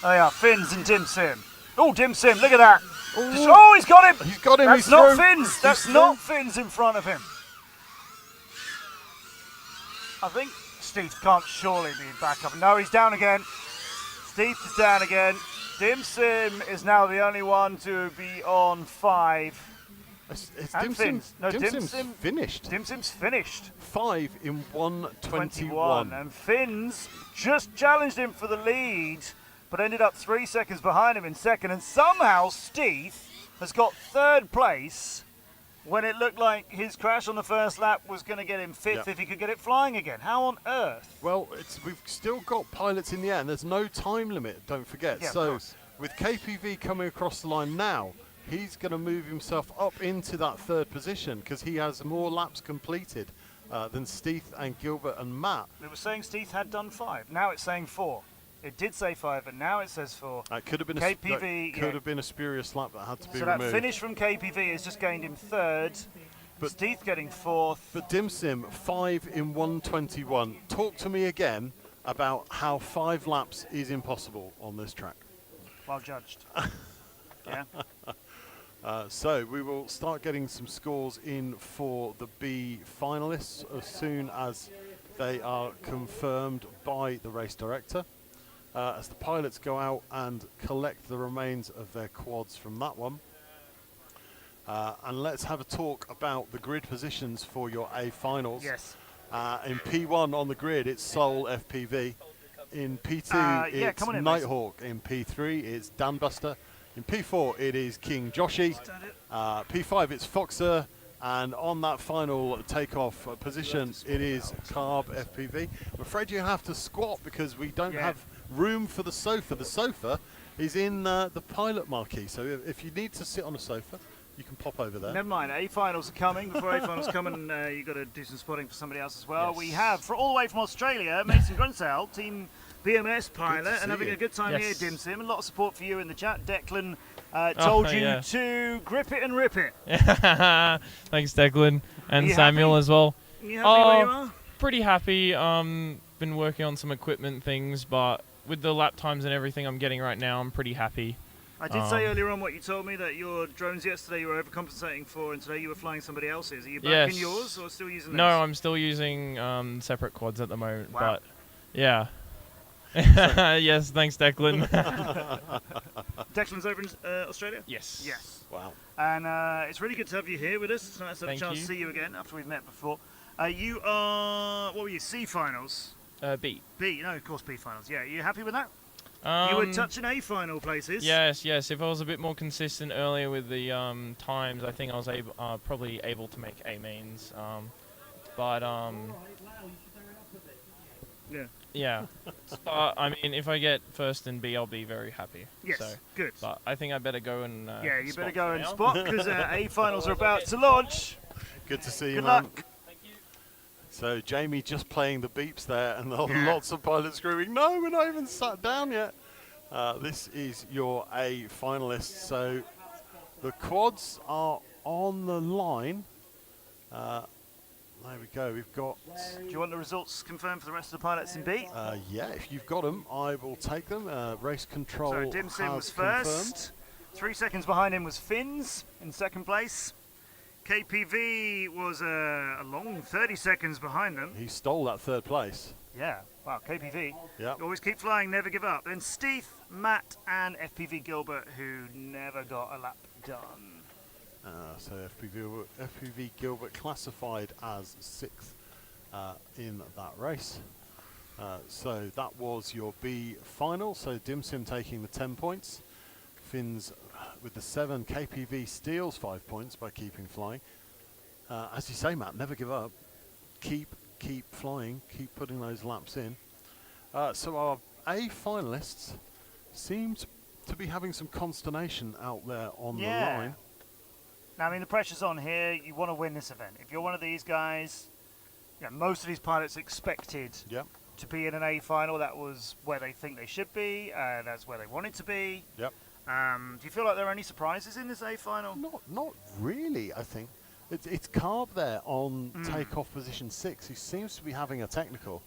Oh yeah, Finn's and Dim Sim. Oh, Dim Sim, look at that. Oh, he's got him. He's got him. That's He's not through. Finn's. That's not Finn's in front of him. I think Steve can't surely be back up. No, he's down again. Steve is down again. Dim Sim is now the only one to be on 5. It's And Dim Finn's. Sim's, No, Dim Dim Sim's Sim- finished. Dim Sim's finished. 5 in 1:21. And Finn's just challenged him for the lead, but ended up 3 seconds behind him in second. And somehow Steve has got third place when it looked like his crash on the first lap was going to get him 5th if he could get it flying again. How on earth? Well, we've still got pilots in the air, and there's no time limit, don't forget. Yeah, of so course. with KPV coming across the line now, he's going to move himself up into that third position because he has more laps completed than Steve and Gilbert and Matt. It was saying Steve had done 5. Now it's saying 4. It did say 5, but now it says 4. That could have been KPV, could have been a spurious lap that had to be So removed. that finish from KPV has just gained him 3rd. But- Steve getting 4th. But Dim Sim, 5 in 1:21. Talk to me again about how 5 laps is impossible on this track. Well judged. Yeah. So we will start getting some scores in for the B finalists as soon as they are confirmed by the race director. as the pilots go out and collect the remains of their quads from that one. And let's have a talk about the grid positions for your A finals. Yes. In P1 on the grid, it's Soul FPV. In P2, it's Nighthawk. In P3, it's Danbuster. In P4, it is King Joshi. P5, it's Foxer. And on that final takeoff position, it is Carb FPV. I'm afraid you have to squat because we don't have room for the sofa. The sofa is in the pilot marquee. So if you need to sit on a sofa, you can pop over there. Never mind, A finals are coming. Before A finals come, and you've got to do some spotting for somebody else as well. Yes. We have, for all the way from Australia, Mason Grunsell, Team BMS pilot, and having a good time here, Dim Sim. A lot of support for you in the chat. Declan told you to grip it and rip it. Thanks, Declan, and Samuel as well. You happy where you are? Pretty happy. Been working on some equipment things, but with the lap times and everything I'm getting right now, I'm pretty happy. I did say earlier on what you told me, that your drones yesterday you were overcompensating for, and today you were flying somebody else's. Are you back in yours or still using No, those? I'm still using separate quads at the moment. Wow. But yeah. Yes, thanks, Declan. Declan's over in Australia? Yes. Yes. Wow. And it's really good to have you here with us. It's nice to have a chance to see you again after we've met before. You are, what were you, C finals? B. B, no, of course B finals. Yeah, you happy with that? You were touching A final places. Yes. If I was a bit more consistent earlier with the times, I think I was probably able to make A mains. Yeah. But I mean, if I get first in B, I'll be very happy. Yes, so, good. But I think I better go and you better go and spot, because A finals are about to launch. Good to see you, Good man. luck. So Jamie just playing the beeps there, and lots of pilots screaming, "No, we're not even sat down yet." This is your A finalist. So the quads are on the line. There we go. We've got. Do you want the results confirmed for the rest of the pilots in B? Yeah, if you've got them, I will take them. Race control. So Dim Sim was confirmed. first. 3 seconds behind him was Finns in second place. KPV was a long 30 seconds behind them. He stole that third place. Yeah, wow, KPV. Yeah. Always keep flying, never give up. Then Steve, Matt, and FPV Gilbert, who never got a lap done. So FPV Gilbert classified as 6th in that race. So that was your B final. So Dim Sim taking the 10 points. Finns with the 7. KPV steals 5 points by keeping flying. As you say, Matt, never give up. Keep flying. Keep putting those laps in. So our A finalists seemed to be having some consternation out there on the line. Now, I mean, the pressure's on here. You want to win this event. If you're one of these guys, most of these pilots expected to be in an A final. That was where they think they should be. That's where they wanted to be. Yep. Do you feel like there are any surprises in this A final? Not really, I think. It's Carb there on takeoff position 6, who seems to be having a technical.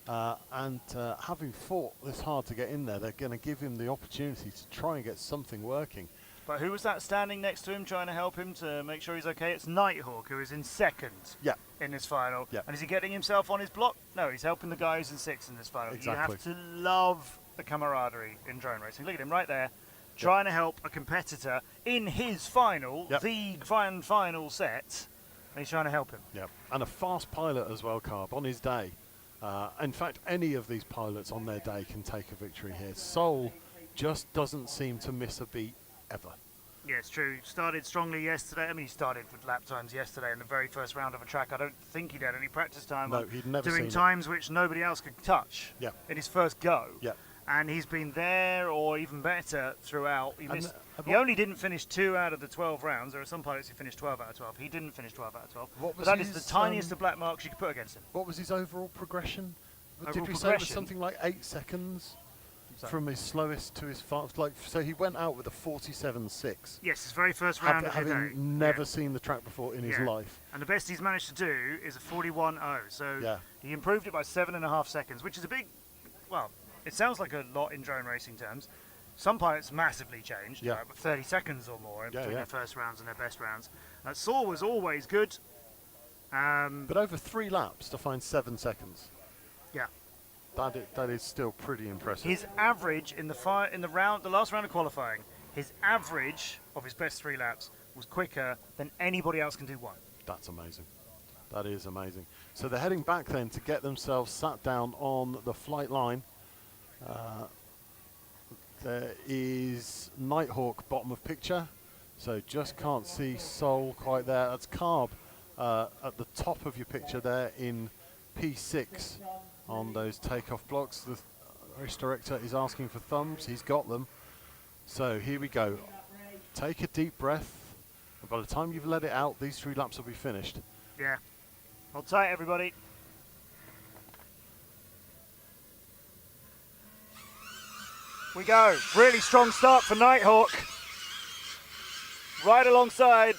And having fought this hard to get in there, they're going to give him the opportunity to try and get something working. But who was that standing next to him trying to help him to make sure he's okay? It's Nighthawk, who is in second in this final. And is he getting himself on his block? No, he's helping the guy who's in 6th in this final. Exactly. You have to love the camaraderie in drone racing. Look at him right there, trying to help a competitor in his final, the final set, and he's trying to help him. Yep. And a fast pilot as well, Carb, on his day. In fact, any of these pilots on their day can take a victory here. Soul just doesn't seem to miss a beat ever. Yeah, it's true. Started strongly yesterday. I mean, he started with lap times yesterday in the very first round of a track. I don't think he'd had any practice time on he'd never doing seen times which nobody else could touch in his first go. Yeah. And he's been there or even better throughout. He only didn't finish 2 out of the 12 rounds. There are some pilots who finished 12 out of 12. He didn't finish 12 out of 12. But that is the tiniest of black marks you could put against him. What was his overall progression? Overall Did we say it was something like 8 seconds? From his slowest to his fast, so he went out with a 47.6. Yes, his very first round of the day. Having never seen the track before in his life. And the best he's managed to do is a 41.0. So he improved it by 7.5 seconds, which is a big, well, it sounds like a lot in drone racing terms. Some pilots massively changed, 30 seconds or more in between their first rounds and their best rounds. Saw was always good. But over 3 laps to find 7 seconds. Yeah. That is still pretty impressive. His average in the last round of qualifying, his average of his best 3 laps was quicker than anybody else can do one. That's amazing. That is amazing. So they're heading back then to get themselves sat down on the flight line. There is Nighthawk bottom of picture, so just can't see Soul quite there. That's Carb at the top of your picture there in P6 on those takeoff blocks. The race director is asking for thumbs. He's got them. So here we go. Take a deep breath. And by the time you've let it out, these 3 laps will be finished. Yeah. Hold tight, everybody. We go. Really strong start for Nighthawk. Right alongside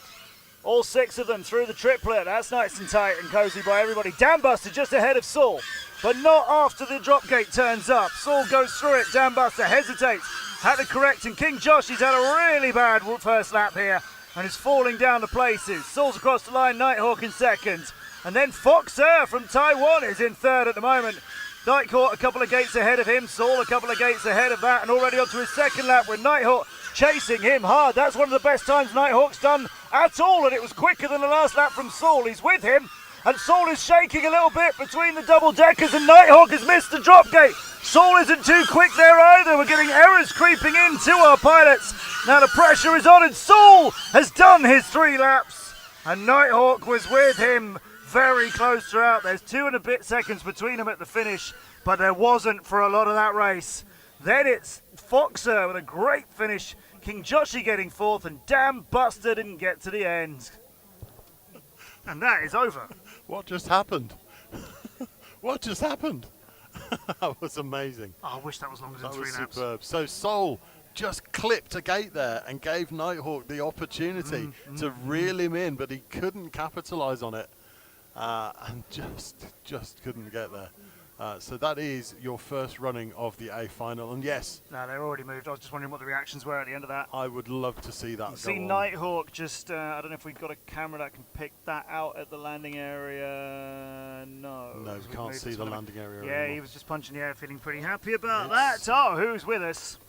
all 6 of them through the triplet. That's nice and tight and cozy by everybody. Dambuster just ahead of Saul, but not after the drop gate turns up. Saul goes through it. Dambuster hesitates. Had to correct, and King Josh, he's had a really bad first lap here and is falling down to places. Saul's across the line, Nighthawk in second. And then Foxer from Taiwan is in third at the moment. Nighthawk a couple of gates ahead of him, Saul a couple of gates ahead of that, and already onto his second lap with Nighthawk chasing him hard. That's one of the best times Nighthawk's done at all, and it was quicker than the last lap from Saul. He's with him, and Saul is shaking a little bit between the double deckers, and Nighthawk has missed the drop gate. Saul isn't too quick there either. We're getting errors creeping into our pilots. Now the pressure is on, and Saul has done his 3 laps, and Nighthawk was with him very close throughout. There's 2 and a bit seconds between them at the finish, but there wasn't for a lot of that race. Then it's Foxer with a great finish. King Joshi getting 4th, and Dambuster didn't get to the end. And that is over. What just happened? What just happened? That was amazing. Oh, I wish that was longer than That 3 was laps. superb. So Soul just clipped a gate there and gave Nighthawk the opportunity to reel him in, but he couldn't capitalise on it. And just couldn't get there. So that is your first running of the A final, and yes. No, they're already moved. I was just wondering what the reactions were at the end of that. I would love to see that. You see Nighthawk just, I don't know if we've got a camera that can pick that out at the landing area. No. No, we can't see the landing area Yeah, anymore. he was just punching the air, feeling pretty happy about that. Oh, who's with us?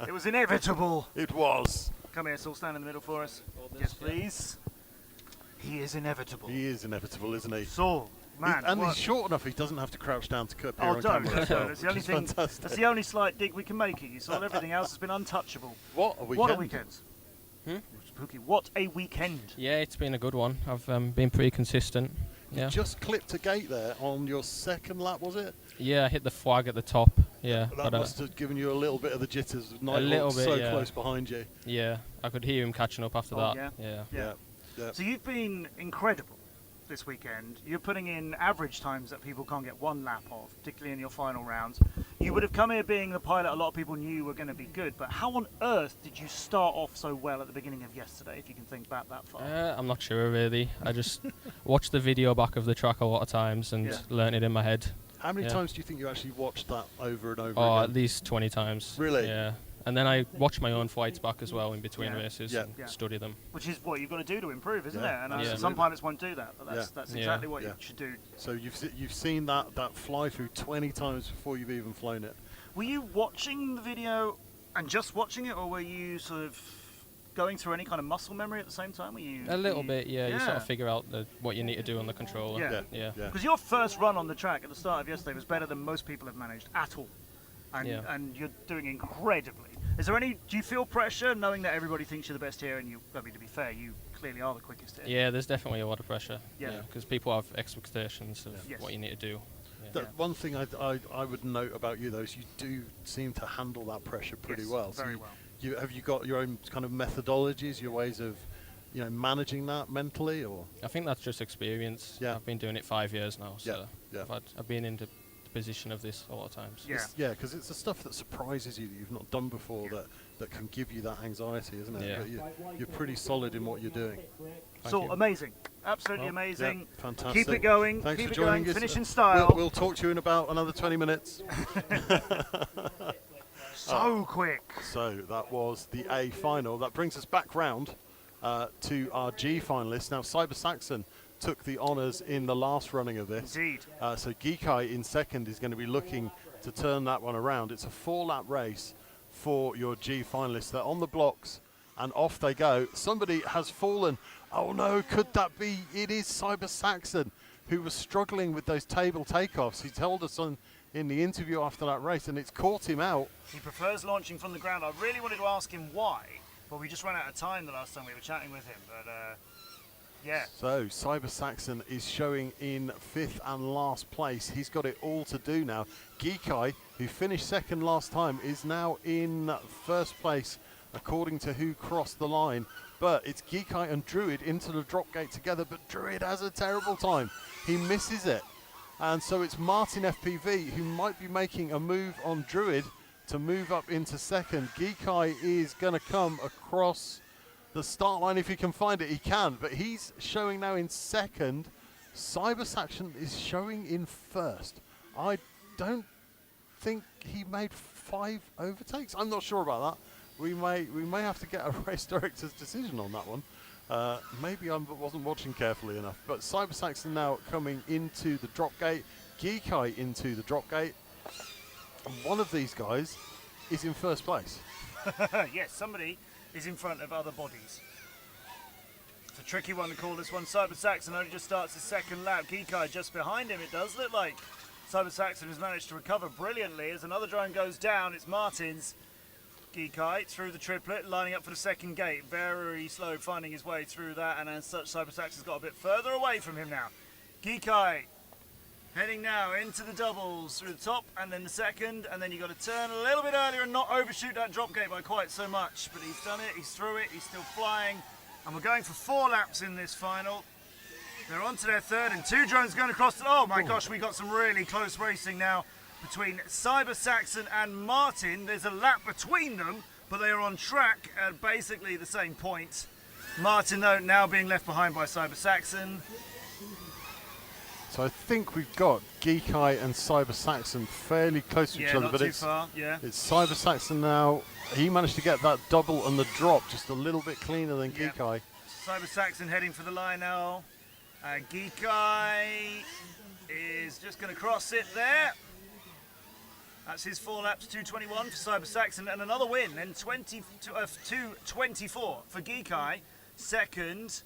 It was inevitable. It was. Come here, Saul, stand in the middle for us. Yes, please. He is inevitable. He is inevitable, isn't he? Saul, man. And he's short enough, he doesn't have to crouch down to cut Oh, on don't. camera as well, That's the only which is thing. fantastic. That's the only slight dig we can make at you, Saul. Everything else has been untouchable. What a weekend. What a weekend. Spooky. What a weekend. Yeah, it's been a good one. I've been pretty consistent. You Yeah. just clipped a gate there on your second lap, was it? Yeah, I hit the flag at the top. Yeah. That but, must have given you a little bit of the jitters. a little bit, so yeah. close behind you. Yeah, I could hear him catching up after Oh, that. yeah? Yeah. Yeah. So you've been incredible this weekend. You're putting in average times that people can't get 1 lap of, particularly in your final rounds. You would have come here being the pilot a lot of people knew were going to be good, but how on earth did you start off so well at the beginning of yesterday, if you can think back that far? I'm not sure really. I just watched the video back of the track a lot of times and learnt it in my head. How many times do you think you actually watched that over and over Oh, again? at least 20 times. Really? Yeah. And then I watch my own flights back as well in between races and study them. Which is what you've got to do to improve, isn't Yeah. it? And Yeah. some pilots won't do that, but that's exactly what you should do. So you've seen that fly through 20 times before you've even flown it. Were you watching the video and just watching it, or were you sort of going through any kind of muscle memory at the same time? Were you A little bit, yeah. You sort of figure out what you need to do on the controller. Yeah. Because your first run on the track at the start of yesterday was better than most people have managed at all. And you're doing incredibly. Is there any? Do you feel pressure knowing that everybody thinks you're the best here, and you? I mean, to be fair, you clearly are the quickest here. Yeah, there's definitely a lot of pressure. Yeah. Because people have expectations of what you need to do. Yeah. One thing I would note about you though is you do seem to handle that pressure pretty well. Very so well. Have you got your own kind of methodologies, your ways of, managing that mentally, or? I think that's just experience. Yeah. I've been doing it 5 years now, so Yeah. I've been in the position of this a lot of times. Yeah, because it's the stuff that surprises you that you've not done before that can give you that anxiety, isn't it? Yeah. But you're pretty solid in what you're doing. So amazing, absolutely amazing. Yeah, fantastic. Keep it going. Thanks keep for it joining going. us. Finish in style. We'll talk to you in about another 20 minutes. So quick. So that was the A final. That brings us back round to our G finalists. Now, Cyber Saxon, took the honours in the last running of this. Indeed. So Geekai in second is going to be looking to turn that one around. It's a 4-lap race for your G finalists. They're on the blocks and off they go. Somebody has fallen. Oh no, could that be? It is Cyber Saxon, who was struggling with those table takeoffs. He told us in the interview after that race, and it's caught him out. He prefers launching from the ground. I really wanted to ask him why, but we just ran out of time the last time we were chatting with him. But yeah. So Cyber Saxon is showing in 5th and last place. He's got it all to do now. Geekai, who finished second last time, is now in 1st place according to who crossed the line. But it's Geekai and Druid into the drop gate together, but Druid has a terrible time. He misses it. And so it's Martin FPV who might be making a move on Druid to move up into second. Geekai is going to come across the start line. If he can find it, he can. But he's showing now in second. Cyber Saxon is showing in 1st. I don't think he made 5 overtakes. I'm not sure about that. We may have to get a race director's decision on that one. Maybe I wasn't watching carefully enough. But Cyber Saxon now coming into the drop gate. Geekai into the drop gate. And one of these guys is in 1st place. Yes, somebody is in front of other bodies. It's a tricky one to call this one. Cyber Saxon only just starts his 2nd lap. Geekai just behind him. It does look like Cyber Saxon has managed to recover brilliantly. As another drone goes down, it's Martin's. Geekai through the triplet, lining up for the 2nd gate. Very slow finding his way through that, and as such, Cyber Saxon's got a bit further away from him now. Geekai heading now into the doubles through the top, and then the 2nd, and then you've got to turn a little bit earlier and not overshoot that drop gate by quite so much. But he's done it, he's through it, he's still flying, and we're going for 4 laps in this final. They're on to their 3rd, and 2 drones going across the... Oh my gosh, we got some really close racing now between Cyber Saxon and Martin. There's a lap between them, but they are on track at basically the same point. Martin, though, now being left behind by Cyber Saxon. So I think we've got Geekai and Cyber Saxon fairly close to each other, not but too far. it's Cyber Saxon now. He managed to get that double and the drop just a little bit cleaner than Geekai. Cyber Saxon heading for the line now. Geekai is just going to cross it there. That's his 4 laps, 2:21 for Cyber Saxon, and another win, then 2:24 for Geekai. 2nd,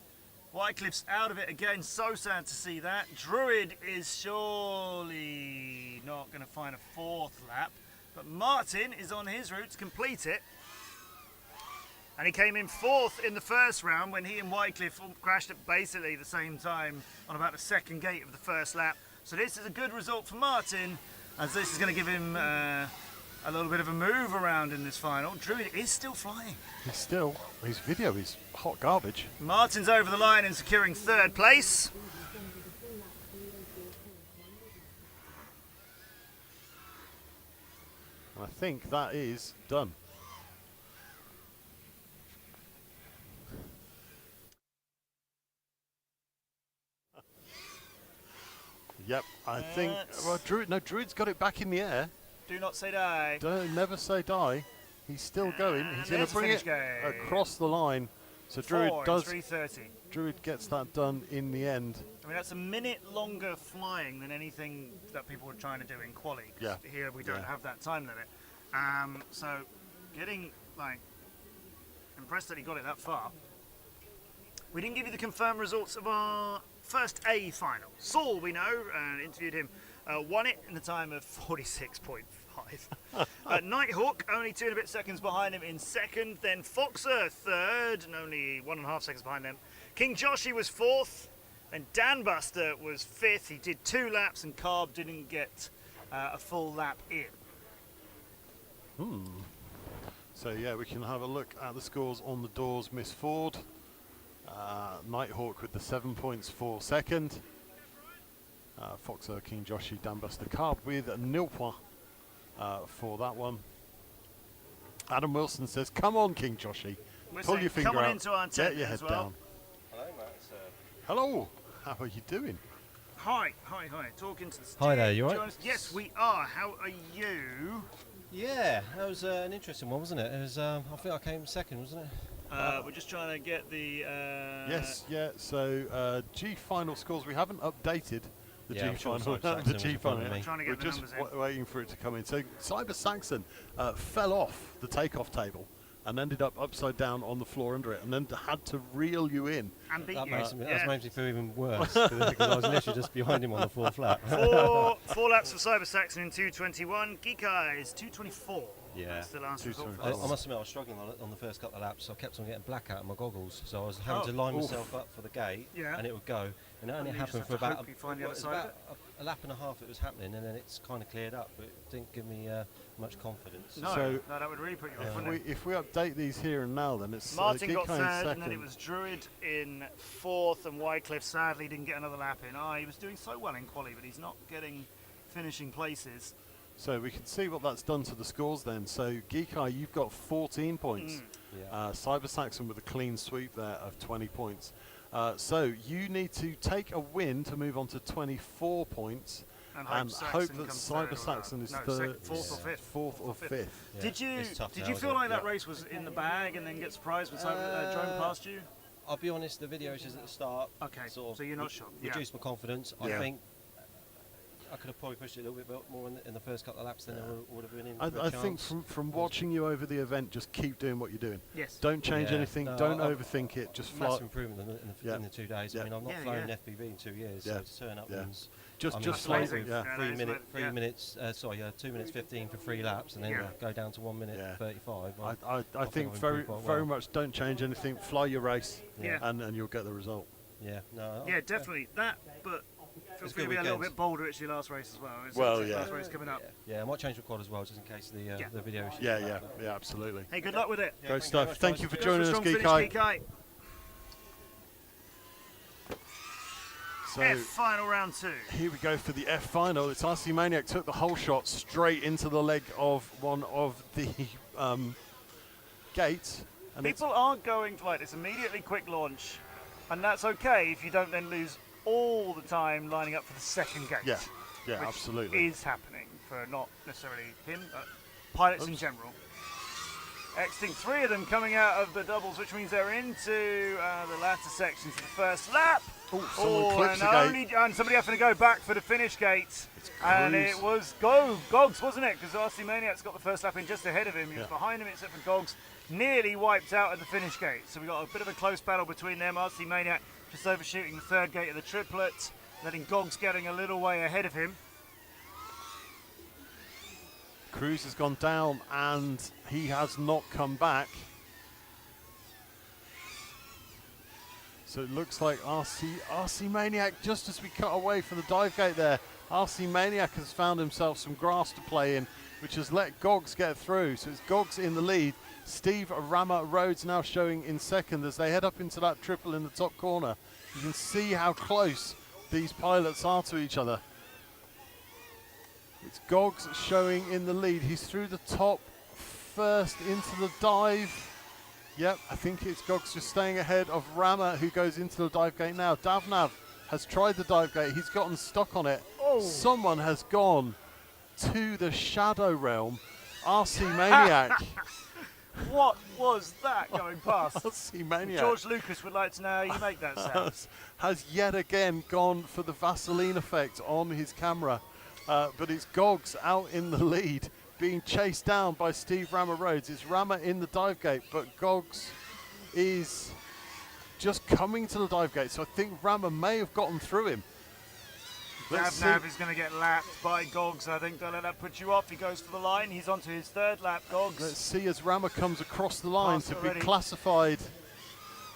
Wycliffe's out of it again, so sad to see that. Druid is surely not going to find a 4th lap, but Martin is on his route to complete it. And he came in 4th in the 1st round when he and Wycliffe crashed at basically the same time on about the 2nd gate of the 1st lap. So this is a good result for Martin, as this is going to give him a little bit of a move around in this final. Druid is still flying. His video is hot garbage. Martin's over the line and securing 3rd place. I think that is done. Yep, I think. Well, Druid's got it back in the air. Do not say die. Never say die. He's still going. He's going to bring it across the line. So Druid does. 3:30. Druid gets that done in the end. I mean, that's a minute longer flying than anything that people were trying to do in quali. Yeah. Here we don't have that time limit. So getting impressed that he got it that far. We didn't give you the confirmed results of our first A final. Saul, we know, interviewed him, won it in the time of 46.5. Nighthawk, only 2 and a bit seconds behind him in 2nd. Then Foxer, 3rd, and only 1.5 seconds behind them. King Joshi was 4th. Then Dan Buster was 5th. He did 2 laps, and Carb didn't get a full lap in. So yeah, we can have a look at the scores on the doors. Miss Ford. Nighthawk with the 7 points for 2nd. Foxer, King Joshi, Dan Buster, Carb with 0 points for that one. Adam Wilson says, "Come on, King Joshi, pull your finger come on out, into our get your head as well. down." Hello, Matt. Hello, how are you doing? Hi. Talking to the stage. Hi there, you alright? Yes, we are. How are you? Yeah, that was an interesting one, wasn't it? It was. I think I came 2nd, wasn't it? We're just trying to get the... Yes, yeah. So G final scores. We haven't updated the Yeah, G I'm sure final. Cyber The Saxon G was final. in front of me. Trying to We're get the just numbers in. waiting for it to come in. So Cyber Saxon fell off the takeoff table and ended up upside down on the floor under it, and then had to reel you in. And beat That you. makes Yeah. me feel even worse because I was literally just behind him on the floor flat. Four laps for Cyber Saxon in 2:21. Geek Eyes 2:24. Yeah. That's the last result for I us. must admit, I was struggling on the first couple of laps. So I kept on getting black out of my goggles, so I was having to line myself up for the gate, Yeah. and it would go. And it only And you just happened have for to about hope you find the other it was side of about a lap and a half. It was happening, and then it's kind of cleared up, but it didn't give me much confidence. No, So- no, that would really put you off, If wouldn't it? we update these here and now, then it's Martin Geek got Eye in third, second. and then it was Druid in fourth, and Wycliffe sadly didn't get another lap in. He was doing so well in quali, but he's not getting finishing places. So we can see what that's done to the scores then. So Geek Eye, you've got 14 points. Yeah. Cyber Saxon with a clean sweep there of 20 points. So you need to take a win to move on to 24 points, And and Saxon hope that comes Cyber third or Saxon is no, third, fourth or fifth. fourth or fifth. Yeah, Did you it's tough did now, you isn't feel it? like that Yeah. race was in the bag and then get surprised when Cyber drone past you? I'll be honest, the video is at the start. Okay, Sort of so you're not sure. Yeah. Reduced my confidence. Yeah. I think I could have probably pushed it a little bit more in the first couple of laps than I would have been in. for a I think chance. from watching you over the event, just keep doing what you're doing. Yes. Don't change Yeah, anything. no, don't I've- overthink it. Just fly. massive improvement Yeah. in the 2 days. Yeah. I mean, I've not Yeah, flown yeah. an FPV in 2 years, Yeah. so to turn up Yeah. means Just I'm just gonna slow. fly amazing. Yeah. Yeah. 3 that is minute, what- 3 yeah. minutes. 2 minutes 15 for 3 laps, and then Yeah. go down to 1 minute Yeah. 35. I think think I've very improved quite very well. much don't change anything. Fly your race, Yeah. and you'll get the result. Yeah, no. Yeah, definitely that. But feel It's free to good be a little weekend. bit bolder at your last race as well. It's Well, the yeah. last race coming up. Yeah, I might change the quad as well, just in case the Yeah. the video. is- Yeah, absolutely. Hey, good luck with it. Great stuff. Thank you for Just joining a us, strong Geek finish, Eye. Geek Eye. So F final round 2. here we go for the F final. It's RC Maniac took the whole shot straight into the leg of one of the gates. And it's- People aren't going for like this immediately quick launch, and that's okay if you don't then lose all the time lining up for the second gate. yeah, which absolutely. is happening for not necessarily him, but pilots in general. Exiting 3 of them coming out of the doubles, which means they're into the latter sections of the first lap. Someone clips and the gate. and somebody having to go back for the finish gate. And Cruz. it was Gogs, wasn't it? Because RC Maniac's got the first lap in just ahead of him. He was Yeah. behind him except for Gogs. Nearly wiped out at the finish gate. So we got a bit of a close battle between them. RC Maniac just overshooting the third gate of the triplet, letting Gogs getting a little way ahead of him. Cruz has gone down and he has not come back. So it looks like RC Maniac, just as we cut away from the dive gate there, RC Maniac has found himself some grass to play in, which has let Gogs get through. So it's Gogs in the lead. Steve Rama Rhodes now showing in second as they head up into that triple in the top corner. You can see how close these pilots are to each other. It's Gogs showing in the lead. He's through the top first into the dive. Yep, I think it's Gogs just staying ahead of Rama, who goes into the dive gate now. Davnav has tried the dive gate. He's gotten stuck on it. Someone has gone to the shadow realm. RC Maniac. What was that going past? RC Maniac. George Lucas would like to know how you make that sound. has yet again gone for the Vaseline effect on his camera. But it's Gogs out in the lead, being chased down by Steve Rama Rhodes. It's Rama in the dive gate, but Gogs is just coming to the dive gate. So I think Rama may have gotten through him. Davnav is going to get lapped by Gogs. I think don't let that put you off. He goes for the line. He's onto his third lap. Gogs. Let's see as Rama comes across the line Passed to already. be classified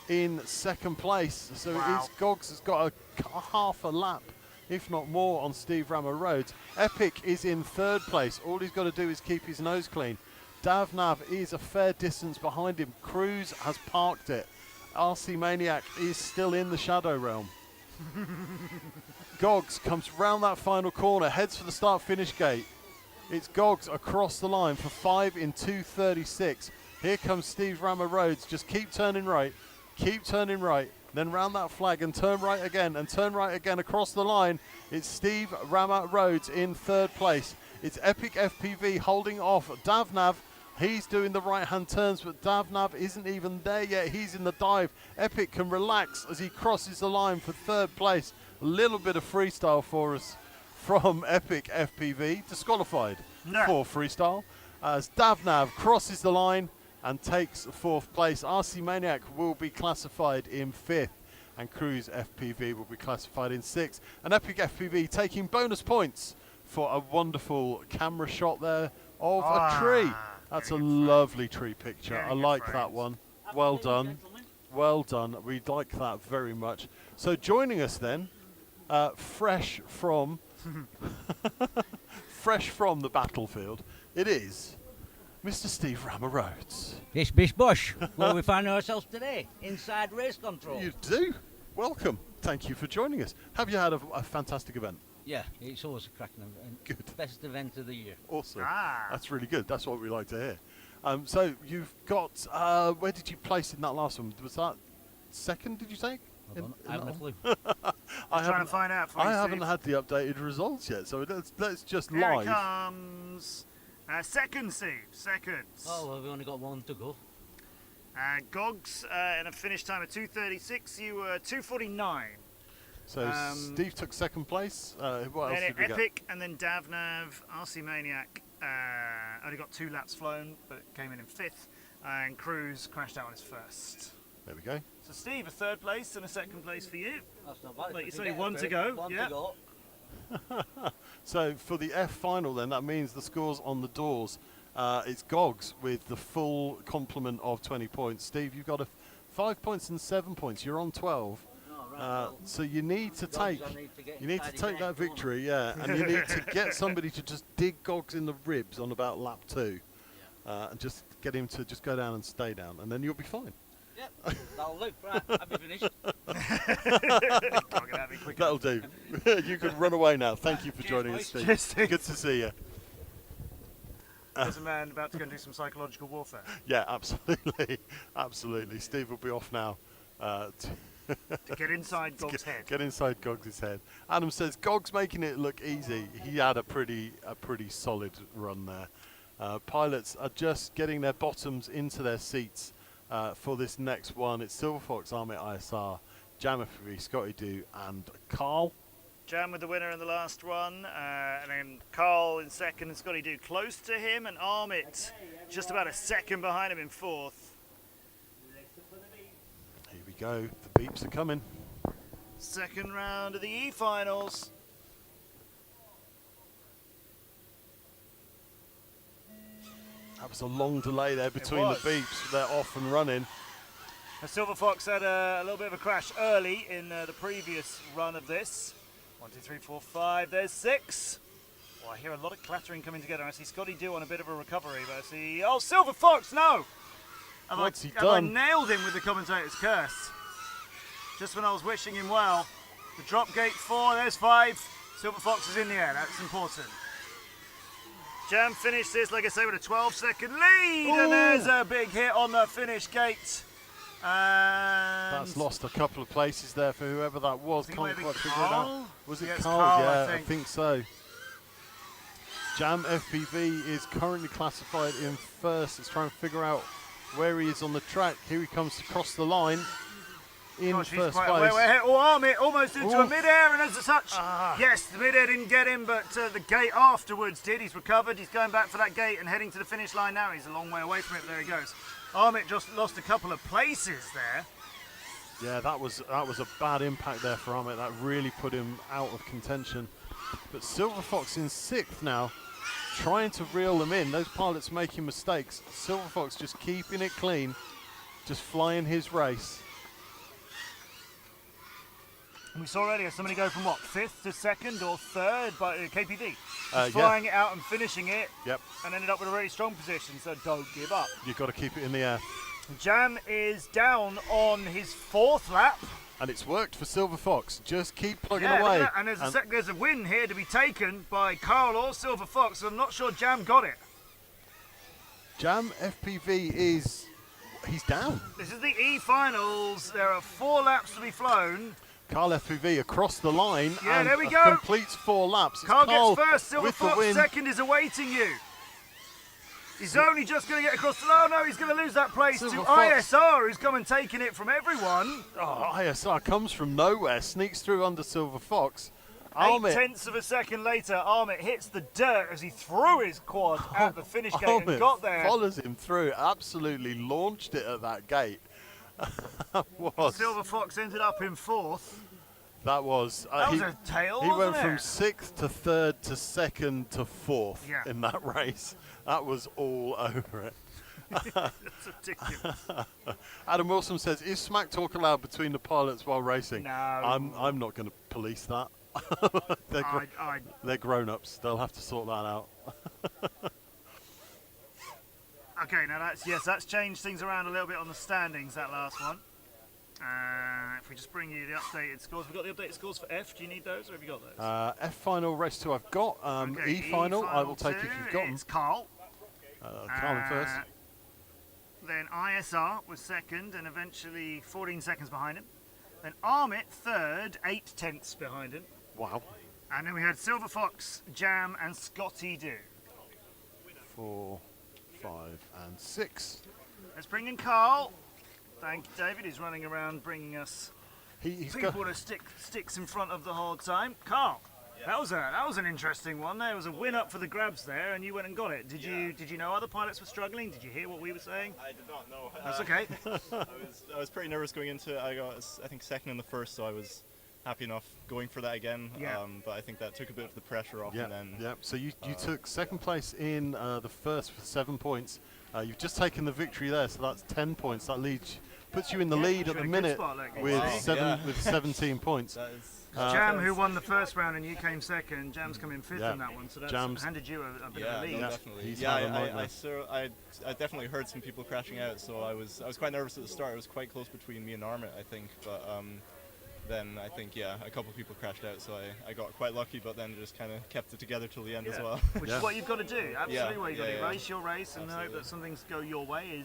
in second place. So it is Gogs has got a half a lap, if not more, on Steve Rama Rhodes. Epic is in third place. All he's got to do is keep his nose clean. Davnav is a fair distance behind him. Cruz has parked it. RC Maniac is still in the shadow realm. Gogs comes round that final corner, heads for the start-finish gate. It's Gogs across the line for 5 in 2:36. Here comes Steve Rama Rhodes. Just keep turning right, then round that flag and turn right again across the line. It's Steve Rama Rhodes in third place. It's Epic FPV holding off Davnav He's doing the right-hand turns, but Davnav isn't even there yet. He's in the dive. Epic can relax as he crosses the line for third place. A little bit of freestyle for us from Epic FPV, disqualified for freestyle, as Davnav crosses the line and takes fourth place. RC Maniac will be classified in fifth, and Cruise FPV will be classified in sixth. And Epic FPV taking bonus points for a wonderful camera shot there of a tree. That's a lovely tree picture. I like that one. Well done. Well done. We like that very much. So joining us then, fresh from the battlefield, it is Mr. Steve Rammer Rhodes. Bish, bish, bosh. Where we find ourselves today, inside race control. You do. Welcome. Thank you for joining us. Have you had a fantastic event? Yeah, it's always a cracking event. Good. Best event of the year. Awesome. That's really good. That's what we like to hear. So you've got, where did you place in that last one? Was that second, did you say? I haven't a clue. Trying to find out for you, I haven't Steve. had the updated results yet, so let's just Here live. it comes. Second, Steve. Second. Oh, well, we've only got one to go. Gogs in a finish time of 2:36. You were 2:49. So Steve took second place. What else Then did we get? Epic and then Davnav, RC Maniac only got 2 laps flown, but came in fifth. And Cruz crashed out on his first. There we go. So Steve, a third place and a second place for you. That's not bad. Like you say, one to go. One to go. So for the F final then, that means the scores on the doors. It's Gogs with the full complement of 20 points. Steve, you've got 5 points and 7 points. You're on 12. So you need to take that victory, and you need to get somebody to just dig Gogs in the ribs on about lap 2, and just get him to just go down and stay down, and then you'll be fine. Yep, that'll do. Right, I'll be finished. That'll do. You can run away now. Thank you for joining us, Steve. Cheers, Steve. Good to see you. There's a man about to go and do some psychological warfare. Yeah, absolutely. Absolutely. Steve will be off now. To get inside Gog's head. Get inside Gog's head. Adam says Gog's making it look easy. He had a pretty solid run there. Pilots are just getting their bottoms into their seats for this next one. It's Silver Fox, Armit ISR, Jam FPV, Scotty Doo, and Carl. Jam with the winner in the last one, and then Carl in second, and Scotty Doo close to him, and Armit just about a second behind him in fourth. Here we go. The beeps are coming. Second round of the E-finals. That was a long delay there between the beeps. They're off and running. Silver Fox had a little bit of a crash early in the previous run of this. 1, 2, 3, 4, 5. There's 6. Well, I hear a lot of clattering coming together. I see Scotty Doo on a bit of a recovery, but I see... Oh, Silver Fox, no! What's he Have done? I nailed him with the commentator's curse? Just when I was wishing him well. The drop gate 4, there's 5. Silver Fox is in the air, that's important. Jam finished this, like I say, with a 12-second lead, and there's a big hit on the finish gate. That's lost a couple of places there for whoever that was. Can't quite figure it out. Was it Carl? Yeah, I think so. Jam FPV is currently classified in first. It's trying to figure out where he is on the track. Here he comes to cross the line in first place. Oh, Armit almost into a mid-air, and as such, yes, the mid-air didn't get him, but the gate afterwards did. He's recovered. He's going back for that gate and heading to the finish line now. He's a long way away from it, but there he goes. Armit just lost a couple of places there. Yeah, that was a bad impact there for Armit. That really put him out of contention. But Silver Fox in 6th now, trying to reel them in. Those pilots making mistakes. Silver Fox just keeping it clean, just flying his race. And we saw earlier somebody go from what, 5th to 2nd or 3rd by KPD. Yeah. Flying it out and finishing it. Yep. And ended up with a really strong position, so don't give up. You've got to keep it in the air. Jam is down on his 4th lap. And it's worked for Silver Fox. Just keep plugging away. And there's a win here to be taken by Carl or Silver Fox. I'm not sure Jam got it. Jam FPV he's down. This is the E-finals. There are 4 laps to be flown. Carl FPV across the line and there we go. completes 4 laps. It's Carl gets first, Silver with the Fox win. second is awaiting you. He's only just going to get across the... Oh, no, he's going to lose that place Silver to Fox. ISR, who's come and taken it from everyone. Oh, ISR comes from nowhere, sneaks through under Silver Fox. 0.8 of a second later, Armit hits the dirt as he threw his quad at the finish gate and got there. Follows him through, absolutely launched it at that gate. Silver Fox ended up in 4th. That was a tail, He went wasn't from it? 6th to 3rd to 2nd to 4th Yeah. in that race. That was all over it. That's ridiculous. Adam Wilson says, "Is smack talk allowed between the pilots while racing?" No. I'm not going to police that. They're grown-ups. They'll have to sort that out. Okay, now that's changed things around a little bit on the standings, that last one. If we just bring you the updated scores. We've got the updated scores for F. Do you need those, or have you got those? F final, race 2 I've got. Okay, E final I will take 2, if you've got them. It's Carl. Carl in first. Then ISR was second and eventually 14 seconds behind him. Then Armit third, 8/10 behind him. Wow. And then we had Silver Fox, Jam, and Scotty Do. 4, 5, and 6. Let's bring in Carl. Thank you, David. He's running around bringing us people to stick sticks in front of the whole time. Carl, that was an interesting one. There was a win up for the grabs there, and you went and got it. Did you know other pilots were struggling? Did you hear what we were saying? I did not know. That's okay. I was pretty nervous going into it. I got I think second in the first, so I was happy enough going for that again. Yeah. But I think that took a bit of the pressure off. Yeah. And then, Yeah. So you took second place in the first with 7 points. You've just taken the victory there, so that's 10 points. That puts you in the lead at the minute with 17 points. Jam, who won the first round, and you came second. Jam's come in 5th in that one, so that's handed you a bit of a lead. No, definitely. I definitely heard some people crashing out, so I was quite nervous at the start. It was quite close between me and Armit, I think, but then I think a couple of people crashed out, so I got quite lucky, but then just kind of kept it together till the end as well. Which is what you've got to do. Absolutely, what you've got to do. Race your race and hope that some things go your way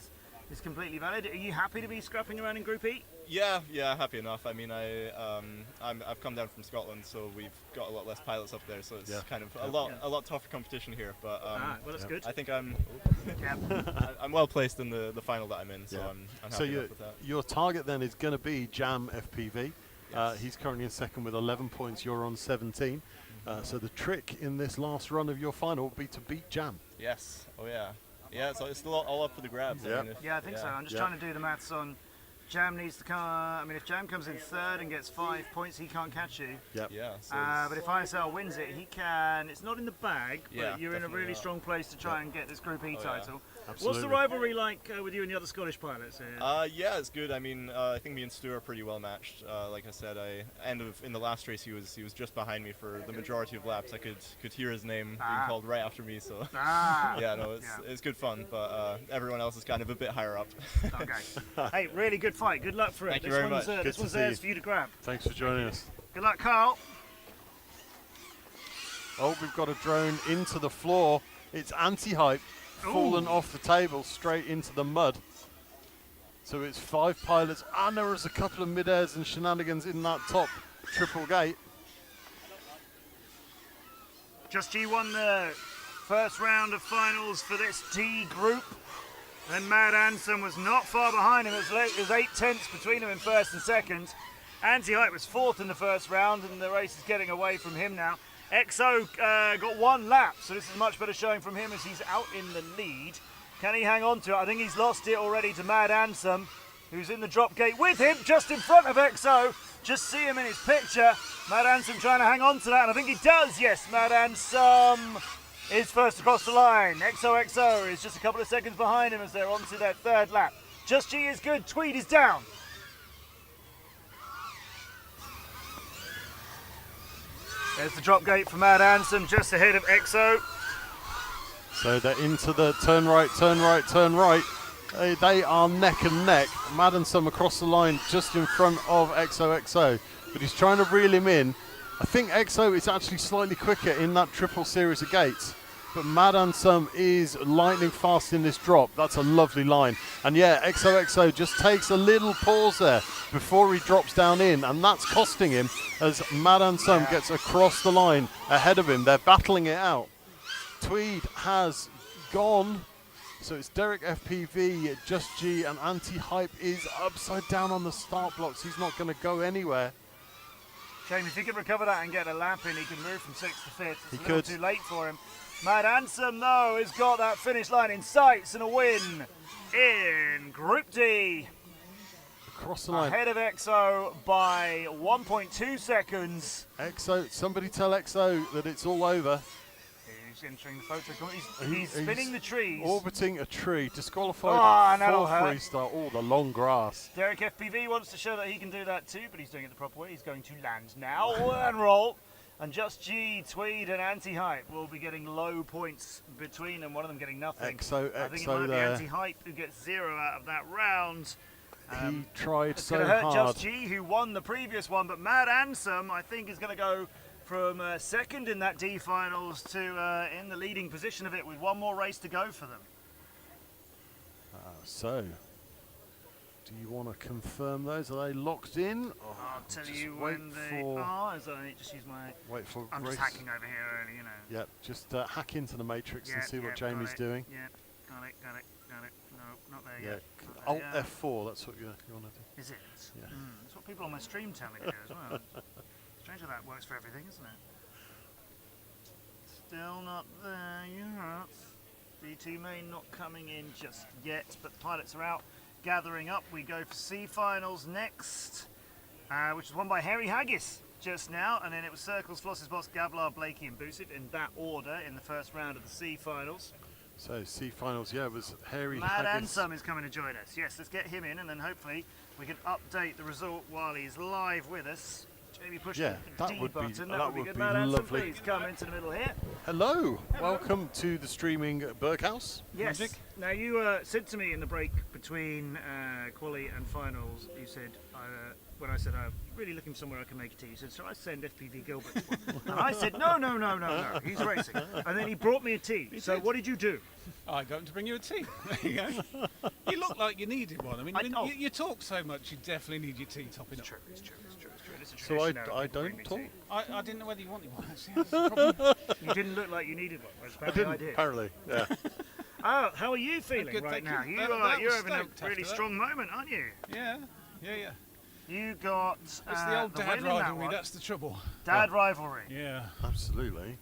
is completely valid. Are you happy to be scrapping around in Group E? Yeah, happy enough. I mean, I've come down from Scotland, so we've got a lot less pilots up there, so it's kind of a lot tougher competition here. But well, that's good. I think I'm well placed in the final that I'm in, so I'm happy enough with that. Your target then is going to be Jam FPV. He's currently in second with 11 points. You're on 17. So the trick in this last run of your final will be to beat Jam. Yes. Oh yeah. Yeah. So it's still all up for the grabs. Yeah. I think so. I'm just trying to do the maths on. Jam needs to come. I mean, if Jam comes in third and gets 5 points, he can't catch you. Yep. Yeah. So but if ISL wins it, he can. It's not in the bag, but you're in a really strong place to try and get this Group E title. Absolutely. What's the rivalry like with you and the other Scottish pilots here? Yeah, it's good. I mean, I think me and Stu are pretty well matched. Like I said, in the last race, he was just behind me for the majority of laps. I could hear his name being called right after me. So it's good fun. But everyone else is kind of a bit higher up. Okay. Hey, really good fight. Good luck for it. Thank you very much. This one's theirs for you to grab. Thanks for joining us. Good luck, Carl. Oh, we've got a drone into the floor. It's anti-hype. Fallen off the table straight into the mud. So it's 5 pilots, and there was a couple of mid-airs and shenanigans in that top triple gate. Just G won the first round of finals for this D group. Then Mad Anson was not far behind him. It was 8/10 between them in first and second. Anti-Hype was 4th in the first round, and the race is getting away from him now. XO got 1 lap, so this is a much better showing from him as he's out in the lead. Can he hang on to it? I think he's lost it already to Mad Ansem, who's in the drop gate with him, just in front of XO. Just see him in his picture. Mad Ansem trying to hang on to that, and I think he does. Yes, Mad Ansem is first across the line. XO is just a couple of seconds behind him as they're on to their 3rd lap. Just G is good. Tweed is down. There's the drop gate for Mad Ansem, just ahead of XO. So they're into the turn right, turn right, turn right. They are neck and neck. Mad Ansem across the line just in front of XO, but he's trying to reel him in. I think XO is actually slightly quicker in that triple series of gates, but Mad Ansem is lightning fast in this drop. That's a lovely line. And yeah, XO just takes a little pause there before he drops down in, and that's costing him as Mad Ansem gets across the line ahead of him. They're battling it out. Tweed has gone So it's Derek FPV, Just G, and Anti-Hype is upside down on the start blocks. He's not going to go anywhere. Shame, if he could recover that and get a lap in, he can move from 6th to 5th. It's He a little could. too late for him. Mad Ansem, though, has got that finish line in sights and a win in Group D. Across the line. Ahead of EXO by 1.2 seconds. EXO, somebody tell EXO that it's all over. He's entering the photo. He's spinning the trees. Orbiting a tree, disqualified Oh, that'll for hurt. freestyle. Oh, the long grass. Derek FPV wants to show that he can do that too, but he's doing it the proper way. He's going to land now and roll. And Just G, Tweed, and Anti-Hype will be getting low points between them. One of them getting nothing. I think it might be Anti-Hype who gets 0 out of that round. He tried it's so going to hurt hard. Just G, who won the previous one, but Mad Ansem, I think, is going to go from second in that D finals to in the leading position of it with one more race to go for them. So, do you want to confirm those? Are they locked in? Or I'll tell just you wait when they for are. As I just use my. Wait for I'm race. just hacking over here early, you know. Yep, just hack into the matrix and see what Jamie's got it. doing. Yeah, got it. No, not there Yeah, yet. Alt F4. That's what you want to do. Is it? Yeah. That's what people on my stream tell me to do as well. Strange how that works for everything, isn't it? Still not there yet. D2 main not coming in just yet, but the pilots are out gathering up. We go for C finals next, which was won by Harry Haggis just now, and then it was Circles, Floss's Boss, Gavlar, Blakey, and Boosif in that order in the first round of the C finals. So C finals, yeah, it was Harry Mad Haggis. Ansem is coming to join us. Yes, let's get him in, and then hopefully we can update the result while he's live with us. Jamie pushing Yeah, the that D would be- button. that That would would be good. be Mad Ansem, lovely. please come into the middle here. Hello, welcome to the streaming Berghaus. Yes. Magic. Now you said to me in the break between quali and finals, you said when I said I'm really looking for somewhere I can make a tea, you said, "So I send FPV Gilbert to one." And I said, "No, he's racing." And then he brought me a tea. So what did you do? I got him to bring you a tea. There you go. You look like you needed one. I mean, you talk so much, you definitely need your tea topping up. It's true. It's a So tradition now, I people bring don't me talk. tea. I didn't know whether you wanted one, actually. That's the problem. You didn't look like you needed one, whereas I apparently didn't, did. apparently, yeah. Oh, how are you feeling Good, right thank now? you. You're That was having a stoked really after that. strong moment, aren't you? Yeah. You got It's the old the dad win in that rivalry, one. that's the trouble. Dad rivalry. Yeah. Absolutely.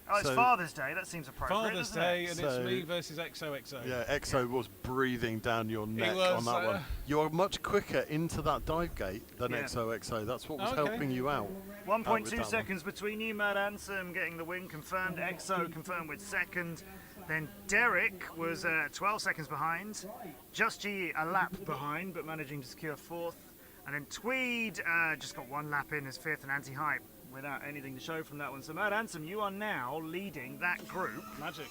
Oh, it's So- Father's Day. That seems appropriate. Father's doesn't Day, it? and So- it's me versus XOXO. Yeah, EXO was breathing down your neck was, on that one. You are much quicker into that dive gate than Yeah. XOXO. That's what was Okay. helping you out. 1.2 that seconds between you, Mad Ansem getting the win confirmed. EXO confirmed with second. Then Derek was 12 seconds behind. Just G a lap behind, but managing to secure fourth. And then Tweed just got one lap in as fifth, and Anti-Hype without anything to show from that one. So Mad Ansem, you are now leading that group. Magic.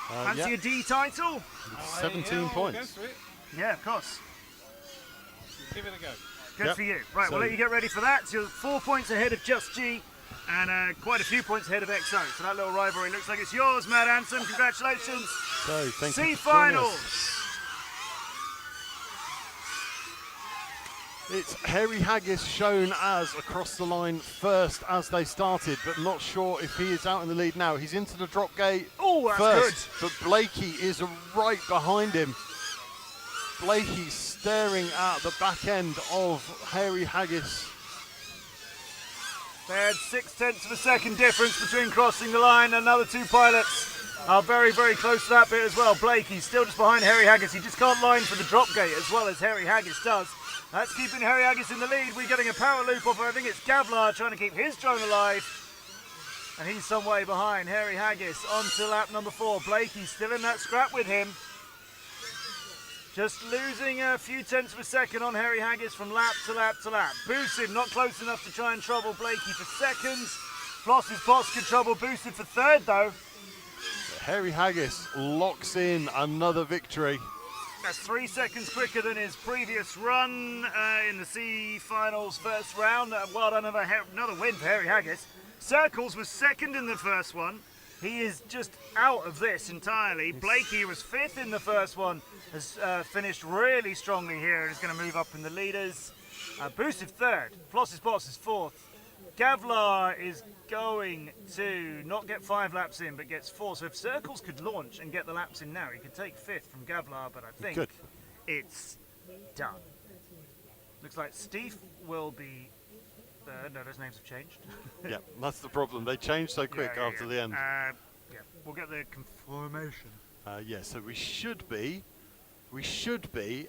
Fancy a D title? 17 I'll points. go for it. Yeah, of course. Give it a go. Good Yep. for you. Right, So- we'll let you get ready for that. So you're 4 points ahead of Just G and quite a few points ahead of EXO. So that little rivalry looks like it's yours, Mad Ansem. Congratulations. So, thank C you for joining us. finals. It's Harry Haggis shown as across the line first as they started, but not sure if he is out in the lead now. He's into the drop gate Oh, that's first, but Blakey is right behind him. Blakey staring at the back end of Harry Haggis. They had 0.6 of a second difference between crossing the line. Another two pilots are very, very close to that bit as well. Blakey's still just behind Harry Haggis. He just can't line for the drop gate as well as Harry Haggis does. That's keeping Harry Haggis in the lead. We're getting a power loop off. I think it's Gavlar trying to keep his drone alive. And he's some way behind. Harry Haggis on to lap number 4. Blakey's still in that scrap with him. Just losing a few tenths of a second on Harry Haggis from lap to lap to lap. Boosted not close enough to try and trouble Blakey for seconds. Floss's Boss could trouble Boosted for third though. Harry Haggis locks in another victory. That's 3 seconds quicker than his previous run in the C finals first round. Well done, another win for Harry Haggis. Circles was second in the first one. He is just out of this entirely. Blakey was fifth in the first one, has finished really strongly here and is going to move up in the leaders. Boosted third, Floss's Boss is fourth. Gavlar is going to not get 5 laps in, but gets 4. So if Circles could launch and get the laps in now, he could take 5th from Gavlar, but I think it's done. Looks like Steve will be... no, those names have changed. Yeah, that's the problem. They change so quick after the end. Yeah, we'll get the confirmation. Yeah, so we should be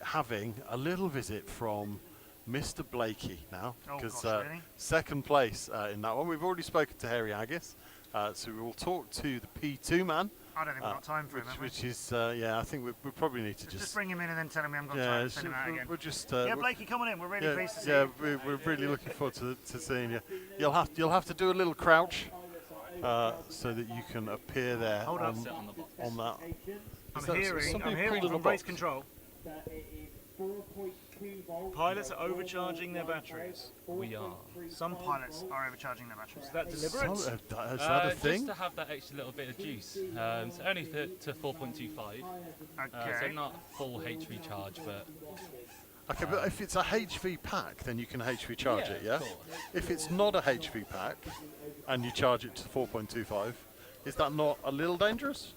having a little visit from Mr. Blakey now, because really? second place in that one. We've already spoken to Harry Haggis, so we will talk to the P2 man. I don't think we've got time for him, have we? Which is, I think we probably need to just bring him in and then tell him we haven't got time to send him out again. We're just, Blakey, come on in. We're really pleased to see you. Yeah, we're really looking forward to seeing you. You'll have to do a little crouch so that you can appear there on that. I'm hearing from race control. Pilots are overcharging their batteries. We are. Some pilots are overcharging their batteries. Is that deliberate? Is that a thing? Just to have that extra little bit of juice. So only to 4.25. So not full HV charge, but... Okay, but if it's a HV pack, then you can HV charge it, yeah? If it's not a HV pack, and you charge it to 4.25, is that not a little dangerous?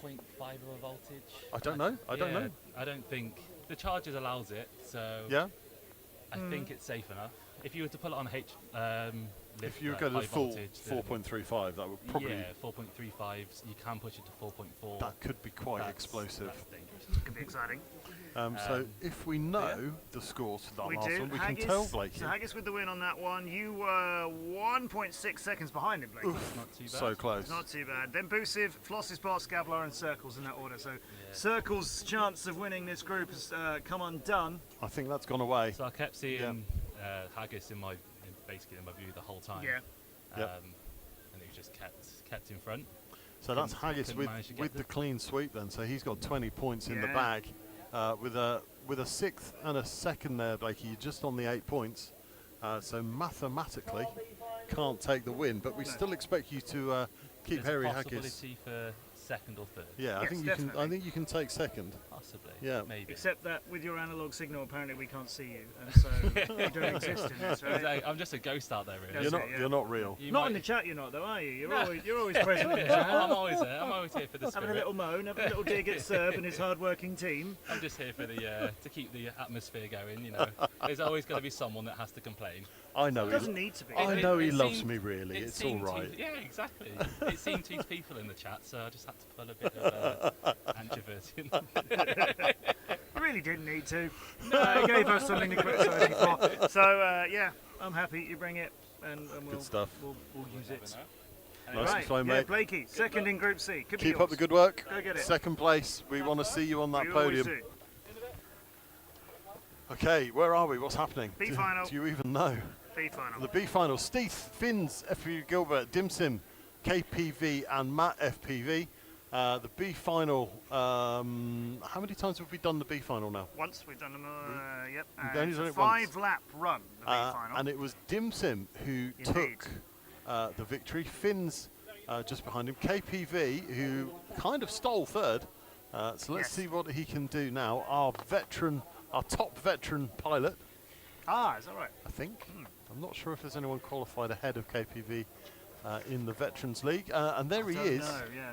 0.5 of a voltage. I don't know. I don't know. I don't think the charger allows it, so I think it's safe enough. If you were to put it on if you go to the full 4.35, that would probably 4.35. You can push it to 4.4. That could be quite explosive. That's dangerous. Could be exciting. So if we know the scores for that last one, we can tell Blakey. So Haggis with the win on that one. You were 1.6 seconds behind him, Blakey. Oof, not too bad. So close. Not too bad. Then Busiv, Floss's boss, Gavlar and Circles in that order. So Circles' chance of winning this group has come undone. I think that's gone away. So I kept seeing Haggis basically in my view the whole time. Yeah. And he just kept in front. So that's Haggis with the clean sweep then. So he's got 20 points in the bag. With a 6th and a 2nd there, Blakey, you're just on the 8 points. So mathematically, can't take the win, but we still expect you to keep Harry Haggis. Possibility for 2nd or 3rd. Yeah, I think you can. I think you can take 2nd. Possibly. Yeah, maybe. Except that with your analog signal, apparently we can't see you, and so you don't exist in this, right? I'm just a ghost out there, really. You're not real. Not in the chat, you're not, though, are you? You're always present in the chat. I'm always there. I'm always here for the spirit. Having a little moan, having a little dig at Serb and his hard-working team. I'm just here for the to keep the atmosphere going. You know, there's always going to be someone that has to complain. I know. It doesn't need to be. I know he loves me, really. It's all right. Yeah, exactly. It seemed to people in the chat, so I just had to put a bit of antiverse in. You really didn't need to. No, it gave us something to criticise you for. So, I'm happy you bring it, and we'll, good stuff. We'll use it. Nice and slow, mate. Blakey, 2nd in Group C. Keep up the good work. Go get it. 2nd place. We want to see you on that We podium. always do. Okay, where are we? What's happening? B final. Do you even know? B final. The B final. Steve, Finns, FPV Gilbert, Dimsim, KPV, and Matt FPV. The B final. How many times have we done the B final now? Once we've done them. Yep. We've only done it 5-lap run. The B final. And it was Dimsim who took the victory. Finns just behind him. KPV who kind of stole 3rd. So let's see what he can do now. Our top veteran pilot. Is that right? I think. I'm not sure if there's anyone qualified ahead of KPV in the Veterans League. And there he is.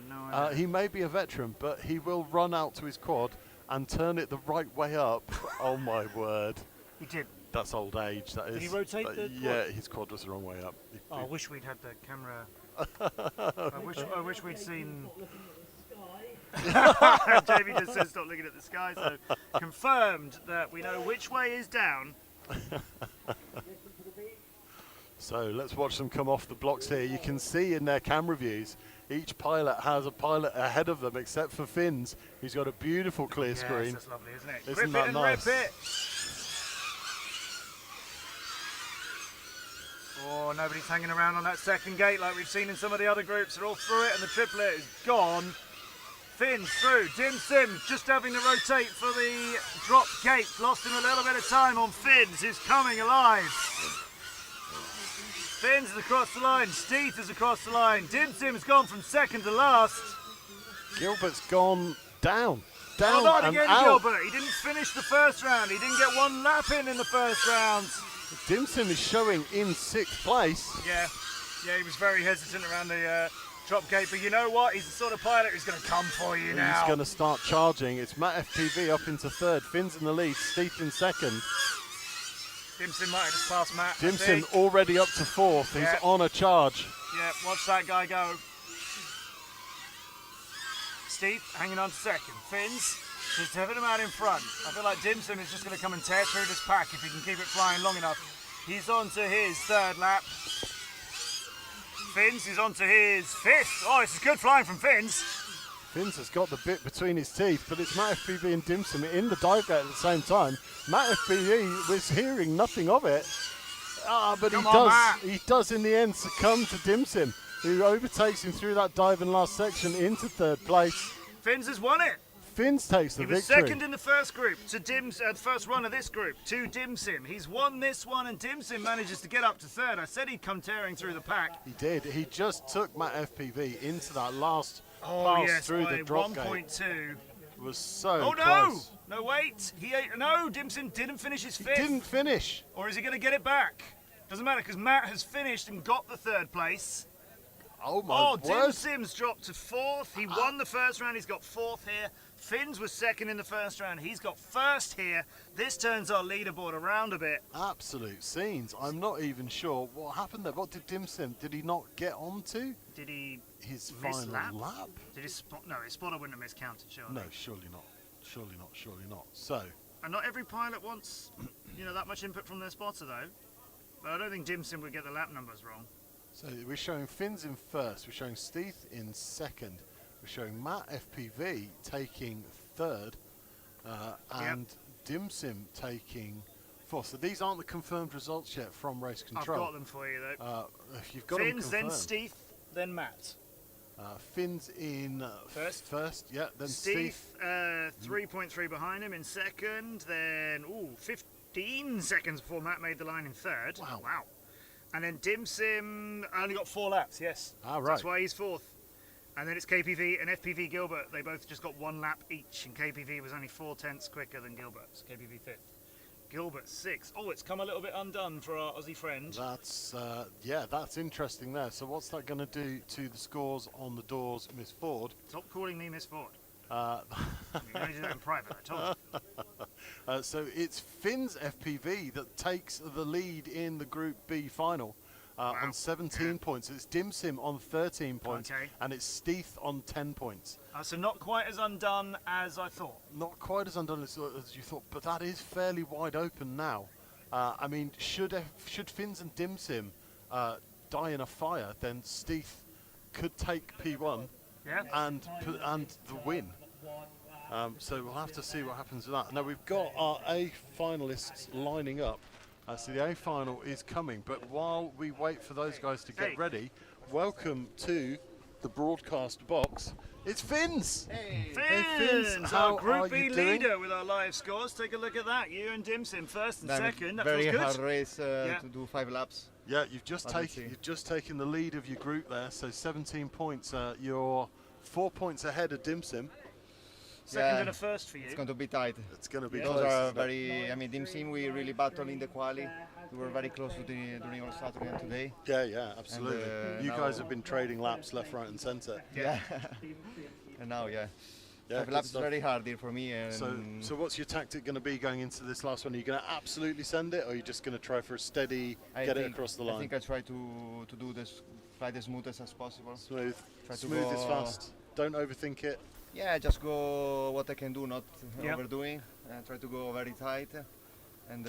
No, he may be a veteran, but he will run out to his quad and turn it the right way up. Oh my word. He did. That's old age, that is. Did he rotate the Yeah, his quad was the wrong way up. I wish we'd had the camera. I wish we'd seen... Jamie just says stop looking at the sky, so confirmed that we know which way is down. So let's watch them come off the blocks here. You can see in their camera views, each pilot has a pilot ahead of them, except for Finn's. He's got a beautiful clear screen. That's lovely, isn't it? Isn't that nice? Rip it. Oh, nobody's hanging around on that 2nd gate like we've seen in some of the other groups. They're all through it, and the triplet is gone. Finn's through. Dim Sim just having to rotate for the drop gate. Lost him a little bit of time on Finn's, who's coming alive. Finn's is across the line. Steeth is across the line. Dim Sim's gone from 2nd to last. Gilbert's gone down. Well done again, Gilbert. He didn't finish the 1st round. He didn't get 1 lap in the 1st round. Dim Sim is showing in 6th place. Yeah, he was very hesitant around the drop gate, but you know what? He's the sort of pilot who's going to come for you now. He's going to start charging. It's Matt FPV up into 3rd. Finn's in the lead. Steve in 2nd. Dim Sim might have just passed Matt. Dim Sim already up to 4th. Yeah. He's on a charge. Yeah, watch that guy go. Steve hanging on to 2nd. Finn's just having him out in front. I feel like Dim Sim is just going to come and tear through this pack if he can keep it flying long enough. He's on to his 3rd lap. Finn's is on to his 5th. Oh, this is good flying from Finn's. Finn's has got the bit between his teeth, but it's Matt FPV and Dim Sim in the dive gate at the same time. Matt FPV was hearing nothing of it. But he does in the end succumb to Dim Sim, who overtakes him through that dive and last section into 3rd place. Finn's has won it. Finn's takes the victory. He was 2nd in the first group to the first run of this group to Dim Sim. He's won this one, and Dim Sim manages to get up to 3rd. I said he'd come tearing through the pack. He did. He just took Matt FPV into that last Oh pass yes, through by the drop 1.2. gate. Was so Oh no! close. No, wait. No, Dim Sim didn't finish his 5th. He didn't finish. Or is he going to get it back? Doesn't matter, because Matt has finished and got the 3rd place. Oh my word. Dim Sim's dropped to 4th. He won the first round. He's got 4th here. Finn's was 2nd in the first round. He's got 1st here. This turns our leaderboard around a bit. Absolute scenes. I'm not even sure what happened there. What did Dim Sim? Did he not get onto? Did he his miss final lap? Did his no, his spotter wouldn't have miscounted, surely. No, surely not. Surely not. Surely not. So. And not every pilot wants, that much input from their spotter though. But I don't think Dim Sim would get the lap numbers wrong. So we're showing Finn's in 1st. We're showing Steve in 2nd. We're showing Matt FPV taking 3rd, and Dim Sim taking 4th. So these aren't the confirmed results yet from race control. I've got them for you though. If you've got Finn's, them confirmed. then Steve, then Matt. Finn's in first, yeah. Then Steve. 3.3 behind him in 2nd. Then 15 seconds before Matt made the line in 3rd. Wow. And then Dim Sim only got 4 laps. Yes. Right. That's why he's 4th. And then it's KPV and FPV Gilbert. They both just got 1 lap each, and KPV was only 4/10 quicker than Gilbert. So KPV 5th. Gilbert 6th. Oh, it's come a little bit undone for our Aussie friend. That's that's interesting there. So what's that going to do to the scores on the doors, Miss Ford? Stop calling me Miss Ford. You're going to do that in private, I told you. So it's Finn's FPV that takes the lead in the Group B final on 17 points. It's Dim Sim on 13 points, and it's Steve on 10 points. So not quite as undone as I thought. Not quite as undone as you thought, but that is fairly wide open now. I mean, should Finn's and Dim Sim die in a fire, then Steve could take P1 and the win. So we'll have to see what happens with that. Now we've got our A finalists lining up. So the A final is coming, but while we wait for those guys to get ready, welcome to the broadcast box. It's Finn's! Hey, Finn's! Our Group B leader with our live scores. Take a look at that. You and Dim Sim 1st and 2nd. That very feels good. hard race to do 5 laps. Yeah, you've just taken the lead of your group there. So 17 points. You're 4 points ahead of Dim Sim. Second and a 1st for you. It's going to be tight. It's going to be Those close. are very. I mean, Dim Sim, we really battled in the quali. We were very close to during our Saturday and today. Yeah, absolutely. And, you guys have been trading laps left, right, and centre. Yeah. And now, 5 laps is very hard here for me. And so what's your tactic going to be going into this last one? Are you going to absolutely send it, or are you just going to try for a steady get it across the line? I think I try to do this, fly as smoothest as possible. Smooth is fast. Don't overthink it. Yeah, just go what I can do, not overdoing. Try to go very tight and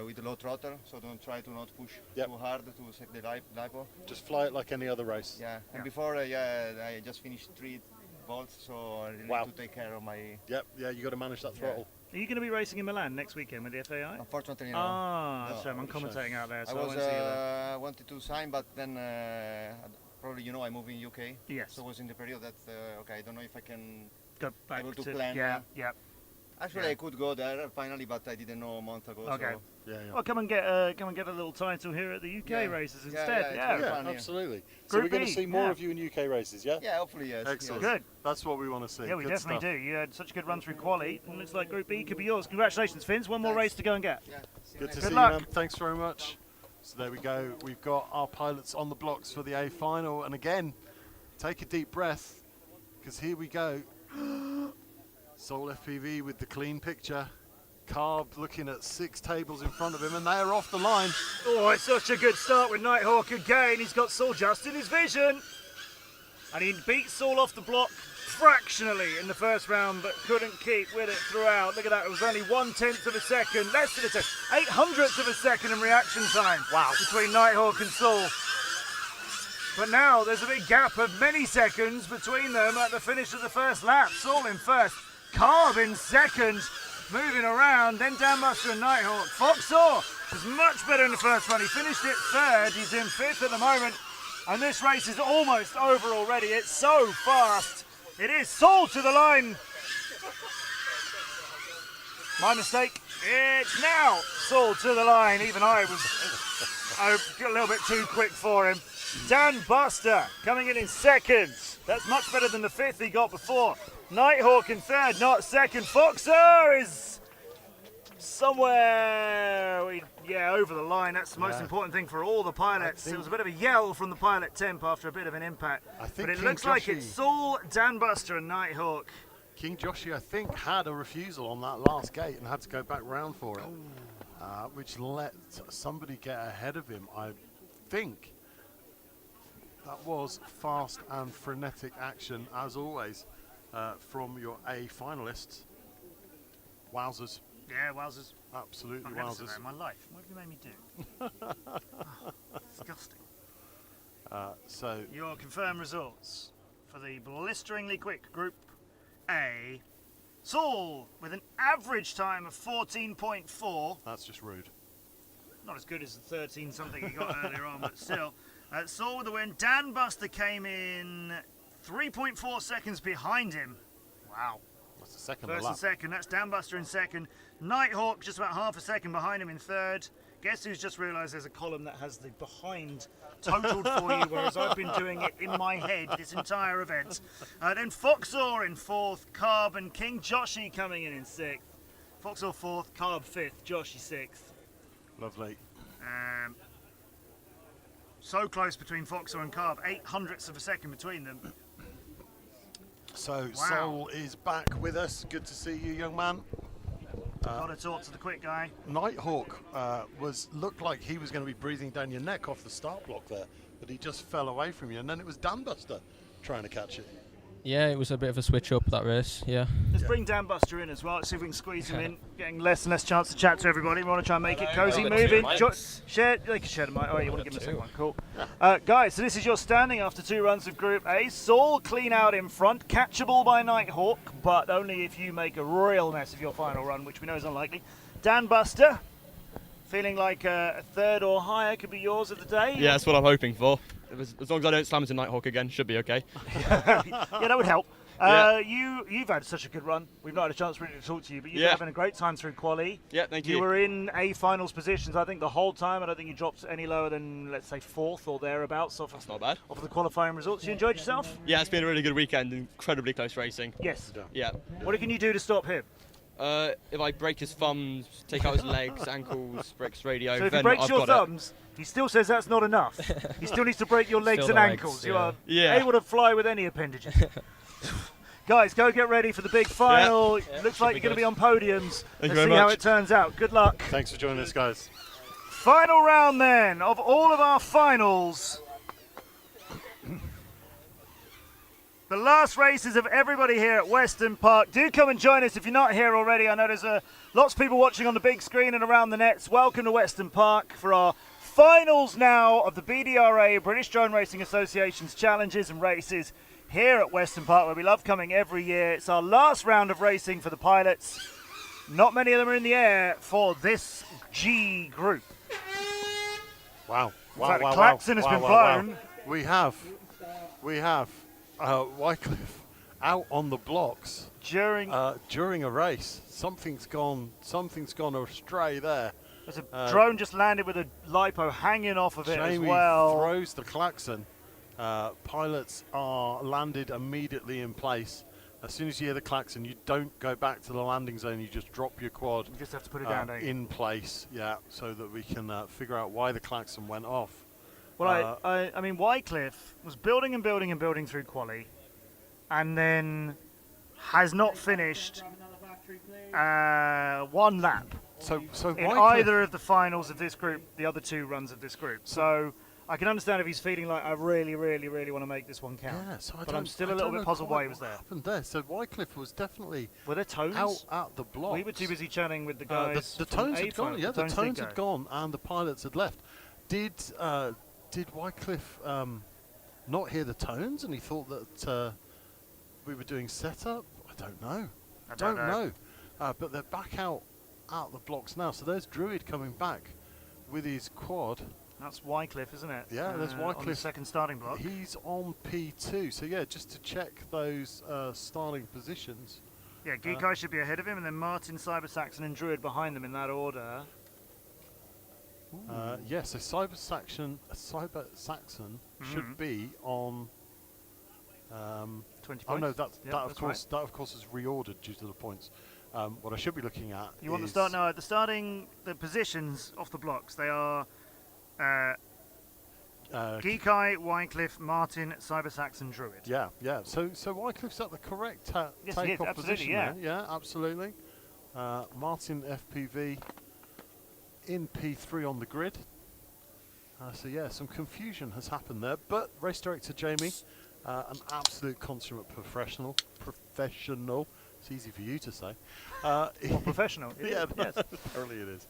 with a low throttle, so don't try to not push too hard to set the lipo. Just fly it like any other race. Yeah, and before, I just finished 3 volts, so I really need to take care of my... Yep, you got to manage that throttle. Are you going to be racing in Milan next weekend with the FAI? Unfortunately, no. That's right, I'm commentating out there, so I won't see you there. I wanted to sign, but then probably I move in UK. Yes. So it was in the period that I don't know if I can go back able to to plan. Yeah. Actually, I could go there finally, but I didn't know a month ago. Okay. So Well, come and get a little title here at the UK races instead. Yeah, absolutely. So we're going to see more of you in UK races, yeah? Yeah, hopefully, yes. Excellent. Good. That's what we want to see. Yeah, we Good definitely stuff. do. You had such a good run through quali, and looks like Group B could be yours. Congratulations, Finns. One more race to go and get. Good to Good see luck. you, man. Thanks very much. So there we go. We've got our pilots on the blocks for the A final. And again, take a deep breath, because here we go. Soul FPV with the clean picture. Carb looking at 6 tables in front of him, and they are off the line. Oh, it's such a good start with Nighthawk again. He's got Saul just in his vision. And he beat Saul off the block fractionally in the first round, but couldn't keep with it throughout. Look at that, it was only 1/10 of a second, less than a second, 800ths of a second in reaction time. Wow. Between Nighthawk and Saul. But now there's a big gap of many seconds between them at the finish of the first lap. Saul in first, Carb in second, moving around, then Danbuster and Nighthawk. Foxor was much better in the first run. He finished it third, he's in fifth at the moment. And this race is almost over already. It's so fast. It is Saul to the line. My mistake. It's now Saul to the line. Even I was a little bit too quick for him. Dan Buster coming in second. That's much better than the fifth he got before. Nighthawk in third, not second. Foxer is somewhere, over the line. That's the most important thing for all the pilots. It was a bit of a yell from the pilot temp after a bit of an impact. But it looks like it's Saul, Dan Buster and Nighthawk. King Joshi, I think, had a refusal on that last gate and had to go back round for it, which let somebody get ahead of him. I think that was fast and frenetic action, as always, from your A finalists. Wowzers. Yeah, wowzers. Absolutely I've never said wowzers. that in my life. What have you made me do? Oh, disgusting. So your confirmed results for the blisteringly quick Group A. Saul with an average time of 14.4. That's just rude. Not as good as the 13 something he got earlier on, but still. Saul with the win. Dan Buster came in 3.4 seconds behind him. Wow. That's the second First lap. and second, that's Dan Buster in second. Nighthawk just about half a second behind him in third. Guess who's just realised there's a column that has the behind totaled for you, whereas I've been doing it in my head this entire event. Then Foxor in fourth, Carb and King Joshi coming in sixth. Foxor fourth, Carb fifth, Joshi sixth. Lovely. So close between Foxor and Carb, 800ths of a second between them. So Saul is back with us. Good to see you, young man. Got to talk to the quick guy. Nighthawk looked like he was going to be breathing down your neck off the start block there, but he just fell away from you, and then it was Dan Buster trying to catch it. Yeah, it was a bit of a switch up, that race, yeah. Let's bring Dan Buster in as well. Let's see if we can squeeze him in. Getting less and less chance to chat to everybody. We want to try and make it cosy. Move in. Share the mic. Oh, you want to give him a second one. Cool. Guys, so this is your standing after 2 runs of Group A. Saul clean out in front. Catchable by Nighthawk, but only if you make a real mess of your final run, which we know is unlikely. Dan Buster, feeling like a third or higher could be yours of the day? Yeah, that's what I'm hoping for. As long as I don't slam into Nighthawk again, should be okay. Yeah, that would help. Yeah. You've had such a good run. We've not had a chance really to talk to you, but you've Yeah. been having a great time through quali. Yeah, thank you. You were in A finals positions, I think, the whole time. I don't think you dropped any lower than, let's say, fourth or thereabouts. That's not bad. Off of the qualifying results. You enjoyed yourself? Yeah, it's been a really good weekend. Incredibly close racing. Yes. Yeah. What can you do to stop him? If I break his thumbs, take out his legs, ankles, break his radio, So if then he breaks I've your got thumbs, he still says that's not enough. He still needs to break your legs Still and the legs, ankles. yeah. You are Yeah. able to fly with any appendages. Guys, go get ready for the big final. Looks like you're going to be on podiums. Thank you Let's very see how much. it turns out. Good luck. Thanks for joining us, guys. Final round then of all of our finals. The last races of everybody here at Weston Park. Do come and join us if you're not here already. I know there's lots of people watching on the big screen and around the nets. Welcome to Weston Park for our finals now of the BDRA, British Drone Racing Association's challenges and races here at Weston Park, where we love coming every year. It's our last round of racing for the pilots. Not many of them are in the air for this G group. Wow. In fact, a klaxon has been blown. We have Wycliffe out on the blocks During a race, something's gone astray there. There's a drone just landed with a lipo hanging off of it as Jamie well. throws the klaxon. Pilots are landed immediately in place. As soon as you hear the klaxon, you don't go back to the landing zone. You just drop your quad. You just have to put it down, don't you? In place, yeah, so that we can figure out why the klaxon went off. Well, I mean, Wycliffe was building and building and building through quali, and then has not finished one lap. So in either of the finals of this group, the other two runs of this group. So I can understand if he's feeling like, I really, really, really want to make this one count. Yeah, so I'm still a little bit puzzled why he was there. What happened there? So Wycliffe was definitely were there tones out at the block. We were too busy chatting with the guys. The tones had gone. Yeah, the tones had gone, and the pilots had left. Did Wycliffe not hear the tones, and he thought that we were doing setup? I don't know. I don't know. But they're back out the blocks now. So there's Druid coming back with his quad. That's Wycliffe, isn't it? Yeah, there's Wycliffe. On the second starting block. He's on P2. So yeah, just to check those starting positions. Yeah, Geekai should be ahead of him, and then Martin, Cyber Saxon, and Druid behind them in that order. Yeah, so Cyber Saxon should be on. 20 points. Oh no, that of course is reordered due to the points. What I should be looking at. You want to start now? The positions off the blocks. They are Geekai, Wycliffe, Martin, Cyber Saxon, Druid. Yeah. So Wycliffe's at the correct yes, take-off position. Yeah. There. Yeah, absolutely. Martin FPV in P3 on the grid. So yeah, some confusion has happened there, but race director Jamie, an absolute consummate professional. It's easy for you to say. Professional. Yeah, yes. Apparently it is.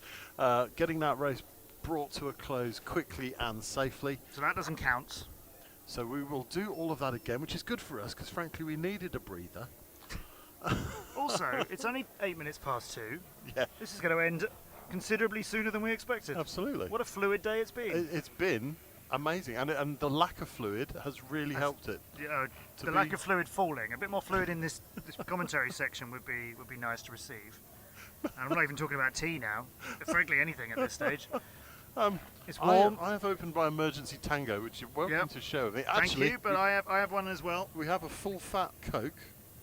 Getting that race brought to a close quickly and safely. So that doesn't count. So we will do all of that again, which is good for us, because frankly we needed a breather. Also, it's only 8 minutes past 2. Yeah. This is going to end considerably sooner than we expected. Absolutely. What a fluid day it's been. It's been amazing, and the lack of fluid has really helped it. The lack of fluid falling. A bit more fluid in this commentary section would be nice to receive. And I'm not even talking about tea now. Frankly, anything at this stage. It's warm. I have opened my emergency tango, which you're welcome to share with me. Actually, thank you, but I have one as well. We have a full fat Coke.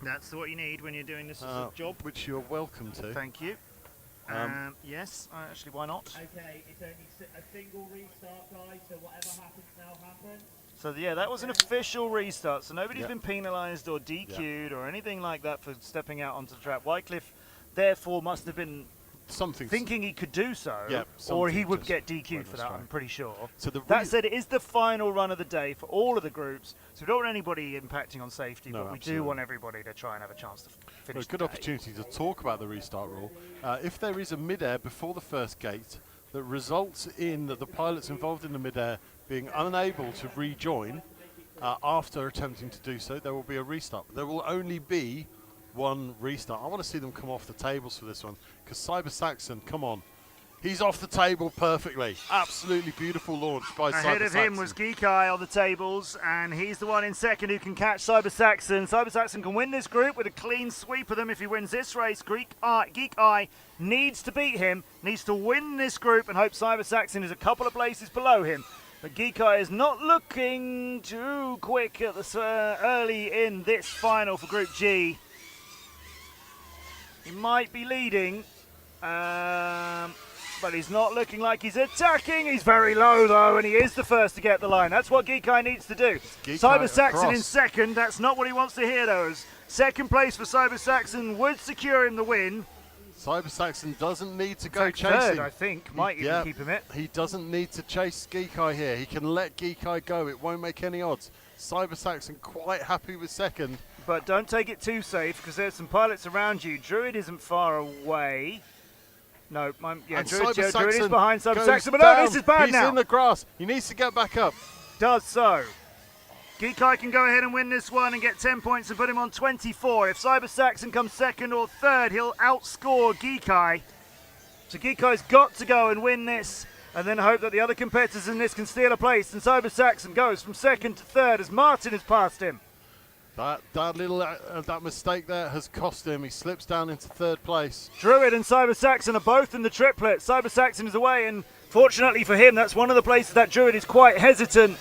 That's what you need when you're doing this as a job. Which you're welcome to. Thank you. Yes, actually, why not? Okay, it's only a single restart, guys, so whatever happens now happens. So yeah, that was an official restart, so nobody's been penalised or DQ'd or anything like that for stepping out onto the track. Wycliffe, therefore, must have been thinking he could do so, or he would get DQ'd for that, I'm pretty sure. So that said, it is the final run of the day for all of the groups, so we don't want anybody impacting on safety, but we do want everybody to try and have a chance to finish a good opportunity to talk about the restart rule. If there is a mid-air before the first gate that results in the pilots involved in the mid-air being unable to rejoin after attempting to do so, there will be a restart. There will only be one restart. I want to see them come off the tables for this one, because Cyber Saxon, come on, he's off the table perfectly. Absolutely beautiful launch by Cyber Saxon. Ahead of him was Geekai on the tables, and he's the one in second who can catch Cyber Saxon. Cyber Saxon can win this group with a clean sweep of them if he wins this race. Geekai needs to beat him, needs to win this group, and hope Cyber Saxon is a couple of places below him. But Geekai is not looking too quick at the early in this final for Group G. He might be leading, but he's not looking like he's attacking. He's very low, though, and he is the first to get the line. That's what Geekai needs to do. Cyber Saxon in second. That's not what he wants to hear, though. Second place for Cyber Saxon would secure him the win. Cyber Saxon doesn't need to go chasing. Third, I think, might even keep him it. He doesn't need to chase Geekai here. He can let Geekai go. It won't make any odds. Cyber Saxon quite happy with second. But don't take it too safe, because there's some pilots around you. Druid isn't far away. No, Druid is behind Cyber Saxon, but no, this is bad now. He's in the grass. He needs to get back up. Does so. Geekai can go ahead and win this one and get 10 points and put him on 24. If Cyber Saxon comes second or third, he'll outscore Geekai. So Geekai's got to go and win this, and then hope that the other competitors in this can steal a place. And Cyber Saxon goes from second to third as Martin has passed him. That little that mistake there has cost him. He slips down into third place. Druid and Cyber Saxon are both in the triplet. Cyber Saxon is away, and fortunately for him, that's one of the places that Druid is quite hesitant.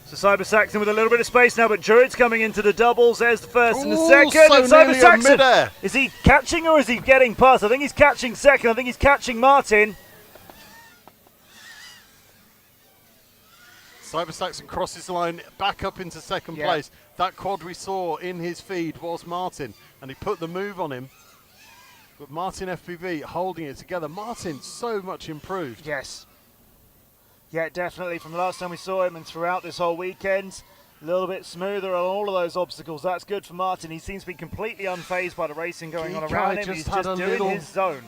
So Cyber Saxon with a little bit of space now, but Druid's coming into the doubles. There's the first and the second. So And Cyber nearly Saxon, mid-air. is he catching or is he getting past? I think he's catching second. I think he's catching Martin. Cyber Saxon crosses the line back up into second place. That quad we saw in his feed was Martin, and he put the move on him. But Martin FPV holding it together. Martin so much improved. Yes. Yeah, definitely. From the last time we saw him and throughout this whole weekend, a little bit smoother on all of those obstacles. That's good for Martin. He seems to be completely unfazed by the racing going on around him. He's just doing his zone.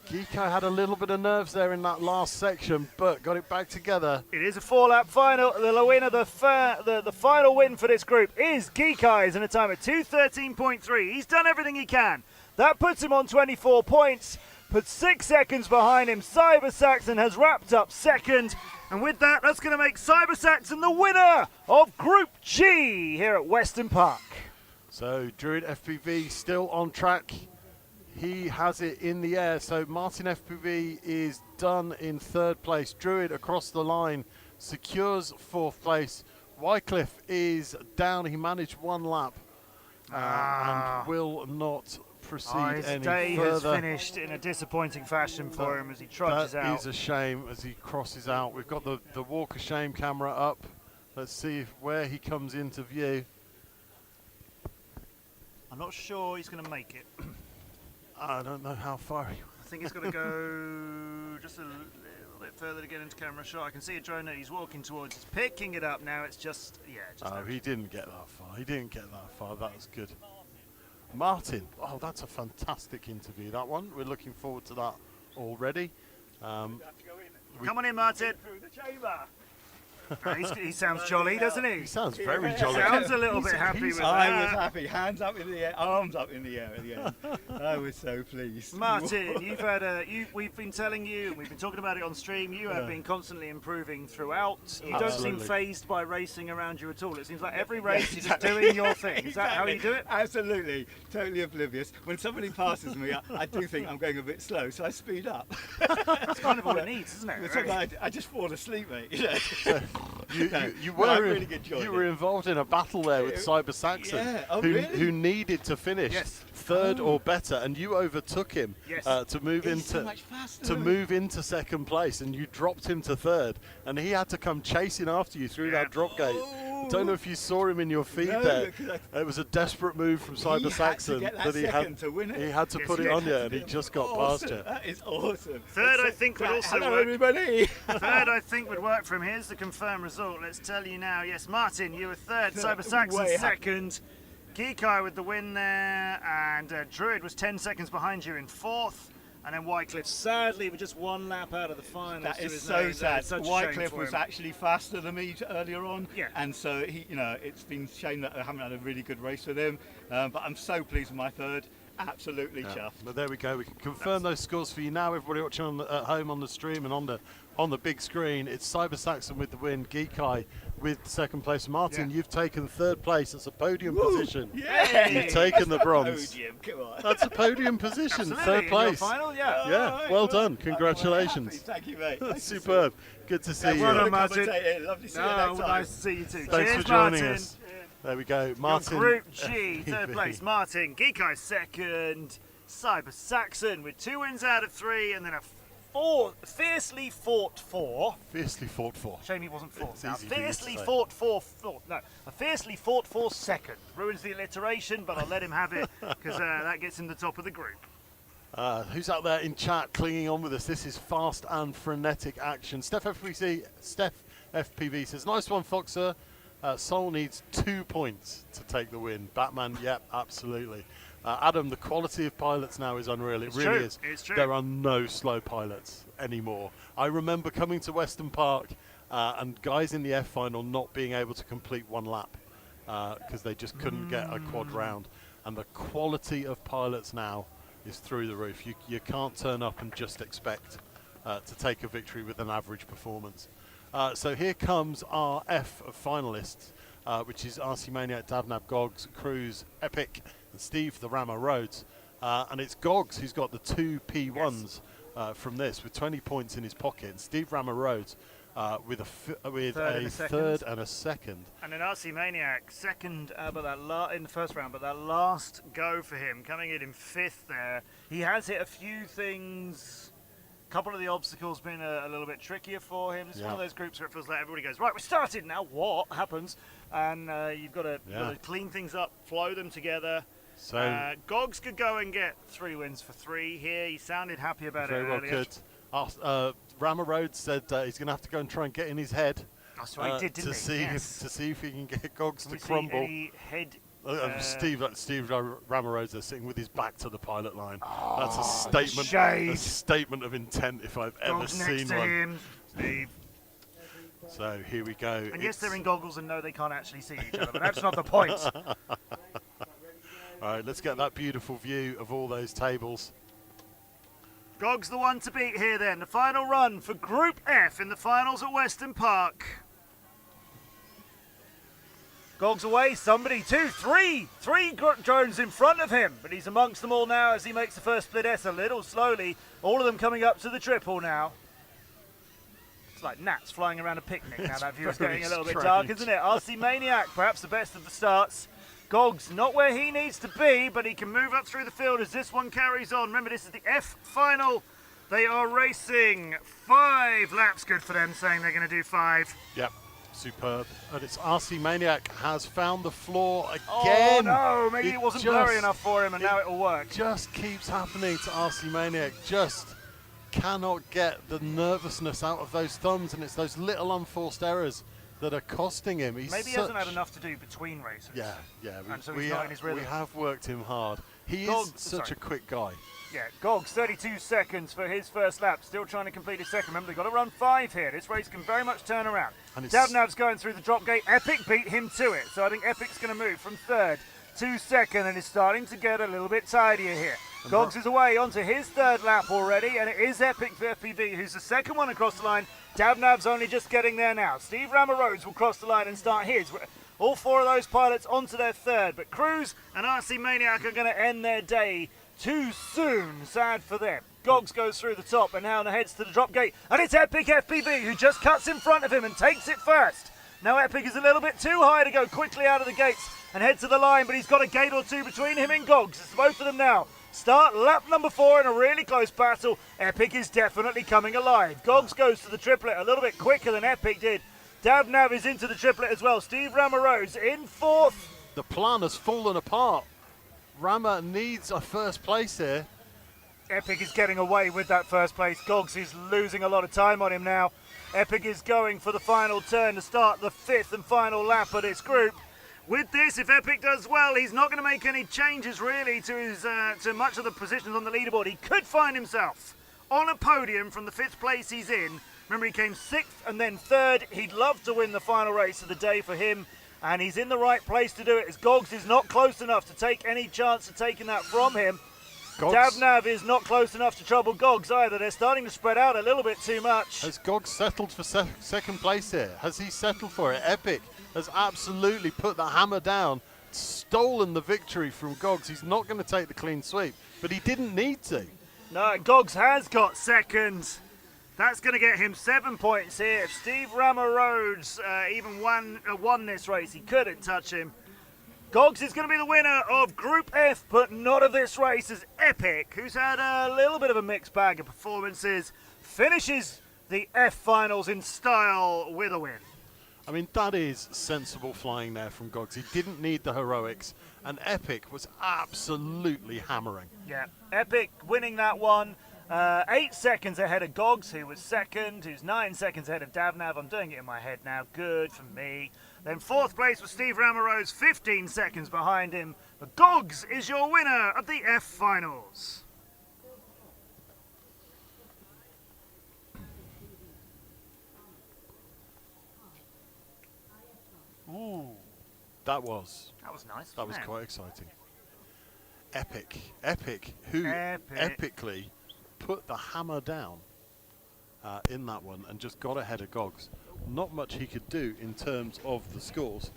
Geeko had a little bit of nerves there in that last section, but got it back together. It is a 4-lap final. The winner, the final win for this group is Geeko in a time of 2:13.3. He's done everything he can. That puts him on 24 points, puts 6 seconds behind him. Cyber Saxon has wrapped up second, and with that, that's going to make Cyber Saxon the winner of Group G here at Weston Park. So Druid FPV still on track. He has it in the air, so Martin FPV is done in third place. Druid across the line secures fourth place. Wycliffe is down. He managed 1 lap and will not proceed His any day further. has finished in a disappointing fashion for him as he trudges out. That is a shame as he crosses out. We've got the Walk of Shame camera up. Let's see where he comes into view. I'm not sure he's going to make it. I don't know how far he... I think he's got to go just a little bit further to get into camera shot. I can see a drone that he's walking towards. He's picking it up now. It's just, he didn't get that far. He didn't get that far. That was good. Martin. Oh, that's a fantastic interview, that one. We're looking forward to that already. Come on in, Martin. He sounds jolly, doesn't he? He sounds very jolly. Sounds a little bit happy with that. I was happy. Hands up in the air, arms up in the air at the end. I was so pleased. Martin, you've had we've been telling you, and we've been talking about it on stream, you have been constantly improving throughout. You don't seem phased by racing around you at all. It seems like every race you're just doing your thing. Is that how you do it? Absolutely. Totally oblivious. When somebody passes me, I do think I'm going a bit slow, so I speed up. That's kind of all it needs, isn't it? Really? I just fall asleep, mate. You were involved in a battle there with Cyber Saxon, who needed to finish third or better, and you overtook him to move into second place, and you dropped him to third, and he had to come chasing after you through that drop gate. Don't know if you saw him in your feed there. It was a desperate move from Cyber Saxon that he had to put it on you, and he just got past you. That is awesome. Third, I think would also Hello, work. everybody. Third, I think would work from here's the confirmed result. Let's tell you now. Yes, Martin, you were third. Cyber Saxon second. Geeko with the win there, and Druid was 10 seconds behind you in fourth. And then Wycliffe, sadly, with just 1 lap out of the final. That is so sad. Wycliffe was actually faster than me earlier on, and so he, it's been a shame that I haven't had a really good race with him. But I'm so pleased with my third. Absolutely chuffed. But there we go. We can confirm those scores for you now. Everybody watching at home on the stream and on the big screen. It's Cyber Saxon with the win. Geekai with second place. Martin, you've taken third place. That's a podium position. You've taken the bronze. Podium, come on. That's a podium position. Third place. Final, Well done. Congratulations. Thank you, mate. That's superb. Good to see you. Well done, Martin. Lovely to see you next time. Nice to see you too. Thanks Cheers, for joining Martin. us. There we go. Martin. Group G, third place. Martin. Geekai second. Cyber Saxon with 2 wins out of 3, and then a fiercely fought four. Fiercely fought four. Shame he wasn't fourth. Now, Fiercely fought for second. Ruins the alliteration, but I'll let him have it because that gets him the top of the group. Who's out there in chat clinging on with us? This is fast and frenetic action. Steph FPV says, nice one, Foxer. Sol needs 2 points to take the win. Batman, yep, absolutely. Adam, the quality of pilots now is unreal. It really is. It's true. There are no slow pilots anymore. I remember coming to Weston Park and guys in the F final not being able to complete 1 lap because they just couldn't get a quad round. And the quality of pilots now is through the roof. You can't turn up and just expect to take a victory with an average performance. So here comes our F finalists. which is RC Maniac, Davnab, Gogs, Cruz, Epic, and Steve the Rammer Rhodes. And it's Gogs who's got the 2 P1s from this, with 20 points in his pocket. And Steve Rammer Rhodes with a third and a second. And then RC Maniac, second in the first round, but that last go for him, coming in 5th there. He has hit a few things. A couple of the obstacles been a little bit trickier for him. This is one of those groups where it feels like everybody goes, right, we're started now, what happens? And you've got to clean things up, flow them together. So Gogs could go and get 3 wins for 3 here. He sounded happy about it earlier. Could. Rammer Rhodes said he's going to have to go and try and get in his head. That's what he did, didn't he? To see if he can get Gogs to See crumble. any head Steve Rammer Rhodes is sitting with his back to the pilot line. Oh, that's a statement. A statement of intent if I've ever seen one. Him, Steve. So here we go. And yes, they're in goggles, and no, they can't actually see each other. But that's not the point. All right, let's get that beautiful view of all those tables. Gogs the one to beat here then. The final run for Group F in the finals at Weston Park. Gogs away, somebody, 2, 3 drones in front of him, but he's amongst them all now as he makes the first split S a little slowly. All of them coming up to the triple now. It's like gnats flying around a picnic now. That view is getting a little bit dark, isn't it? RC Maniac, perhaps the best of the starts. Gogs not where he needs to be, but he can move up through the field as this one carries on. Remember, this is the F final. They are racing 5 laps. Good for them, saying they're going to do 5. Yep. Superb. And it's RC Maniac has found the floor again. Oh no, maybe it wasn't blurry enough for him and now it'll work. Just keeps happening to RC Maniac. Just cannot get the nervousness out of those thumbs, and it's those little unforced errors that are costing him. Maybe he hasn't had enough to do between races. Yeah. And so he's not in his rhythm. We have worked him hard. He is such a quick guy. Yeah, Gogs, 32 seconds for his first lap. Still trying to complete his second. Remember, they've got to run 5 here. This race can very much turn around. Davnav's going through the drop gate. Epic beat him to it. So I think Epic's going to move from 3rd to 2nd and is starting to get a little bit tidier here. Gogs is away onto his 3rd lap already, and it is Epic for FPV, who's the second one across the line. Davnav's only just getting there now. Steve Rammer Rhodes will cross the line and start his. All 4 of those pilots onto their 3rd, but Cruz and RC Maniac are going to end their day too soon. Sad for them. Gogs goes through the top and now heads to the drop gate, and it's Epic FPV who just cuts in front of him and takes it first. Now Epic is a little bit too high to go quickly out of the gates and head to the line, but he's got a gate or 2 between him and Gogs. It's both of them now. Start lap number 4 in a really close battle. Epic is definitely coming alive. Gogs goes to the triplet a little bit quicker than Epic did. Davnav is into the triplet as well. Steve Rammer Rhodes in 4th. The plan has fallen apart. Rammer needs a first place here. Epic is getting away with that first place. Gogs is losing a lot of time on him now. Epic is going for the final turn to start the 5th and final lap of this group. With this, if Epic does well, he's not going to make any changes really to his to much of the positions on the leaderboard. He could find himself on a podium from the 5th place he's in. Remember, he came 6th and then 3rd. He'd love to win the final race of the day for him, and he's in the right place to do it, as Gogs is not close enough to take any chance of taking that from him. Davnav is not close enough to trouble Gogs either. They're starting to spread out a little bit too much. Has Gogs settled for second place here? Has he settled for it? Epic has absolutely put the hammer down, stolen the victory from Gogs. He's not going to take the clean sweep, but he didn't need to. No, Gogs has got second. That's going to get him 7 points here. If Steve Rammer Rhodes even won this race, he couldn't touch him. Gogs is going to be the winner of Group F, but not of this race, as Epic, who's had a little bit of a mixed bag of performances, finishes the F finals in style with a win. I mean, that is sensible flying there from Gogs. He didn't need the heroics, and Epic was absolutely hammering. Yeah, Epic winning that one. 8 seconds ahead of Gogs, who was 2nd, who's 9 seconds ahead of Davnav. I'm doing it in my head now. Good for me. Then 4th place was Steve Rammer Rhodes, 15 seconds behind him. But Gogs is your winner of the F finals. Ooh. That was nice. That was quite exciting. Epic, who epically put the hammer down in that one and just got ahead of Gogs. Not much he could do in terms of the scores.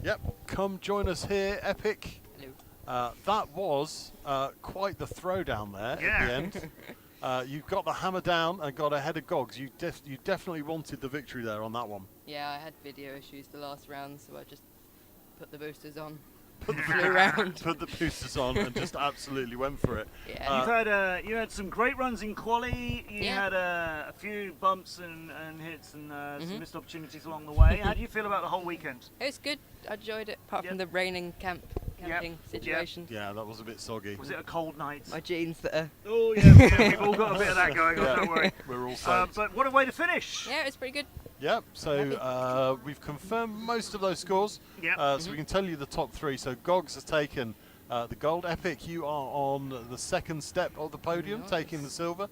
Yep, come join us here, Epic. That was quite the throwdown there at the end. You got the hammer down and got ahead of Gogs. You definitely wanted the victory there on that one. Yeah, I had video issues the last round, so I just put the boosters on. Put the boosters on and just absolutely went for it. Yeah. You had some great runs in quali. You had a few bumps and hits and some missed opportunities along the way. How do you feel about the whole weekend? It was good. I enjoyed it, apart from the raining camping situation. Yeah, that was a bit soggy. Was it a cold night? My jeans that are... Oh yeah, we've all got a bit of that going on. Don't worry. We're all soaked. But what a way to finish! Yeah, it was pretty good. Yep, so we've confirmed most of those scores. Yep. So we can tell you the top three. So Gogs has taken the gold. Epic, you are on the second step of the podium, taking the silver.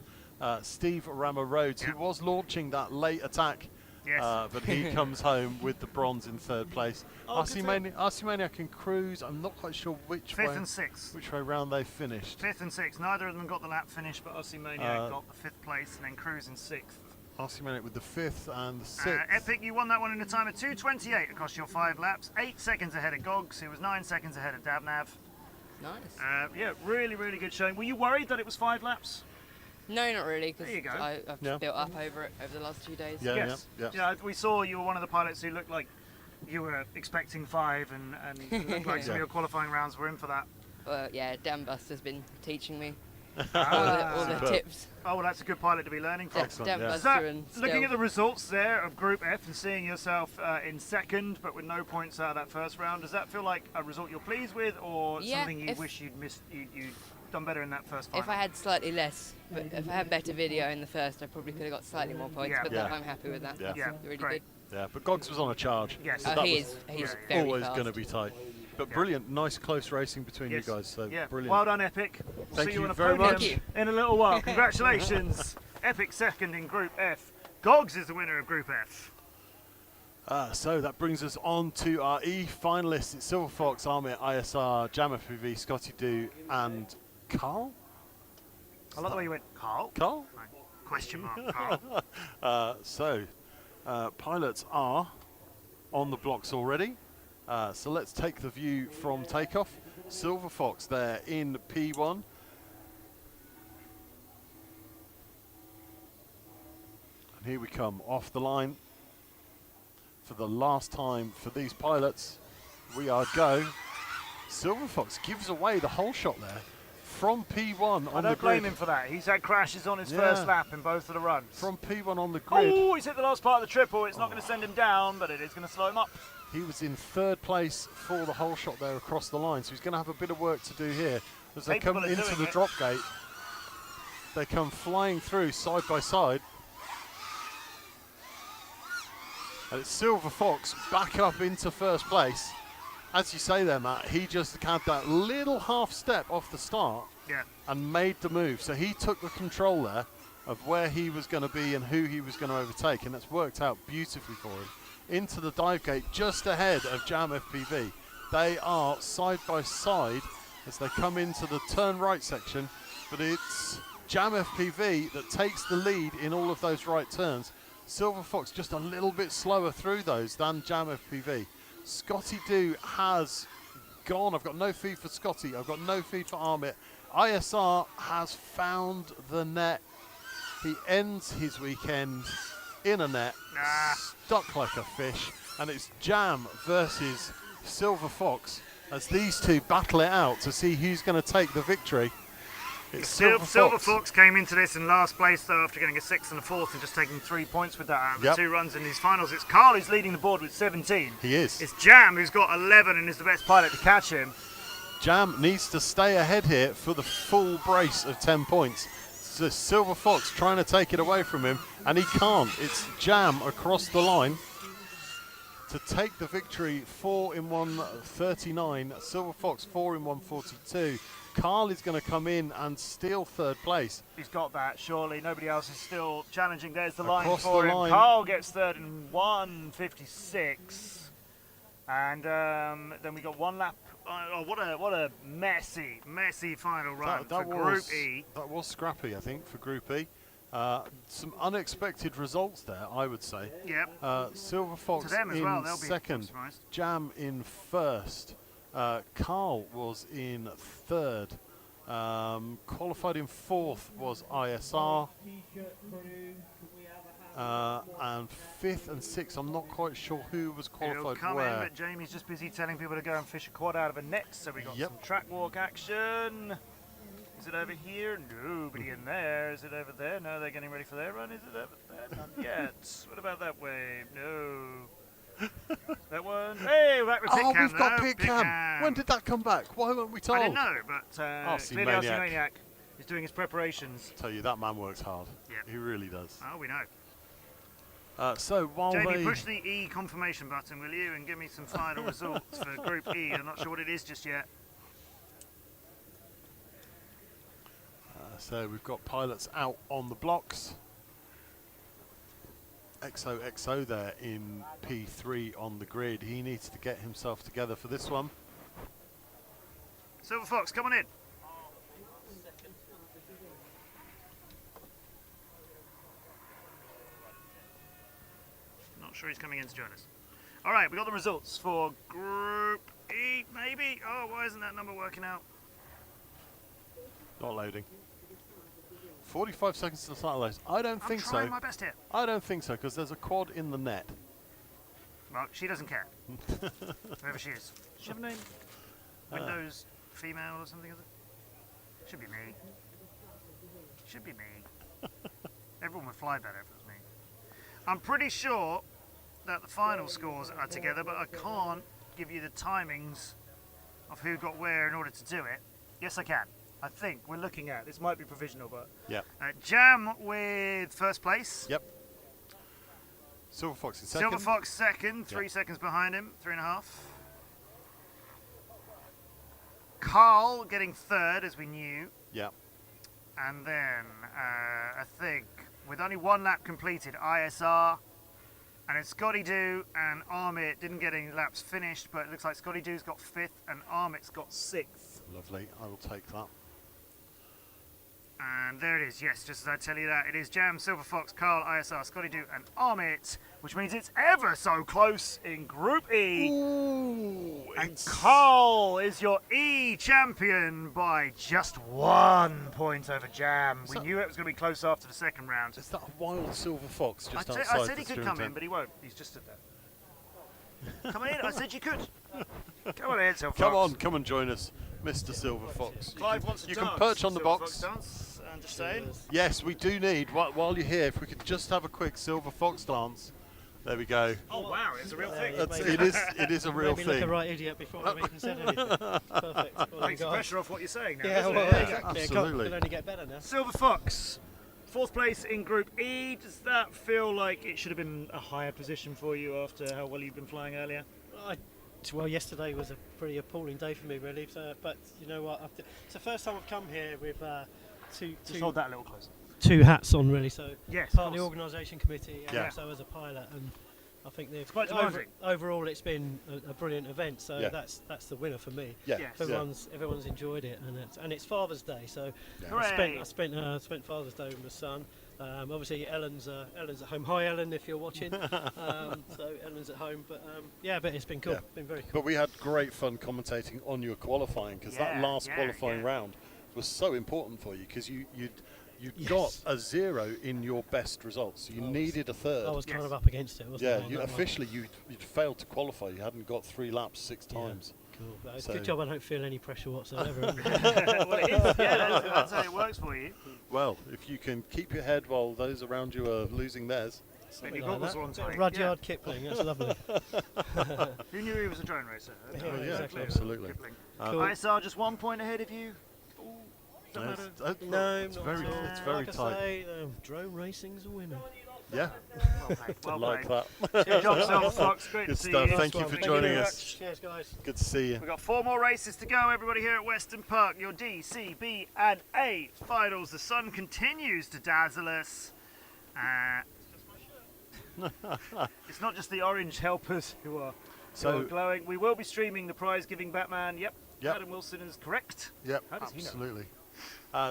Steve Rama Rhodes, who was launching that late attack, but he comes home with the bronze in third place. RC Maniac and Cruise, I'm not quite sure which Fifth and sixth. Which way round they finished. Fifth and sixth. Neither of them got the lap finish, but RC Maniac got the fifth place, and then Cruise in sixth. RC Maniac with the fifth and the sixth. Epic, you won that one in a time of 2:28 across your 5 laps. 8 seconds ahead of Gogs, who was 9 seconds ahead of Dabnav. Nice. Yeah, really, really good showing. Were you worried that it was 5 laps? No, not really, There you because go. I've built up over it over the last 2 days. Yes. Yeah, we saw you were one of the pilots who looked like you were expecting 5 and it looked like some of your qualifying rounds were in for that. Well, yeah, Dan Buster's been teaching me all the tips. Oh, well, that's a good pilot to be learning from. Dan Buster Is that, and looking at the results there of Group F and seeing yourself in second, but with no points out of that first round, does that feel like a result you're pleased with, or something you wish you'd done better in that first final? If I had slightly less, but if I had better video in the first, I probably could have got slightly more points. But I'm happy with that. Yeah. That's really good. Yeah, but Gogs was on a charge. Yes, so that he's very always fast. going to be tight. But brilliant, nice close racing between you guys. So brilliant. Well done, Epic. Thank See you you on a very podium much. in a little while. Congratulations. Epic second in Group F. Gogs is the winner of Group F. So that brings us on to our E finalists. It's Silver Fox, Armit, ISR, Jam FPV, Scotty Doo, and Carl. I like the way you went, Carl. Carl? Like, question mark, Carl. Pilots are on the blocks already. So let's take the view from takeoff. Silver Fox there in P1. And here we come off the line for the last time for these pilots. We are go. Silver Fox gives away the whole shot there from P1 on the grid. I don't blame him for that. He's had crashes on his first lap in both of the runs. From P1 on the grid. Oh, he's hit the last part of the triple. It's not going to send him down, but it is going to slow him up. He was in third place for the whole shot there across the line, so he's going to have a bit of work to do here. As they come into the drop gate, they come flying through side by side. And it's Silver Fox back up into first place. As you say there, Matt, he just had that little half step off the start and made the move. So he took the control there of where he was going to be and who he was going to overtake, and that's worked out beautifully for him. Into the dive gate just ahead of Jam FPV. They are side by side as they come into the turn right section, but it's Jam FPV that takes the lead in all of those right turns. Silver Fox just a little bit slower through those than Jam FPV. Scotty Doo has gone. I've got no feed for Scotty. I've got no feed for Armit. ISR has found the net. He ends his weekend in a net, stuck like a fish, and it's Jam versus Silver Fox as these two battle it out to see who's going to take the victory. It's Silver Fox came into this in last place though, after getting a 6th and a 4th and just taking 3 points with that out of the 2 runs in these finals. It's Carl who's leading the board with 17. He is. It's Jam who's got 11 and is the best pilot to catch him. Jam needs to stay ahead here for the full brace of 10 points. So Silver Fox trying to take it away from him, and he can't. It's Jam across the line to take the victory. 4 in 1:39. Silver Fox 4 in 1:42. Carl is going to come in and steal third place. He's got that, surely. Nobody else is still challenging. There's the line Across for the him. line. Carl gets third in 1:56. And then we got 1 lap. Oh, what a messy final run for Group E. That was scrappy, I think, for Group E. Some unexpected results there, I would say. Yep. Silver Fox To them as in well, they'll be second, surprised. Jam in first, Carl was in third, qualified in fourth was ISR, and fifth and sixth, I'm not quite sure who was It'll qualified come where. in, but Jamie's just busy telling people to go and fish a quad out of a net, so we got some track walk action. Is it over here? Nobody in there. Is it over there? No, they're getting ready for their run. Is it over there? Not yet. What about that wave? No. That one. Hey, back with pit cam. We've got now. pit cam. When did that come back? Why weren't we told? I didn't know, but clearly RC Maniac. Maniac is doing his preparations. Tell you, that man works hard. Yep. He really does. Oh, we know. So while Jamie, push the E confirmation button, will you, and give me some final results for Group E. I'm not sure what it is just yet. So we've got pilots out on the blocks. XOXO there in P3 on the grid. He needs to get himself together for this one. Silver Fox, come on in. Not sure he's coming in to join us. All right, we got the results for Group E, maybe? Oh, why isn't that number working out? Not loading. 45 seconds to start load. I don't think so. I'm trying my best here. I don't think so, because there's a quad in the net. Well, she doesn't care. Whoever she is. Does she have a name? Windows female or something, is it? Should be me. Should be me. Everyone would fly better if it was me. I'm pretty sure that the final scores are together, but I can't give you the timings of who got where in order to do it. Yes, I can. I think we're looking at, this might be provisional, but Jam with first place. Yep. Silver Fox in second. Silver Fox second, 3 seconds behind him, 3.5. Carl getting third, as we knew. Yep. And then, I think, with only 1 lap completed, ISR, and it's Scotty Doo and Armit didn't get any laps finished, but it looks like Scotty Doo's got 5th and Armit's got 6th. Lovely, I will take that. And there it is, yes, just as I tell you that, it is Jam, Silver Fox, Carl, ISR, Scotty Doo and Armit, which means it's ever so close in Group E. Ooh, and Carl is your E champion by just 1 point over Jam. We knew it was going to be close after the second round. Is that a wild Silver Fox just outside I said the he could stream come tent? in, but he won't. He's just stood there. Come on in, I said you could. Come on in, Silver Fox. Come on, come and join us, Mr. Silver Fox. Clive wants to you dance. can perch on the Silver box. Fox dance, I'm just saying. Yes, we do need, while you're here, if we could just have a quick Silver Fox dance. There we go. Oh wow, it's a real thing. It is a real made me thing. look a right idiot before I even said anything. Perfect. Well, Takes the pressure off what you're saying now. Yeah, doesn't well, it? exactly. Absolutely. It can only get better now. Silver Fox, 4th place in Group E. Does that feel like it should have been a higher position for you after how well you've been flying earlier? Well, yesterday was a pretty appalling day for me, really. So, but you know what? It's the first time I've come here with Just hold that a little closer. 2 hats on, really. So yes, part of the organisation committee and Yeah. also as a pilot, and I think they've quite demanding. overall it's been a brilliant event. So Yeah. that's the winner for me. Yeah. Yes. Everyone's enjoyed it, and it's Father's Day. So Hooray. I spent Father's Day with my son. Obviously, Ellen's at home. Hi, Ellen, if you're watching. So Ellen's at home, but but it's been cool. Yeah. Been very cool. But we had great fun commentating on your qualifying, because that last qualifying round was so important for you, because you got a 0 in your best results. You needed a 3rd. I was kind of up against it, wasn't I? Yeah, officially you'd failed to qualify. You hadn't got 3 laps 6 times. Cool. But it's a good job I don't feel any pressure whatsoever. Well, it is. Yeah, that's how it works for you. Well, if you can keep your head while those around you are losing theirs. Maybe goggles on tight. Rudyard Kipling, that's lovely. Who knew he was a drone racer? Yeah, absolutely. Cool. ISR just 1 point ahead of you. No, it's very like tight. I say, drone racing's a winner. Yeah. Well like played. that. Good job, Silver Fox. Great Good to see stuff. you. Thank you for joining us. Cheers, guys. Good to see you. We've got 4 more races to go, everybody, here at Weston Park. Your D, C, B, and A finals. The sun continues to dazzle us. It's not just the orange helpers who are glowing. We will be streaming the prize-giving Batman. Yep. Adam Wilson is correct. Yep. How does he know? Absolutely.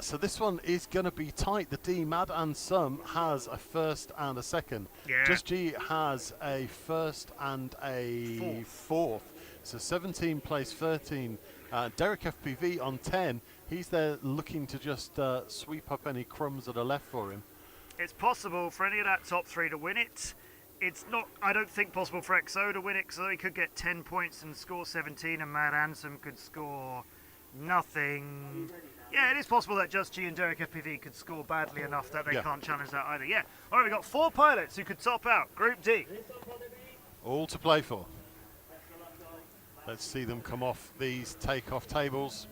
So this one is going to be tight. The D, Mad and Some, has a first and a second. Yeah. Just G has a first and a fourth. So 17 plays 13. Derek FPV on 10. He's there looking to just sweep up any crumbs that are left for him. It's possible for any of that top 3 to win it. It's not, I don't think, possible for XO to win it, so he could get 10 points and score 17, and Mad Ansem could score nothing. Yeah, it is possible that Just G and Derek FPV could score badly enough that they can't challenge that either. Yeah. All right, we've got 4 pilots who could top out. Group D. All to play for. Let's see them come off these takeoff tables.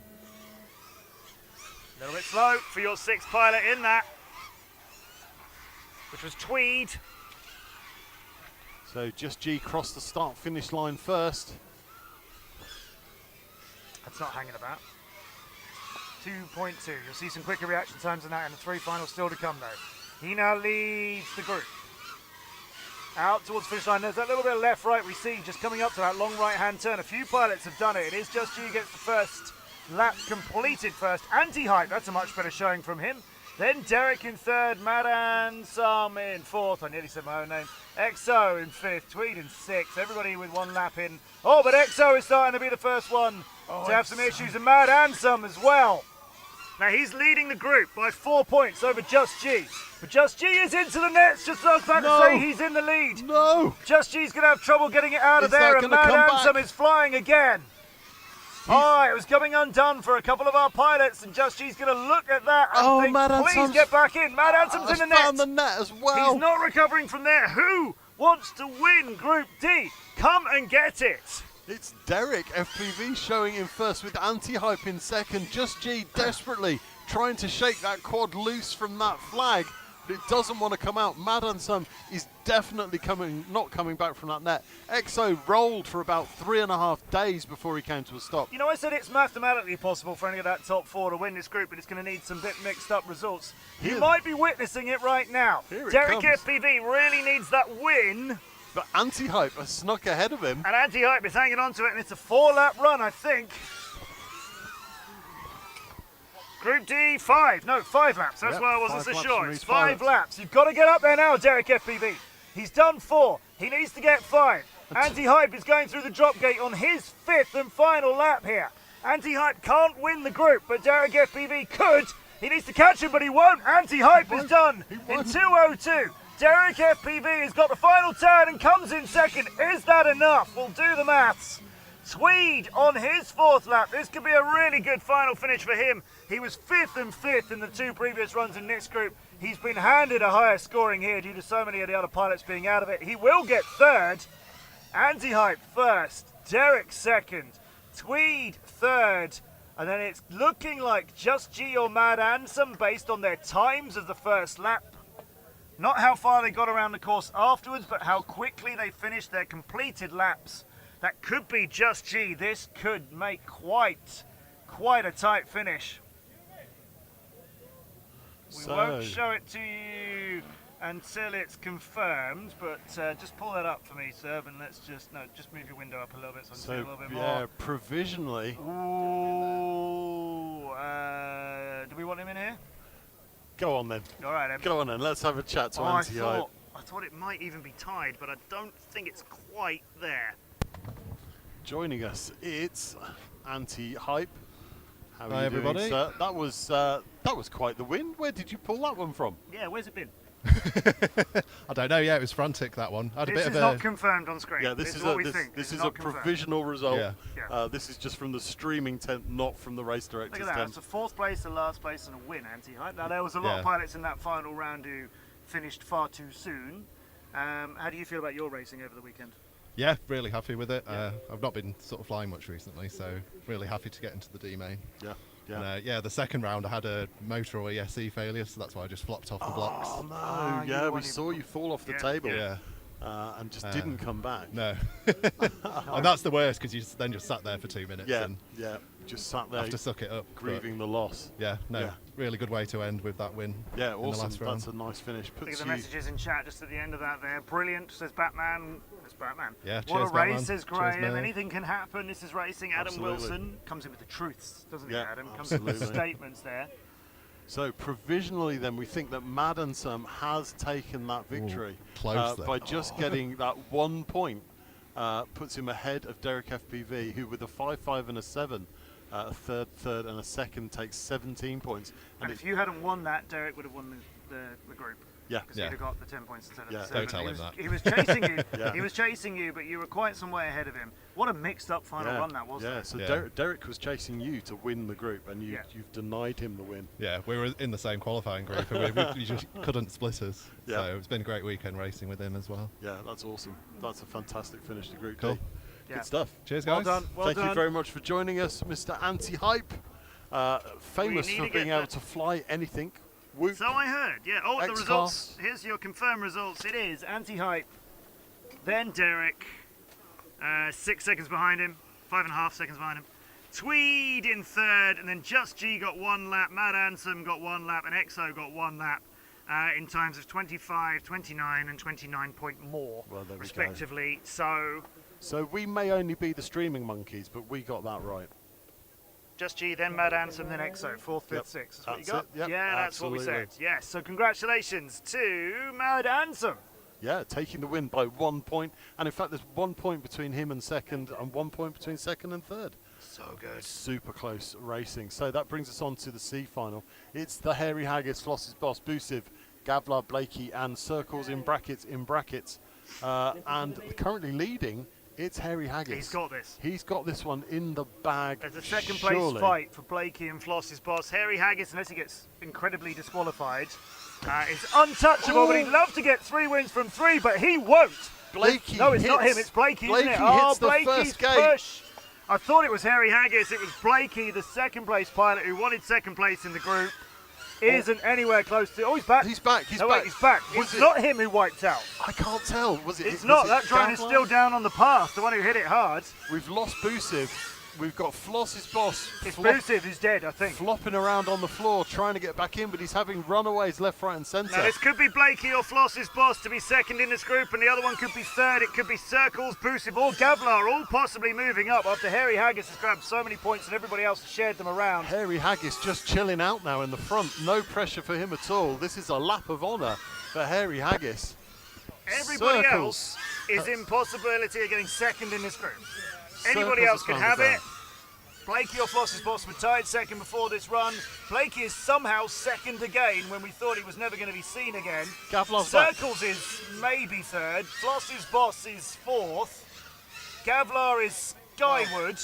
A little bit slow for your 6th pilot in that, which was Tweed. So Just G crossed the start-finish line first. That's not hanging about. 2.2. You'll see some quicker reaction times than that in the 3 finals still to come, though. He now leads the group. Out towards the finish line. There's that little bit of left-right we see just coming up to that long right-hand turn. A few pilots have done it. It is Just G gets the first lap completed first. Anti-Hype, that's a much better showing from him. Then Derek in 3rd, Mad Ansem in 4th. I nearly said my own name. EXO in 5th, Tweed in 6th. Everybody with 1 lap in. Oh, but EXO is starting to be the first one to have some issues, and Mad Ansem as well. Now he's leading the group by 4 points over Just G. But Just G is into the nets, just as I was about to say, he's in the lead. No! Just G's going to have trouble getting it out of there, and Mad Ansem is flying again. Oh, it was coming undone for a couple of our pilots, and Just G's going to look at that and think, please get back in. Mad Ansem's in the net. Found the net as well. He's not recovering from there. Who wants to win Group D? Come and get it. It's Derek FPV showing in first with Anti-Hype in second. Just G desperately trying to shake that quad loose from that flag. But it doesn't want to come out. Mad Ansem is definitely not coming back from that net. EXO rolled for about 3.5 days before he came to a stop. You know, I said it's mathematically possible for any of that top 4 to win this group, but it's going to need some bit mixed up results. You might be witnessing it right now. Derek FPV really needs that win. But Anti-Hype has snuck ahead of him. And Anti-Hype is hanging on to it, and it's a 4-lap run, I think. Group D, 5 laps. That's why I wasn't so sure. It's 5 laps. You've got to get up there now, Derek FPV. He's done 4. He needs to get 5. Anti-Hype is going through the drop gate on his 5th and final lap here. Anti-Hype can't win the group, but Derek FPV could. He needs to catch him, but he won't. Anti-Hype is done in 2:02. Derek FPV has got the final turn and comes in second. Is that enough? We'll do the maths. Tweed on his 4th lap. This could be a really good final finish for him. He was 5th and 5th in the 2 previous runs in this group. He's been handed a higher scoring here due to so many of the other pilots being out of it. He will get 3rd. Anti-Hype 1st. Derek 2nd. Tweed 3rd. And then it's looking like Just G or Mad Ansem based on their times of the first lap. Not how far they got around the course afterwards, but how quickly they finished their completed laps. That could be Just G. This could make quite a tight finish. We won't show it to you until it's confirmed, but just pull that up for me, Serb, and let's just move your window up a little bit so I can see a little bit more. Yeah, provisionally. Ooh, do we want him in here? Go on then. All right, then. Go on then. Let's have a chat to Anti-Hype. I thought it might even be tied, but I don't think it's quite there. Joining us, it's Anti-Hype. How are Hi, you everybody. doing, sir? That was quite the win. Where did you pull that one from? Yeah, where's it been? I don't know. Yeah, it was frantic, that one. I had This a bit is of not confirmed on screen. Yeah, this is what a, we think. this is not a confirmed. provisional result. Yeah. This is just from the streaming tent, not from the race director's Look at that. tent. It's a 4th place, a last place, and a win, Anti-Hype. Now, there was a lot of pilots in that final round who finished far too soon. How do you feel about your racing over the weekend? Yeah, really happy with it. I've not been sort of flying much recently, so really happy to get into the D main. Yeah. And, the second round I had a motor or ESC failure, so that's why I just flopped off the blocks. Oh no! Yeah, we saw you fall off the table. Yeah. And just didn't come back. No. And that's the worst because you then just sat there for 2 minutes. Yeah, and just sat there. Have to suck it up. Grieving the loss. Really good way to end with that win. Yeah, in the awesome. last round. That's a nice finish. Look at the messages in chat just at the end of that there. Brilliant, says Batman. It's Batman. Yeah, what cheers, a race, Batman. says Cheers, Graham. mate. Anything can happen. This is racing. Adam Absolutely. Wilson comes in with the truths, doesn't he, Yeah, Adam? Comes in with the absolutely. statements there. So provisionally then we think that Madden has taken that victory close by just getting that 1 point. Puts him ahead of Derek FPV, who with a 5-5 and a 7, a third and a second takes 17 points. And if you hadn't won that, Derek would have won the group. Yeah. Because he'd have got the 10 points instead of the 7. Don't tell him that. He was chasing you. He was chasing you, but you were quite some way ahead of him. What a mixed-up final run that was. Yeah, so Derek was chasing you to win the group, and you've denied him the win. Yeah, we were in the same qualifying group, and we just couldn't split us. Yeah. So it's been a great weekend racing with him as well. Yeah, that's awesome. That's a fantastic finish to Group Cool. D. Yeah. Good stuff. Cheers, Well guys. done. Thank you very much for joining us, Mr. Anti-Hype. Famous for being able to fly anything. Whoop. So I heard, yeah. Oh, the X-Car. results. Here's your confirmed results. It is Anti-Hype, then Derek, 6 seconds behind him, 5.5 seconds behind him. Tweed in third, and then Just G got 1 lap, Mad Ansem got 1 lap, and EXO got 1 lap in times of 25, 29, and 29 point more, Well, there we respectively. So we may only be the streaming monkeys, but we got that right. Just G, then Mad Ansem, then EXO, 4th, 5th, 6th. That's what you got? It. Yep, yeah, that's what we absolutely. said. Yes, so congratulations to Mad Ansem. Yeah, taking the win by 1 point. And in fact, there's 1 point between him and second, and 1 point between second and third. So good. Super close racing. So that brings us on to the C final. It's the Hairy Haggis, Floss's Boss, Busiv, Gavlar, Blakey, and Circles in brackets. And currently leading, it's Hairy Haggis. He's got this. He's got this one in the bag. There's a second place fight for Blakey and Floss's Boss. Hairy Haggis, unless he gets incredibly disqualified, is untouchable, but he'd love to get 3 wins from 3, but he won't. Blakey No, it's not him, it's Blakey, isn't it? Hits the Blakey's first gate. push. I thought it was Hairy Haggis. It was Blakey, the second place pilot who wanted second place in the group. Isn't anywhere close to. Oh, he's back. He's back. He's no, back. Wait, he's back. It's not him who wiped out. I can't tell. Was it? It's not. That drone is still down on the path. The one who hit it hard. We've lost Busiv. We've got Floss's Boss. It's Busiv who's dead, I think. Flopping around on the floor, trying to get back in, but he's having runaways left, right, and centre. Now, this could be Blakey or Floss's Boss to be second in this group, and the other one could be third. It could be Circles, Busiv, or Gavlar, all possibly moving up after Hairy Haggis has grabbed so many points and everybody else has shared them around. Hairy Haggis just chilling out now in the front. No pressure for him at all. This is a lap of honour for Hairy Haggis. Everybody Circles. else is in possibility of getting second in this group. Anybody Circles else has can found have the it. Blakey or Floss's Boss were tied second before this run. Blakey is somehow second again when we thought he was never going to be seen again. Gavlar's back. Circles is maybe third. Floss's Boss is fourth. Gavlar is skyward.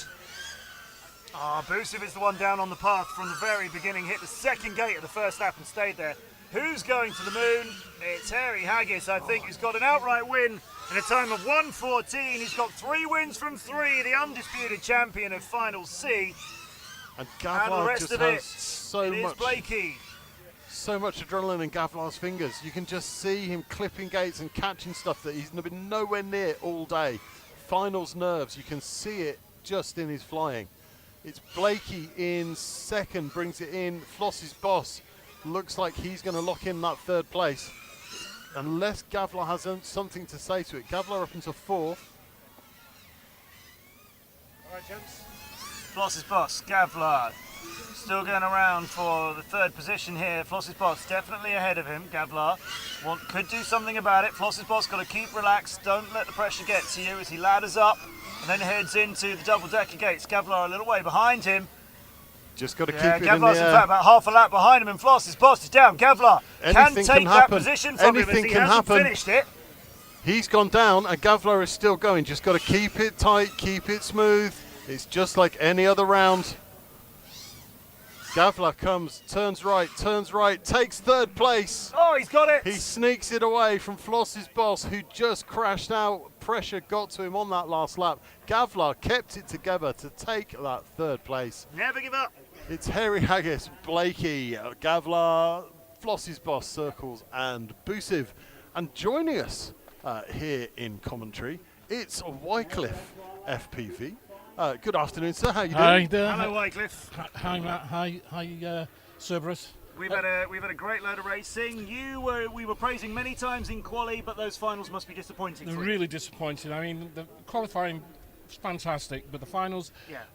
Busiv is the one down on the path from the very beginning. Hit the second gate of the first lap and stayed there. Who's going to the moon? It's Hairy Haggis, I think, who's got an outright win in a time of 1:14. He's got 3 wins from 3, the undisputed champion of Final C. And And the Gavlar rest just of has it, so it is much. Blakey. So much adrenaline in Gavlar's fingers. You can just see him clipping gates and catching stuff that he's been nowhere near all day. Finals nerves, you can see it just in his flying. It's Blakey in second, brings it in. Floss's Boss looks like he's going to lock in that third place. Unless Gavlar has something to say to it. Gavlar up into fourth. All right, gents. Floss's Boss, Gavlar, still going around for the third position here. Floss's Boss definitely ahead of him. Gavlar could do something about it. Floss's Boss got to keep relaxed. Don't let the pressure get to you as he ladders up and then heads into the double-decker gates. Gavlar a little way behind him. Just got to keep it Gavlar's in the in fact about half a lap behind him, and Floss's Boss is down. Gavlar can Anything take can that happen. position from him as Anything he can hasn't happen. finished it. He's gone down and Gavlar is still going. Just got to keep it tight, keep it smooth. It's just like any other round. Gavlar comes, turns right, takes third place. Oh, he's got it. He sneaks it away from Floss's Boss, who just crashed out. Pressure got to him on that last lap. Gavlar kept it together to take that third place. Never give up. It's Hairy Haggis, Blakey, Gavlar, Floss's Boss, Circles, and Busiv. And joining us here in commentary, it's Wycliffe FPV. Good afternoon, sir. How you doing? Hi there. Hello, Wycliffe. Hi, Matt. Hi, Cerberus. We've had a great load of racing. We were praising many times in quali, but those finals must be disappointing. They're for you. really disappointing. I mean, the qualifying was fantastic, but the finals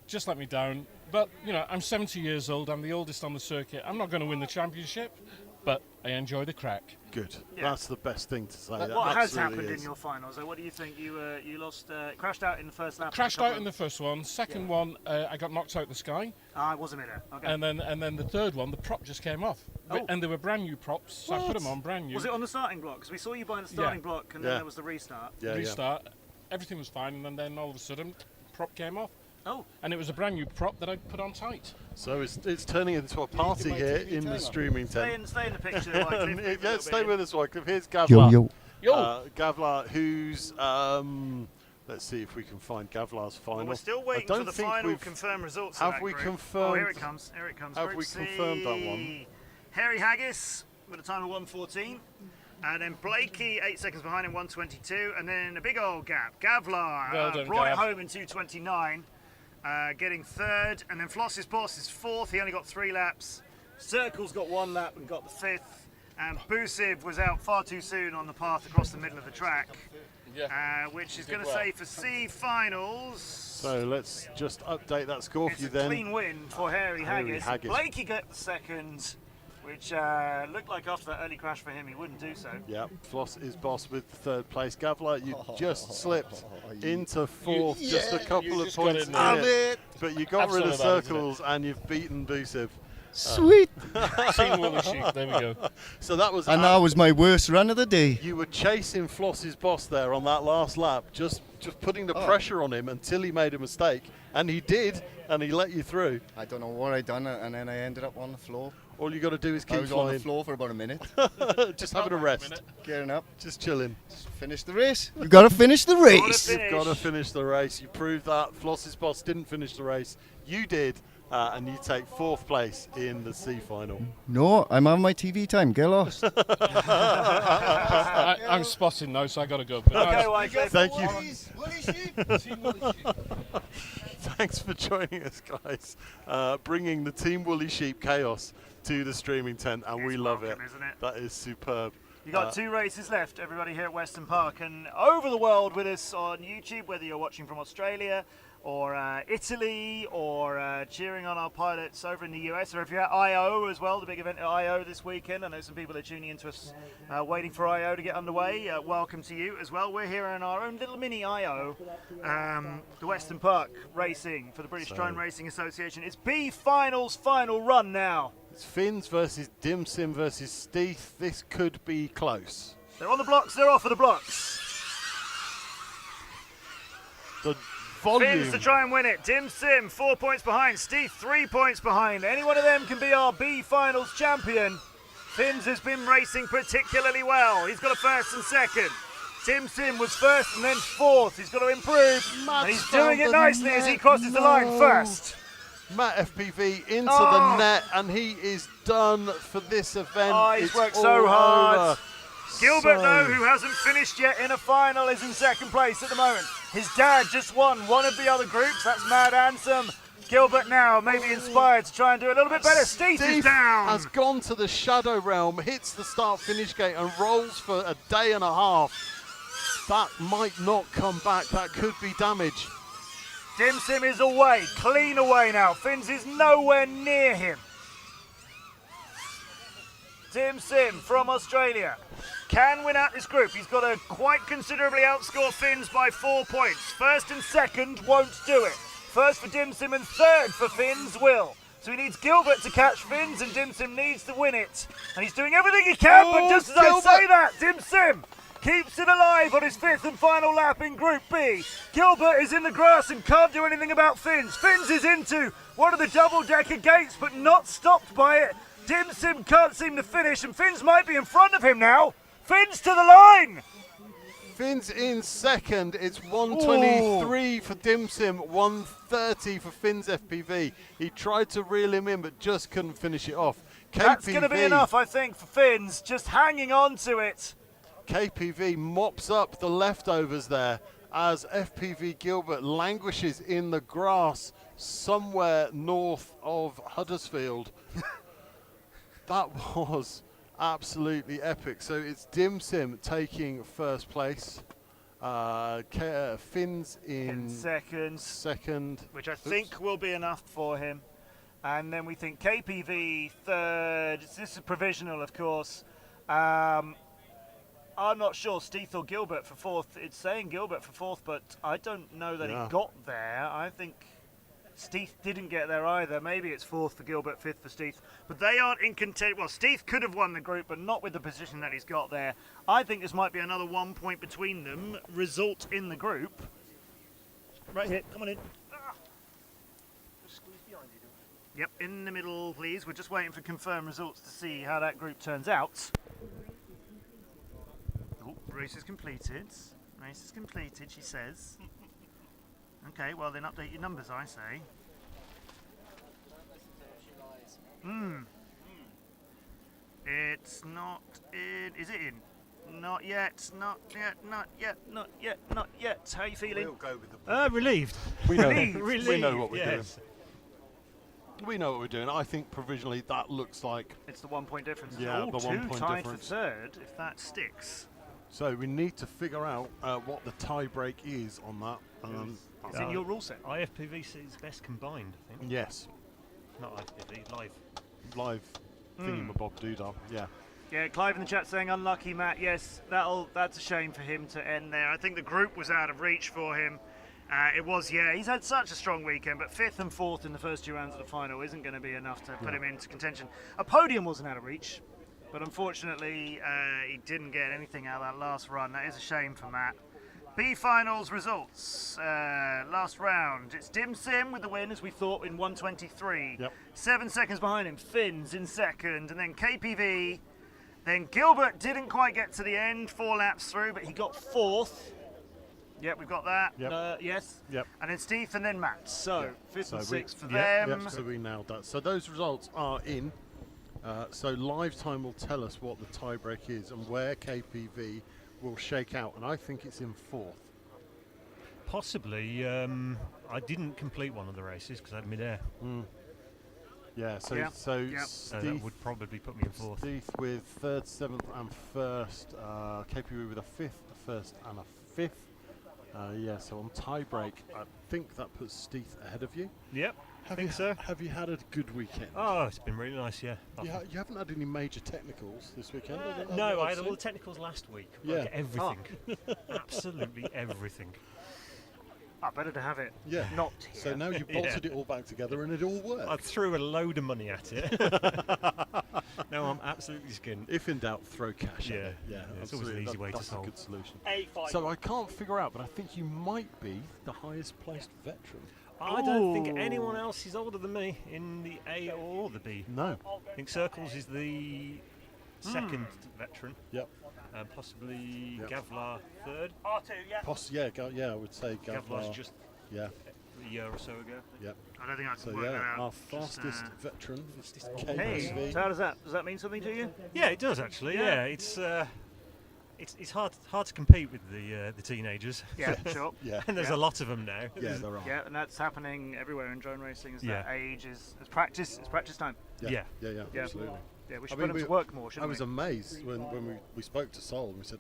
just let me down. But, you know, I'm 70 years old. I'm the oldest on the circuit. I'm not going to win the championship, but I enjoy the crack. Good. That's the best thing to say. What has happened in your finals? What do you think? You lost, crashed out in the first lap. Crashed out in the first one. Second one, I got knocked out the sky. I wasn't in it. Okay. And then the third one, the prop just came off. And they were brand new props, so I put them on brand new. Was it on the starting block? Because we saw you buying the starting block, and then there was the restart. Restart. Everything was fine, and then all of a sudden, prop came off. Oh. And it was a brand new prop that I put on tight. So it's turning into a party here in the streaming tent. Stay in the picture, Wycliffe. Yeah, stay with us, Wycliffe. Here's Gavlar. Yo. Gavlar, who's let's see if we can find Gavlar's final. Well, we're still waiting for the final confirmed results. Have we confirmed? Oh, here it comes. Here it comes. Have we confirmed that one? Harry Haggis with a time of 1:14. And then Blakey, 8 seconds behind him, 1:22. And then a big old gap. Gavlar well done, brought Gav. it home in 2:29, getting third. And then Floss's boss is fourth. He only got 3 laps. Circle's got 1 lap and got the 5th. And Busiv was out far too soon on the path across the middle of the track, which is going to say for C finals. So let's just update that score for you then. It's a clean win for Harry Haggis. Blakey got the second, which looked like after that early crash for him he wouldn't do so. Yeah, Floss is boss with third place. Gavlar, you just slipped into fourth, just a couple of points in it. But you got rid of Circles and you've beaten Busiv. Sweet. Team Woolly Sheep, there we go. So that was. And that was my worst run of the day. You were chasing Floss's boss there on that last lap, just putting the pressure on him until he made a mistake, and he did, and he let you through. I don't know what I done, and then I ended up on the floor. All you got to do is keep I was flying. on the floor for about a minute. Just having a rest. Getting up. Just chilling. Just finish the race. You got to finish the race. You've got to finish the race. You proved that. Floss's boss didn't finish the race. You did. And you take 4th place in the C final. No, I'm on my TV time. Get lost. I'm spotting now, so I got to go. But Thank you. Thanks for joining us, guys. Bringing the Team Woolly Sheep chaos to the streaming tent, and we love it. Isn't it? That is superb. You got 2 races left, everybody here at Weston Park, and over the world with us on YouTube, whether you're watching from Australia or Italy, or cheering on our pilots over in the US, or if you're at I.O. as well, the big event at I.O. this weekend. I know some people are tuning into us waiting for I.O. to get underway. Welcome to you as well. We're here in our own little mini I.O., the Weston Park Racing for the British Drone Racing Association. It's B Finals final run now. It's Finns versus Dim Sim versus Steve. This could be close. They're on the blocks, they're off of the blocks. The volume. Finns to try and win it. Dim Sim 4 points behind. Steve 3 points behind. Any one of them can be our B Finals champion. Finns has been racing particularly well. He's got a first and second. Dim Sim was first and then 4th. He's got to improve. And he's doing it nicely as he crosses the line first. Matt FPV into the net, and he is done for this event. Oh, he's worked so hard. Gilbert, though, who hasn't finished yet in a final, is in second place at the moment. His dad just won one of the other groups. That's Mad Ansem. Gilbert now maybe inspired to try and do a little bit better. Steve is down. Has gone to the Shadow Realm, hits the start-finish gate, and rolls for a day and a half. That might not come back. That could be damage. Dim Sim is away, clean away now. Finns is nowhere near him. Dim Sim from Australia can win out this group. He's got to quite considerably outscore Finns by 4 points. First and second won't do it. First for Dim Sim and third for Finns will. So he needs Gilbert to catch Finns, and Dim Sim needs to win it. And he's doing everything he can, but just as I say that, Dim Sim keeps it alive on his 5th and final lap in Group B. Gilbert is in the grass and can't do anything about Finns. Finns is into one of the double-decker gates, but not stopped by it. Dim Sim can't seem to finish, and Finns might be in front of him now. Finns to the line! Finns in second. It's 123 for Dim Sim, 130 for Finns FPV. He tried to reel him in, but just couldn't finish it off. That's going to be enough, I think, for Finns, just hanging on to it. KPV mops up the leftovers there as FPV Gilbert languishes in the grass somewhere north of Huddersfield. That was absolutely epic. So it's Dim Sim taking first place, Finn's in second. Which I think will be enough for him. And then we think KPV third. This is provisional, of course. I'm not sure Steith or Gilbert for fourth. It's saying Gilbert for fourth, but I don't know that he got there. I think Steith didn't get there either. Maybe it's fourth for Gilbert, fifth for Steith. But they aren't in contention. Well, Steith could have won the group, but not with the position that he's got there. I think this might be another 1 point between them. Result in the group. Right here, come on in. Yep, in the middle, please. We're just waiting for confirmed results to see how that group turns out. Oh, race is completed. Race is completed, she says. Okay, well then update your numbers, I say. It's not in. Is it in? Not yet, not yet, not yet, not yet, not yet. How are you feeling? We'll go with the relieved. We know, Relieved. we know what we're Yes. doing. We know what we're doing. I think provisionally that looks like... It's the 1 point difference. Yeah, the 1 point tied difference. for third, if that sticks. So we need to figure out what the tie break is on that. It's in your rule set. IFPVC's best combined, I think. Yes. Not IFPV, live. Live thingamabob doodah, yeah. Yeah, Clive in the chat saying unlucky, Matt. Yes, that's a shame for him to end there. I think the group was out of reach for him. It was, yeah. He's had such a strong weekend, but fifth and fourth in the first two rounds of the final isn't going to be enough to put him into contention. A podium wasn't out of reach, but unfortunately he didn't get anything out of that last run. That is a shame for Matt. B finals results. Last round. It's Dim Sim with the win, as we thought, in 1:23. Yep. 7 seconds behind him. Finn's in second, and then KPV. Then Gilbert didn't quite get to the end, 4 laps through, but he got fourth. Yep, we've got that. Yep. Yes. Yep. And then Steve and then Matt. So, fifth and sixth for Yep, them. so we nailed that. So those results are in. So live time will tell us what the tie break is and where KPV will shake out. And I think it's in fourth. Possibly. I didn't complete one of the races because I had midair. Yeah, so that would probably put me in fourth. Steve with third, seventh, and first. KPV with a fifth, a first, and a fifth. Yeah, so on tie break, I think that puts Steve ahead of you. Yep, I think so. Have you had a good weekend? Oh, it's been really nice, yeah. You haven't had any major technicals this weekend? No, I had all the technicals last week. Yeah. Like everything. Absolutely everything. Better to have it. Yeah. Not here. So now you've bolted it all back together and it all works. I threw a load of money at it. Now I'm absolutely skinned. If in doubt, throw cash at it. Yeah, it's always an easy way to solve. That's a good solution. So I can't figure out, but I think you might be the highest placed veteran. I don't think anyone else is older than me in the A or the B. No. I think Circles is the second veteran. Yep. Possibly Gavlar third. R2, yeah, I would say Gavlar's just a year or so ago. Yep. I don't think I can So work that out. our fastest veteran, Hey, KPV. so how does that mean something to you? Yeah, it does actually. Yeah. Yeah, it's hard to compete with the teenagers. Yeah, sure. Yeah. And there's a lot of them now. Yeah, there are. Yeah, and that's happening everywhere in drone racing. Is that age is practice? It's practice time. Yeah, absolutely. Yeah, we should put them to work more, shouldn't I was amazed when we spoke to Sol and we said,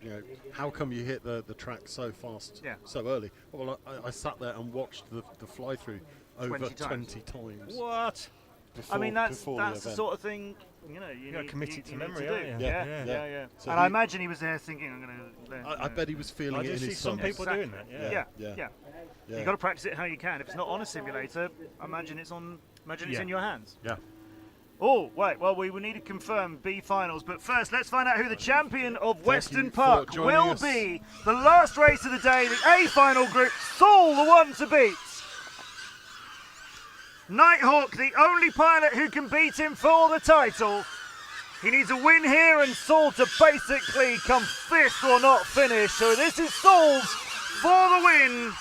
how come you hit the track so fast, so early? Well, I sat there and watched the fly through over 20 times. What? I mean, that's the the sort of thing, you gotta commit it to memory, do. aren't you? Yeah. So and I imagine he was there thinking, I'm going to. I bet he was feeling it in his some people doing that. Yeah. You've got to practice it how you can. If it's not on a simulator, imagine it's in your hands. Yeah. Oh, right. Well, we will need to confirm B finals. But first, let's find out who the champion of Weston Park will be. The last race of the day, the A final group. Saul, the one to beat. Nighthawk, the only pilot who can beat him for the title. He needs a win here and Saul to basically come fifth or not finish. So this is Saul's for the win.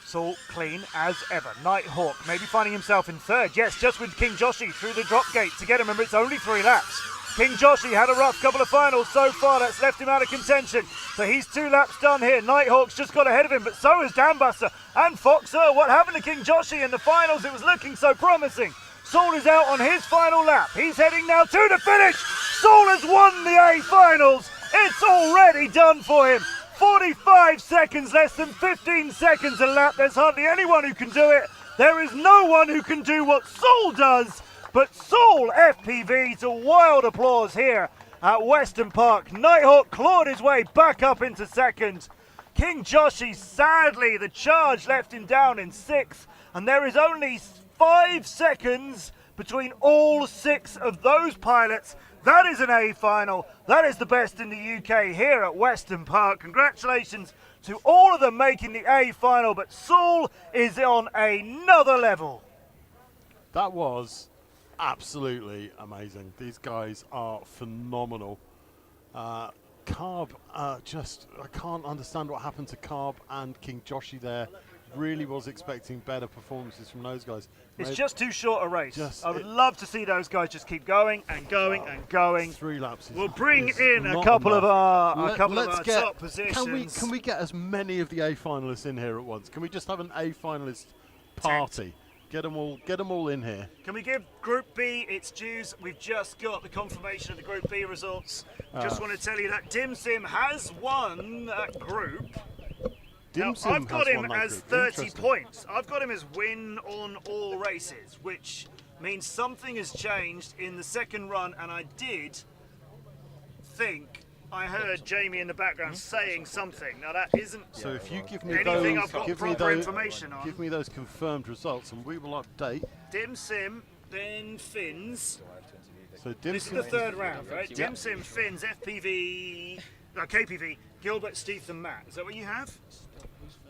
Saul clean as ever. Nighthawk maybe finding himself in third. Yes, just with King Joshi through the drop gate to get him. Remember, it's only 3 laps. King Joshi had a rough couple of finals so far. That's left him out of contention. So he's 2 laps done here. Nighthawk's just got ahead of him, but so is Dambuster and Foxer. What happened to King Joshi in the finals? It was looking so promising. Saul is out on his final lap. He's heading now to the finish. Saul has won the A finals. It's already done for him. 45 seconds, less than 15 seconds a lap. There's hardly anyone who can do it. There is no one who can do what Saul does. But Saul FPV to wild applause here at Weston Park. Nighthawk clawed his way back up into second. King Joshi, sadly, the charge left him down in sixth. And there is only 5 seconds between all 6 of those pilots. That is an A final. That is the best in the UK here at Weston Park. Congratulations to all of them making the A final, but Saul is on another level. That was absolutely amazing. These guys are phenomenal. Carb, I can't understand what happened to Carb and King Joshi there. Really was expecting better performances from those guys. It's just too short a race. I would love to see those guys just keep going and going and going. 3 laps. We'll bring in a couple of our top positions. Can we get as many of the A finalists in here at once? Can we just have an A finalist party? Get them all in here. Can we give Group B its dues? We've just got the confirmation of the Group B results. Just want to tell you that Dim Sim has won that group. Now, I've got him as 30 points. I've got him as win on all races, which means something has changed in the second run, and I did think I heard Jamie in the background saying something. Now that isn't So if you give me anything those, I've got proper information on. give me those confirmed results, and we will update. Dim Sim, then Fins. So Dim This is Sim the third round, right? Yep. Dim Sim, Fins, FPV, KPV, Gilbert, Steve, and Matt. Is that what you have?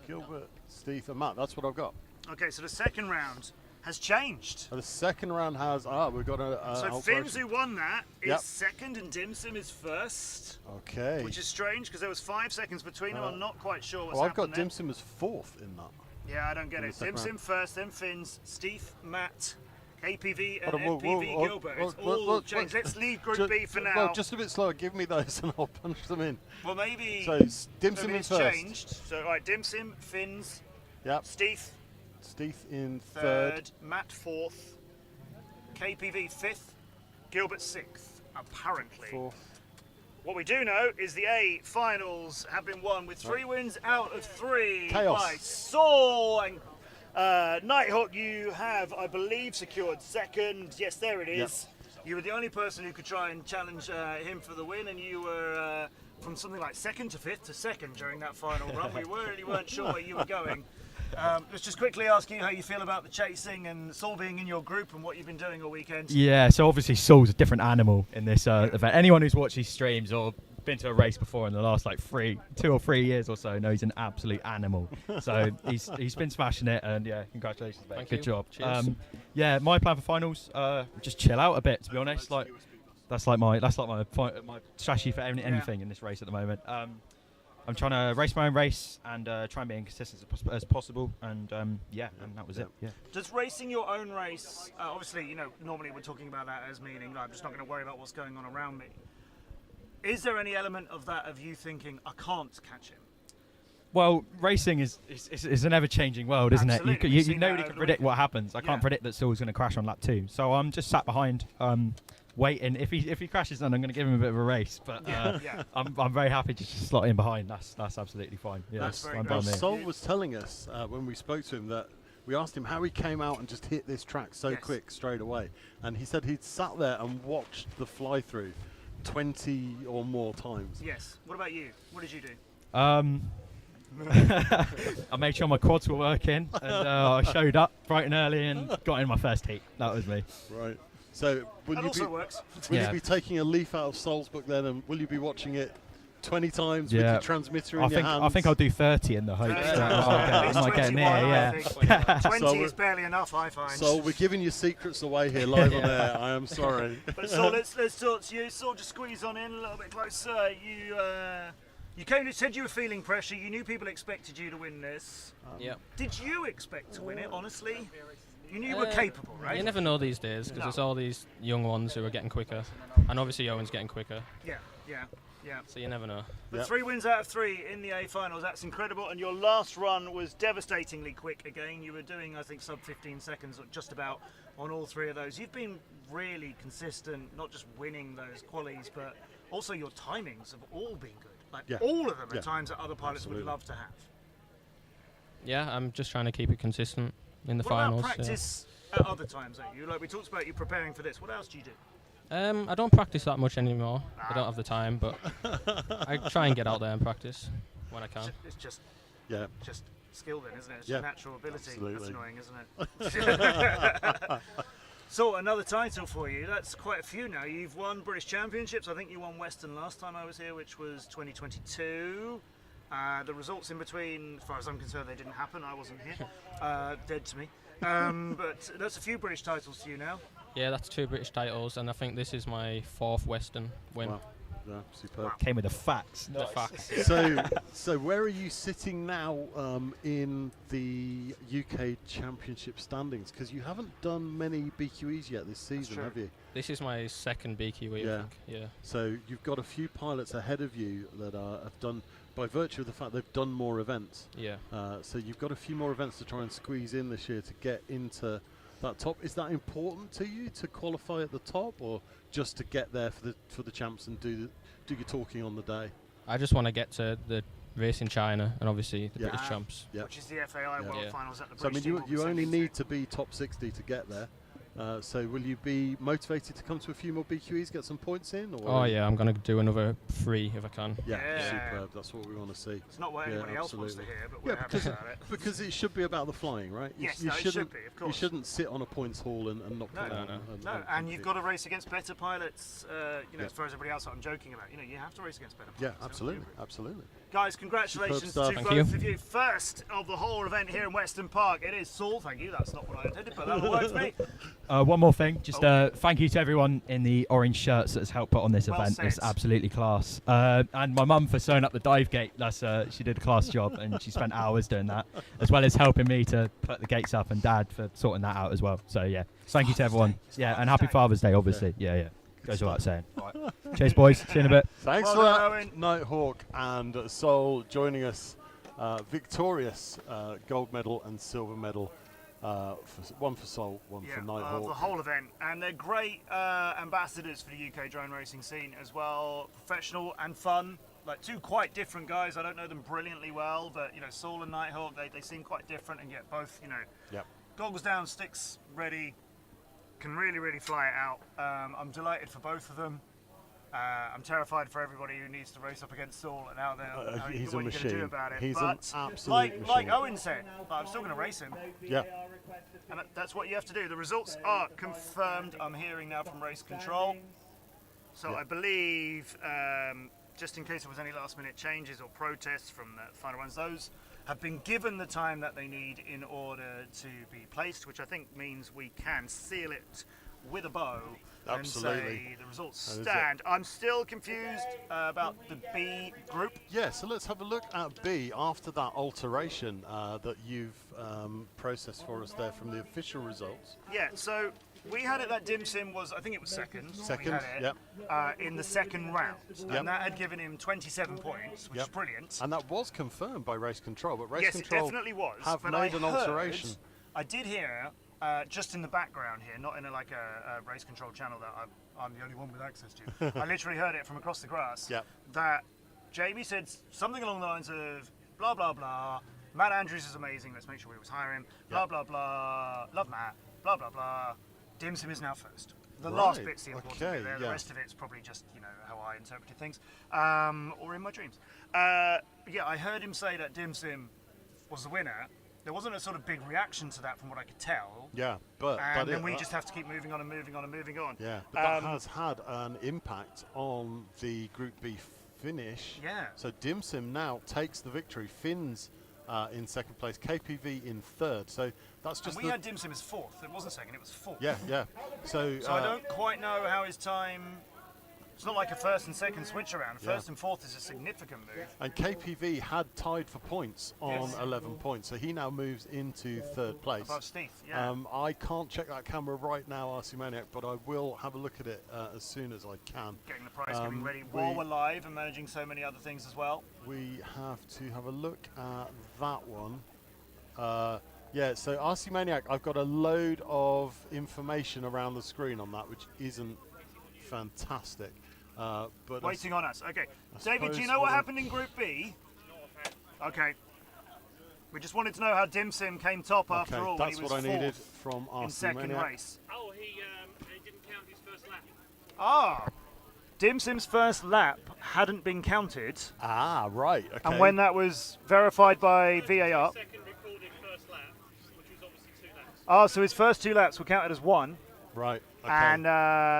Gilbert, Steve, and Matt. That's what I've got. Okay, so the second round has changed. The second round has we've got a. So Fins, who won that, is Yep. second, and Dim Sim is first. Okay. Which is strange because there was 5 seconds between them. I'm not quite sure what's I've happened got there. Dim Sim as 4th in that. Yeah, I don't get in it. the second Dim Sim round. first, then Fins, Steve, Matt, KPV, and Hold on, FPV Gilbert. It's all changed. Let's leave Group B for now. Well, just a bit slower. Give me those and I'll punch them in. Well, maybe. So Dim Sim maybe in it's first. changed. So, all right, Dim Sim, Fins, Yep. Steve, Steve in third. Matt fourth, KPV fifth, Gilbert sixth, apparently. Fourth. What we do know is the A finals have been won with 3 wins out of 3 Chaos. by Saul and Nighthawk. You have, I believe, secured second. Yes, there it is. You were the only person who could try and challenge him for the win, and you were from something like second to fifth to second during that final run. We really weren't sure where you were going. Let's just quickly ask you how you feel about the chasing and Saul being in your group and what you've been doing all weekend. Yeah, so obviously Saul's a different animal in this event. Anyone who's watched these streams or been to a race before in the last 2 or 3 years or so knows he's an absolute animal. So he's been smashing it, and yeah, congratulations, mate. Thank Good you. job. Cheers. Yeah, my plan for finals, just chill out a bit, to be honest. That's like my strategy for anything in this race at the moment. I'm trying to race my own race and try and be as consistent as possible, and and that was it. Yeah. Does racing your own race, obviously, normally we're talking about that as meaning I'm just not going to worry about what's going on around me. Is there any element of that of you thinking I can't catch him? Well, racing is an ever-changing world, isn't it? Nobody can predict what happens. I can't predict that Saul's going to crash on lap 2, so I'm just sat behind. Waiting. If he crashes, then I'm going to give him a bit of a race. But I'm very happy to just slot in behind. That's absolutely fine. Yeah, that's very fine by me. Sol was telling us when we spoke to him that we asked him how he came out and just hit this track so quick straight away, and he said he'd sat there and watched the fly through 20 or more times. Yes. What about you? What did you do? I made sure my quads were working, and I showed up bright and early and got in my first heat. That was me. Right. So will you be taking a leaf out of Sol's book then, and will you be watching it 20 times with your transmitter in your hands? I think I'll do 30 in the hopes that I might get near. Yeah. 20 is barely enough, I find. Sol, we're giving your secrets away here live on air. I am sorry. But Sol, let's talk to you. Sol, just squeeze on in a little bit closer. You came and said you were feeling pressure. You knew people expected you to win this. Did you expect to win it, honestly? You knew you were capable, right? You never know these days because there's all these young ones who are getting quicker, and obviously Owen's getting quicker. Yeah. Yeah. So you never know. But 3 wins out of 3 in the A finals. That's incredible. And your last run was devastatingly quick again. You were doing, I think, sub 15 seconds, or just about, on all 3 of those. You've been really consistent, not just winning those qualies, but also your timings have all been good. Like all of them at times that other pilots would love to have. Yeah, I'm just trying to keep it consistent in the what finals. What about practice at other times, don't you? Like we talked about you preparing for this. What else do you do? I don't practice that much anymore. I don't have the time, but I try and get out there and practice when I can. It's just skill then, isn't it? It's Yeah. natural ability. Absolutely. That's annoying, isn't it? So another title for you. That's quite a few now. You've won British Championships. I think you won Weston last time I was here, which was 2022. The results in between, as far as I'm concerned, they didn't happen. I wasn't here. Dead to me. But that's a few British titles to you now. Yeah, that's 2 British titles, and I think this is my 4th Western win. Wow. Yeah, superb. Came with the facts. The facts. So where are you sitting now in the UK Championship standings? Because you haven't done many BQEs yet this season, have you? This is my 2nd BQE, I think. Yeah. So you've got a few pilots ahead of you that have done, by virtue of the fact they've done more events. Yeah. So you've got a few more events to try and squeeze in this year to get into that top. Is that important to you to qualify at the top, or just to get there for the champs and do your talking on the day? I just want to get to the race in China and obviously the British champs. Which is the FAI World Finals at the So I British mean, team you will be only 72. need to be top 60 to get there. So will you be motivated to come to a few more BQEs, get some points in? Or Oh yeah, I'm going to do another 3 if I can. Yeah, superb. That's what we want to see. It's not what anybody else wants to hear, but we're happy because, about it. because it should be about the flying, right? Yes, you it shouldn't, should be, of course. You shouldn't sit on a points haul and not No, put on. and you've got to race against better pilots. As far as everybody else that I'm joking about, you have to race against better pilots. Yeah, absolutely. Guys, congratulations to Superb stuff. both of you. First of the whole event here in Weston Park. It is Saul. Thank you. That's not what I intended, but that will work for me. One more thing, just thank you to everyone in the orange shirts that has helped put on this Well event. said. It's absolutely class. And my mum for sewing up the dive gate. She did a class job and she spent hours doing that, as well as helping me to put the gates up, and Dad for sorting that out as well. So yeah, thank you to everyone. Yeah, and happy Father's Day, obviously. Yeah. Goes without saying. Right. Cheers, boys. See you in a bit. Thanks for that, Nighthawk and Sol joining us. Victorious gold medal and silver medal. One for Sol, one for Nighthawk. The whole event, and they're great ambassadors for the UK drone racing scene as well. Professional and fun, like 2 quite different guys. I don't know them brilliantly well, but Saul and Nighthawk, they seem quite different, and yet both goggles down, sticks ready, can really fly it out. I'm delighted for both of them. I'm terrified for everybody who needs to race up against Saul and out there. He's what a are you going to do machine. about it? He's but an absolute like machine. Owen said, I'm still going to race him. Yeah. And that's what you have to do. The results are confirmed. I'm hearing now from race control. So I believe, just in case there was any last minute changes or protests from the final runs, those have been given the time that they need in order to be placed, which I think means we can seal it with a bow Absolutely. and say the results stand. I'm still confused about the B group. Yeah, so let's have a look at B after that alteration that you've processed for us there from the official results. Yeah, so we had it that Dim Sim was, I think it was second. Second, we had it, in the second round. And that had given him 27 points, which is brilliant. And that was confirmed by Race Control, but Race Yes, Control it definitely was. have but made I an heard, alteration. I did hear, just in the background here, not in a Race Control channel that I'm the only one with access to. I literally heard it from across the grass. That Jamie said something along the lines of blah, blah, blah. Matt Andrews is amazing. Let's make sure we always hire him. Blah, blah, blah. Love Matt. Blah, blah, blah. Dim Sim is now first. The last bit's the important bit there. The rest of it's probably just, how I interpreted things. Or in my dreams. I heard him say that Dim Sim was the winner. There wasn't a sort of big reaction to that from what I could tell. Yeah, but then we just have to keep moving on and moving on and moving on. Yeah, but that has had an impact on the Group B finish. Yeah. So Dim Sim now takes the victory. Finn's in second place, KPV in third. So that's just. And we had Dim Sim as fourth. It wasn't second. It was fourth. Yeah. So I don't quite know how his time It's not like a first and second switch around. First and fourth is a significant move. And KPV had tied for points on 11 points, so he now moves into third place. Above Steve, yeah. I can't check that camera right now, RC Maniac, but I will have a look at it as soon as I can. Getting the prize giving ready while we're live and managing so many other things as well. We have to have a look at that one. Yeah, so RC Maniac, I've got a load of information around the screen on that, which isn't fantastic. But waiting on us. Okay, David, do you know what happened in Group B? Okay. We just wanted to know how Dim Sim came top after all. That's when he was what I needed fourth from RC in second Maniac. race. Oh, he didn't count his first lap. Ah, Dim Sim's first lap hadn't been counted. Ah, right. Okay. And when that was verified by VAR. Second recorded first lap, which was obviously 2 laps. Oh, so his first 2 laps were counted as 1. Right. Okay. And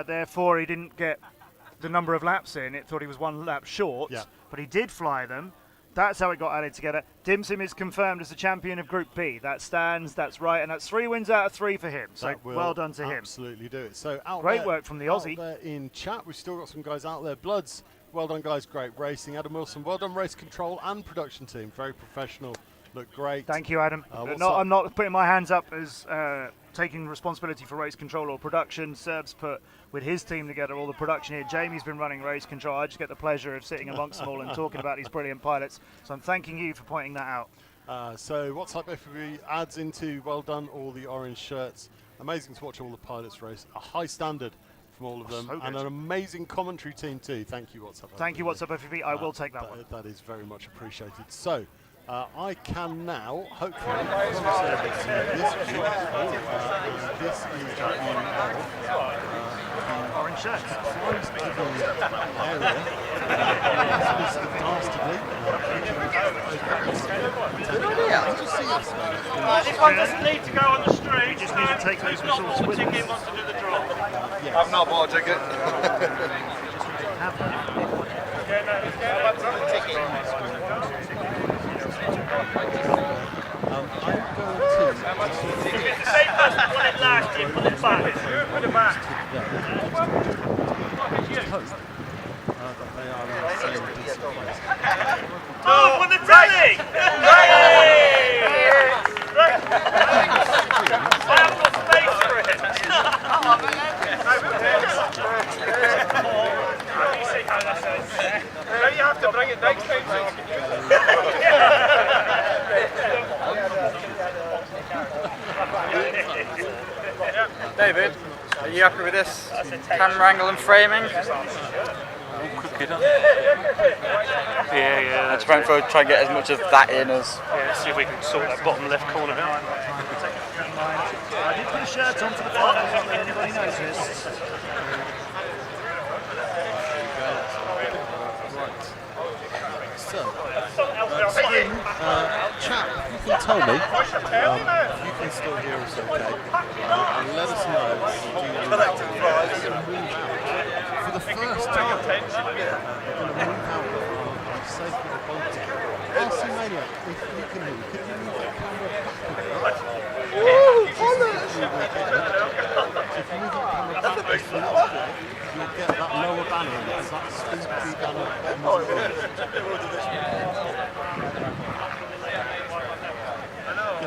therefore he didn't get the number of laps in. It thought he was 1 lap short, but he did fly them. That's how it got added together. Dim Sim is confirmed as the champion of Group B. That stands, that's right, and that's 3 wins out of 3 for him. So well done to him. Absolutely do it. So great work from the Aussie. Out there in chat, we've still got some guys out there. Bloods, well done guys, great racing. Adam Wilson, well done race control and production team, very professional. Look great. Thank you, Adam. I'm not putting my hands up as taking responsibility for race control or production. Serb's put with his team together all the production here. Jamie's been running race control. I just get the pleasure of sitting amongst them all and talking about these brilliant pilots. So I'm thanking you for pointing that out. So what's up FPV adds into well done all the orange shirts. Amazing to watch all the pilots race. A high standard from all of them, so and an amazing commentary team too. Thank you, What's Up FPV. Thank you, What's Up FPV. I will take that one. That is very much appreciated. So. I can now, hopefully, this is orange shirt. This one doesn't need to go on the street. You just need to take those results with us. Ticket wants to do the draw. I've not bought a ticket. If the same person won it last year, put it back. Put it back. Oh, won the telly! I haven't got space for it. Now you have to bring it next time. David, are you happy with this camera angle and framing? Yeah. I just went for try and get as much of that in as. Yeah, see if we can sort that bottom left corner out. I did put a shirt on for the finals, not that anybody noticed. Chat, you can tell me if you can still hear us okay, and let us know for the first time we're going to move out safely the bolt. RC Maniac, if you can hear, could you move that camera back a bit? If you move that camera back, you'll get that lower banner, that's that speed banner at the bottom of the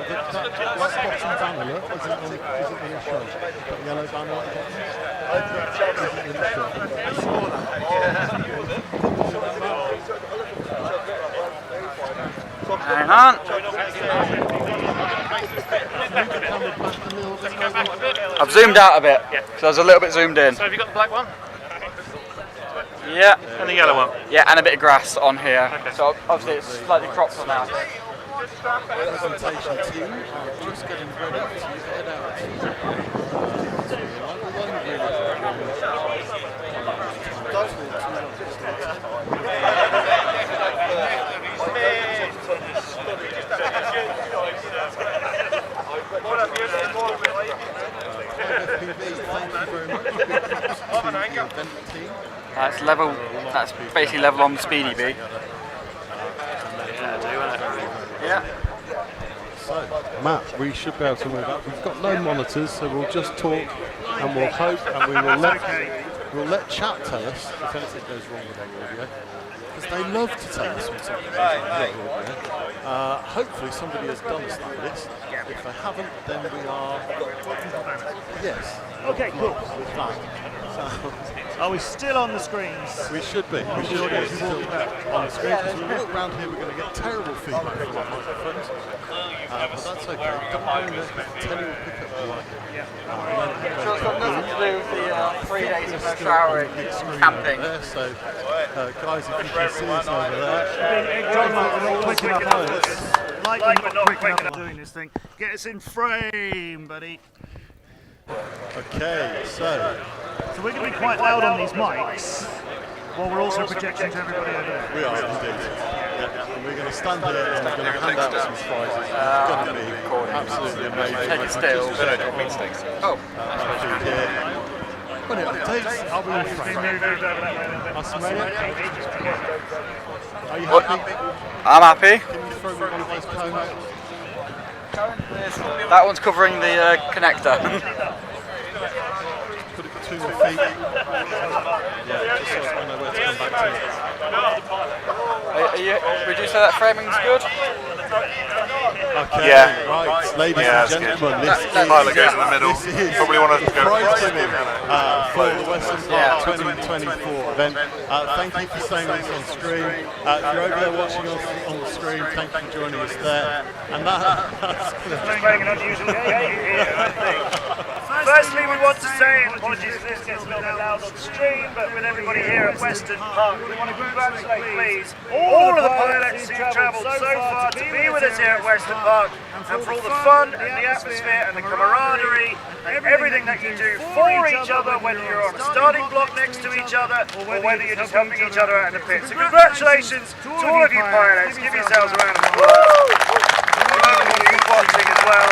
That bottom banner, look, isn't on the show. That yellow banner at the bottom isn't in the show. Hang on. I've zoomed out a bit, so I was a little bit zoomed in. So have you got the black one? Yeah. And the yellow one? Yeah, and a bit of grass on here. Okay. So obviously it's slightly cropped now. Presentation team are just getting ready to head out. That's level. That's basically level on the Speedy B. Yeah. So, Matt, we should be able to move up. We've got no monitors, so we'll just talk and we'll hope and we will let. we'll let chat tell us if anything goes wrong with our audio, because they love to tell us when something goes wrong with our audio. Hopefully somebody has done us that list. If they haven't, then we are... Yes. Okay, cool. With that. So, are we still on the screens? we should be. We should be still on the screens. As we walk around here, we're going to get terrible feedback from our microphones. But that's okay. Don't worry, the telly will pick up the mic. So it's got nothing to do with the 3 days of no showering camping. There, so, guys, if you can see us over there. John, we're not quick enough. Like we're not quick enough doing this thing. Get us in frame, buddy. Okay, so we're going to be quite loud on these mics, while we're also projecting to everybody over there. we are indeed. Yeah. And we're going to stand here and we're going to hand out some prizes. It's going to be absolutely amazing. Take it still. Oh. Well, anyway, Dave's, I'll be in frame. Are you happy? I'm happy. Can you throw me one of those cones? That one's covering the connector. Put it between my feet. Yeah, just so I know where to come back to. Would you say that framing's good? Okay, Yeah. right, ladies Yeah, and gentlemen, that's this good. is Pilot goes in the middle. This is Probably want to the go prize across. giving for the Weston Park 2024 event. Thank you for staying with us on screen. If you're over there watching us on the screen, thank you for joining us there. And that's playing an unusual game here, I think. Firstly, we want to say, apologies if this gets a little bit loud on the stream, but with everybody here at Weston Park, we want to congratulate, please, all of the pilots who've travelled so far to be with us here at Weston Park, and for all the fun and the atmosphere and the camaraderie and everything that you do for each other, whether you're on a starting block next to each other or whether you're just helping each other out in the pit. So congratulations to all of you pilots. Give yourselves a round of applause. Remember who's watching as well.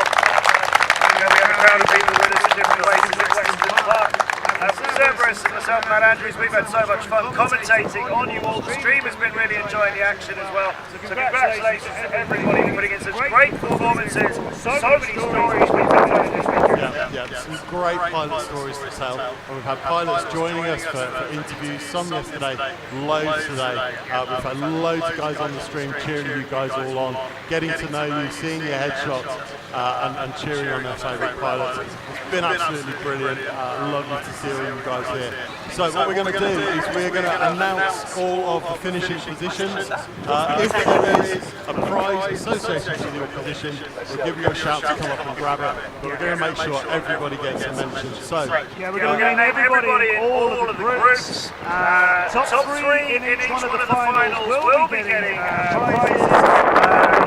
We have a crowd of people with us in different places at Weston Park. From Cerberus and myself, Matt Andrews, we've had so much fun commentating on you all. The stream has been really enjoying the action as well. So congratulations to everybody for putting in such great performances. So many stories we've been telling this weekend. Yeah, some great pilot stories to tell. And we've had pilots joining us for interviews, some yesterday, loads today. We've had loads of guys on the stream cheering you guys all on, getting to know you, seeing your headshots, and cheering on their favourite pilots. It's been absolutely brilliant. Lovely to see all you guys here. So what we're going to do is we're going to announce all of the finishing positions. If there is a prize associated with your position, we'll give you a shout to come up and grab it. But we're going to make sure everybody gets a mention. So yeah, we're going to name everybody in all of the groups. Top three in each one of the finals will be getting prizes.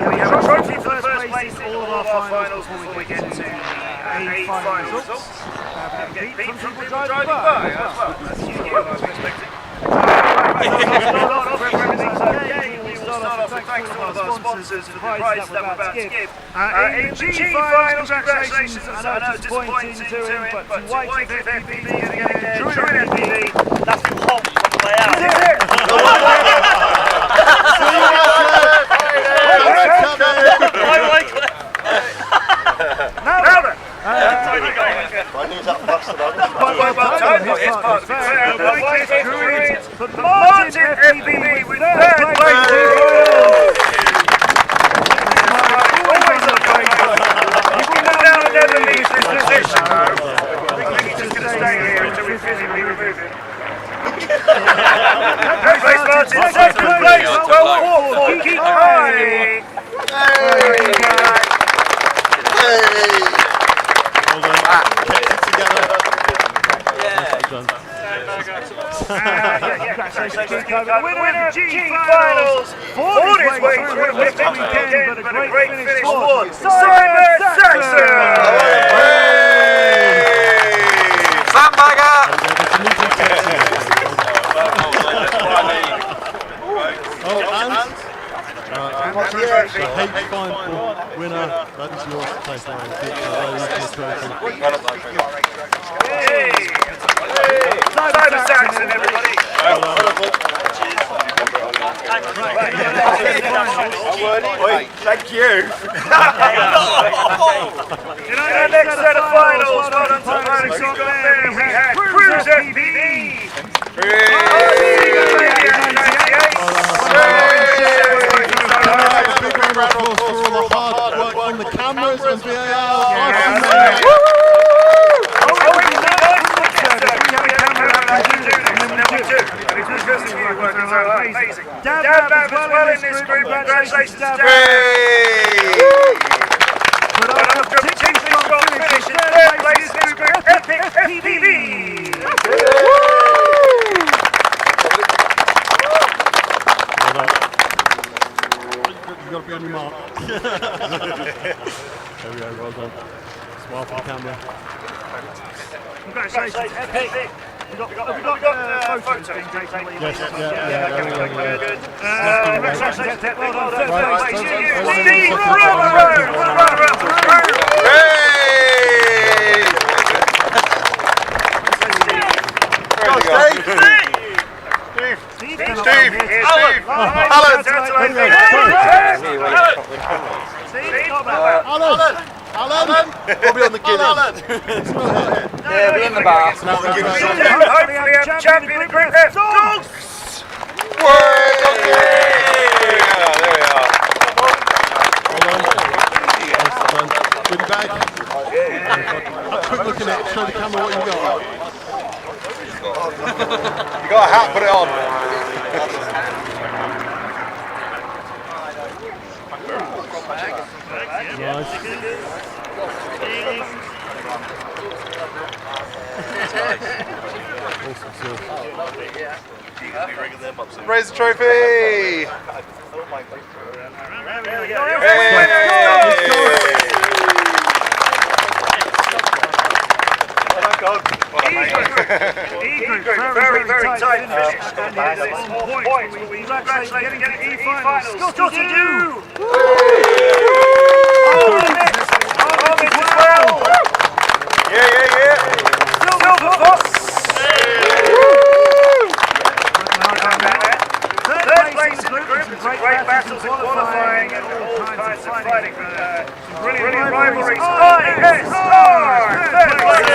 We have a trophy for the first place in all of our finals before we get to the final results. We get beat from people driving by as well. That's usually what I was expecting. We will start off with thanks to all of our sponsors for the prize that we're about to give. In the G finals, congratulations. I know it's disappointing to him, but to White FPV, you're going to get there. Druid FPV, that's been hot on the way out. Is it? Now then. I knew that busted up. But Martin FPV with third place. Always a great one. He will now never leave this position. I think he's just going to stay here until we physically remove him. Third place Martin, second place, well fought for Keep High. Winner of G Finals, fought his way through a big weekend, but a great finish for Cerberus Velvet. Sandbagger! The H5 winner, that is yours to take away. Simon Saxon, everybody. Thank you. In our next set of finals, well done to pilots who got there. We had Cruiser Round of applause for all the hard work on the cameras and VAR. Dab as well in this group. Congratulations, Dab. But after a particularly strong finish in third place in this group, Epic FPV. You've got to be on your mark. There we go, well done. Smile for the camera. Congratulations, Epic. Have we got photos being taken? Yes, yeah, good. Congratulations, Epic. Well done, third place. Steve Alan! Probably on the Guinness. Yeah, we're in the bar. Hopefully I'm champion in Group F. Dogs! There we are. Good bag. Quick look at it. Show the camera what you got. You got a hat, put it on. Raise the trophy! Very tight finish. And it's on point. We congratulate getting E-finals. Scotty do! Armin as well! Yeah. Silver Fox! Third place in the group. It's a great battles in qualifying and all kinds of fighting. Brilliant rivalries. ISR! Third place!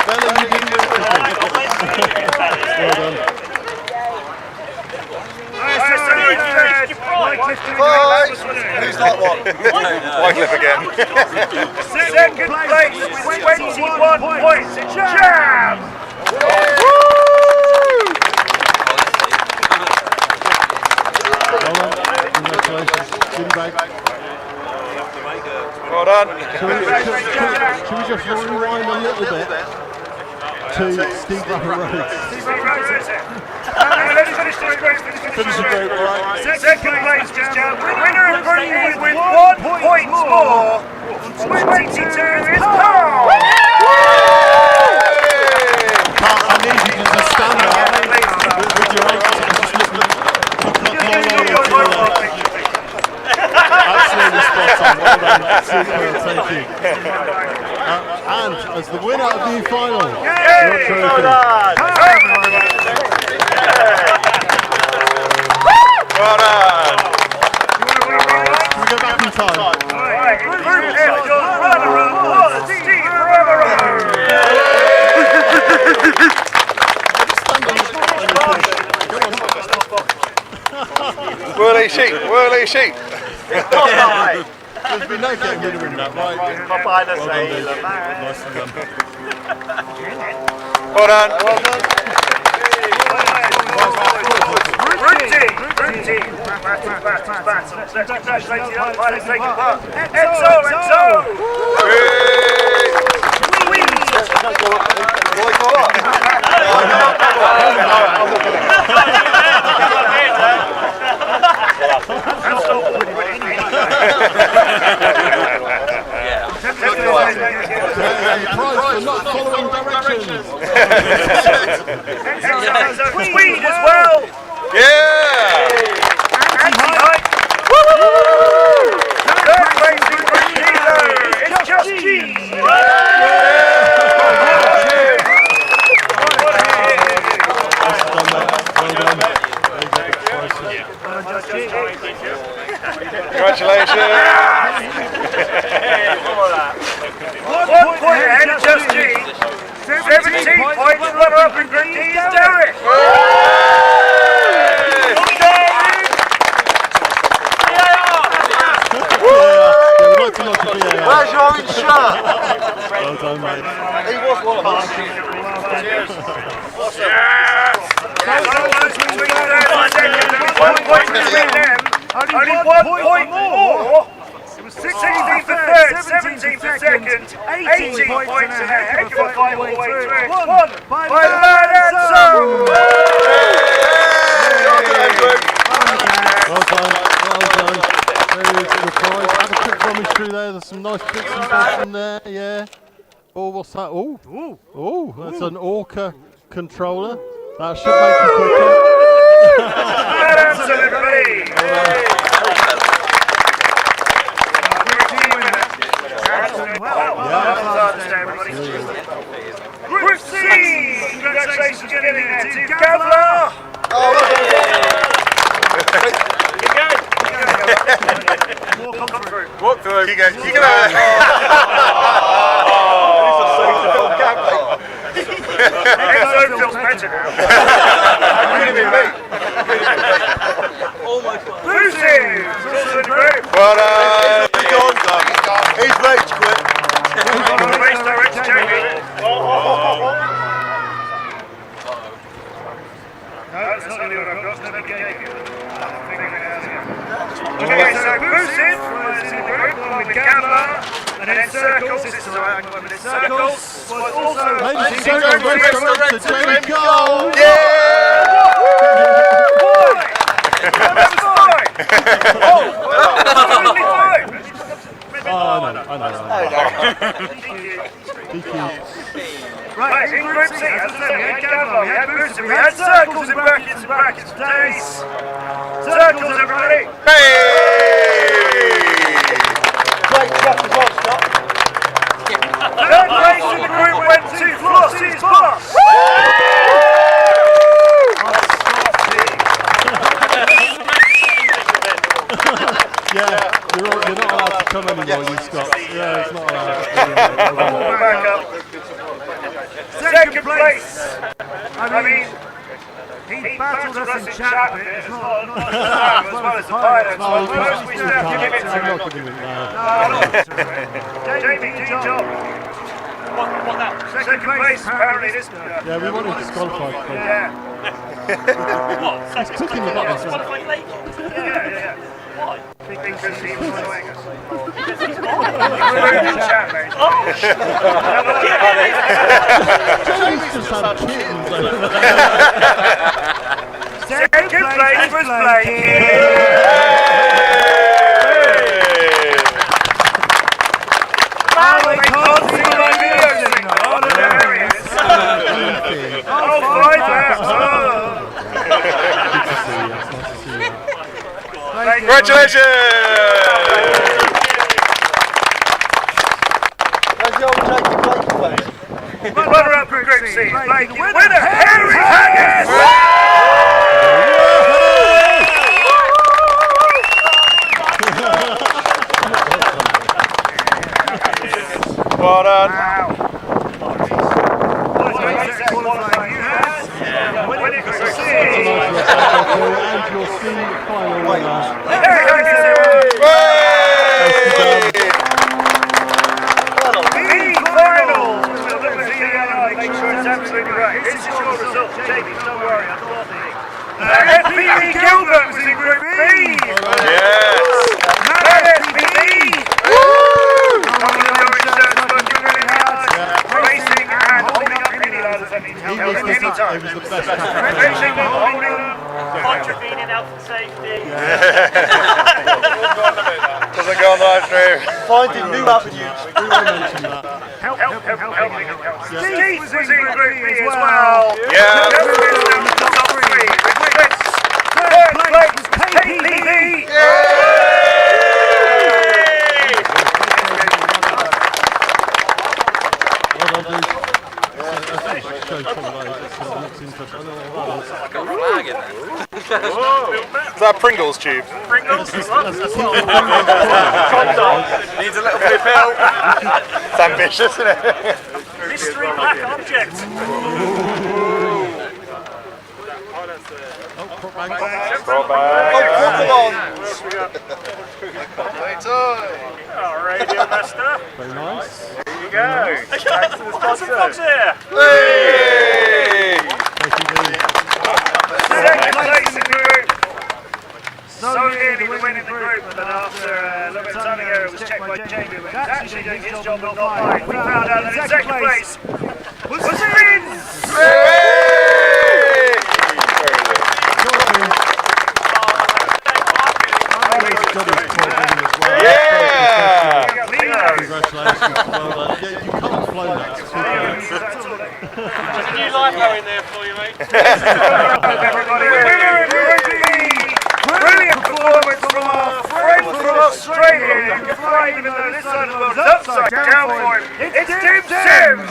Bella, you didn't do anything. Well done. Who's that one? Wycliffe again. Second place with 21 points. Jam! Congratulations. Good bag. Well done. Should we just rewind a little bit to Steve Rapper Rhodes? Let's finish this group. Second place, Jam. Winner of Group E with 1 point more. 22 is Carl. I need you to just stand up with your ankles and just look absolutely spot on. Well done. Super, thank you. And as the winner of the final, your trophy. Well done. Can we go back in time? Group F, your runner-up was Steve Ramaro. Whirly sheep. There's been no getting rid of him now, right? Bye-bye, the sailor man. Nicely done. Well done. Group T. Battle. Let's congratulate the other pilots taking part. Enzo. Prize for not following directions. Tweed as well. Yeah. Anti-hype. Third place in Group Kilo. It's just cheese. Congratulations. 1 point ahead of Just G. 17 points, runner up in Group D is Derek. Where's your orange shirt? Well done, mate. He was one of us. Cheers. One point between them. Only 1 point more. It was 16 for third, 17 for second, 18 points ahead. Heck of a fight all the way through. Won by Man and Soul. Well done. There's the prize. Have a quick rummage through there. There's some nice bits and bobs in there. Yeah. Oh, what's that? Oh, that's an Orca controller. That should make you quicker. Absolutely. Group C. Congratulations on getting there to Gavler. Walk through. You go. Enzo feels better now. Oh my God. Lucy! Also in the group. Well done. He's ready to quit. Race director Jamie. No, that's not the order I've got. Let me get you. Okay, so Lucy is in the group along with Gambler. And then Circles, this is alright, I can work with this. Circles was also Ladies and gentlemen, race director Jamie Cole. I know. Right, in Group C, as I said, we had Gambler, we had Booster, we had Circles in brackets for days. Circles, everybody! Great stuff as well, Scott. Third place in the group went to Flossie's Boss. Yeah, you're not allowed to come anymore, you Scott. Yeah, it's not allowed. Back up. Second place. I mean, he battled us in chat, but it's not as well as the pilots. I suppose we still have to give it to him. I'm not giving it now. Jamie, do your job. What now? Second place, apparently, this guy. Yeah, we want him disqualified. Yeah. What? He's clicking the buttons. Yeah. Why? Because he was annoying us. Jamie's just had kittens over there. Second place was Blakey. Oh, they can't see my video signal. Oh, there he is. Oh, 5 laps. Congratulations! Runner up for Group C, Blake, winner, Harry Haggis! Well done. Winning Group C. And you'll see the final winner. Harry Haggis! Make sure it's absolutely right. This is your result, Jamie, don't worry, I'm not FPV Gilbert was in Group B! Yes! Mad FPV! Woo! Holding the orange shirts, working really hard, racing and holding up mini ladders at any time. He was the best captain. Racing and holding them. Contravening health and safety. Doesn't go on the live stream. Finding new avenues. We want to mention that. Help. Steve was in Group B as well. Yeah. Top 3, which meant third place was KPV. Is that Pringles tube? Pringles? Needs a little bit of help. It's ambitious, isn't it? Mystery black object. Oh, Radio Master. Very nice. There you go. Thanks to the sponsor. Fox here. Hey! Second place in the group. So nearly the win in the group, but after a little bit of time ago, it was checked by Jamie. But actually doing his job but not mine. We found out that in second place was Vince! Yeah! Congratulations. Well, yeah, you can't flow that. There's a new lipo in there for you, mate. Brilliant performance from our friend from Australia. You can fly even though this side of the world is upside down for him. It's Tim Sims!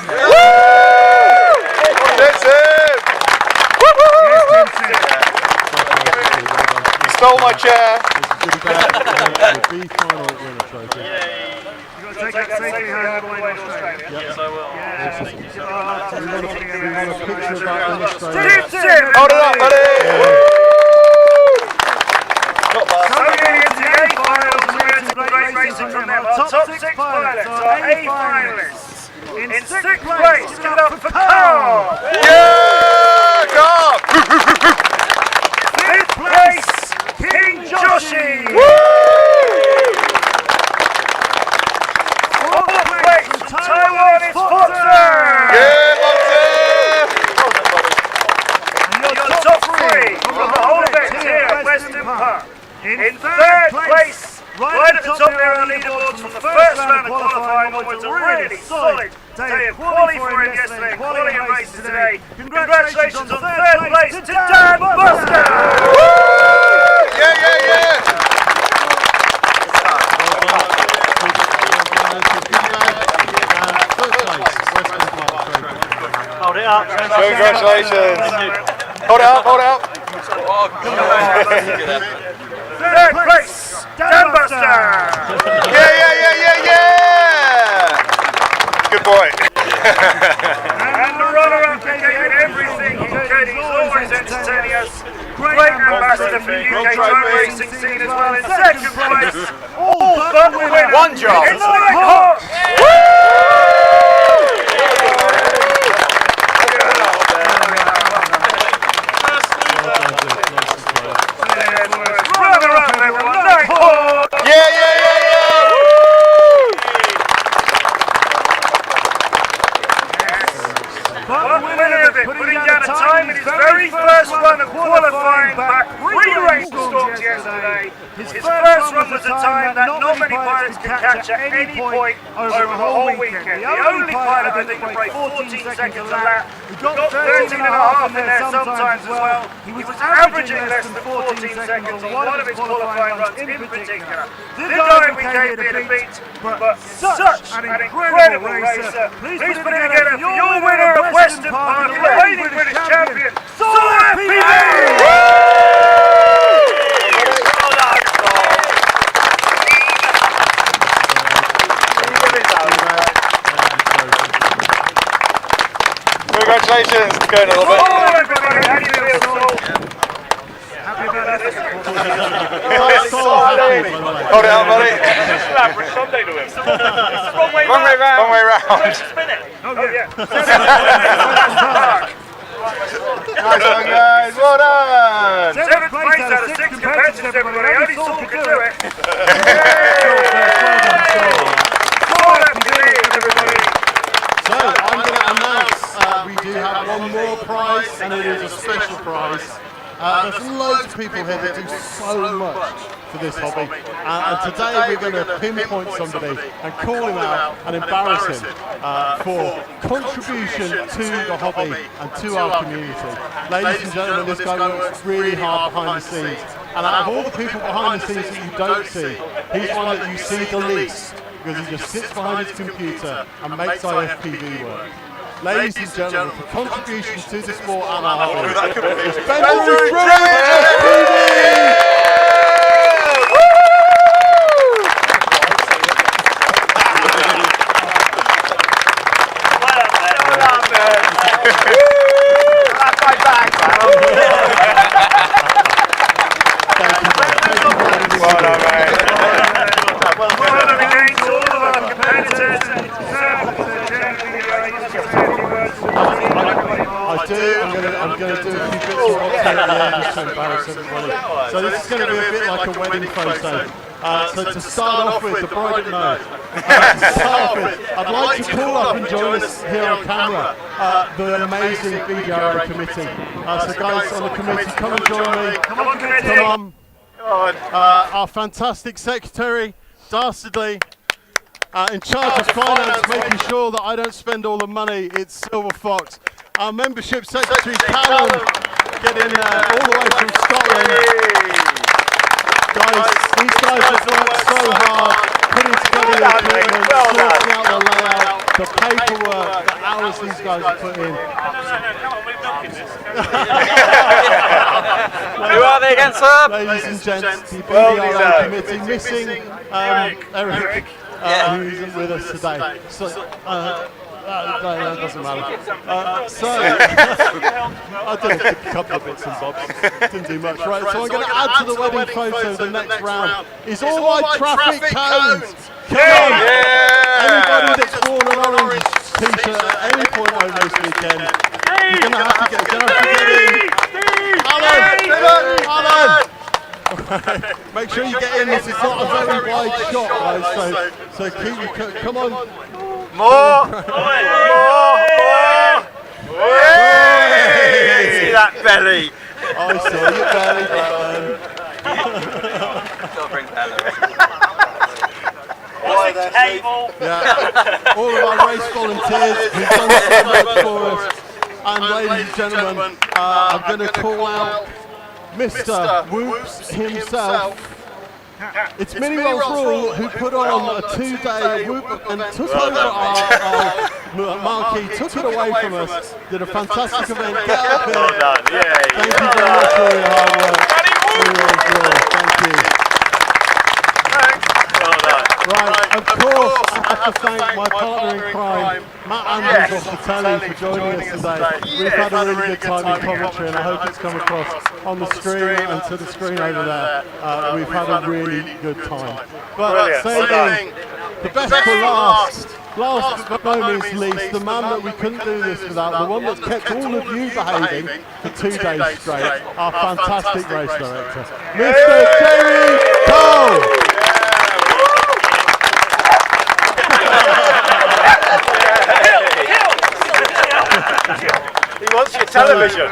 He stole my chair. The final winner trophy. Take that safely home away to Australia. Yes, I will. We want a picture of that in Australia. Tim Sims! Hold it up, buddy! Not bad. So getting into the A finals, we're going to great racing from them. Our top six pilots, our A finalists. In sixth place, give it up for Carl! Yeah! Carl! Fifth place, King Joshi! Fourth place, Taiwan is Foxer! Yeah, Foxer! And your top three from the whole event here at Weston Park. In third place, right at the top there on the leaderboards from the first round of qualifying onwards, a really solid day of quali for him yesterday and quali and races today. Congratulations on third place to Dan Buster! Yeah, yeah, yeah! Hold it up. Congratulations! Hold it up, hold it up! Third place, Dan Buster! Yeah, yeah, yeah, yeah, yeah! Good boy. And the runner-up gave everything he could. He's always entertaining us. Great ambassador for the UK drone racing scene as well. In second place, all but the winner. One job. It's Nick Hawk! Runner-up, everyone. Nick Hawk! Yeah, yeah, yeah, yeah! But the winner of it, putting down a time in his very first run of qualifying back 3 rainstorms yesterday. His first run was a time that not many pilots can catch at any point over the whole weekend. The only pilot I think to break 14 seconds a lap. He got 13 and a half in there sometimes as well. He was averaging less than 14 seconds on one of his qualifying runs in particular. Didn't know if we came here to beat, but such an incredible racer. Please put it together for your winner of Weston Park, the reigning British champion, Solar PV! Congratulations, it's going a little bit. Oh, everybody, how do you feel, Saul? Happy about this? Hold it up, buddy. This is average Sunday to him. It's the wrong way Wrong way round. Wrong way round. Spin it. Oh, yeah. Nice one, guys. Well done. Seventh place out of 6 competitors, everybody. Only Saul could do it. Saul FPV, everybody. So I'm going to announce we do have one more prize, and it is a special prize. There's loads of people here that do so much for this hobby, and today we're going to pinpoint somebody and call him out and embarrass him for contribution to the hobby and to our community. Ladies and gentlemen, this guy works really hard behind the scenes, and out of all the people behind the scenes that you don't see, he's one that you see the least, because he just sits behind his computer and makes IFPV work. Ladies and gentlemen, for contributions to the sport and our hobby, it's Ben FPV! That's my bag, Well done, mate. Well done again to all of our competitors. I'm going to do a few bits of rock here at the end just to embarrass everybody. So this is going to be a bit like a wedding photo. So to start off with, the bride and maid. I'd like to call up and join us here on camera, the amazing BDRO committee. So guys on the committee, come and join me. Come on, committee. Come on. Our fantastic secretary, Dastardly. In charge of finance, making sure that I don't spend all the money, it's Silver Fox. Our membership secretary, Callum, getting all the way from Scotland. Guys, these guys have worked so hard, putting together the equipment, sorting out the layout, the paperwork, the hours these guys have put in. Who are they again, sir? Ladies and gents, the BDRO committee, missing Eric. Who isn't with us today. So, that doesn't matter. So, I did a couple of bits and bobs. Didn't do much. Right, so I'm going to add to the wedding photo the next round. Is all my traffic cones. Come on! Anybody that's worn an orange t-shirt at any point over this weekend, you're going to have to get in. Alan! Make sure you get in this. It's not a very wide shot, guys. So keep your come on. More. See that belly. I saw your belly button. Gotta bring Bella in. Yeah. All of our race volunteers who've done so much for us. And ladies and gentlemen, I'm going to call out Mr. Whoops himself. It's Mini Rolls Rule who put on a 2-day whoop and took over our marquee, took it away from us, did a fantastic event. Get up here. Well done. Thank you very much for your hard work. Mini Rolls Rule. Thank you. Well done. Right, of course, I have to thank my partner in crime, Matt Andrews off the telly, for joining us today. We've had a really good time in commentary, and I hope it's come across on the screen and to the screen over there. We've had a really good time. But saving the best for last but no means least, the man that we couldn't do this without, the one that's kept all of you behaving for 2 days straight, our fantastic race director, Mr. Jamie Cole! He wants your television.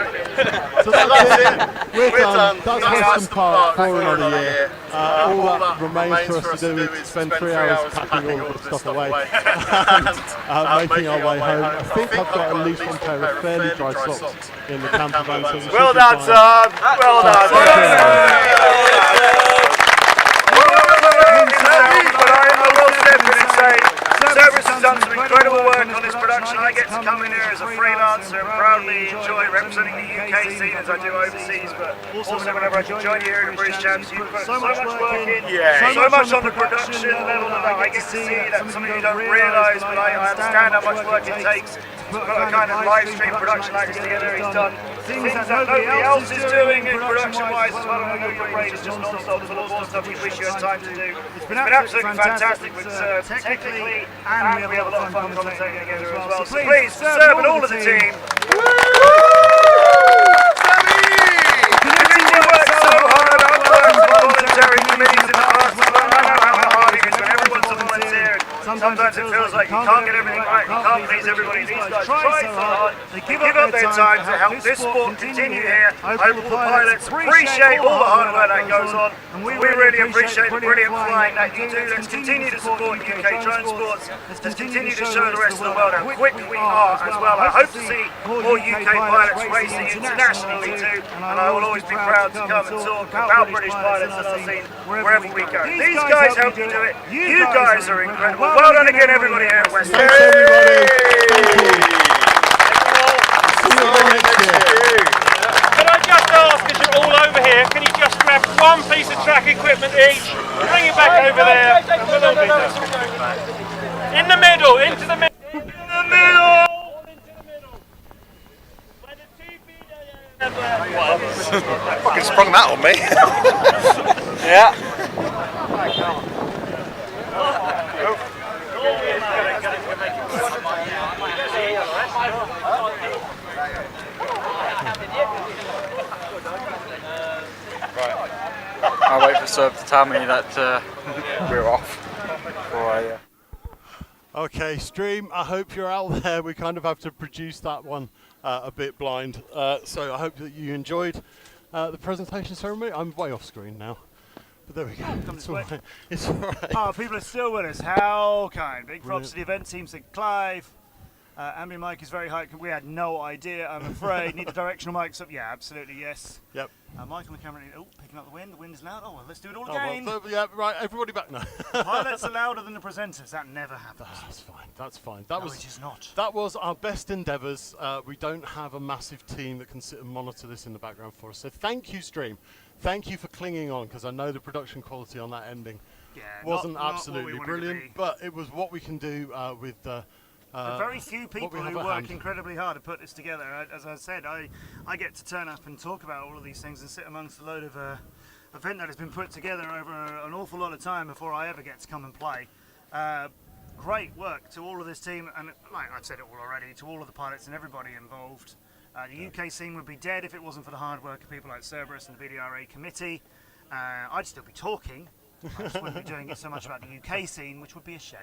So that's it. We're done. That's Weston Park for another year. All that remains for us to do is spend 3 hours packing all of the stuff away and making our way home. I think I've got at least one pair of fairly dry socks in the camper van. So Well done, son. Well done. But I will step in and say, Cerberus has done some incredible work on this production. I get to come in here as a freelancer and proudly enjoy representing the UK scene as I do overseas, but also whenever I can join you here at the British Champs, you've put so much work in, so much on the production level that I get to see that some of you don't realise, but I understand how much work it takes to put a kind of live stream production like this together. He's done things that nobody else is doing in production-wise as well. I know your brain is just non-stop full of more stuff we wish you had time to do. It's been absolutely fantastic with technically, and we have a lot of fun commentating together as well. So please, Serb and all of the team. Sammy! You work so hard. I've worked for voluntary committees in the past. I know how hard it is when everyone's a volunteer. Sometimes it feels like you can't get everything right, you can't please everybody. These guys try so hard, they give up their time to help this sport continue here. Hopeful pilots appreciate all the hard work that goes on, and we really appreciate the brilliant flying that you do. Let's continue to support UK drone sports. Let's continue to show the rest of the world how quick we are as well. I hope to see more UK pilots racing internationally too, and I will always be proud to come and talk about British pilots that I've seen wherever we go. These guys help you do it. You guys are incredible. Well done again, everybody here at Weston. Thanks, everybody. Thank you. See you again next year. Can I just ask, as you're all over here, can you just grab one piece of track equipment each, bring it back over there, and we'll all be done. In the middle, into the middle. In the middle! sprung that on me. Yeah. I'll wait for Serb to tell me that we're off. Okay, stream, I hope you're out there. We kind of have to produce that one a bit blind. So I hope that you enjoyed the presentation ceremony. I'm way off screen now. But there we go. It's all right. It's all right. Oh, people are still with us. How kind. Big props to the event team, to Clive. Ambient mic is very high. We had no idea, I'm afraid. Need the directional mics up? Yeah, absolutely, yes. Yep. Mic on the camera. Oh, picking up the wind. The wind is loud. Oh, well, let's do it all again. Well, yeah, right, everybody back now. Pilots are louder than the presenters. That never happens. That's fine. That's fine. No, it is not. That was our best endeavours. We don't have a massive team that can sit and monitor this in the background for us. So thank you, stream. Thank you for clinging on, because I know the production quality on that ending wasn't absolutely brilliant, but it was what we can do with the very few people who work incredibly hard to put this together. As I said, I get to turn up and talk about all of these things and sit amongst a load of event that has been put together over an awful lot of time before I ever get to come and play. Great work to all of this team, and like I've said it all already, to all of the pilots and everybody involved. The UK scene would be dead if it wasn't for the hard work of people like Cerberus and the BDRA committee. I'd still be talking. I just wouldn't be doing it so much about the UK scene, which would be a shame.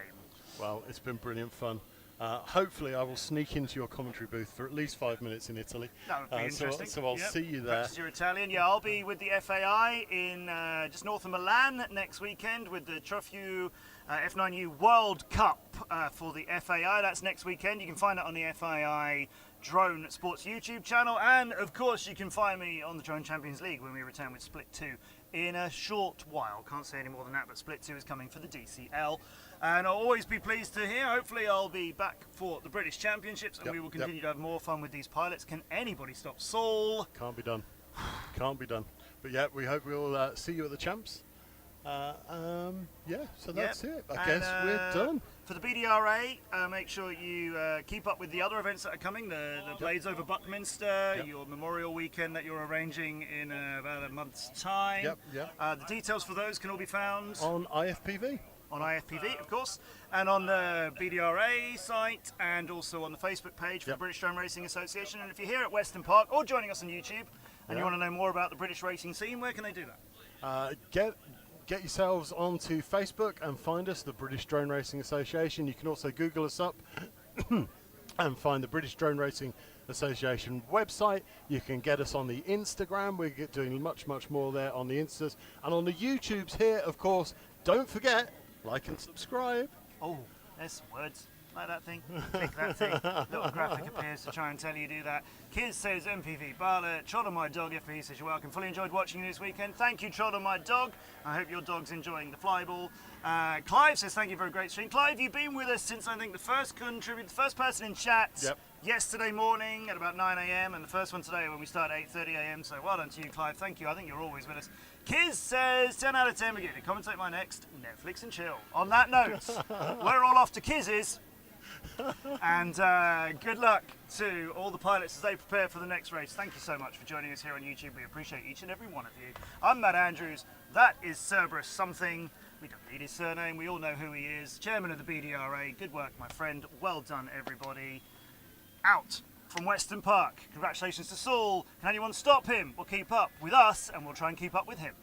Well, it's been brilliant fun. Hopefully I will sneak into your commentary booth for at least 5 minutes in Italy. That would be interesting. So I'll see you there. Practice your Italian. Yeah, I'll be with the FAI in just north of Milan next weekend with the trophie F9U World Cup for the FAI. That's next weekend. You can find it on the FAI Drone Sports YouTube channel, and of course you can find me on the Drone Champions League when we return with Split 2 in a short while. Can't say any more than that, but Split 2 is coming for the DCL. And I'll always be pleased to hear. Hopefully I'll be back for the British Championships, and we will continue to have more fun with these pilots. Can anybody stop Saul? Can't be done. Can't be done. But yeah, we hope we'll see you at the champs. Yeah, so that's it. I guess we're done. For the BDRA, make sure you keep up with the other events that are coming. The Blades over Buckminster, your Memorial Weekend that you're arranging in about a month's time. The details for those can all be found on IFPV. On IFPV, of course, and on the BDRA site, and also on the Facebook page for the British Drone Racing Association. And if you're here at Weston Park or joining us on YouTube and you want to know more about the British racing scene, where can they do that? Get yourselves onto Facebook and find us, the British Drone Racing Association. You can also Google us up and find the British Drone Racing Association website. You can get us on the Instagram. We're doing much more there on the Instas. And on the YouTubes here, of course, don't forget, like and subscribe. Oh, there's some words. Like that thing, click that thing. Little graphic appears to try and tell you do that. Kids says MPV Bartlett. Trot on my dog. FPV says you're welcome. Fully enjoyed watching you this weekend. Thank you, Trot on my dog. I hope your dog's enjoying the flyball. Clive says thank you for a great stream. Clive, you've been with us since I think the first person in chat yesterday morning at about 9 AM, and the first one today when we start at 8:30 AM. So well done to you, Clive. Thank you. I think you're always with us. Kiz says 10 out of 10 begin to commentate my next Netflix and chill. On that note, we're all off to Kiz's. And good luck to all the pilots as they prepare for the next race. Thank you so much for joining us here on YouTube. We appreciate each and every one of you. I'm Matt Andrews. That is Cerberus something. We don't need his surname. We all know who he is. Chairman of the BDRA. Good work, my friend. Well done, everybody. Out from Weston Park. Congratulations to Saul. Can anyone stop him? We'll keep up with us, and we'll try and keep up with him.